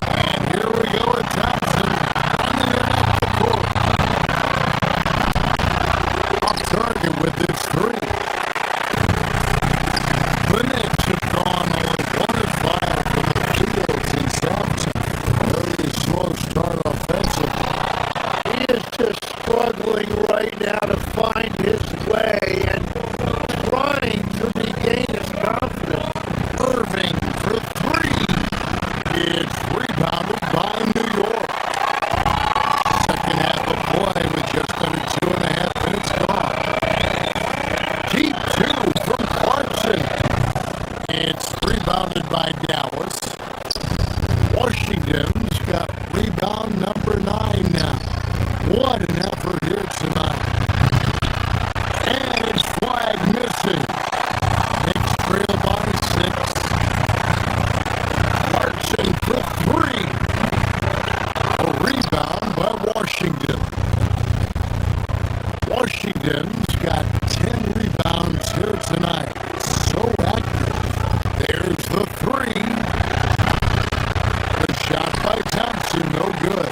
And here we go at Thompson. Running it up the court. Off target with his 3. The Knicks have gone only 1 of 5 from the field since Thompson. Very slow start offensively. He is just struggling right now to find his way and trying to regain his confidence. Irving for 3. It's rebounded by New York. Second half of play with just under 2.5 minutes gone. Deep 2 from Clarkson. It's rebounded by Dallas. Washington's got rebound number 9 now. What an effort here tonight. And it's flag missing. Knicks trail by 6. Clarkson for 3. A rebound by Washington. Washington's got 10 rebounds here tonight. So active. There's the 3. The shot by Thompson, no good.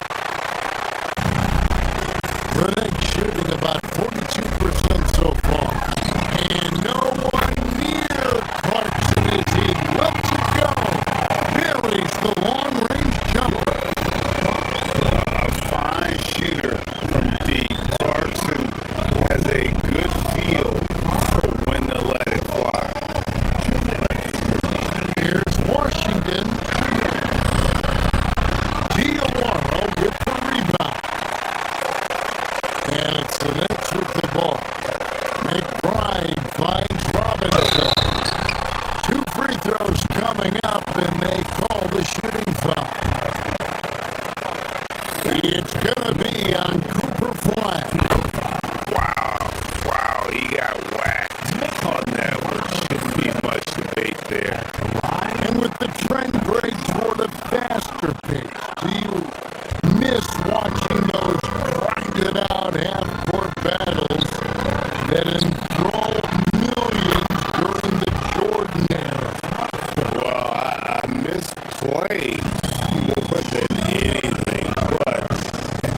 The Knicks shooting about 42% so far. And no one near Clarkson as he lets it go. Buries the long-range jumper. A fine shooter from deep. Clarkson has a good feel for when to let it fly. Here's Washington. Diawara with the rebound. And it's the Knicks with the ball. McBride finds Robinson. 2 free throws coming up, and they call the shooting foul. It's going to be on Cooper Flag. Wow, he got whacked on that one. Shouldn't be much debate there. And with the trend break toward a faster pace, do you miss watching those grinded out half-court battles that enthralled millions during the Jordan era? Well, I miss play more than anything, but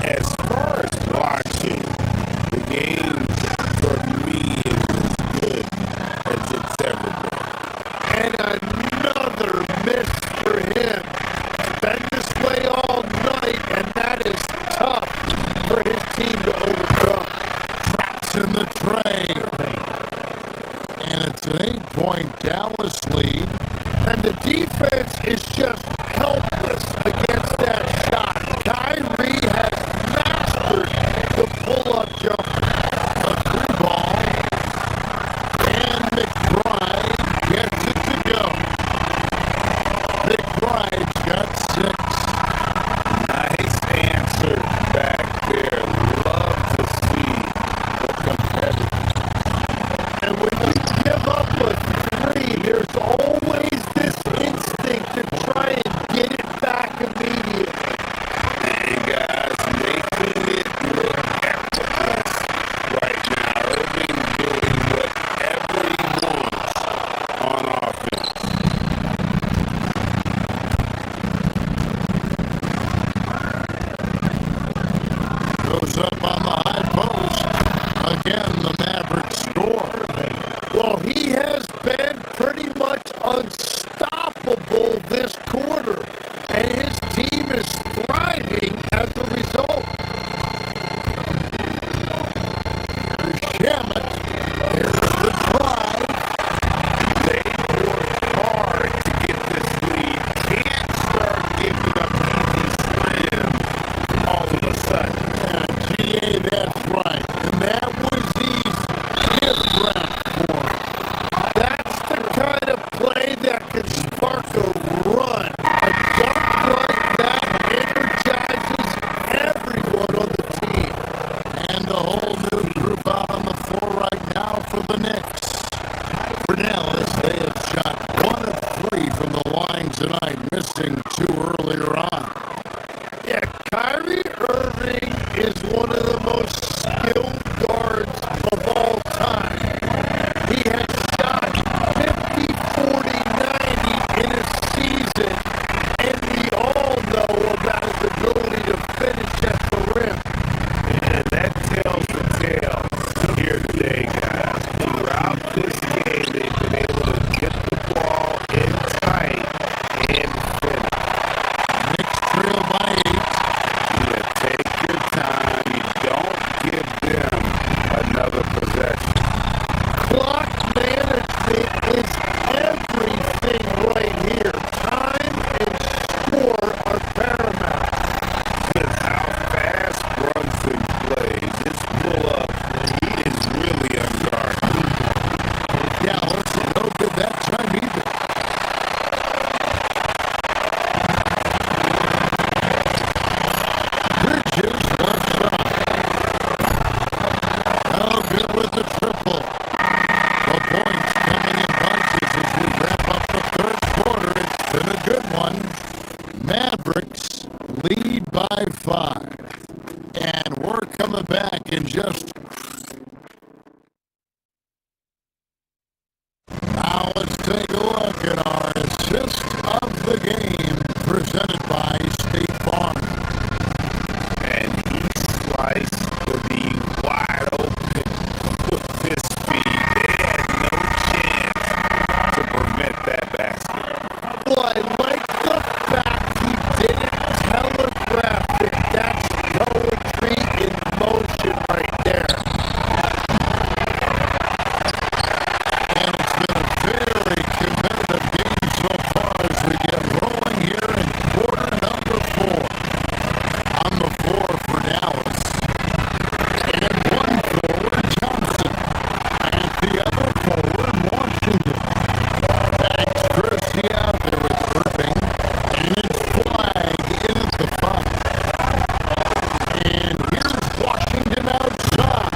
as far as watching, the game for me is as good as it's ever been. And another miss for him. Been this way all night, and that is tough for his team to overcome. Traps in the tray. And it's an 8-point Dallas lead. And the defense is just helpless against that shot. Kyrie has mastered the pull-up jumper. A 3-ball. And McBride gets it to go. McBride by 5. And we're coming back in just... Now let's take a look at our assist of the game presented by State Farm. And he sliced the wide open with his speed. They had no chance to prevent that basket. Well, I like the fact he didn't telegraph it. That's poetry in motion right there. And it's been a very competitive game so far as we get rolling here in quarter number 4. On the floor for Dallas. And one forward, Johnson. And the other forward, Washington. Thanks, Christie out there with Irving. And it's flag in at the 5. And here's Washington outside.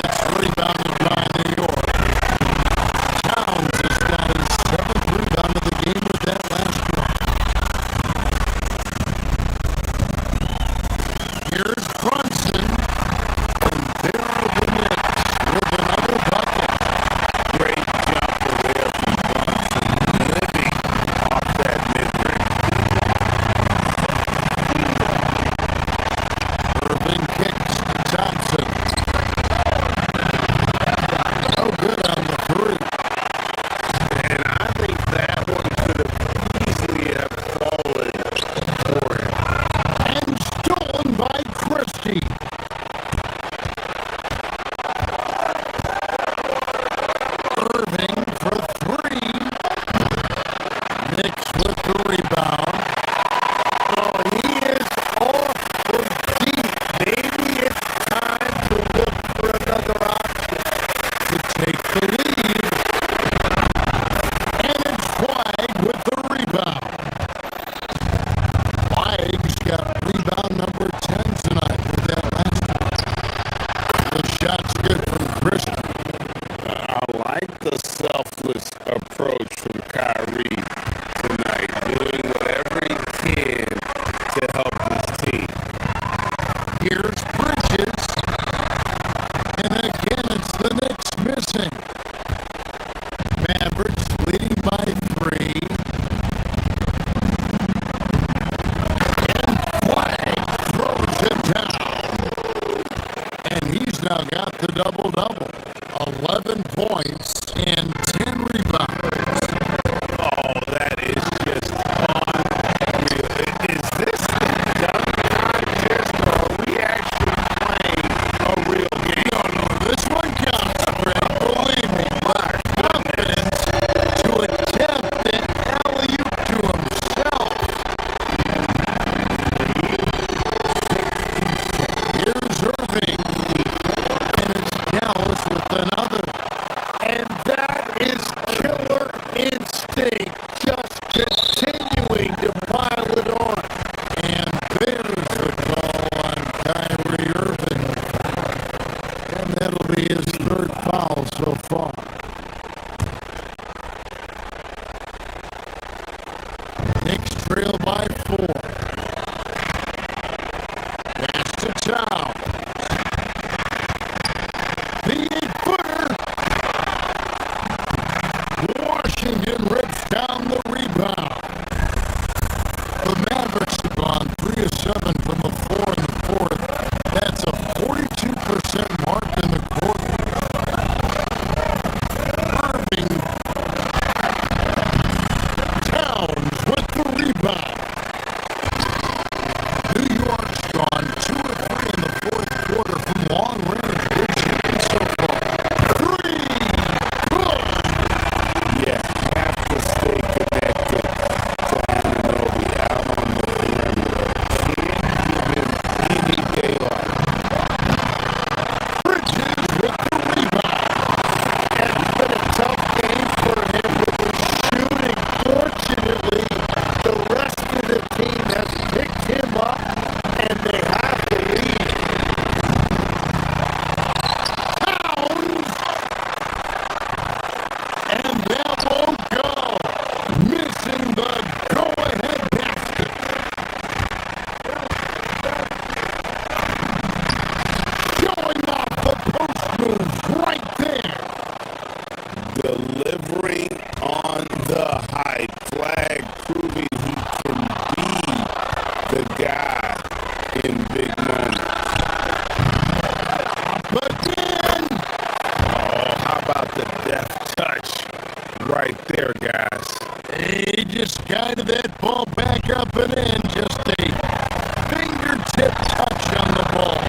It's rebounded by New York. Towns has got his 7th rebound of the game with that last one. Here's Brunson. And there are the Knicks with another bucket. Great jumper there from Brunson, living off that mid-range. Irving kicks to Johnson. No good on the 3. And I think that one could have easily have fallen for him. And stolen by Christie. Irving for 3. Knicks with the rebound. Oh, he is off from deep. Maybe it's time to look for another option to take the lead. And it's Flag with the rebound. Flag's got rebound number 10 tonight with that last one. The shot's good from Christie. I like the selfless approach from Kyrie tonight, doing whatever he can to help his team. Here's Bridges. And again, it's the Knicks missing. Mavericks leading by 3. And Flag throws it down. And he's now got the double-double. 11 points and 10 rebounds. Oh, that is just unreal. Is this the dunk contest, or are we actually playing a real game? No, this one counts, Greg. Believe me, my confidence to attempt an alley-oop to himself. Here's Irving. And it's Dallas with another. And that is killer instinct, just continuing to pile it on. And there's the call on Kyrie Irving. And that'll be his 3rd foul so far. Knicks trail by 4. Pass to Towns. The 8-footer. Washington rips down the rebound. The Mavericks have gone 3 of 7 from the floor in the 4th. That's a 42% mark in the quarter. Irving. Towns with the rebound. New York's gone 2 of 3 in the 4th quarter from long range. Good shooting so far. 3. Good. Yeah, have to stay connected to Anunoby out on the perimeter. Can't give him any daylight. Bridges with the rebound. And it's been a tough game for him with his shooting. Fortunately, the rest of proving he can be the guy in big moments. But then, oh, how about the deft touch right there, guys? He just guided that ball back up and in. Just a fingertip touch on the ball.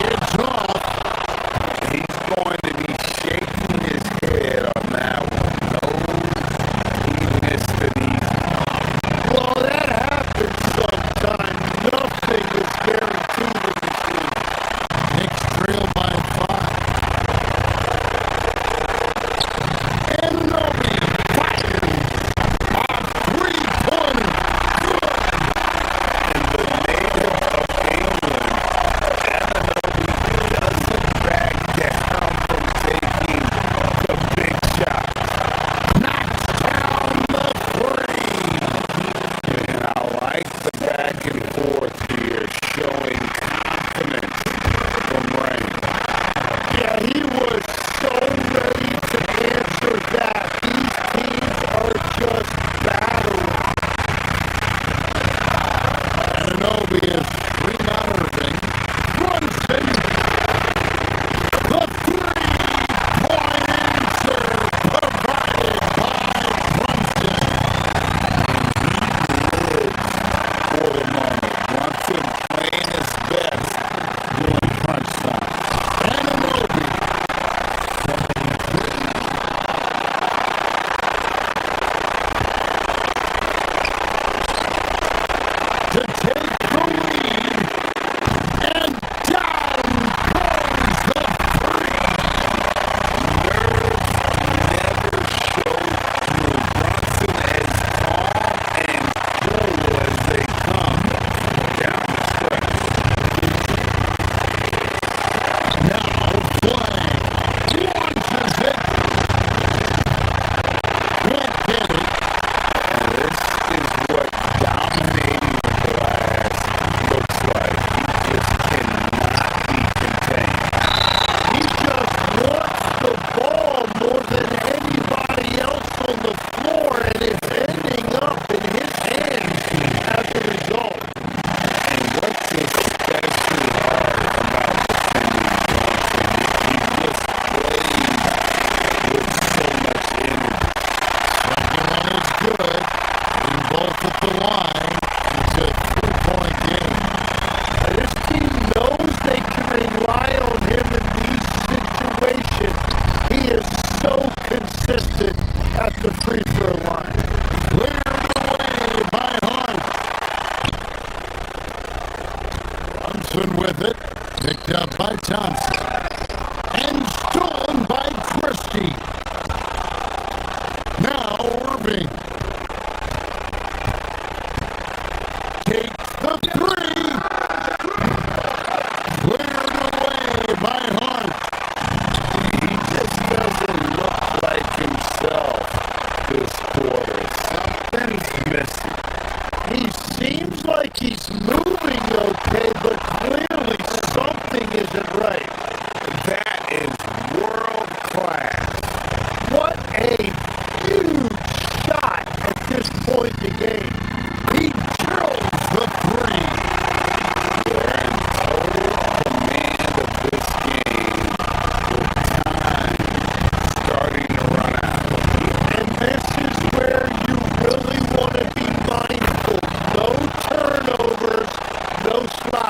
It's off. He's going to be shaking his head on that one. No, he missed it easy. Well, that happens sometimes. Nothing is guaranteed in this league. Knicks trail by 5. And Nobi fires a three-pointer. And the native of England, Ananobi doesn't back down from taking the big shot. Knocks down the three. And I like the back and forth here, showing confidence from Rain. Yeah, he was so ready to answer that. These teams are just battering. Ananobi is Fremont Irving. Brunson. The three-point answer provided by Brunson. For the moment, Brunson playing his best during crunch time. Ananobi. To take the lead, and down goes the three. Nerves never showed through. Brunson as calm and cool as they come down the stretch. Now play. Launches it. Can't get it. And this is what dominating the glass looks like. He just cannot be contained. He just wants the ball more than anybody else on the floor, and it's ending up in his hands as a result. And what's especially hard about defending Brunson is he just plays with so much energy. Second one is good. In both at the line. It's a 3-point game. This team knows they can rely on him in these situations. He is so consistent at the free throw line. Cleared away by Hunt. Brunson with it. Picked up by Thompson. And stolen by Christie. Now Irving takes the three. Cleared away by Hunt. He just doesn't look like himself this quarter. Something's missing. He seems like he's moving okay, but clearly something isn't right. That is world class. What a huge shot at this point in the game. He drills the three. They're in total command of this game with time starting to run out. And this is where you really want to be mindful. No turnovers, no sloppy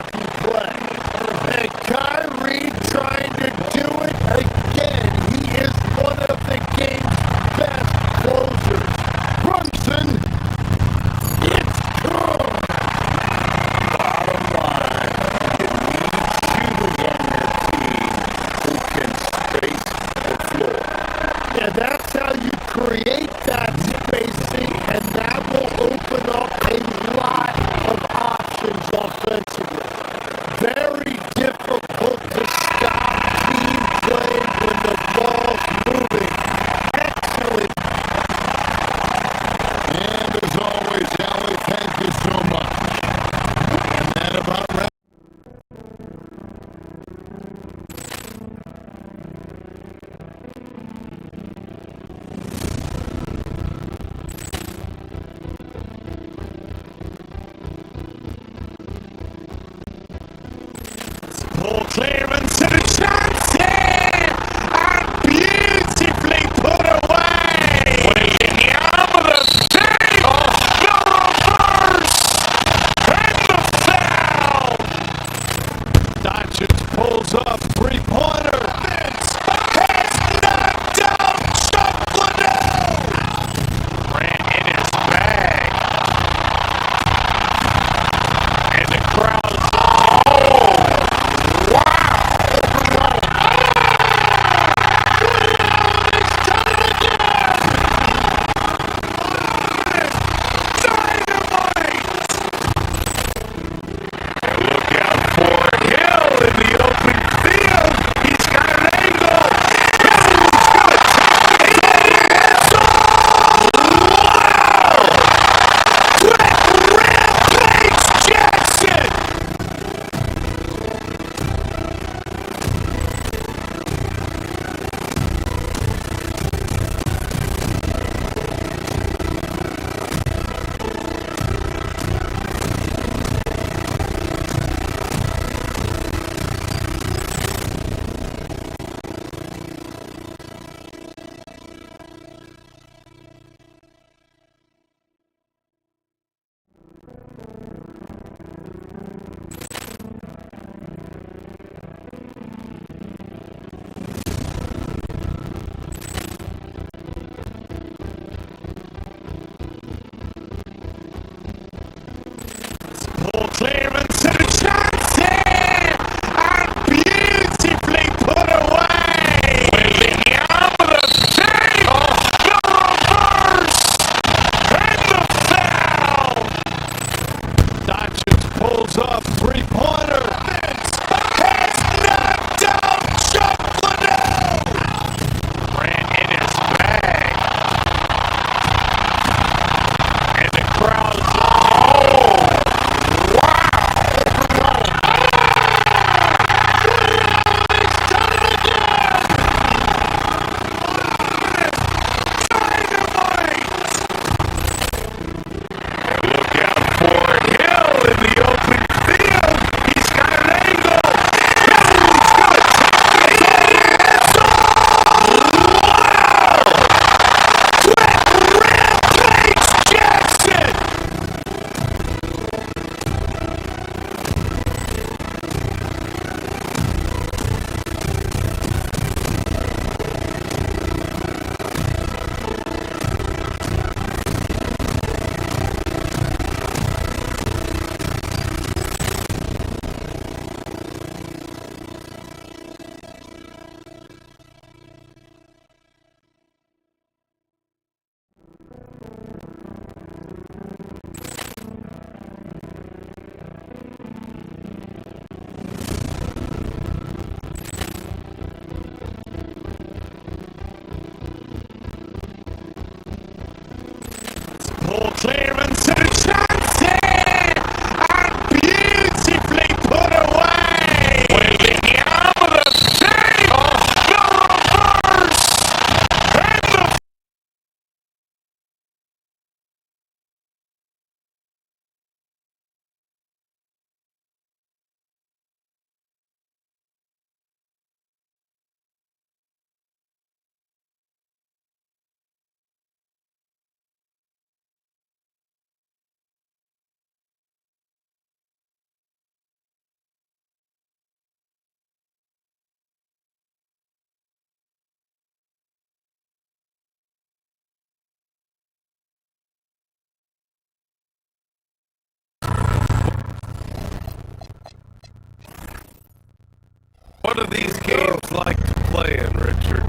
What are these games like to play in, Richard?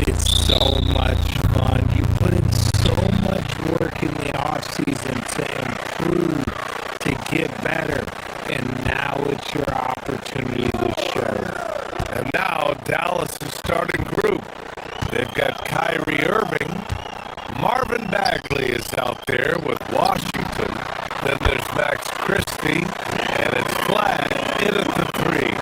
It's so much fun. You put in so much work in the off season to improve, to get better, and now it's your opportunity to show. And now Dallas is starting group. They've got Kyrie Irving. Marvin Bagley is out there with Washington. Then there's Max Christie, and it's Flag in at the three.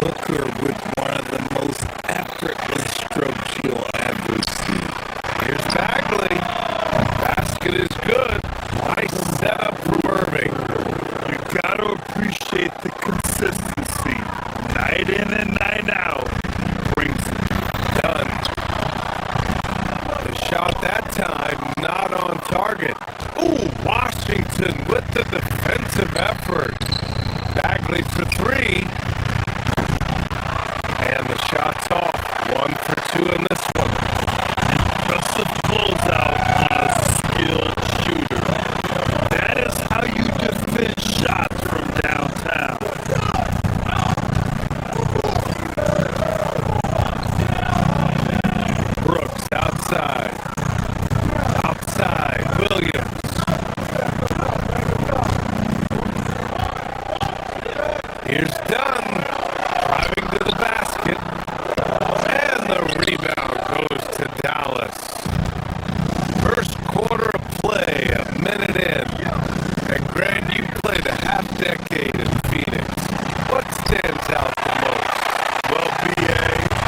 Booker with one of the most effortless strokes you'll ever see. Here's Bagley. Basket is good. Nice setup from Irving. You gotta appreciate the consistency. Night in and night out. Brings it. Done. The shot that time, not on target. Ooh, Washington with the defensive effort. Bagley for three. And the shot's off. 1 for 2 in this one. Impressive closeout on a skilled shooter. That is how you defend shots from downtown. Brooks outside. Outside. Williams. Here's Dunn. Driving to the basket. And the rebound goes to Dallas. First quarter of play, a minute in. And Grant, you played a half-decade in Phoenix. What stands out the most? Well, BA,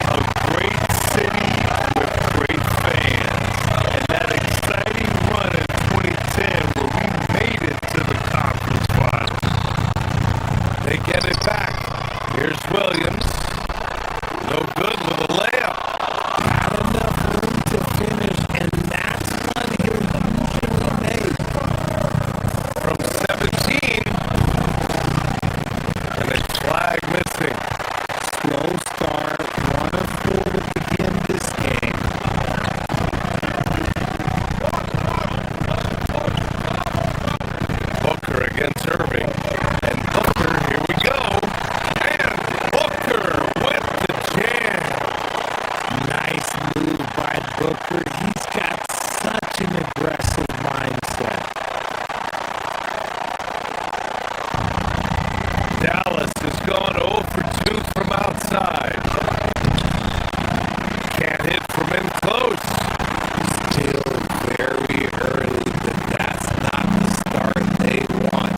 a great city with great fans. And that exciting run in 2010 where we made it to the conference finals. They get it back. Here's Williams. No good with a layup. Not enough room to finish, and that's what he'll usually make. From 17. And a flag missing. Slow start, 1 of 4 to begin this game. Booker against Irving. And Booker, here we go. And Booker with the jam. Nice move by Booker. He's got such an aggressive mindset. Dallas has gone 0 for 2 from outside. Can't hit from in close. Still very early, but that's not the start they want.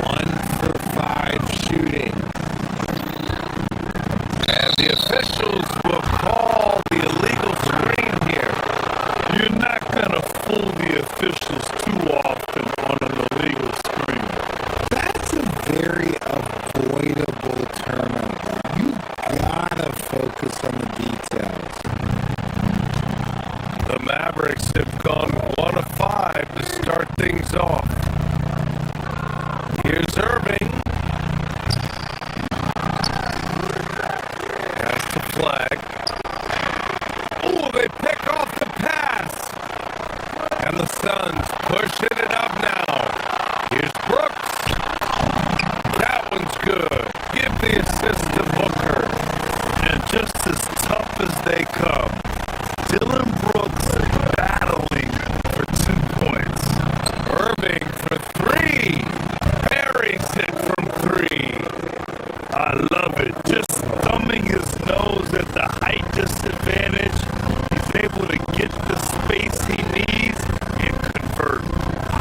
1 for 5 shooting. And the officials will call the illegal screen here. You're not gonna fool the officials too often on an illegal screen. That's a very avoidable turnover. You gotta focus on the details. The Mavericks have gone 1 of 5 to start things off. Here's Irving. That's the flag. Oh, they pick off the pass. And the Suns pushing it up now. Here's Brooks. That one's good. Give the assist to Booker. And just as tough as they come, Dylan Brooks battling for 2 points. Irving for 3. Buries it from 3. I love it. Just thumbing his nose at the height disadvantage. He's able to get the space he needs and convert.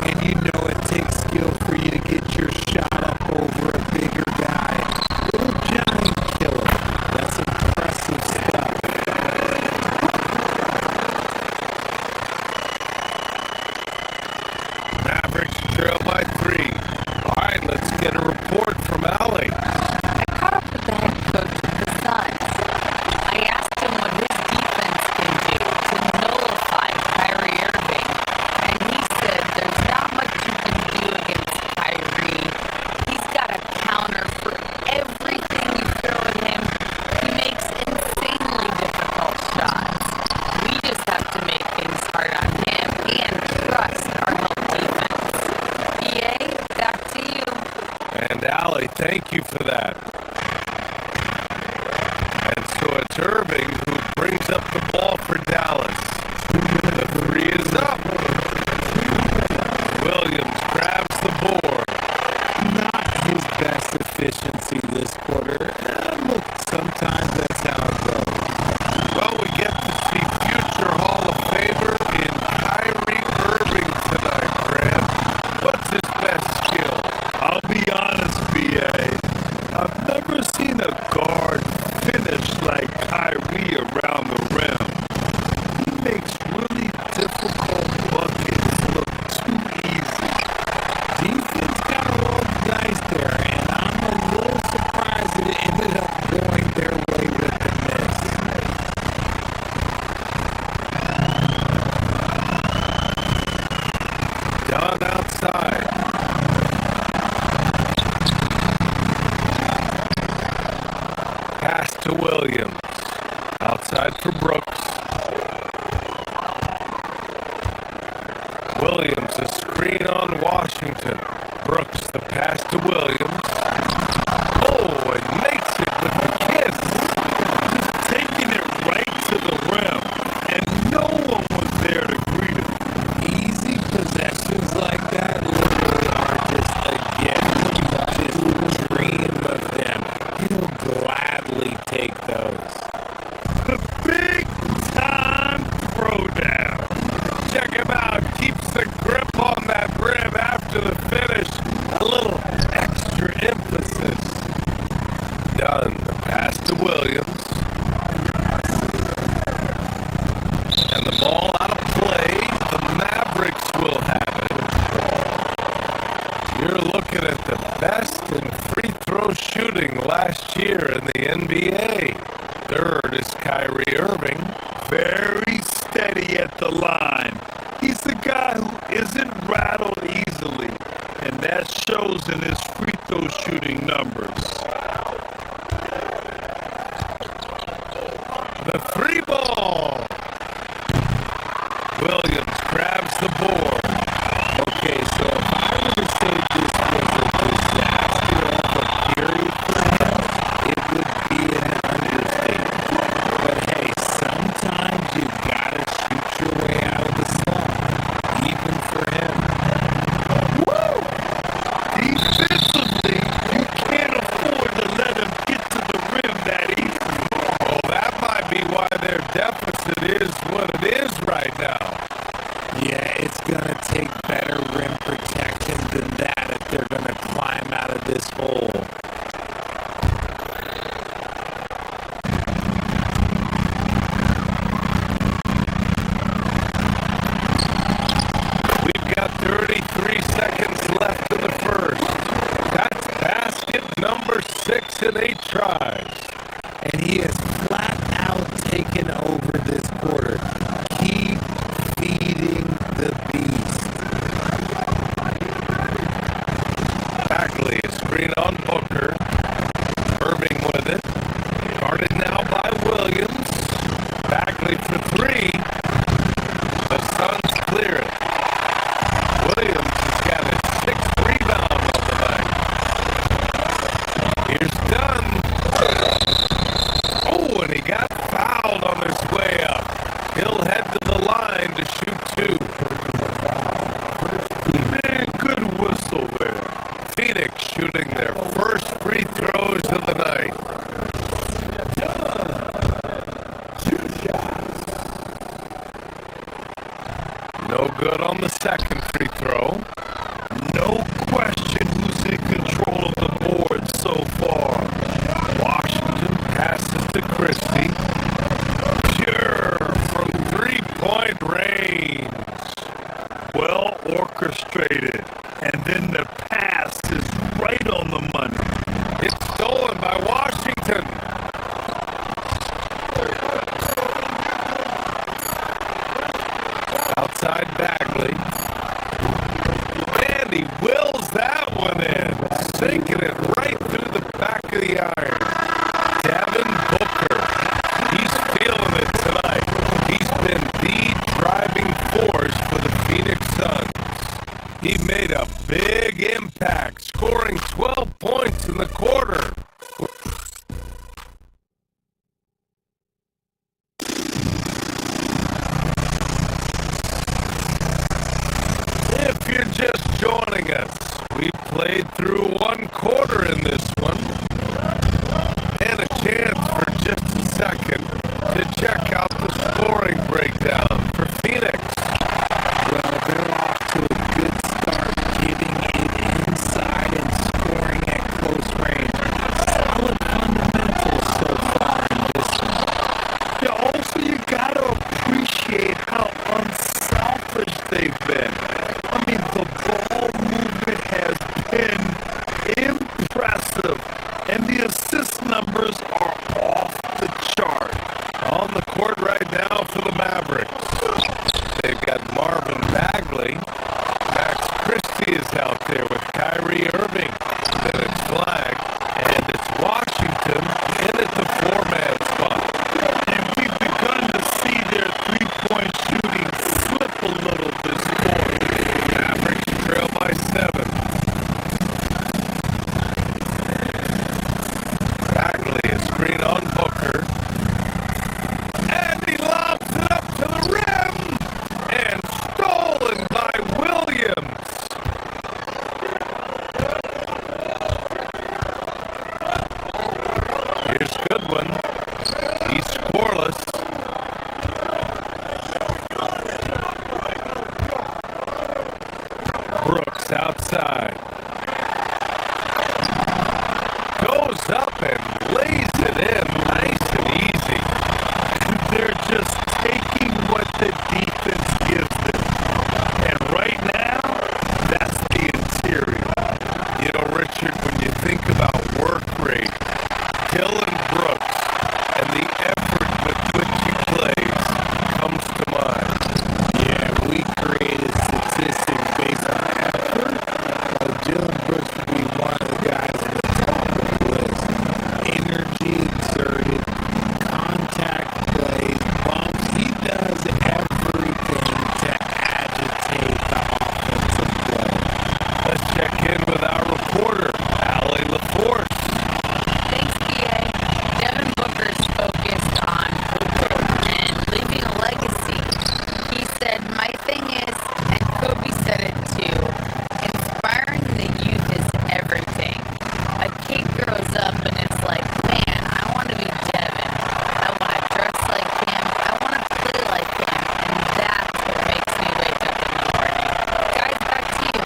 And you know it takes skill for you to get your shot up over a bigger guy. Little giant killer. That's impressive stuff. Mavericks trail by 3. All right, let's get a report from Allie. I caught up with the head coach of the Suns. I asked him what his defense can do to nullify Kyrie Irving, and he said there's not much you can do against Kyrie. He's got a counter for everything you throw at him. He makes insanely difficult shots. We just have to make things hard on him and trust our help defense. EA, back to you. And Allie, thank you for that. Williams grabs the board. Not his best efficiency this quarter. Look, sometimes that's how it goes. Well, we get to see future Hall of Famer in Kyrie Irving tonight, Grant. What's his best skill? I'll be honest, BA. I've never seen a guard finish like Kyrie around the rim. He makes really difficult buckets look too easy. Defense got a roll of dice there, and I'm a little surprised that it ended up going their way with the miss. Dunn outside. Pass to Williams. Outside for Brooks. Williams, a screen on Washington. Brooks, the pass to Williams. Oh, and makes it with the kiss. Just taking it right to the rim, and no one was there to greet him. Easy possessions like that literally are just a gift. You just dream of them. He'll gladly take those. The big time throwdown. Check him out. Keeps the grip on that rim after the finish. A little extra emphasis. Dunn, the pass to Williams. And the ball out of play. The Mavericks will have it. You're looking at the best in free throw shooting last year in the NBA. Third is Kyrie Irving. Very steady at the line. He's the guy who isn't rattled easily, and that shows in his free throw shooting numbers. The three ball. Williams grabs the board. Okay, so if I were to say this was a disaster of a period for him, it would be an understatement. But hey, sometimes you gotta shoot your way out of the slump, even for him. Woo! Defensively, you can't afford to let him get to the rim that easily. Well, that might be why their deficit is what it is right now. Yeah, it's gonna take better rim protection than that if they're gonna climb out of this hole. We've got 33 seconds left in the first. That's basket number 6 in 8 tries. And he has flat out taken over this quarter. Keep feeding the beast. Bagley, a screen on Booker. Irving with it. Guarded now by Williams. Bagley for 3. The Suns clear it. Williams has got his 6th rebound on the night. Here's Dunn. Oh, and he got fouled on his way up. He'll head to the line to shoot 2. Man, good whistle there. Phoenix shooting their first free throws of the night. No good on the second free throw. No question who's in control of the board so far. Washington passes to Christie. Pure from 3-point range. Well orchestrated. And then the pass is right on the money. It's stolen by Washington. Outside Bagley. And he wills that one in. Sinking it right through the back of the iron. Devin Booker. He's feeling it tonight. He's been the driving force for the Phoenix Suns. He made a big impact, scoring 12 points in the quarter. If you're just joining us. We played through one quarter in this one. And a chance for just a second to check out the scoring breakdown for Phoenix. Well, they're off to a good start, getting it inside and scoring at close range. Solid fundamentals so far in this one. Yeah, also you gotta appreciate how unselfish they've been. I mean, the ball movement has been impressive, and the assist numbers are off the chart. On the court right now for the Mavericks. They've got Marvin Bagley. Max Christie is out there with Kyrie Irving. Then it's Flag. And it's Washington in at the four-man spot. And we've begun to see their three-point shooting slip a little this quarter. Mavericks trail by 7. Bagley is screen on Booker. And he lobs it up to the rim. And stolen by Williams. Here's Goodwin. He's scoreless. Brooks outside. Goes up and lays it in nice and easy. They're just taking what the defense gives them. And right now, that's the interior. You know, Richard, when you think about work rate, Dylan Brooks and the effort with which he plays comes to mind. Yeah, we created statistics based on effort. Well, Dylan Brooks would be one of the guys at the top of the list. Energy exerted, contact plays, bumps. He does everything to agitate the offensive play. Let's check in with our reporter, Allie LaForce. Thanks, PA. Devin Booker's focused on Hooper and leaving a legacy. He said, "My thing is," and Kobe said it too, "inspiring the youth is everything." A kid grows up and it's like, man, I want to be Devin. I want to dress like him. I want to play like him. And that's what makes me wake up in the morning. Guys, back to you.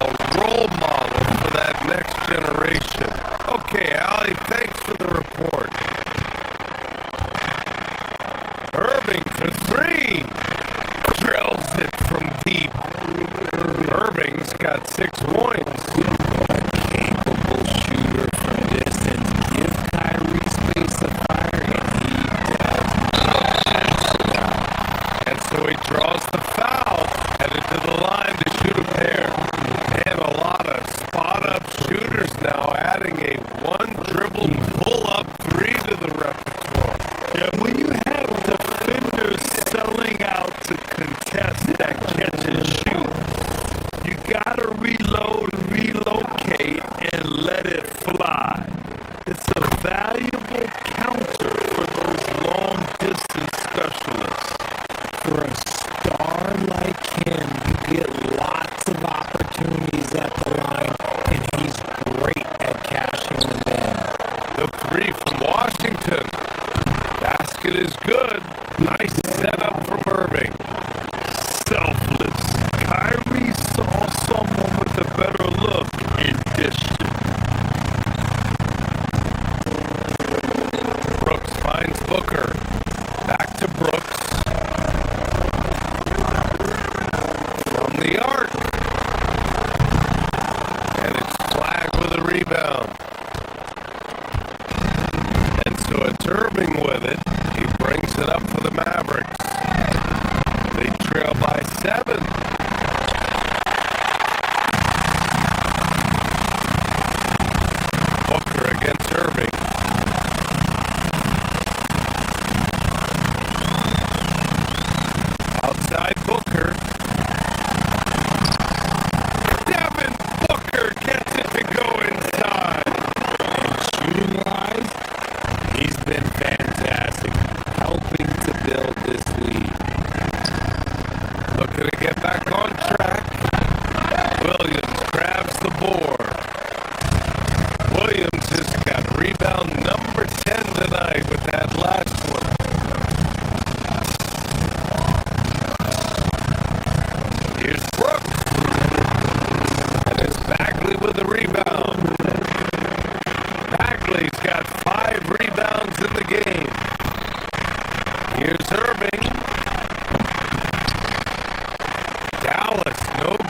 A role model for that next generation. Okay, Allie, thanks for the report. Irving for 3. Drills it from deep. Irving's got 6 points. A capable shooter from distance. Give Kyrie space to fire, and he does not chase it out. And so he draws the foul, headed to the line to shoot a pair. And a lot of spot-up shooters now, adding a one-dribble pull-up 3 to the repertoire. Yeah, when you have defenders selling out to contest that catch and shoot, you gotta reload, relocate, and let it fly. It's a valuable counter for those long-distance specialists. For a star like him, you get lots of opportunities at the line, and he's great at cashing them in. The 3 from Washington. Basket is good. Nice setup from Irving. Selfless. Kyrie saw someone with a better look and dished it. Brooks finds Booker. Back to Brooks. From the arc.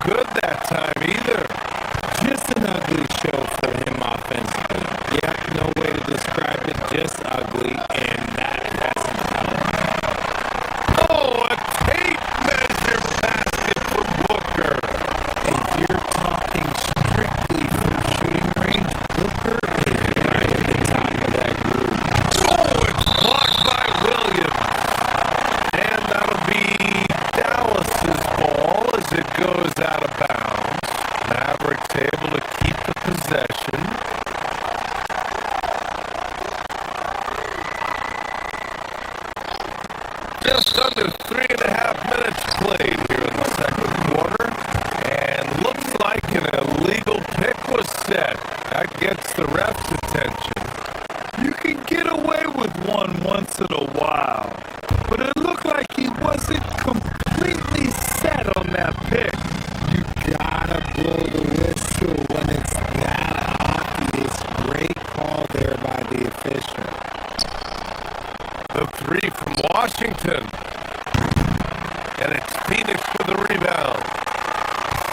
good that time either. Just an ugly show for him offensively. Yep, no way to describe it, just ugly, and that hasn't helped. Oh, a tape measure basket for Booker. If you're talking strictly from shooting range, Booker is right at the top of that group. Oh, it's blocked by Williams. And that'll be Dallas's ball as it goes out of bounds. Mavericks able to keep the possession. Just under 3.5 minutes played here in the second quarter. And looks like an illegal pick was set. That gets the ref's attention. You can get away with one once in a while, but it looked like he wasn't completely set on that pick. You gotta blow the whistle when it's that obvious. Great call there by the official. The three from Washington. And it's Phoenix with the rebound.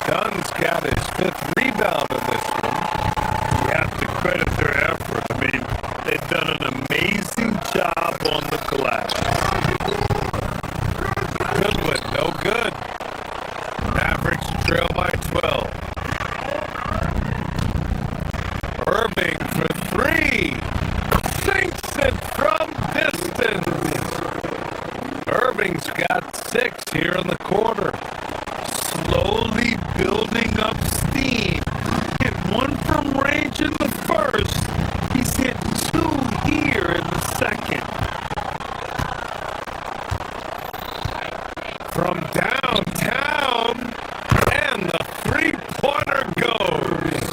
Dunn's got his 5th rebound in this one. You have to credit their effort. I mean, they've done an amazing job on the glass. Good one, no good. Mavericks trail by 12. Irving for 3. Sinks it from distance. Irving's got 6 here in the quarter. Slowly building up steam. Hit one from range in the first. He's hit 2 here in the second. From downtown, and the three-pointer goes.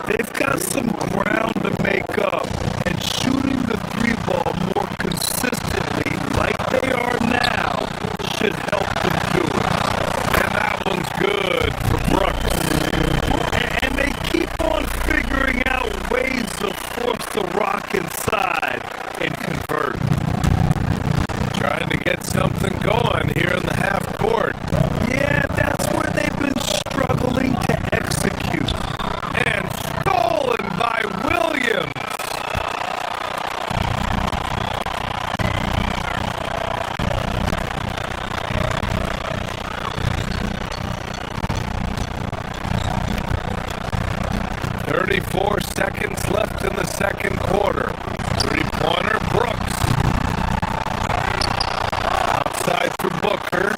They've got some ground to make up, and shooting the 3-ball more consistently like they are now should help them do it. And that one's good for Brooks. And they keep on figuring out ways to force the rock inside and convert. Trying to get something going here in the half court. Yeah, that's where they've been struggling to execute. And stolen by Williams. "34 seconds left in the second quarter. Three-pointer, Brooks. Outside for Booker.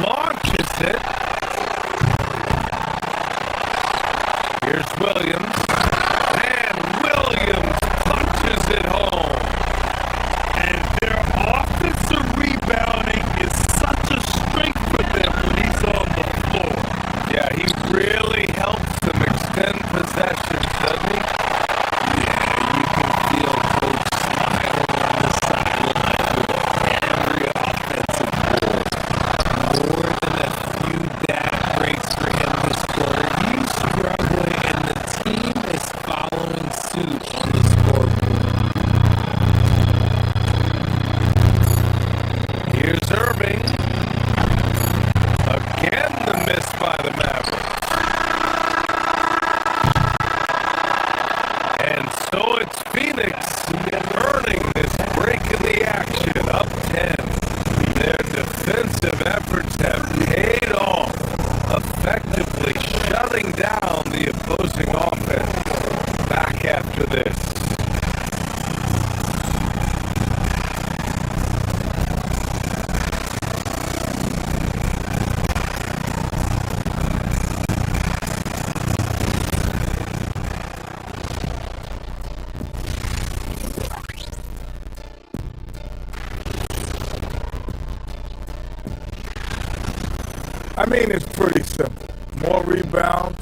Launches it. Here's Williams. And Williams punches it home. And their offensive rebounding is such a strength for them when he's on the floor. Yeah, he really helps them extend possession, doesn't he? Yeah, you can feel Coach smiling on the sideline with every offensive goal. More than a few bad breaks for him this quarter. He's struggling, and the team is following suit on the scoreboard. Here's Irving. Again, the miss by the Mavericks. And so it's Phoenix earning this break in the action, up 10. Their defensive efforts have paid off, effectively shutting down the opposing offense. Back after this. I mean, it's pretty simple. More rebounds,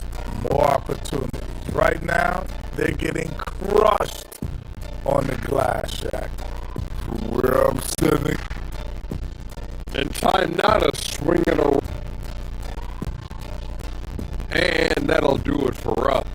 more opportunities. Right now, they're getting crushed on the glass, Shaq. Where I'm sitting. And time now to swing it around. And that'll do it for us.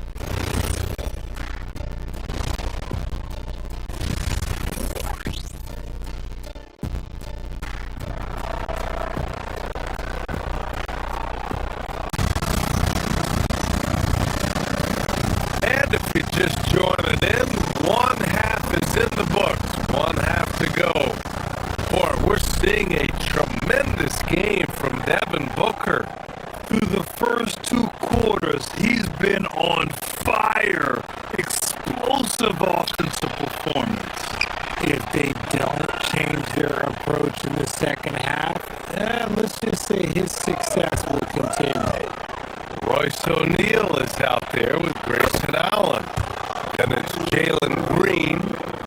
And if you're just joining in, one half is in the books, one half to go. Boy, we're seeing a tremendous game from Devin Booker. Through the first two quarters, he's been on fire. Explosive offensive performance. If they don't change their approach in the second half, let's just say his success will continue. Royce O'Neal is out there with Grayson Allen. Then it's Jalen Green,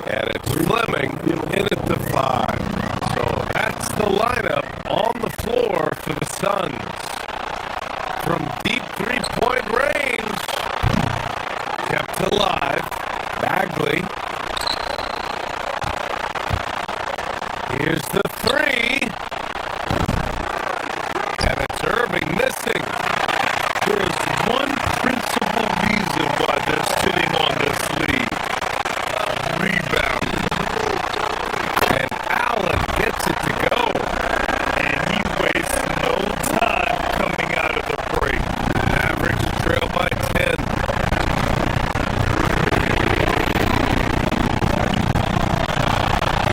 and it's Fleming in at the 5. So that's the lineup on the floor for the Suns. From deep three-point range, kept alive, Bagley. Here's the 3. And it's Irving missing. There's one principal reason why they're sitting on this lead. Rebound. And Allen gets it to go. And he wastes no time coming out of the break. Mavericks trail by 10.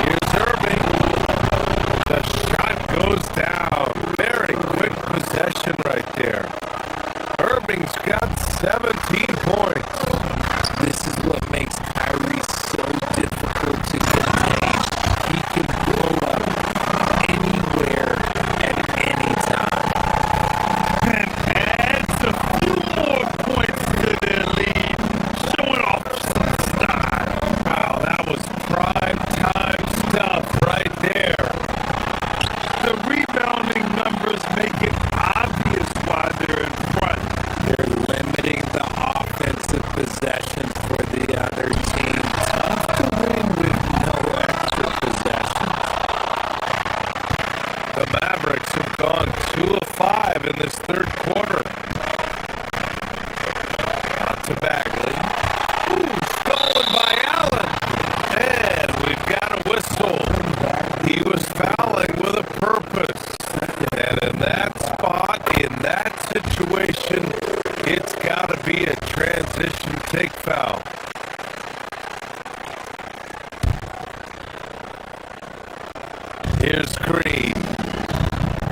Here's Irving. The shot goes down. Very quick possession right there. Irving's got 17 points. This is what makes Kyrie so difficult to contain. He can blow up anywhere at any time. And adds a few more points to their lead, showing off some style. Wow, that was prime time stuff right there. The rebounding numbers make it obvious why they're in front. They're limiting the offensive possessions for the other team. Tough to win with no extra possessions. The Mavericks have gone 2 of 5 in this third quarter. Out to Bagley. Ooh, stolen by Allen. And we've got a whistle. He was fouling with a purpose. And in that spot, in that situation, it's got to be a transition take foul. Here's Green.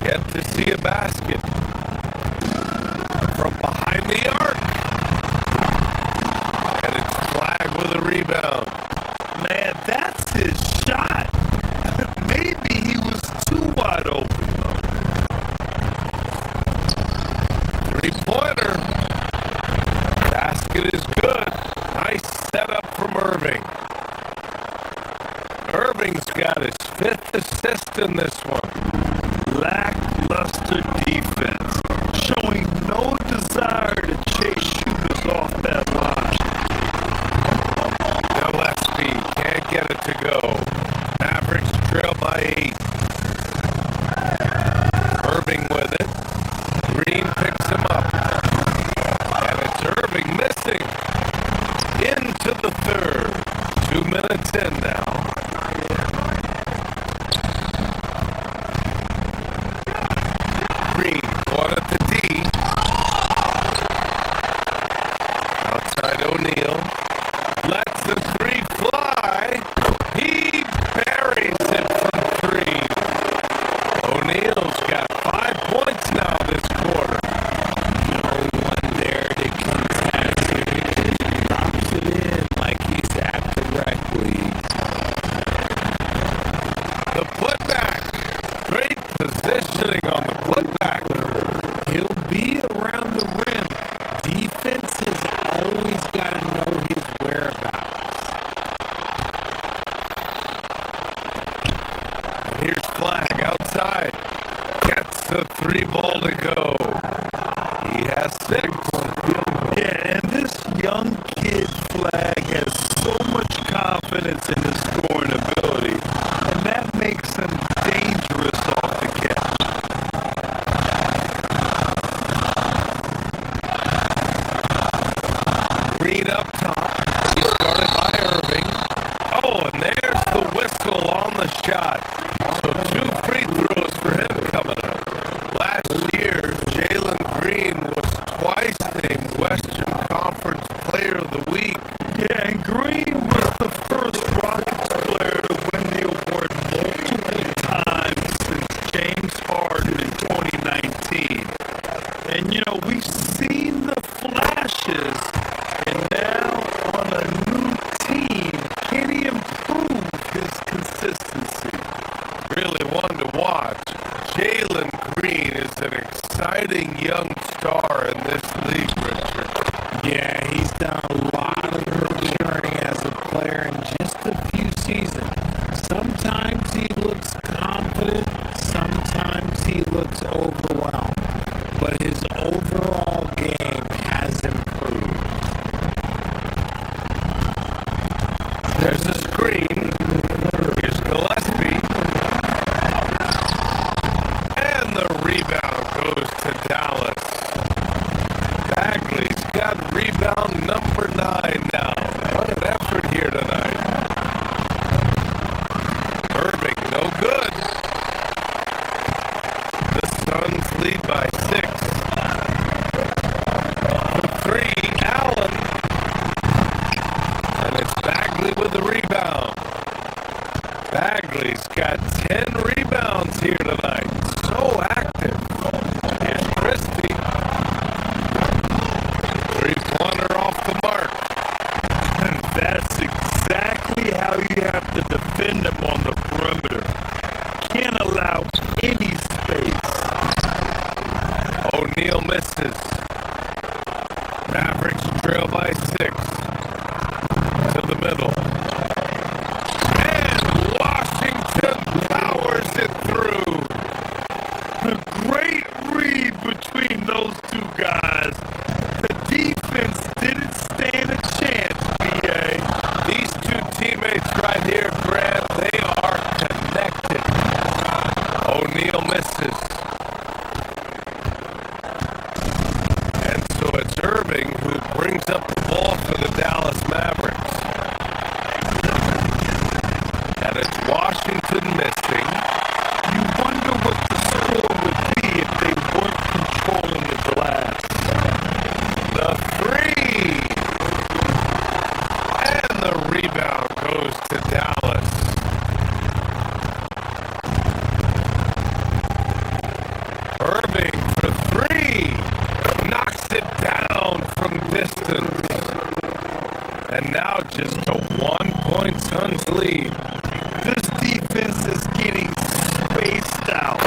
Yet to see a basket. From behind the arc. And it's flagged with a rebound. Man, that's his shot. Maybe he was too wide open. Three-pointer. Basket is good. Nice setup from Irving. Irving's got his 5th assist in this one. Lackluster defense, showing no desire to chase shooters off that line. Gillespie can't get it to go. Mavericks trail by 8. Irving with it. Green picks him up. And it's Irving missing. Into the third. 2 minutes in now. Green going at the D. Outside O'Neal. Lets the 3 fly. He buries it from 3. O'Neal's got 5 points now this quarter. No one there to contest it. He drops it in like he's at the rec league. The putback. Great positioning on the putback. He'll be around the rim. Defense has always got to know his whereabouts. Here's Flag outside. Gets the 3 ball to go. He has 6. Yeah, and this young kid Flag has so much confidence in his scoring ability, and that makes him dangerous off the catch. Green up top. He started by Irving. Oh, and there's the whistle on the shot. So 2 free throws for him coming up. Last year, Jalen Green was twice named Western Conference Player of the Week. exciting young star in this league, Richard. Yeah, he's done a lot of maturing as a player in just a few seasons. Sometimes he looks confident, sometimes he looks overwhelmed, but his overall game has improved. There's a screen. Here's Gillespie. And the rebound goes to Dallas. Bagley's got rebound number 9 now. What an effort here tonight. Irving, no good. The Suns lead by 6. For 3, Allen. And it's Bagley with the rebound. Bagley's got 10 rebounds here tonight. So active. Here's Christie. 3-pointer off the mark. And that's exactly how you have to defend him on the perimeter. Can't allow any space. O'Neal misses. Mavericks trail by 6. To the middle. And Washington powers it through. A great read between those two guys. The defense didn't stand a chance, BA. These two teammates right here, Grant, they are connected. O'Neal misses. And so it's Irving who brings up the ball for the Dallas Mavericks. And it's Washington missing. You wonder what the score would be if they weren't controlling the glass. The 3. And the rebound goes to Dallas. Irving for 3. Knocks it down from distance. And now just a 1-point Suns lead. This defense is getting spaced out.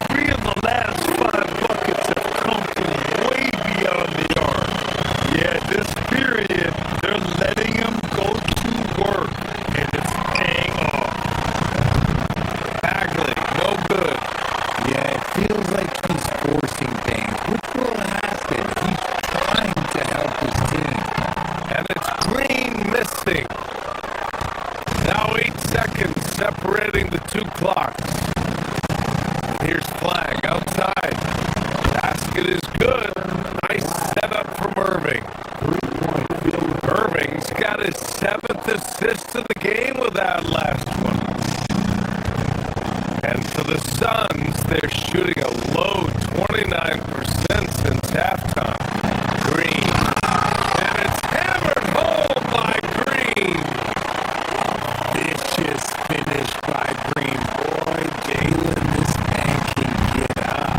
3 of the last 5 buckets have come from way beyond the arc. Yeah, this period, they're letting him go to work, and it's paying off. Bagley, no good. Yeah, it feels like he's forcing things, which will happen. He's trying to help his team. And it's Green missing. Now 8 seconds separating the 2 clocks. And here's Flag outside. Basket is good. Nice setup from Irving. Irving's got his 7th assist of the game with that last one. And for the Suns, they're shooting a low 29% since halftime. Green. And it's hammered home by Green. Vicious finish by Green. Boy, Jalen, this man can get up.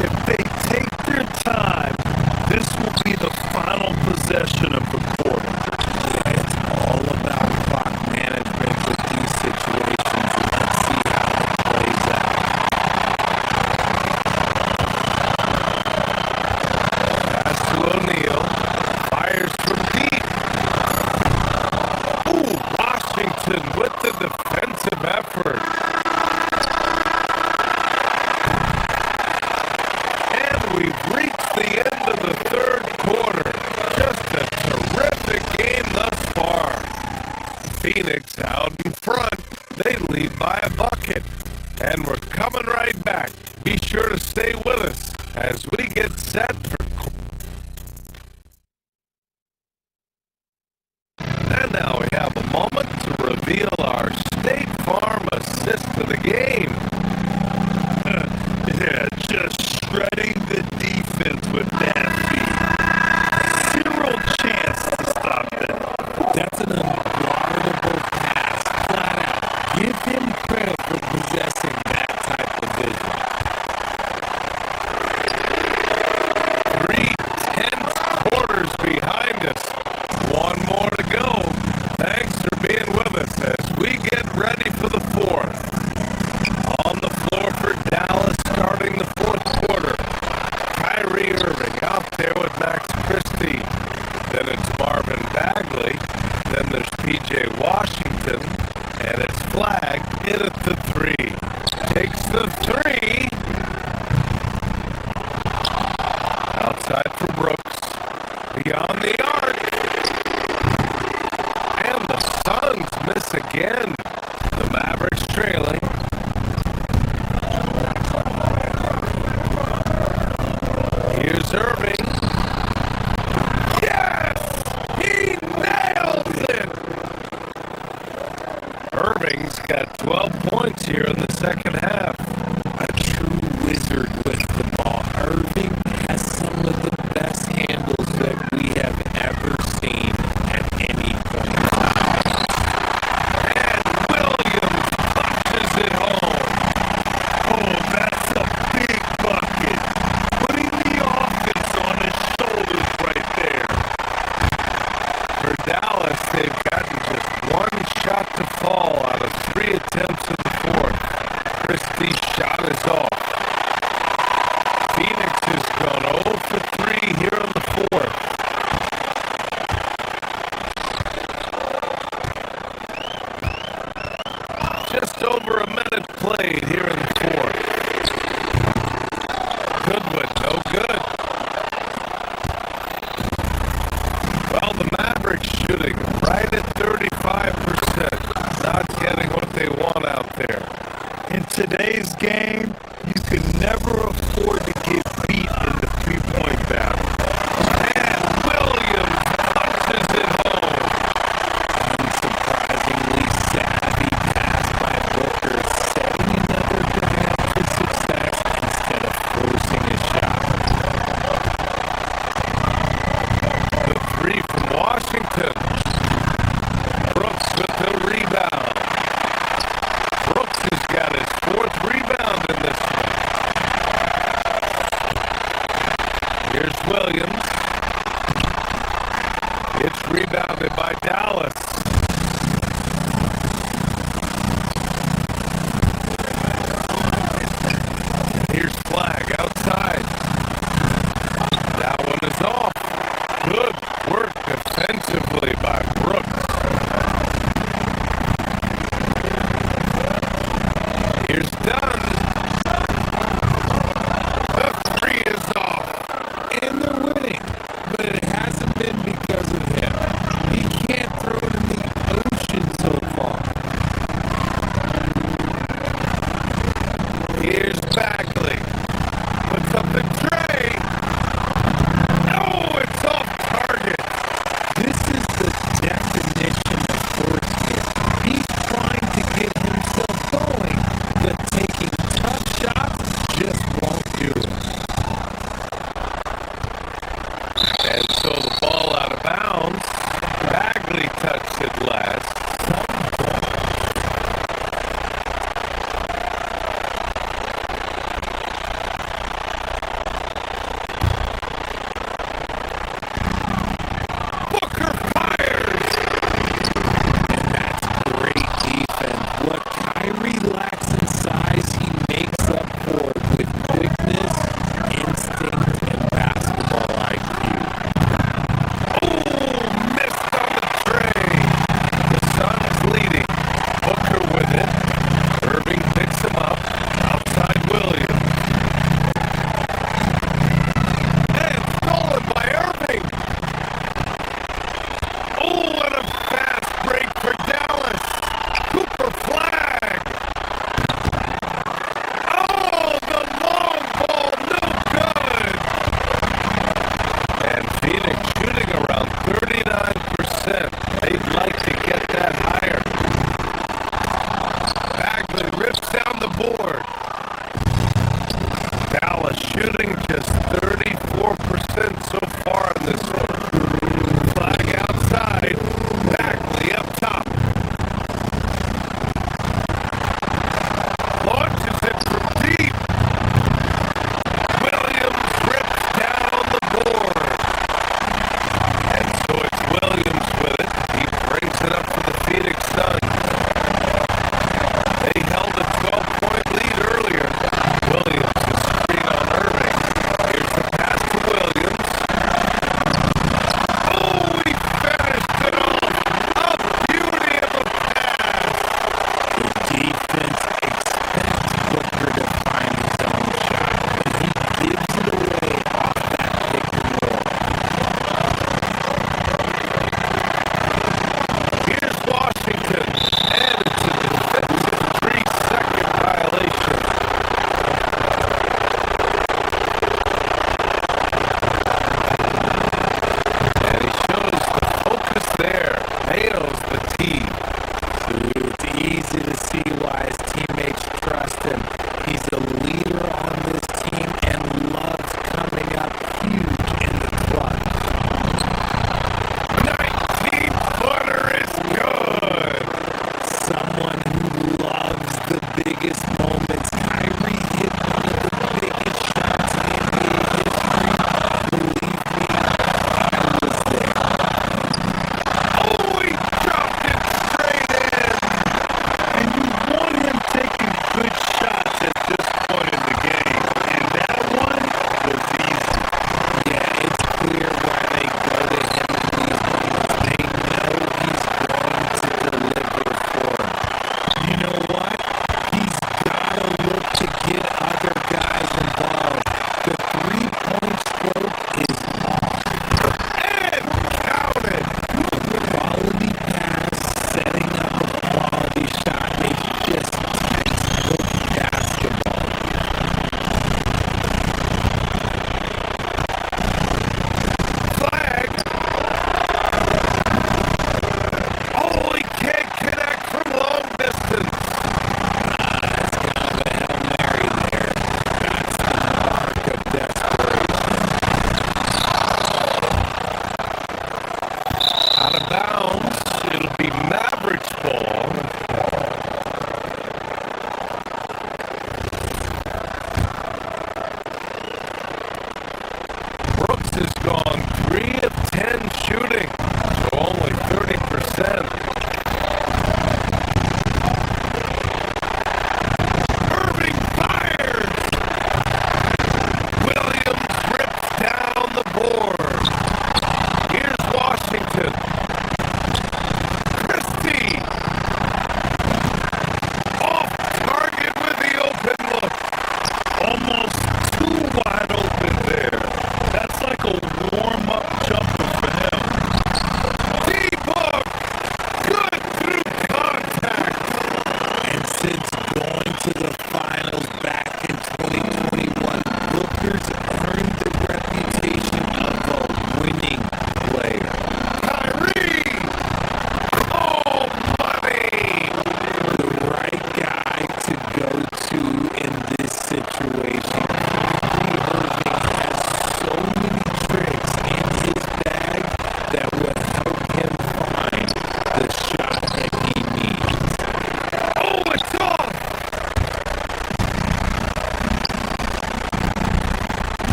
If they take their time, this will be the final possession of the quarter. Yeah, it's all about clock management with these situations. Let's see how it plays out. Pass to O'Neal. Fires from deep. Ooh, Washington with the defensive effort. And we've reached the end of the 3rd quarter. Just a terrific game thus far. Phoenix out in front. They lead by a bucket. And we're coming right back. Be sure to stay with us as we get set for. And now we have a moment to reveal our State Farm assist of the game. Yeah, just shredding the defense with that feed. 0 chance to stop that. That's an unguardable pass. Flat out. Give him credit for possessing that type of vision. 3 tense quarters behind us. 1 more to go. Thanks for being with us as we get ready for the 4th. beyond the arc. And the Suns miss again. The Mavericks trailing. Here's Irving. Yes! He nails it! Irving's got 12 points here in the second half. A true wizard with the ball. Irving has some of the best handles that we have ever seen at any point. And Williams punches it home. Oh, that's a big bucket. Putting the offense on his shoulders right there. For Dallas, they've gotten just one shot to fall out of 3 attempts in the fourth. Christie's shot is off. Phoenix has gone 0 for 3 here in the fourth. Just over a minute played here in the fourth. Goodwin, no good. Well, the Mavericks shooting right at 35%. Not getting what they want out there. In today's game, you can never afford to get beat in the three-point battle. And Williams punches it home. Unsurprisingly savvy pass by Booker, setting another guy up for success instead of forcing a shot. The 3 from Washington. Brooks with the rebound. Brooks has got his 4th rebound in this one. Here's Williams. It's rebounded by Dallas. Here's Flag outside. That one is off. Good work defensively by Brooks. Here's Dunn. The 3 is off. And they're winning, but it hasn't been because of him. He can't throw it in the ocean so far. Here's Bagley. Puts up the tray. No, it's off target.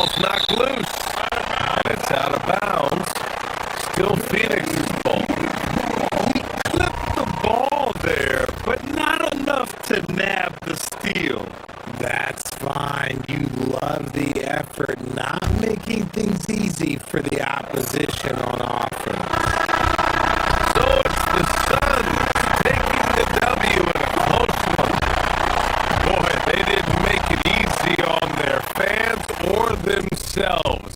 ball's knocked loose, and it's out of bounds. Still Phoenix's ball. He clipped the ball there, but not enough to nab the steal. That's fine. You love the effort, not making things easy for the opposition on offense. So it's the Suns taking the W in a close one. Boy, they didn't make it easy on their fans or themselves.